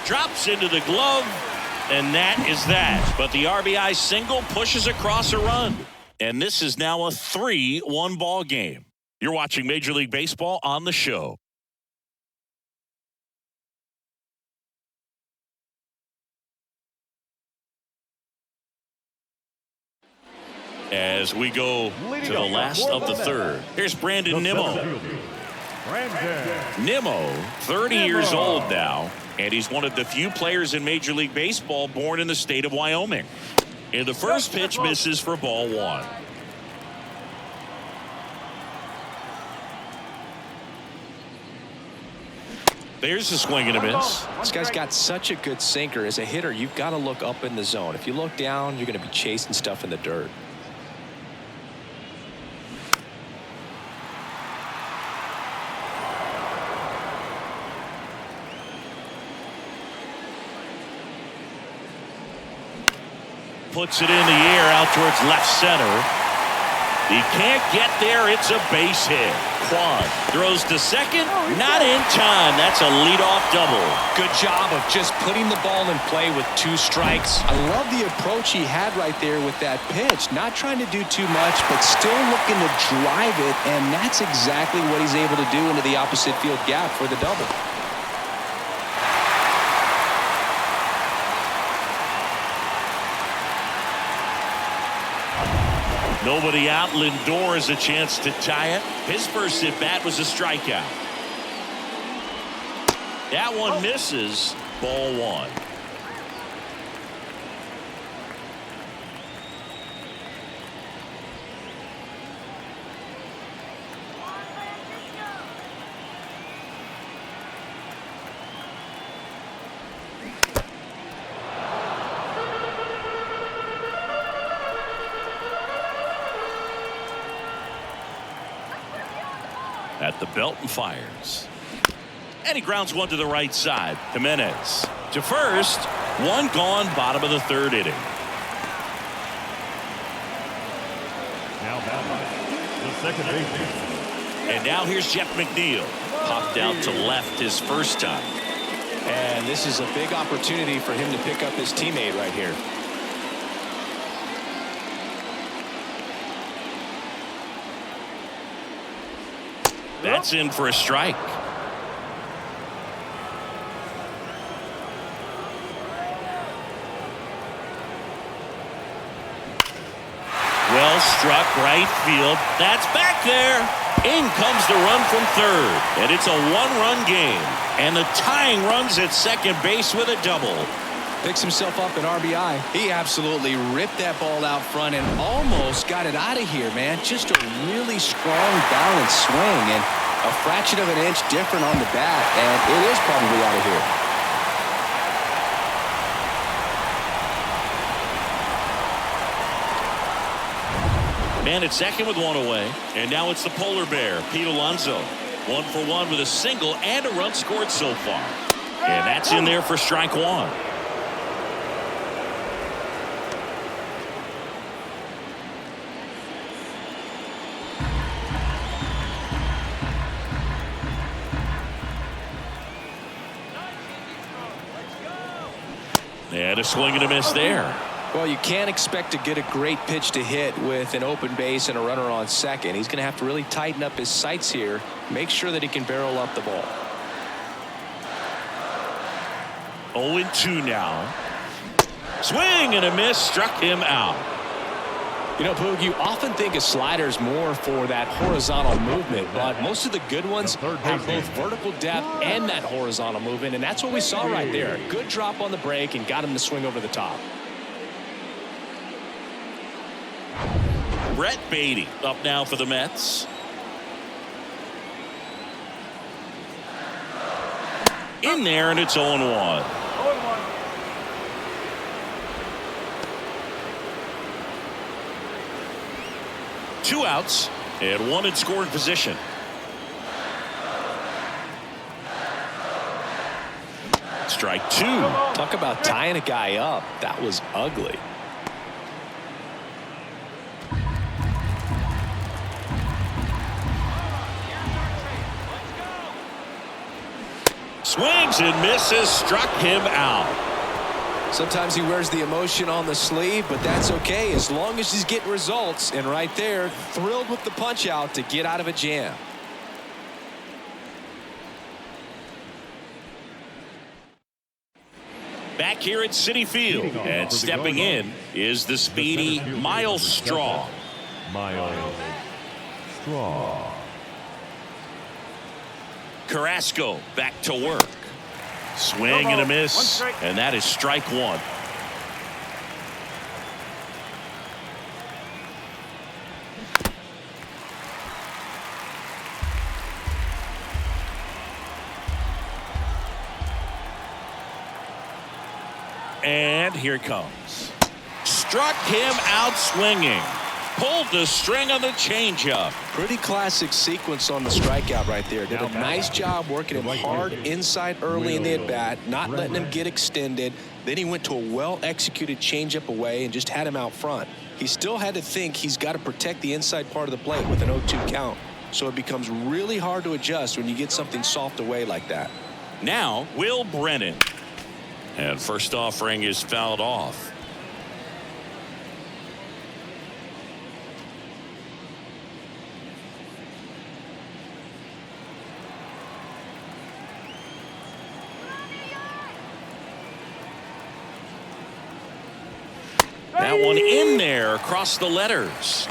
Drops into the glove. And that is that. But the RBI single pushes across a run. And this is now a 3-1 ball game. You're watching Major League Baseball on the show. As we go to the last of the third. Here's Brandon Nimmo. Nimmo, 30 years old now, and he's one of the few players in Major League Baseball born in the state of Wyoming. And the first pitch misses for ball 1. There's a swing and a miss. This guy's got such a good sinker. As a hitter, you've got to look up in the zone. If you look down, you're going to be chasing stuff in the dirt. Puts it in the air out towards left center. He can't get there. It's a base hit. Quan throws to second. Not in time. That's a leadoff double. Good job of just putting the ball in play with 2 strikes. I love the approach he had right there with that pitch. Not trying to do too much, but still looking to drive it, and that's exactly what he's able to do into the opposite field gap for the double. Nobody out. Lindor has a chance to tie it. His first at bat was a strikeout. That one misses. Ball 1. At the belt and fires. And he grounds one to the right side. Jimenez to first. One gone, bottom of the third inning. Now battling the second baseman. And now here's Jeff McNeil. Popped out to left his first time. And this is a big opportunity for him to pick up his teammate right here. That's in for a strike. Well struck right field. That's back there. In comes the run from third. And it's a one-run game. And the tying runs at second base with a double. Picks himself up an RBI. He absolutely ripped that ball out front and almost got it out of here, man. Just a really strong, balanced swing and a fraction of an inch different on the bat, and it is probably out of here. Man at second with one away. And now it's the polar bear, Pete Alonso. 1 for 1 with a single and a run scored so far. And that's in there for strike one. And a swing and a miss there. Well, you can't expect to get a great pitch to hit with an open base and a runner on second. He's going to have to really tighten up his sights here. Make sure that he can barrel up the ball. 0-2 now. Swing and a miss, struck him out. You know, Boog, you often think of sliders more for that horizontal movement, but most of the good ones have both vertical depth and that horizontal movement, and that's what we saw right there. Good drop on the break and got him to swing over the top. Brett Beatty up now for the Mets. In there, and it's 0-1. 0-1. Two outs and one in scoring position. Strike two. Talk about tying a guy up. That was ugly. Swings and misses, struck him out. Sometimes he wears the emotion on the sleeve, but that's okay as long as he's getting results. And right there, thrilled with the punch out to get out of a jam. Back here at Citi Field, and stepping in is the speedy Miles Straw. Miles Straw. Carrasco back to work. Swing and a miss, and that is strike one. And here it comes. Struck him out swinging. Pulled the string on the changeup. Pretty classic sequence on the strikeout right there. Did a nice job working him hard inside early in the at-bat, not letting him get extended. Then he went to a well-executed changeup away and just had him out front. He still had to think he's got to protect the inside part of the plate with an 0-2 count. So it becomes really hard to adjust when you get something soft away like that. Now, Will Brennan. And first offering is fouled off. That one in there across the letters.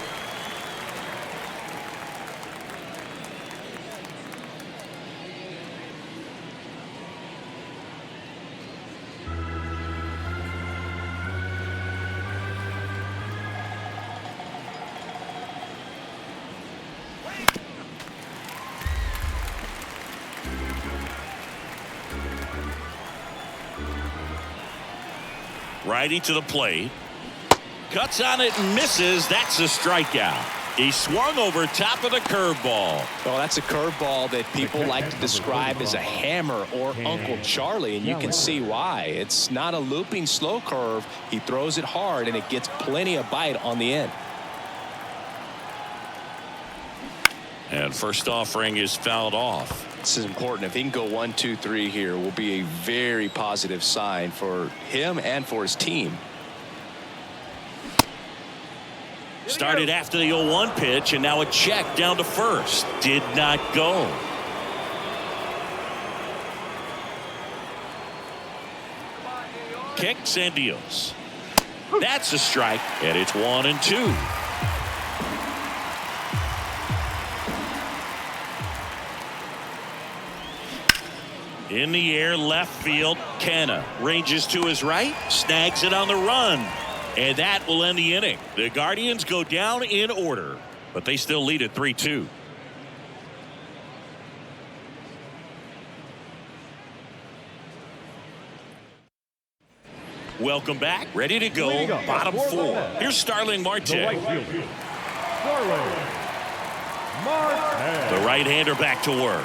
Righty to the plate. Cuts on it and misses. That's a strikeout. He swung over top of the curveball. Well, that's a curveball that people like to describe as a hammer or Uncle Charlie, and you can see why. It's not a looping slow curve. He throws it hard, and it gets plenty of bite on the end. And first offering is fouled off. This is important. If he can go 1, 2, 3 here, will be a very positive sign for him and for his team. Started after the 0-1 pitch, and now a check down to first. Did not go. Kicks and deals. That's a strike, and it's 1-2. In the air, left field. Canna ranges to his right, snags it on the run. And that will end the inning. The Guardians go down in order, but they still lead at 3-2. Welcome back. Ready to go. Bottom 4. Here's Starling Marte. The right-hander back to work.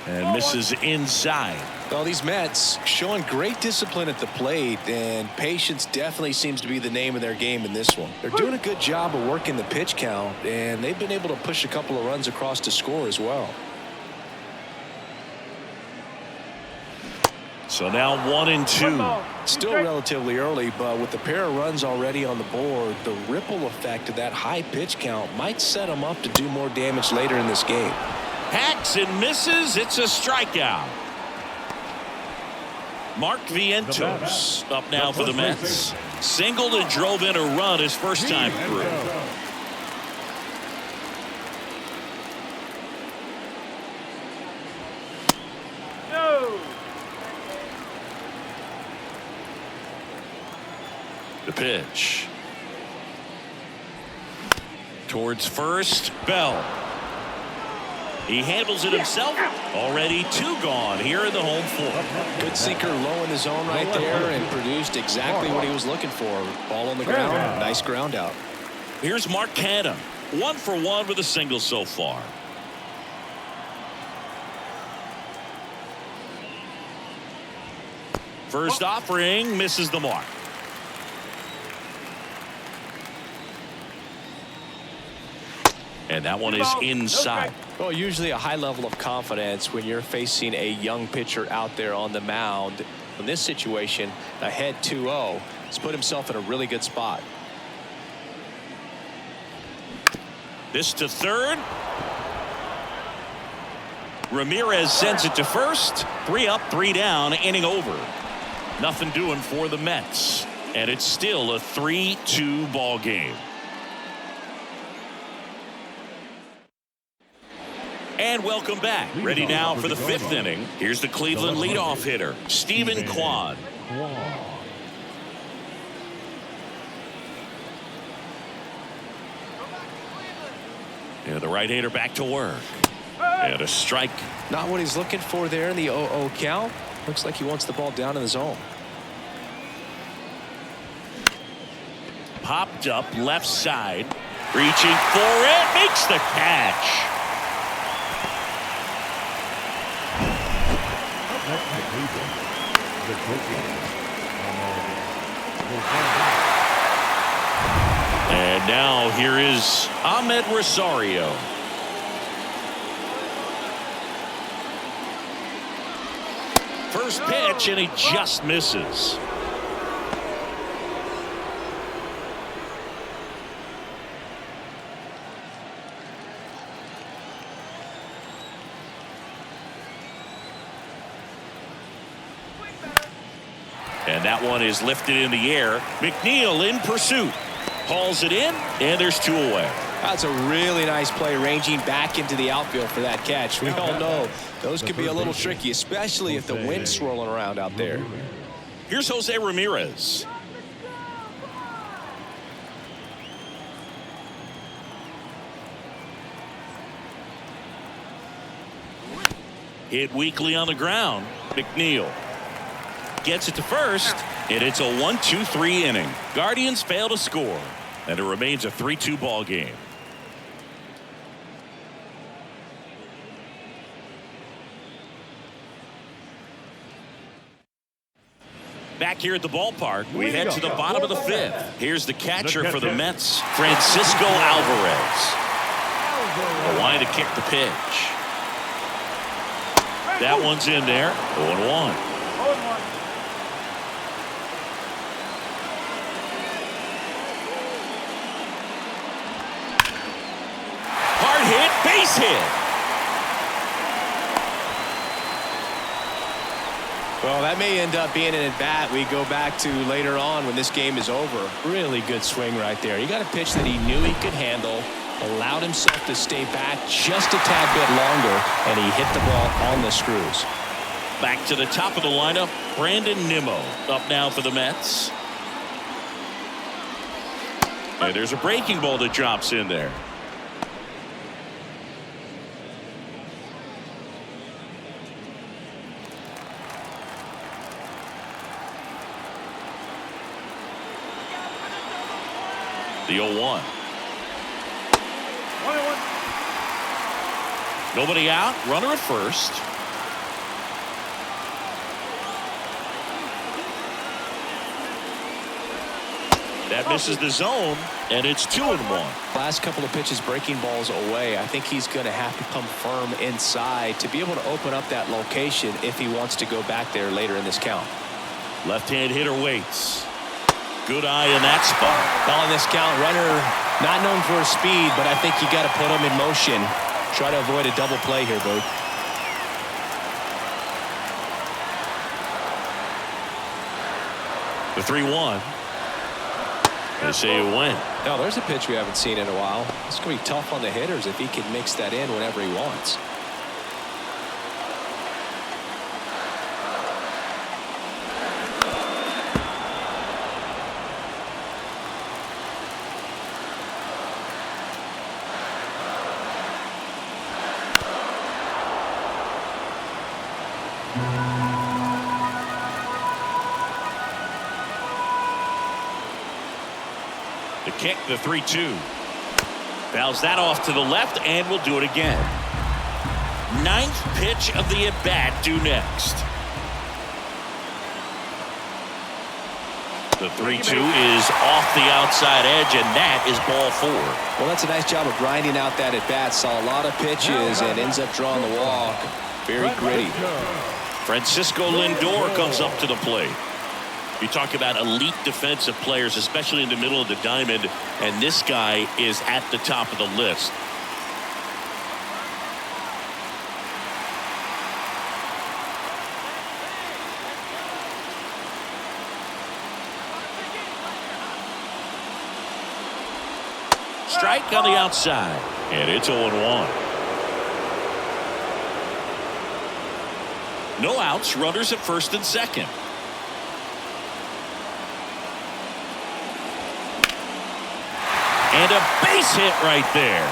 And misses inside. Well, these Mets showing great discipline at the plate, and patience definitely seems to be the name of their game in this one. They're doing a good job of working the pitch count, and they've been able to push a couple of runs across to score as well. So now 1-2. Still relatively early, but with the pair of runs already on the board, the ripple effect of that high pitch count might set them up to do more damage later in this game. Hacks and misses. It's a strikeout. Mark Vientos up now for the Mets. Singled and drove in a run his first time through. No. The pitch. Towards first, Bell. He handles it himself. Already 2 gone here in the home 4. Good sinker low in the zone right there and produced exactly what he was looking for. Ball on the ground. Nice ground out. Here's Mark Canha. 1 for 1 with a single so far. First offering misses the mark. And that one is inside. Well, usually a high level of confidence when you're facing a young pitcher out there on the mound. In this situation, ahead 2-0, he's put himself in a really good spot. This to third. Ramirez sends it to first. 3 up, 3 down, inning over. Nothing doing for the Mets. And it's still a 3-2 ball game. And welcome back. Ready now for the 5th inning. Here's the Cleveland leadoff hitter, Stephen Kwan. And the right-hander back to work. And a strike. Not what he's looking for there in the 0-0 count. Looks like he wants the ball down in the zone. Popped up left side. Reaching for it. Makes the catch. And now here is Ahmed Rosario. First pitch, and he just misses. And that one is lifted in the air. McNeil in pursuit. Hauls it in, and there's 2 away. That's a really nice play, ranging back into the outfield for that catch. We all know those could be a little tricky, especially if the wind's swirling around out there. Here's Jose Ramirez. Hit weakly on the ground. McNeil gets it to first, and it's a 1-2-3 inning. Guardians fail to score. And it remains a 3-2 ball game. Back here at the ballpark, we head to the bottom of the 5th. Here's the catcher for the Mets, Francisco Alvarez. A line to kick the pitch. That one's in there. 0-1. Hard hit, base hit. Well, that may end up being an at-bat we go back to later on when this game is over. Really good swing right there. He got a pitch that he knew he could handle, allowed himself to stay back just a tad bit longer, and he hit the ball on the screws. Back to the top of the lineup, Brandon Nimmo up now for the Mets. And there's a breaking ball that drops in there. The 0-1. Nobody out. Runner at first. That misses the zone, and it's 2-1. Last couple of pitches breaking balls away. I think he's going to have to come firm inside to be able to open up that location if he wants to go back there later in this count. Left-hand hitter waits. Good eye in that spot. On this count, runner not known for his speed, but I think you got to put him in motion. Try to avoid a double play here, Boo. The 3-1. They say it went. No, there's a pitch we haven't seen in a while. It's going to be tough on the hitters if he can mix that in whenever he wants. The kick, the 3-2. Fouls that off to the left, and we'll do it again. 9th pitch of the at-bat due next. The 3-2 is off the outside edge, and that is ball 4. Well, that's a nice job of grinding out that at-bat. Saw a lot of pitches and ends up drawing the walk. Very gritty. Francisco Lindor comes up to the plate. You talk about elite defensive players, especially in the middle of the diamond, and this guy is at the top of the list. Strike on the outside, and it's 0-1. No outs, runners at first and second. And a base hit right there.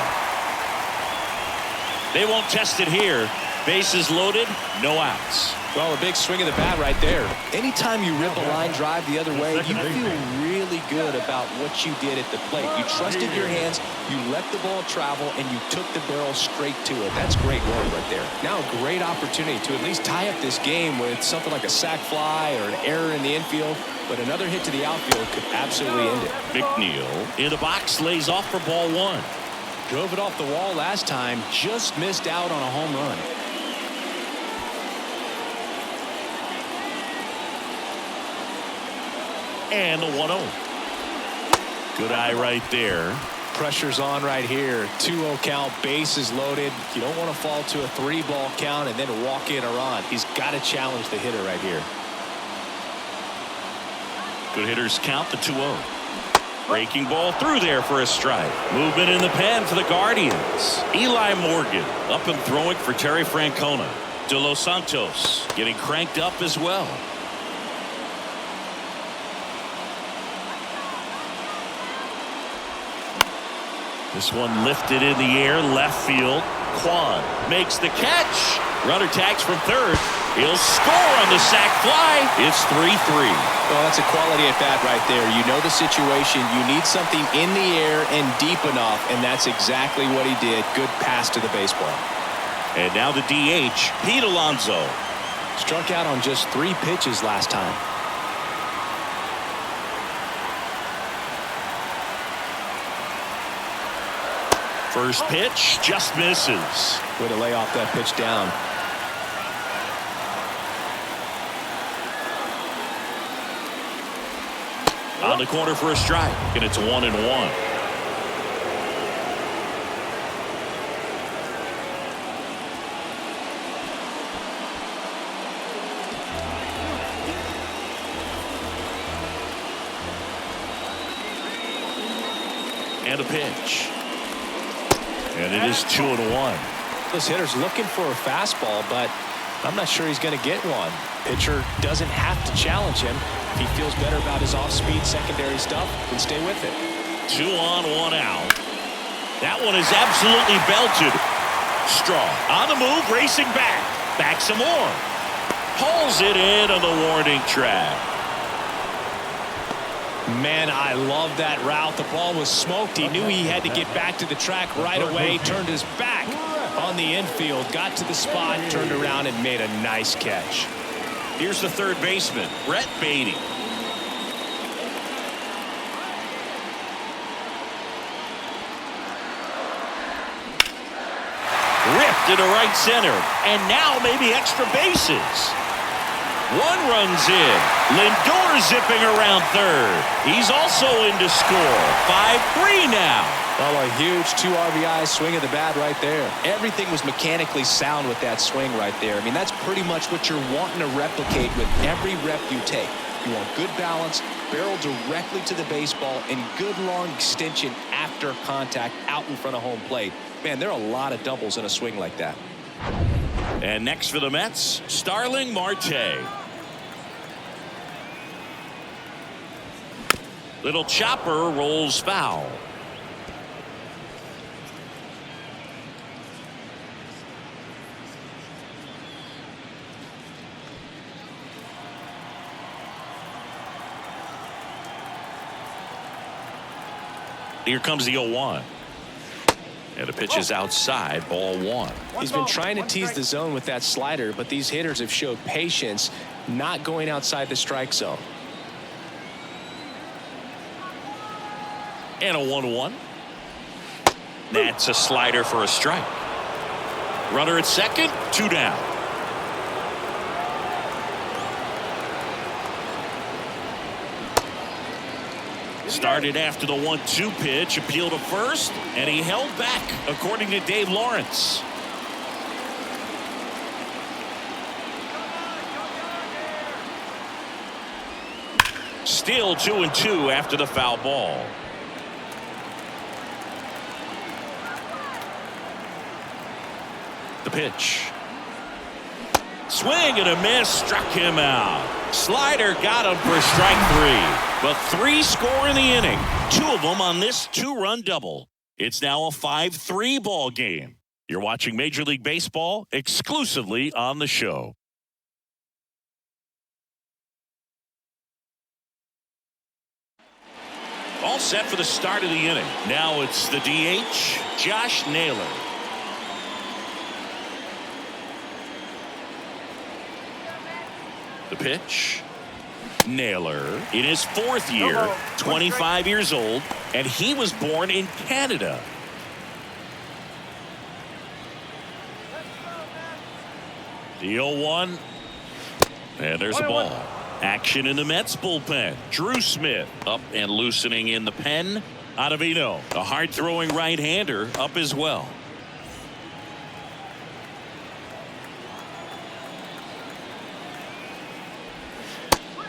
They won't test it here. Bases loaded, no outs. Well, a big swing of the bat right there. Anytime you rip a line drive the other way, you feel really good about what you did at the plate. You trusted your hands, you let the ball travel, and you took the barrel straight to it. That's great work right there. Now a great opportunity to at least tie up this game with something like a sac fly or an error in the infield, but another hit to the outfield could absolutely end it. McNeil in the box, lays off for ball 1. Drove it off the wall last time, just missed out on a home run. And the 1-0. Good eye right there. Pressure's on right here. 2-0 count, bases loaded. You don't want to fall to a 3-ball count and then walk in a run. He's got to challenge the hitter right here. Good hitters count the 2-0. Breaking ball through there for a strike. Movement in the pen for the Guardians. Eli Morgan up and throwing for Terry Francona. De Los Santos getting cranked up as well. This one lifted in the air, left field. Kwan makes the catch. Runner tags from third. He'll score on the sac fly. It's 3-3. Well, that's a quality at bat right there. You know the situation. You need something in the air and deep enough, and that's exactly what he did. Good pass to the baseball. And now the DH, Pete Alonso. Struck out on just 3 pitches last time. First pitch just misses. Way to lay off that pitch down. On the corner for a strike, and it's 1-1. And a pitch. And it is 2-1. This hitter's looking for a fastball, but I'm not sure he's going to get one. Pitcher doesn't have to challenge him. If he feels better about his off-speed secondary stuff, then stay with it. 2 on, 1 out. That one is absolutely belted. Straw on the move, racing back. Back some more. Pulls it in on the warning track. Man, I love that route. The ball was smoked. He knew he had to get back to the track right away. Turned his back on the infield. Got to the spot, turned around, and made a nice catch. Here's the third baseman, Brett Beatty. Ripped into right center. And now maybe extra bases. 1 runs in. Lindor zipping around third. He's also in to score. 5-3 now. Well, a huge 2 RBI swing of the bat right there. Everything was mechanically sound with that swing right there. I mean, that's pretty much what you're wanting to replicate with every rep you take. You want good balance, barrel directly to the baseball, and good long extension after contact out in front of home plate. Man, there are a lot of doubles in a swing like that. And next for the Mets, Starling Marte. Little chopper rolls foul. Here comes the 0-1. And the pitch is outside, ball 1. He's been trying to tease the zone with that slider, but these hitters have showed patience, not going outside the strike zone. And a 1-1. That's a slider for a strike. Runner at second, 2 down. Started after the 1-2 pitch, appealed to first, and he held back, according to Dave Lawrence. Still 2-2 after the foul ball. The pitch. Swing and a miss, struck him out. Slider got him for strike 3. But 3 score in the inning. 2 of them on this 2-run double. It's now a 5-3 ball game. You're watching Major League Baseball exclusively on the show. All set for the start of the inning. Now it's the DH, Josh Naylor. The pitch. Naylor in his 4th year, 25 years old, and he was born in Canada. The 0-1. And there's a ball. Action in the Mets bullpen. Drew Smith up and loosening in the pen. Ottavino, a hard-throwing right-hander, up as well.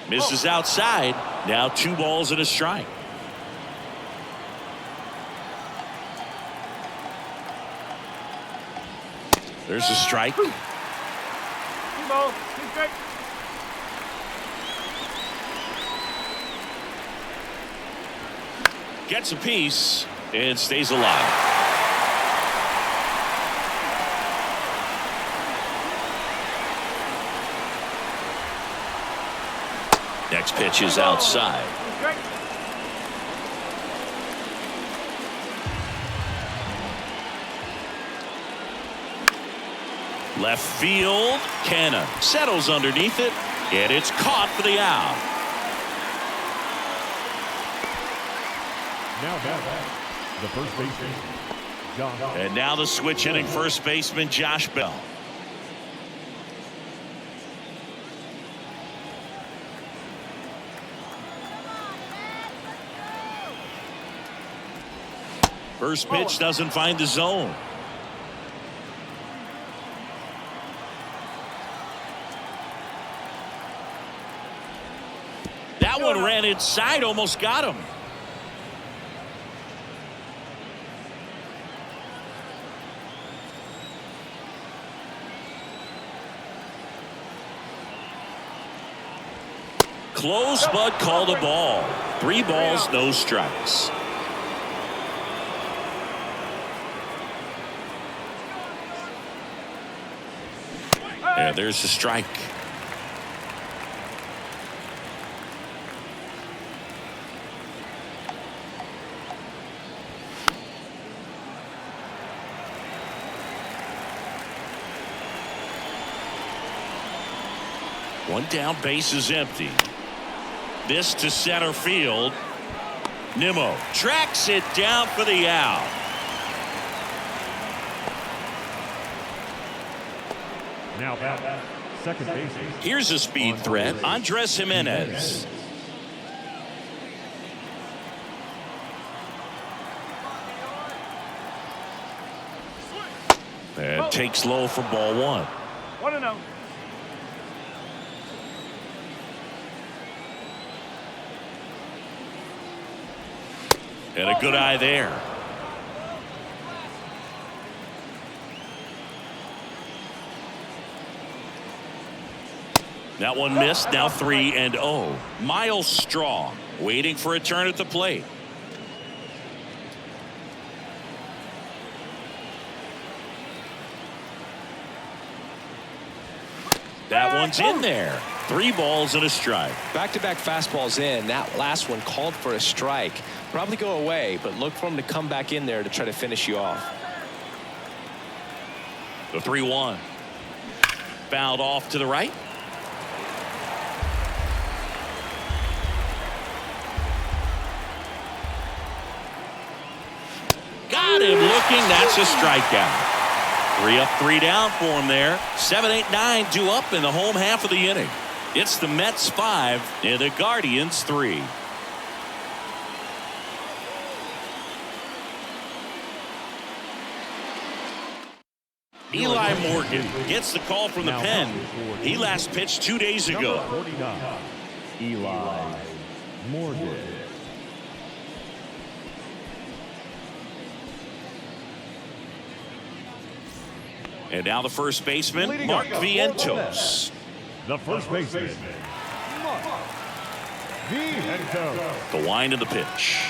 Misses outside. Now 2 balls and a strike. There's a strike. Gets a piece and stays alive. Next pitch is outside. Left field, Canna settles underneath it, and it's caught for the out. Now back, the first baseman, Josh. And now the switch hitting first baseman, Josh Bell. First pitch doesn't find the zone. That one ran inside, almost got him. Close, but called a ball. 3 balls, no strikes. And there's the strike. One down, base is empty. This to center field. Nimmo tracks it down for the out. Now back, second baseman. Here's a speed threat, Andres Jimenez. And takes low for ball 1. 1-0. And a good eye there. That one missed. Now 3-0. Miles Strong waiting for a turn at the plate. That one's in there. 3 balls and a strike. Back-to-back fastballs in. That last one called for a strike. Probably go away, but look for him to come back in there to try to finish you off. The 3-1. Fouled off to the right. Got him looking. That's a strikeout. 3 up, 3 down for him there. 7, 8, 9, 2 up in the home half of the inning. It's the Mets 5 and the Guardians 3. Eli Morgan gets the call from the pen. He last pitched 2 days ago. 49, Eli Morgan. And now the first baseman, Mark Vientos. The first baseman, Mark Vientos. The wind of the pitch.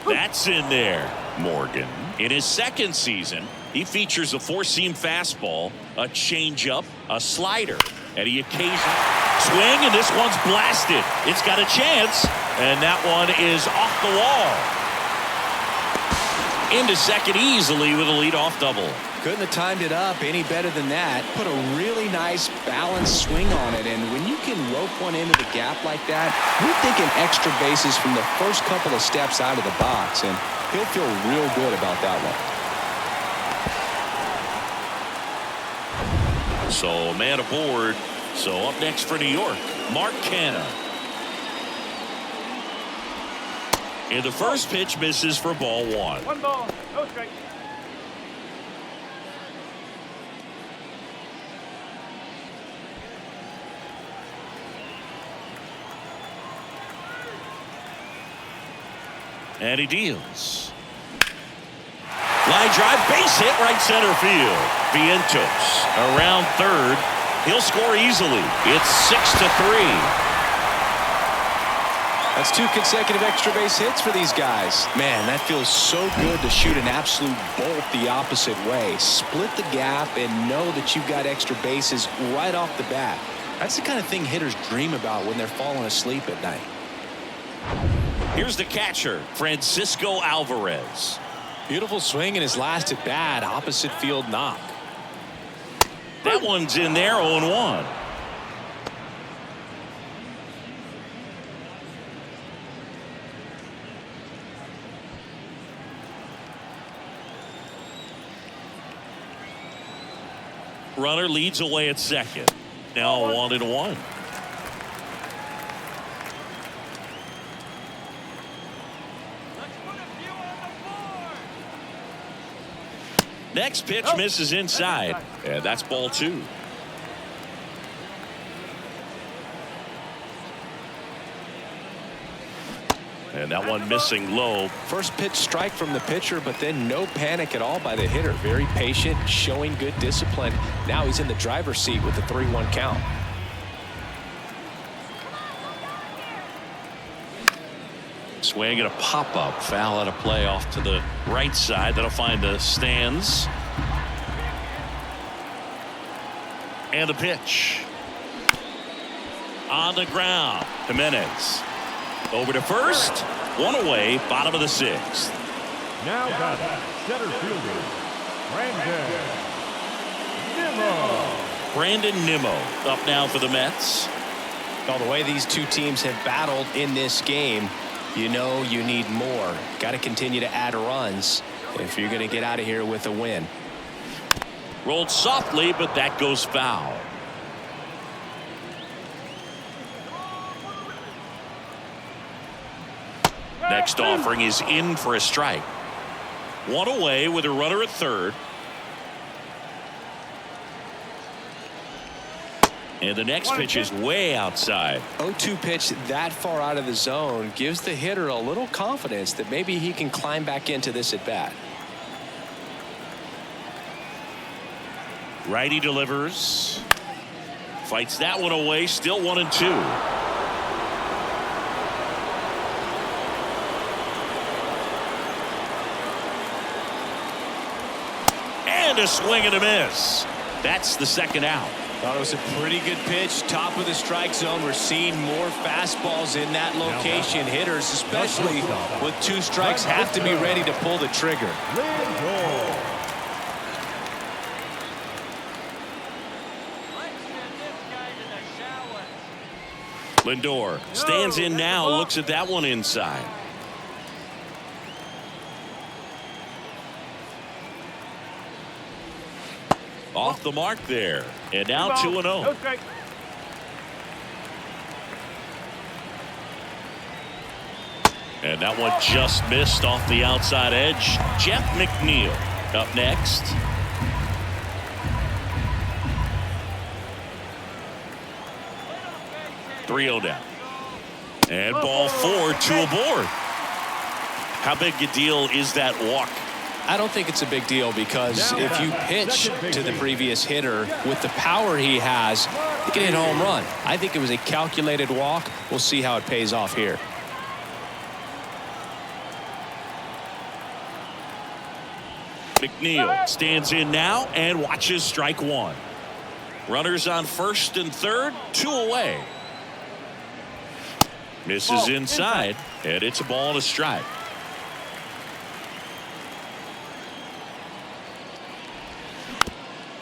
That's in there. Morgan, in his second season, he features a 4-seam fastball, a changeup, a slider, and he occasionally swing, and this one's blasted. It's got a chance, and that one is off the wall. Into second easily with a leadoff double. Couldn't have timed it up any better than that. Put a really nice balanced swing on it, and when you can rope one into the gap like that, you're thinking extra bases from the first couple of steps out of the box, and he'll feel real good about that one. So man aboard. So up next for New York, Mark Canna. And the first pitch misses for ball 1. 1 ball, no strike. And he deals. Line drive, base hit, right center field. Vientos around third. He'll score easily. It's 6-3. That's 2 consecutive extra base hits for these guys. Man, that feels so good to shoot an absolute bolt the opposite way. Split the gap and know that you've got extra bases right off the bat. That's the kind of thing hitters dream about when they're falling asleep at night. Here's the catcher, Francisco Alvarez. Beautiful swing in his last at bat, opposite field knock. That one's in there, 0-1. Runner leads away at second. Now 1-1. Next pitch misses inside, and that's ball 2. And that one missing low. First pitch strike from the pitcher, but then no panic at all by the hitter. Very patient, showing good discipline. Now he's in the driver's seat with the 3-1 count. Swing and a pop-up, foul out of play off to the right side. That'll find the stands. And the pitch. On the ground, Jimenez. Over to first, 1 away, bottom of the 6th. Now got center fielder, Nimmo. Brandon Nimmo up now for the Mets. Well, the way these two teams have battled in this game, you know you need more. Got to continue to add runs if you're going to get out of here with a win. Rolled softly, but that goes foul. Next offering is in for a strike. 1 away with a runner at third. And the next pitch is way outside. 0-2 pitch that far out of the zone gives the hitter a little confidence that maybe he can climb back into this at bat. Righty delivers. Fights that one away. Still 1-2. And a swing and a miss. That's the second out. Thought it was a pretty good pitch. Top of the strike zone. We're seeing more fastballs in that location. Hitters, especially with 2 strikes, have to be ready to pull the trigger. Lindor stands in now, looks at that one inside. Off the mark there. And now 2-0. And that one just missed off the outside edge. Jeff McNeil up next. .3-0 down. And ball 4, 2 aboard. How big a deal is that walk? I don't think it's a big deal because if you pitch to the previous hitter with the power he has, he can hit a home run. I think it was a calculated walk. We'll see how it pays off here. McNeil stands in now and watches strike 1. Runners on first and third, 2 away. Misses inside, and it's a ball and a strike.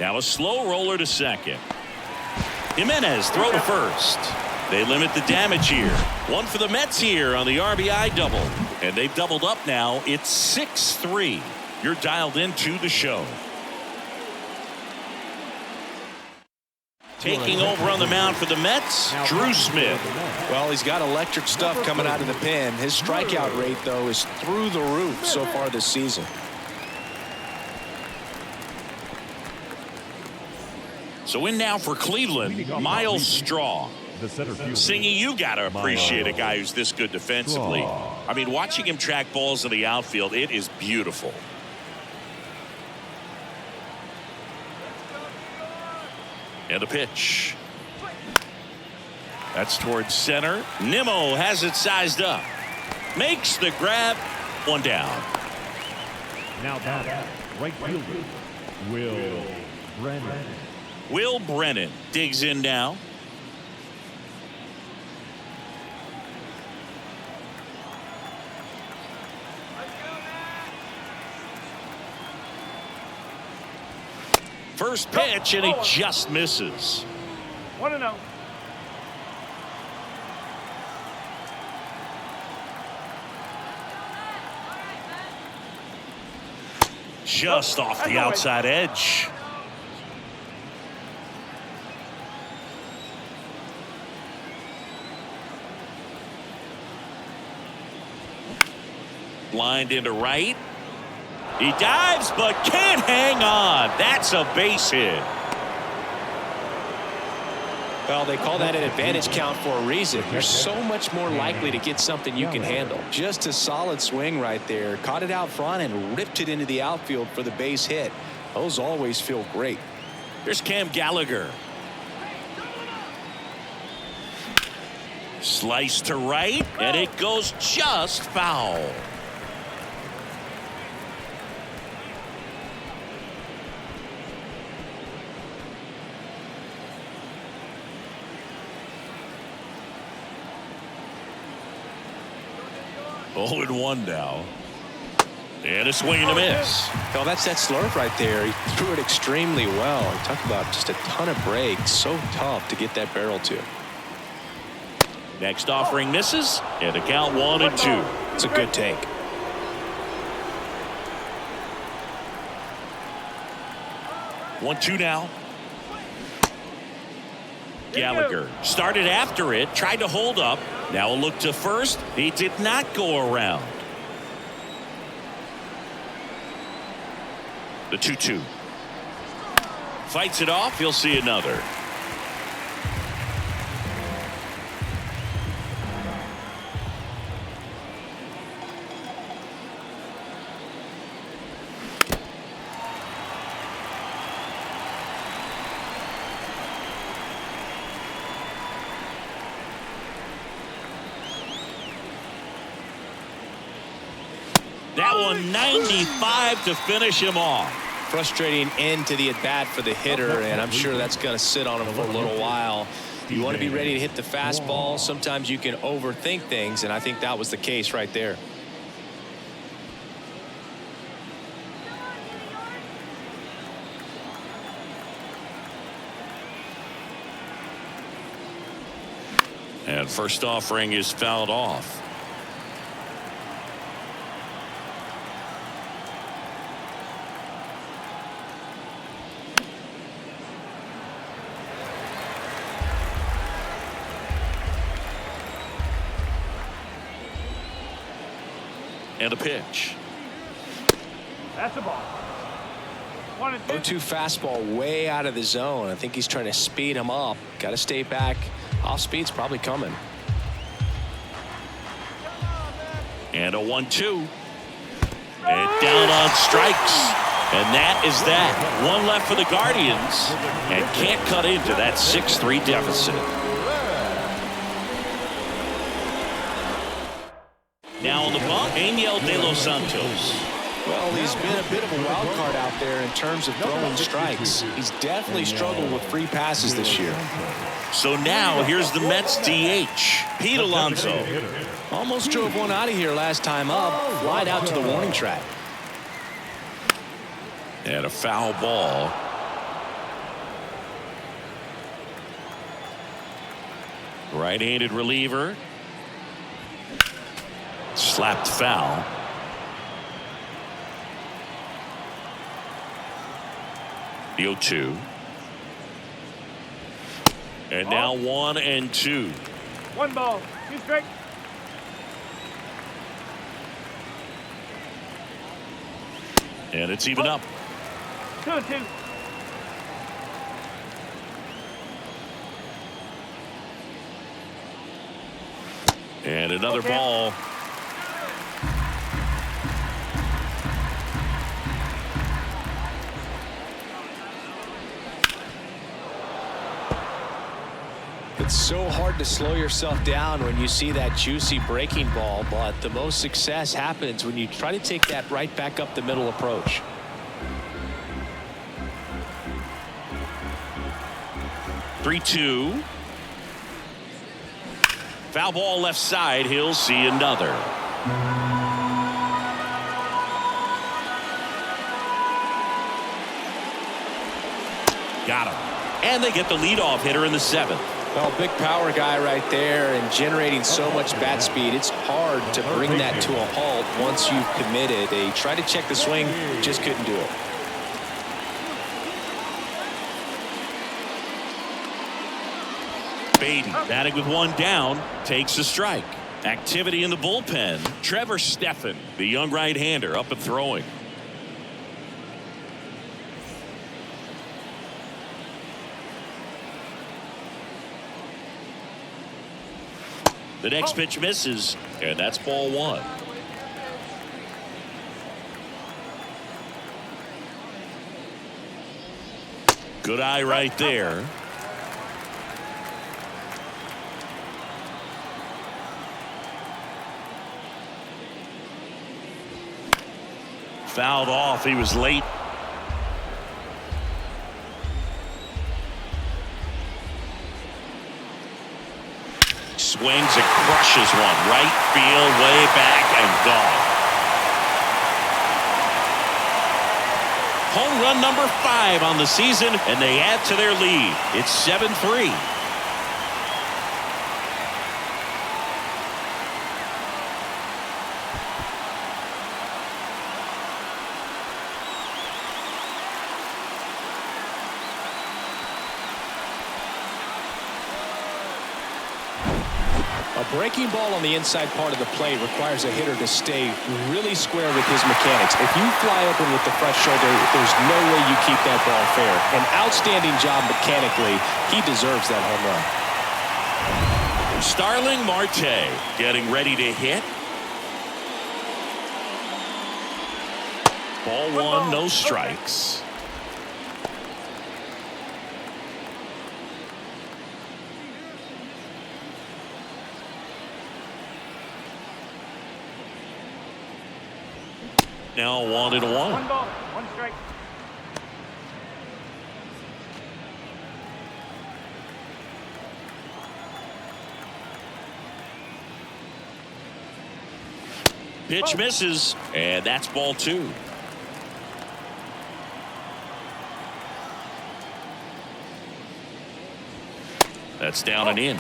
Now a slow roller to second. Jimenez throw to first. They limit the damage here. 1 for the Mets here on the RBI double. And they've doubled up now. It's 6-3. You're dialed into the show. Taking over on the mound for the Mets, Drew Smith. Well, he's got electric stuff coming out of the pen. His strikeout rate, though, is through the roof so far this season. So in now for Cleveland, Miles Straw. Singy, you got to appreciate a guy who's this good defensively. I mean, watching him track balls in the outfield, it is beautiful. And a pitch. That's towards center. Nimmo has it sized up. Makes the grab. 1 down. Now batting, right fielder, Will Brennan. Will Brennan digs in now. First pitch, and he just misses. 1-0. Just off the outside edge. Lined into right. He dives but can't hang on. That's a base hit. Well, they call that an advantage count for a reason. You're so much more likely to get something you can handle. Just a solid swing right there. Caught it out front and ripped it into the outfield for the base hit. Those always feel great. Here's Cam Gallagher. Slice to right, and it goes just foul. Oh, and 1 now. And a swing and a miss. Well, that's that slurve right there. He threw it extremely well. Talk about just a ton of breaks. So tough to get that barrel to. Next offering misses, and the count 1-2. It's a good take. One, 2 now. Gallagher started after it, tried to hold up. Now a look to first. He did not go around. The 2-2. Fights it off. He'll see another. That one 95 to finish him off. Frustrating end to the at-bat for the hitter, and I'm sure that's going to sit on him for a little while. You want to be ready to hit the fastball. Sometimes you can overthink things, and I think that was the case right there. And first offering is fouled off. And a pitch. That's a ball. 1-2. 0-2 fastball way out of the zone. I think he's trying to speed him up. Got to stay back. Off speed's probably coming. And a 1-2. And down on strikes. And that is that. One left for the Guardians. And can't cut into that 6-3 deficit. Now on the bump, Angel De Los Santos. Well, he's been a bit of a wild card out there in terms of throwing strikes. He's definitely struggled with free passes this year. So now here's the Mets DH, Pete Alonso. Almost drove one out of here last time up. Flied out to the warning track. And a foul ball. Right-handed reliever. Slapped foul. The 0-2. And now 1-2. 1 ball. 2 strikes. And it's even up. 2-2. And another ball. It's so hard to slow yourself down when you see that juicy breaking ball, but the most success happens when you try to take that right back up the middle approach. Three-two. Foul ball left side. He'll see another. Got him. And they get the leadoff hitter in the 7th. Well, big power guy right there and generating so much bat speed. It's hard to bring that to a halt once you've committed. They tried to check the swing, just couldn't do it. Baden batting with one down, takes a strike. Activity in the bullpen. Trevor Stephan, the young right-hander, up and throwing. The next pitch misses, and that's ball 1. Good eye right there. Fouled off. He was late. Swings and crushes one. Right field, way back, and gone. Home run number 5 on the season, and they add to their lead. It's 7-3. A breaking ball on the inside part of the plate requires a hitter to stay really square with his mechanics. If you fly open with the front shoulder, there's no way you keep that ball fair. An outstanding job mechanically. He deserves that home run. Starling Marte getting ready to hit. Ball 1, no strikes. Now 1-1. 1 ball, 1 strike. Pitch misses, and that's ball 2. That's down and in.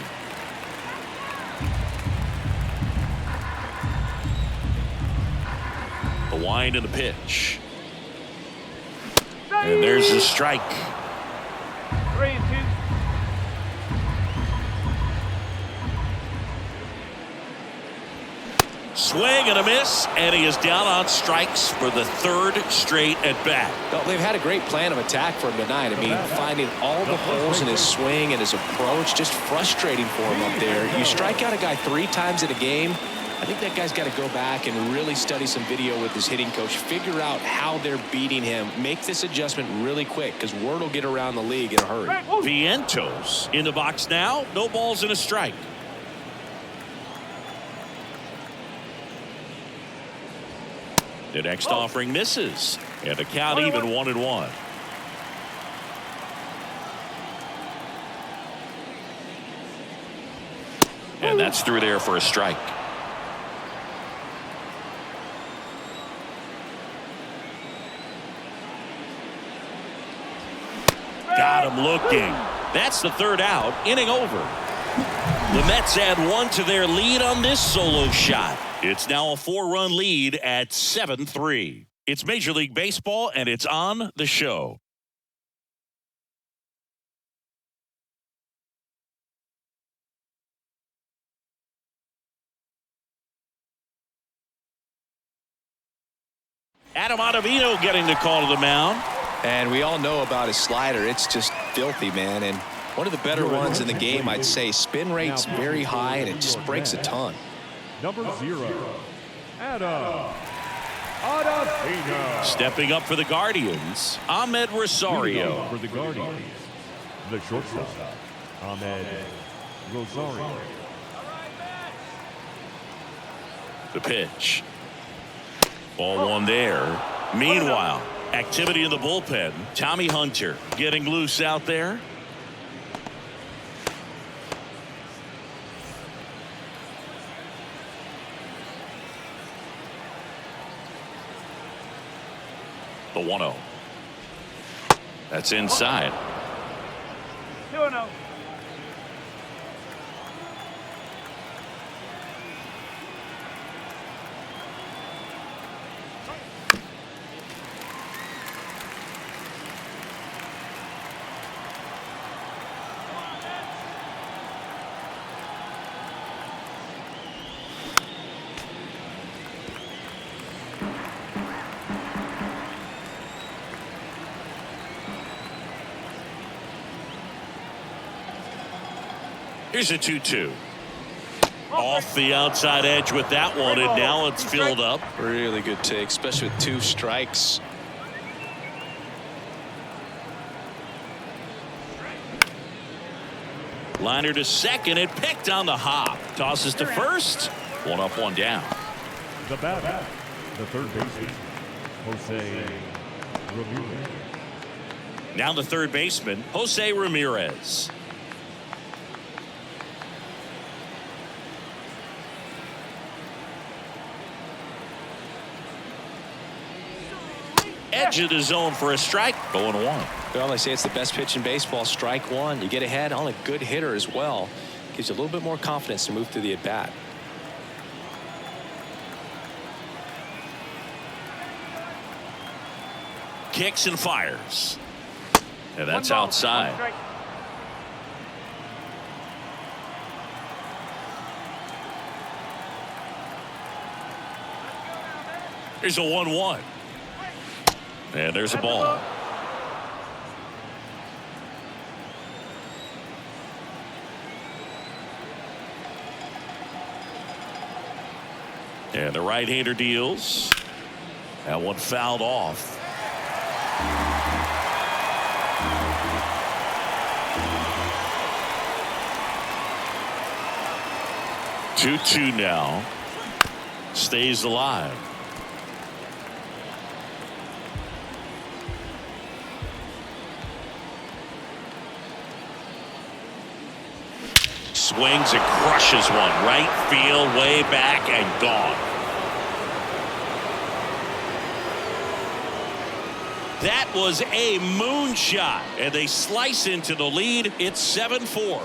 The wind and the pitch. And there's a strike. 3-2. Swing and a miss, and he is down on strikes for the 3rd straight at bat. Well, they've had a great plan of attack for him tonight. I mean, finding all the holes in his swing and his approach, just frustrating for him up there. You strike out a guy 3 times in a game, I think that guy's got to go back and really study some video with his hitting coach, figure out how they're beating him, make this adjustment really quick because word will get around the league in a hurry. Vientos in the box now. No balls and a strike. The next offering misses, and the count even 1-1. And that's through there for a strike. Got him looking. That's the 3rd out. Inning over. The Mets add 1 to their lead on this solo shot. It's now a 4-run lead at 7-3. It's Major League Baseball, and it's on the show. Adam Ottavino getting the call to the mound. And we all know about his slider. It's just filthy, man. And one of the better ones in the game, I'd say. Spin rate's very high, and it just breaks a ton. Number 0, Adam Ottavino. Stepping up for the Guardians, Ahmed Rosario. For the Guardians, the shortstop, Ahmed Rosario. The pitch. Ball 1 there. Meanwhile, activity in the bullpen. Tommy Hunter getting loose out there. The 1-0. That's inside. 2-0. Here's a 2-2. Off the outside edge with that one, and now it's filled up. Really good take, especially with 2 strikes. Liner to second, it picked on the hop. Tosses to first. 1 up, 1 down. The batter, the third baseman, Jose Ramirez. Now the third baseman, Jose Ramirez. Edge of the zone for a strike. 0-1. Well, they say it's the best pitch in baseball. Strike one. You get ahead on a good hitter as well. Gives you a little bit more confidence to move through the at-bat. Kicks and fires. And that's outside. Here's a 1-1. And there's a ball. And the right-hander deals. That one fouled off. Two now. Stays alive. Swings and crushes one. Right field, way back, and gone. That was a moonshot, and they slice into the lead. It's 7-4.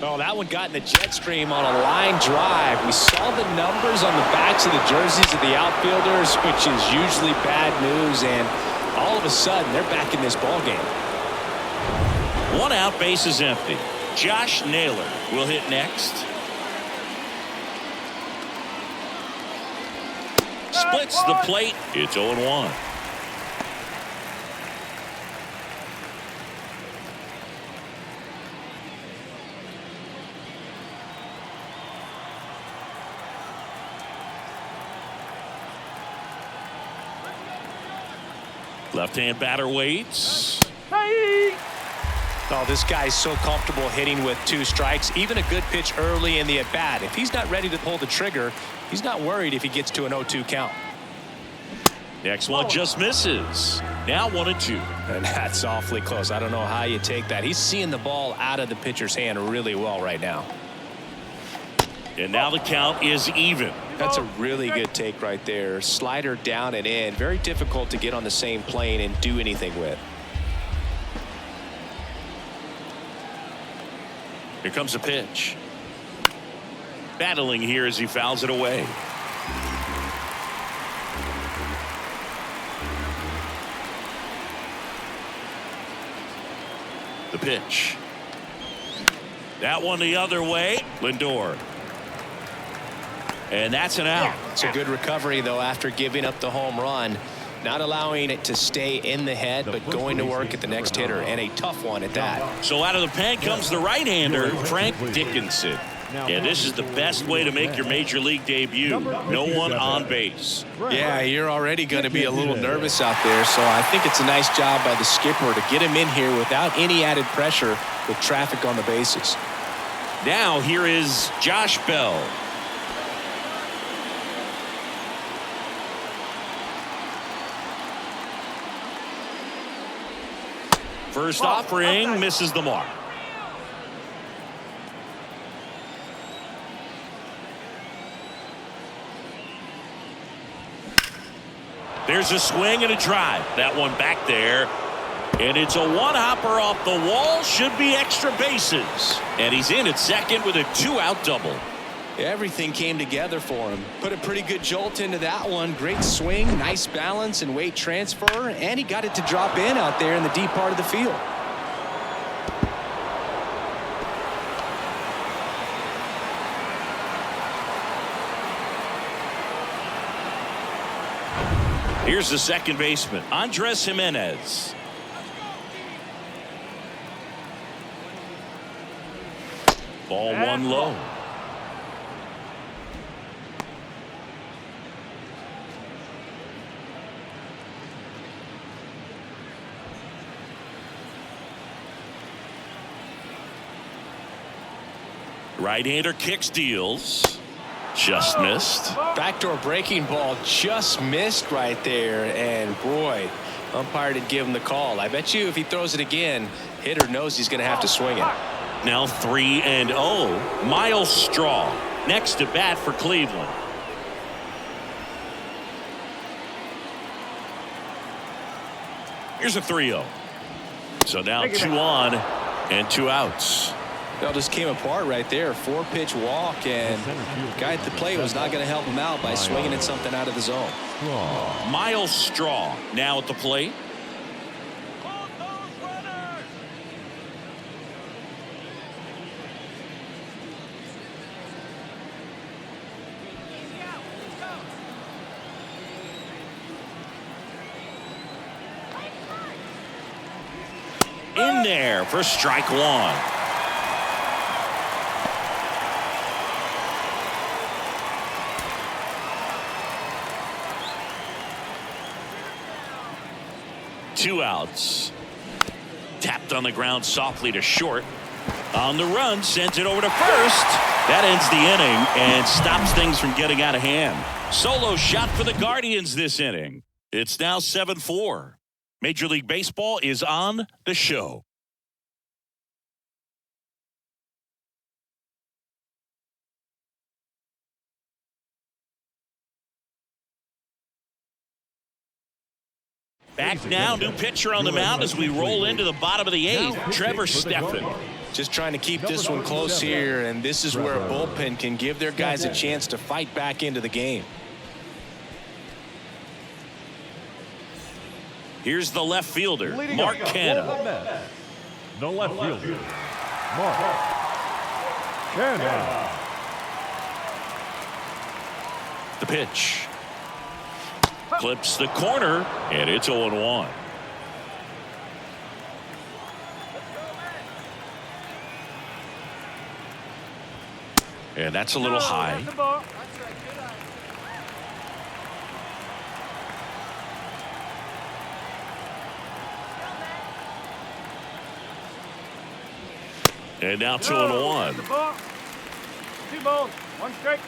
Oh, that one got in the jet stream on a line drive. We saw the numbers on the backs of the jerseys of the outfielders, which is usually bad news, and all of a sudden they're back in this ball game. 1 out, base is empty. Josh Naylor will hit next. Splits the plate. It's 0-1. Left-hand batter waits. Oh, this guy's so comfortable hitting with 2 strikes. Even a good pitch early in the at-bat. If he's not ready to pull the trigger, he's not worried if he gets to an 0-2 count. Next one just misses. Now 1-2. And that's awfully close. I don't know how you take that. He's seeing the ball out of the pitcher's hand really well right now. And now the count is even. That's a really good take right there. Slider down and in. Very difficult to get on the same plane and do anything with. Here comes a pitch. Battling here as he fouls it away. The pitch. That one the other way. Lindor. And that's an out. It's a good recovery, though, after giving up the home run. Not allowing it to stay in the head, but going to work at the next hitter, and a tough one at that. So out of the pen comes the right-hander, Frank Dickinson. And this is the best way to make your major league debut. No one on base. Yeah, you're already going to be a little nervous out there, so I think it's a nice job by the skipper to get him in here without any added pressure with traffic on the bases. Now here is Josh Bell. First offering misses the mark. There's a swing and a drive. That one back there. And it's a one-hopper off the wall. Should be extra bases. And he's in at second with a 2-out double. Everything came together for him. Put a pretty good jolt into that one. Great swing, nice balance and weight transfer. And he got it to drop in out there in the deep part of the field. Here's the second baseman, Andres Jimenez. Ball one low. Right-hander kicks, deals. Just missed. Backdoor breaking ball just missed right there. And boy, umpire didn't give him the call. I bet you if he throws it again, hitter knows he's going to have to swing it. Now 3-0. Miles Straw next to bat for Cleveland. Here's a 3-0. So now 2 on and 2 outs. It all just came apart right there. 4-pitch walk, and the guy at the plate was not going to help him out by swinging at something out of the zone. Miles Straw now at the plate. In there for strike one. Two outs. Tapped on the ground softly to short. On the run, sends it over to first. That ends the inning and stops things from getting out of hand. Solo shot for the Guardians this inning. It's now 7-4. Major League Baseball is on the show. Back now, new pitcher on the mound as we roll into the bottom of the 8th, Trevor Stephan. Just trying to keep this one close here, and this is where a bullpen can give their guys a chance to fight back into the game. Here's the left fielder, Mark Canha. The left fielder, Mark Canha. The pitch. Clips the corner, and it's 0-1. And that's a little high. And now 2-1. 2 balls, 1 strike.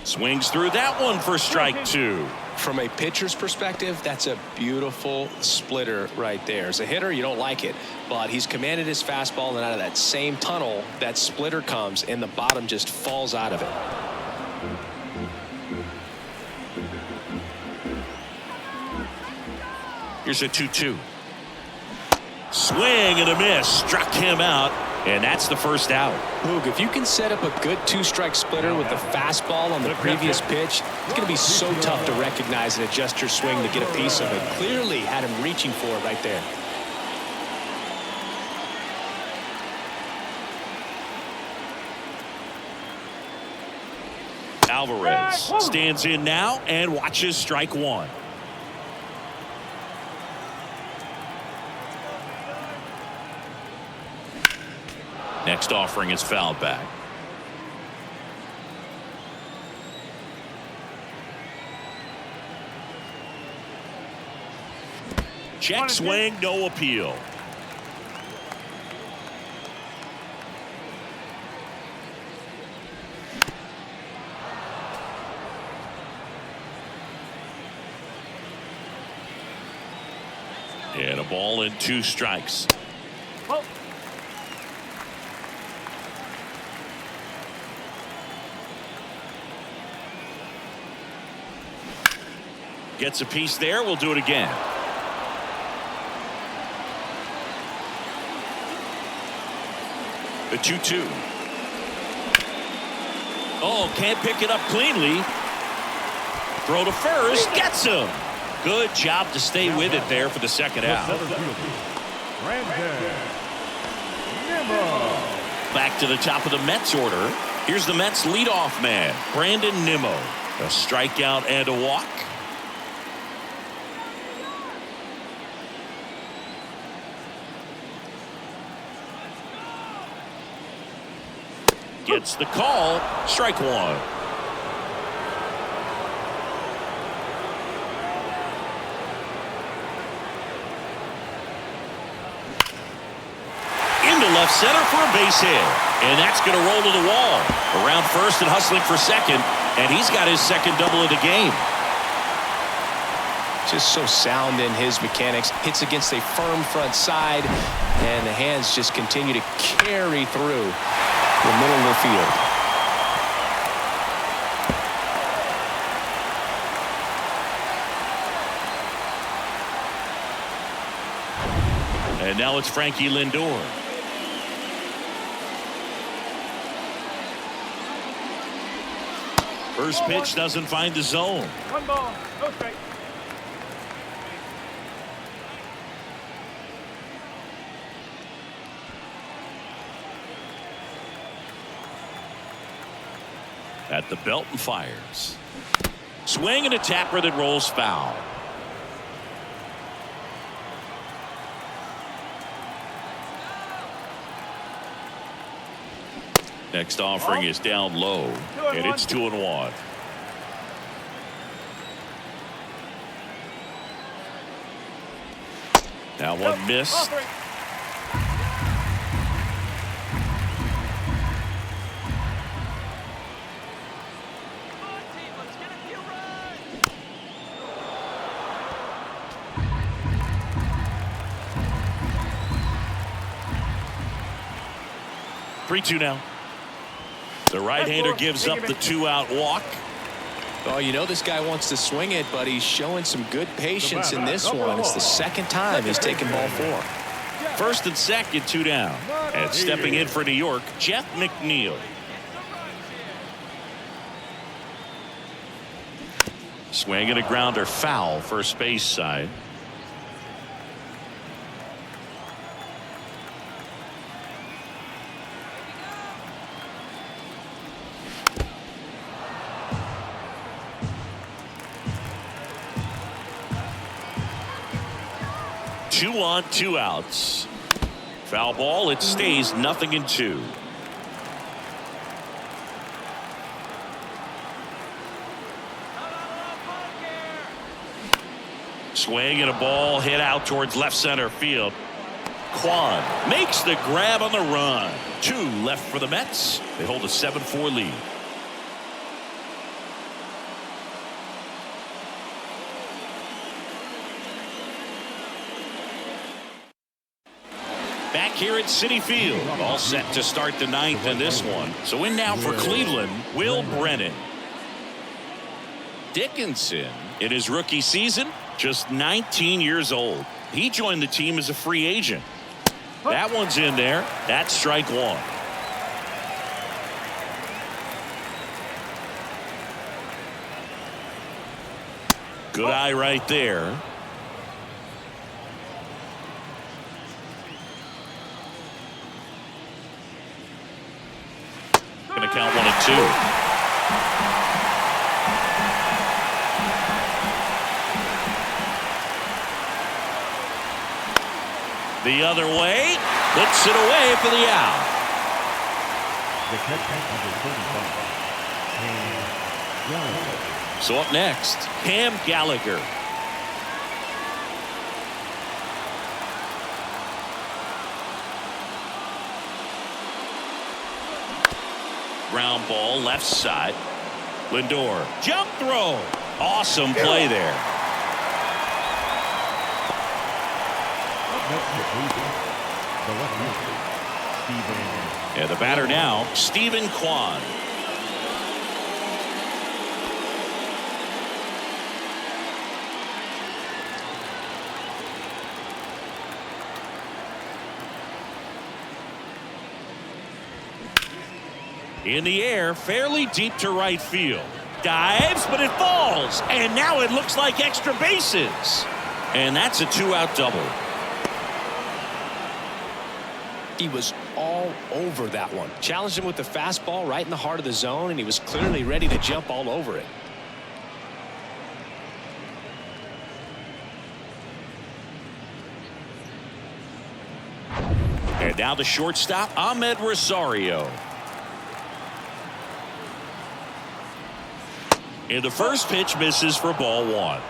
Swings through that one for strike 2. From a pitcher's perspective, that's a beautiful splitter right there. As a hitter, you don't like it, but he's commanded his fastball, and out of that same tunnel, that splitter comes, and the bottom just falls out of it. Here's a 2-2. Swing and a miss. Struck him out. And that's the first out. Boog, if you can set up a good 2-strike splitter with the fastball on the previous pitch, it's going to be so tough to recognize and adjust your swing to get a piece of it. Clearly had him reaching for it right there. Alvarez stands in now and watches strike 1. Next offering is fouled back. Check swing, no appeal. And a ball and 2 strikes. Gets a piece there. We'll do it again. The 2-2. Oh, can't pick it up cleanly. Throw to first. Gets him. Good job to stay with it there for the second out. Back to the top of the Mets order. Here's the Mets leadoff man, Brandon Nimmo. A strikeout and a walk. Gets the call. Strike one. Into left center for a base hit. And that's going to roll to the wall. Around first and hustling for second. And he's got his second double of the game. Just so sound in his mechanics. Hits against a firm front side. And the hands just continue to carry through the middle of the field. And now it's Frankie Lindor. First pitch doesn't find the zone. 1 ball, no strike. At the belt and fires. Swing and a tapper that rolls foul. Next offering is down low, and it's 2-1. Now one missed. Three-two now. The right-hander gives up the 2-out walk. Oh, you know this guy wants to swing it, but he's showing some good patience in this one. It's the second time he's taken ball 4. First and second, 2 down. And stepping in for New York, Jeff McNeil. Swing and a grounder foul, first base side. Two on, 2 outs. Foul ball. It stays 0-2. Swing and a ball hit out towards left center field. Kwan makes the grab on the run. 2 left for the Mets. They hold a 7-4 lead. Back here at Citi Field, all set to start the 9th in this one. So in now for Cleveland, Will Brennan. Dickinson, in his rookie season, just 19 years old. He joined the team as a free agent. That one's in there. That's strike 1. Good eye right there. Going to count 1-2. The other way, puts it away for the out. The catcher, number 35, Cam Gallagher. So up next, Cam Gallagher. Ground ball, left side. Lindor, jump throw. Awesome play there. Yeah, the batter now, Stephen Kwan. In the air, fairly deep to right field. Dives, but it falls. And now it looks like extra bases. And that's a 2-out double. He was all over that one. Challenged him with the fastball right in the heart of the zone, and he was clearly ready to jump all over it. And now the shortstop, Ahmed Rosario. And the first pitch misses for ball 1.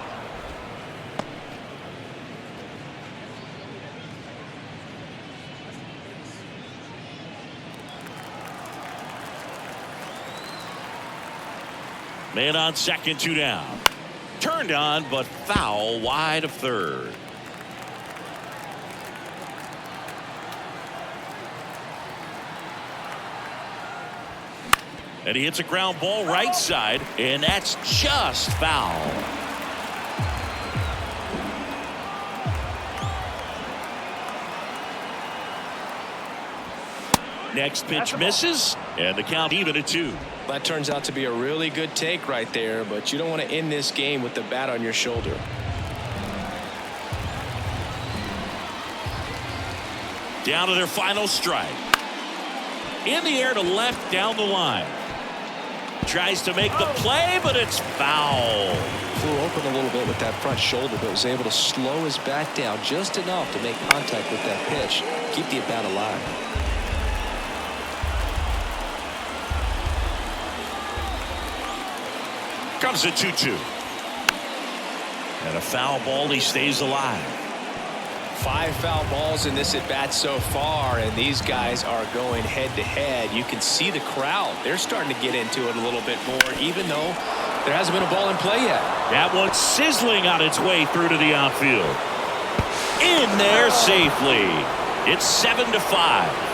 Man on second, 2 down. Turned on, but foul wide of third. And he hits a ground ball right side, and that's just foul. Next pitch misses, and the count even at 2. That turns out to be a really good take right there, but you don't want to end this game with the bat on your shoulder. Down to their final strike. In the air to left down the line. Tries to make the play, but it's foul. Flew open a little bit with that front shoulder, but was able to slow his bat down just enough to make contact with that pitch. Keep the at-bat alive. Comes a 2-2. And a foul ball, he stays alive. 5 foul balls in this at-bat so far, and these guys are going head-to-head. You can see the crowd. They're starting to get into it a little bit more, even though there hasn't been a ball in play yet. That one's sizzling on its way through to the outfield. In there safely. It's 7-5.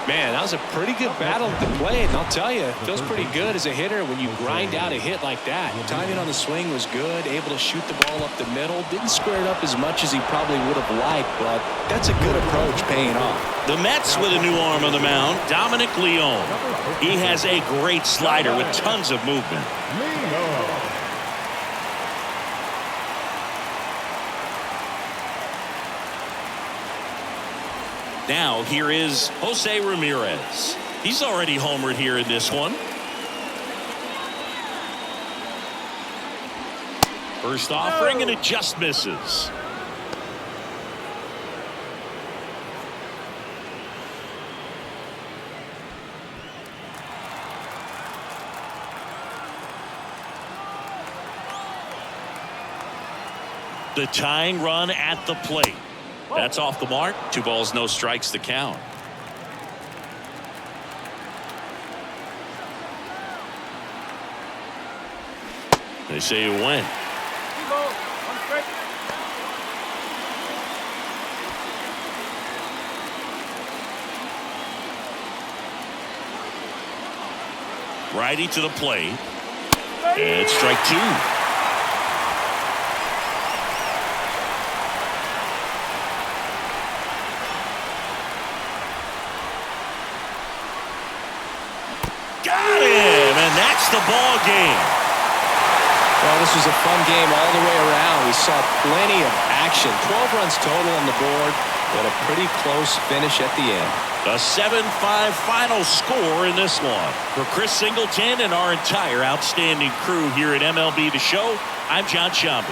Man, that was a pretty good battle at the plate, and I'll tell you, it feels pretty good as a hitter when you grind out a hit like that. Timing on the swing was good, able to shoot the ball up the middle. Didn't square it up as much as he probably would have liked, but that's a good approach paying off. The Mets with a new arm on the mound, Dominic Leone. He has a great slider with tons of movement. Now here is Jose Ramirez. He's already homered here in this one. First offering, and it just misses. The tying run at the plate. That's off the mark. 2 balls, no strikes to count. They say you win. 2 balls, 1 strike. Righty to the plate. And it's strike 2. Got him, and that's the ball game. Well, this was a fun game all the way around. We saw plenty of action. 12 runs total on the board, but a pretty close finish at the end. A 7-5 final score in this one. For Chris Singleton and our entire outstanding crew here at MLB The Show, I'm John Schaumburg.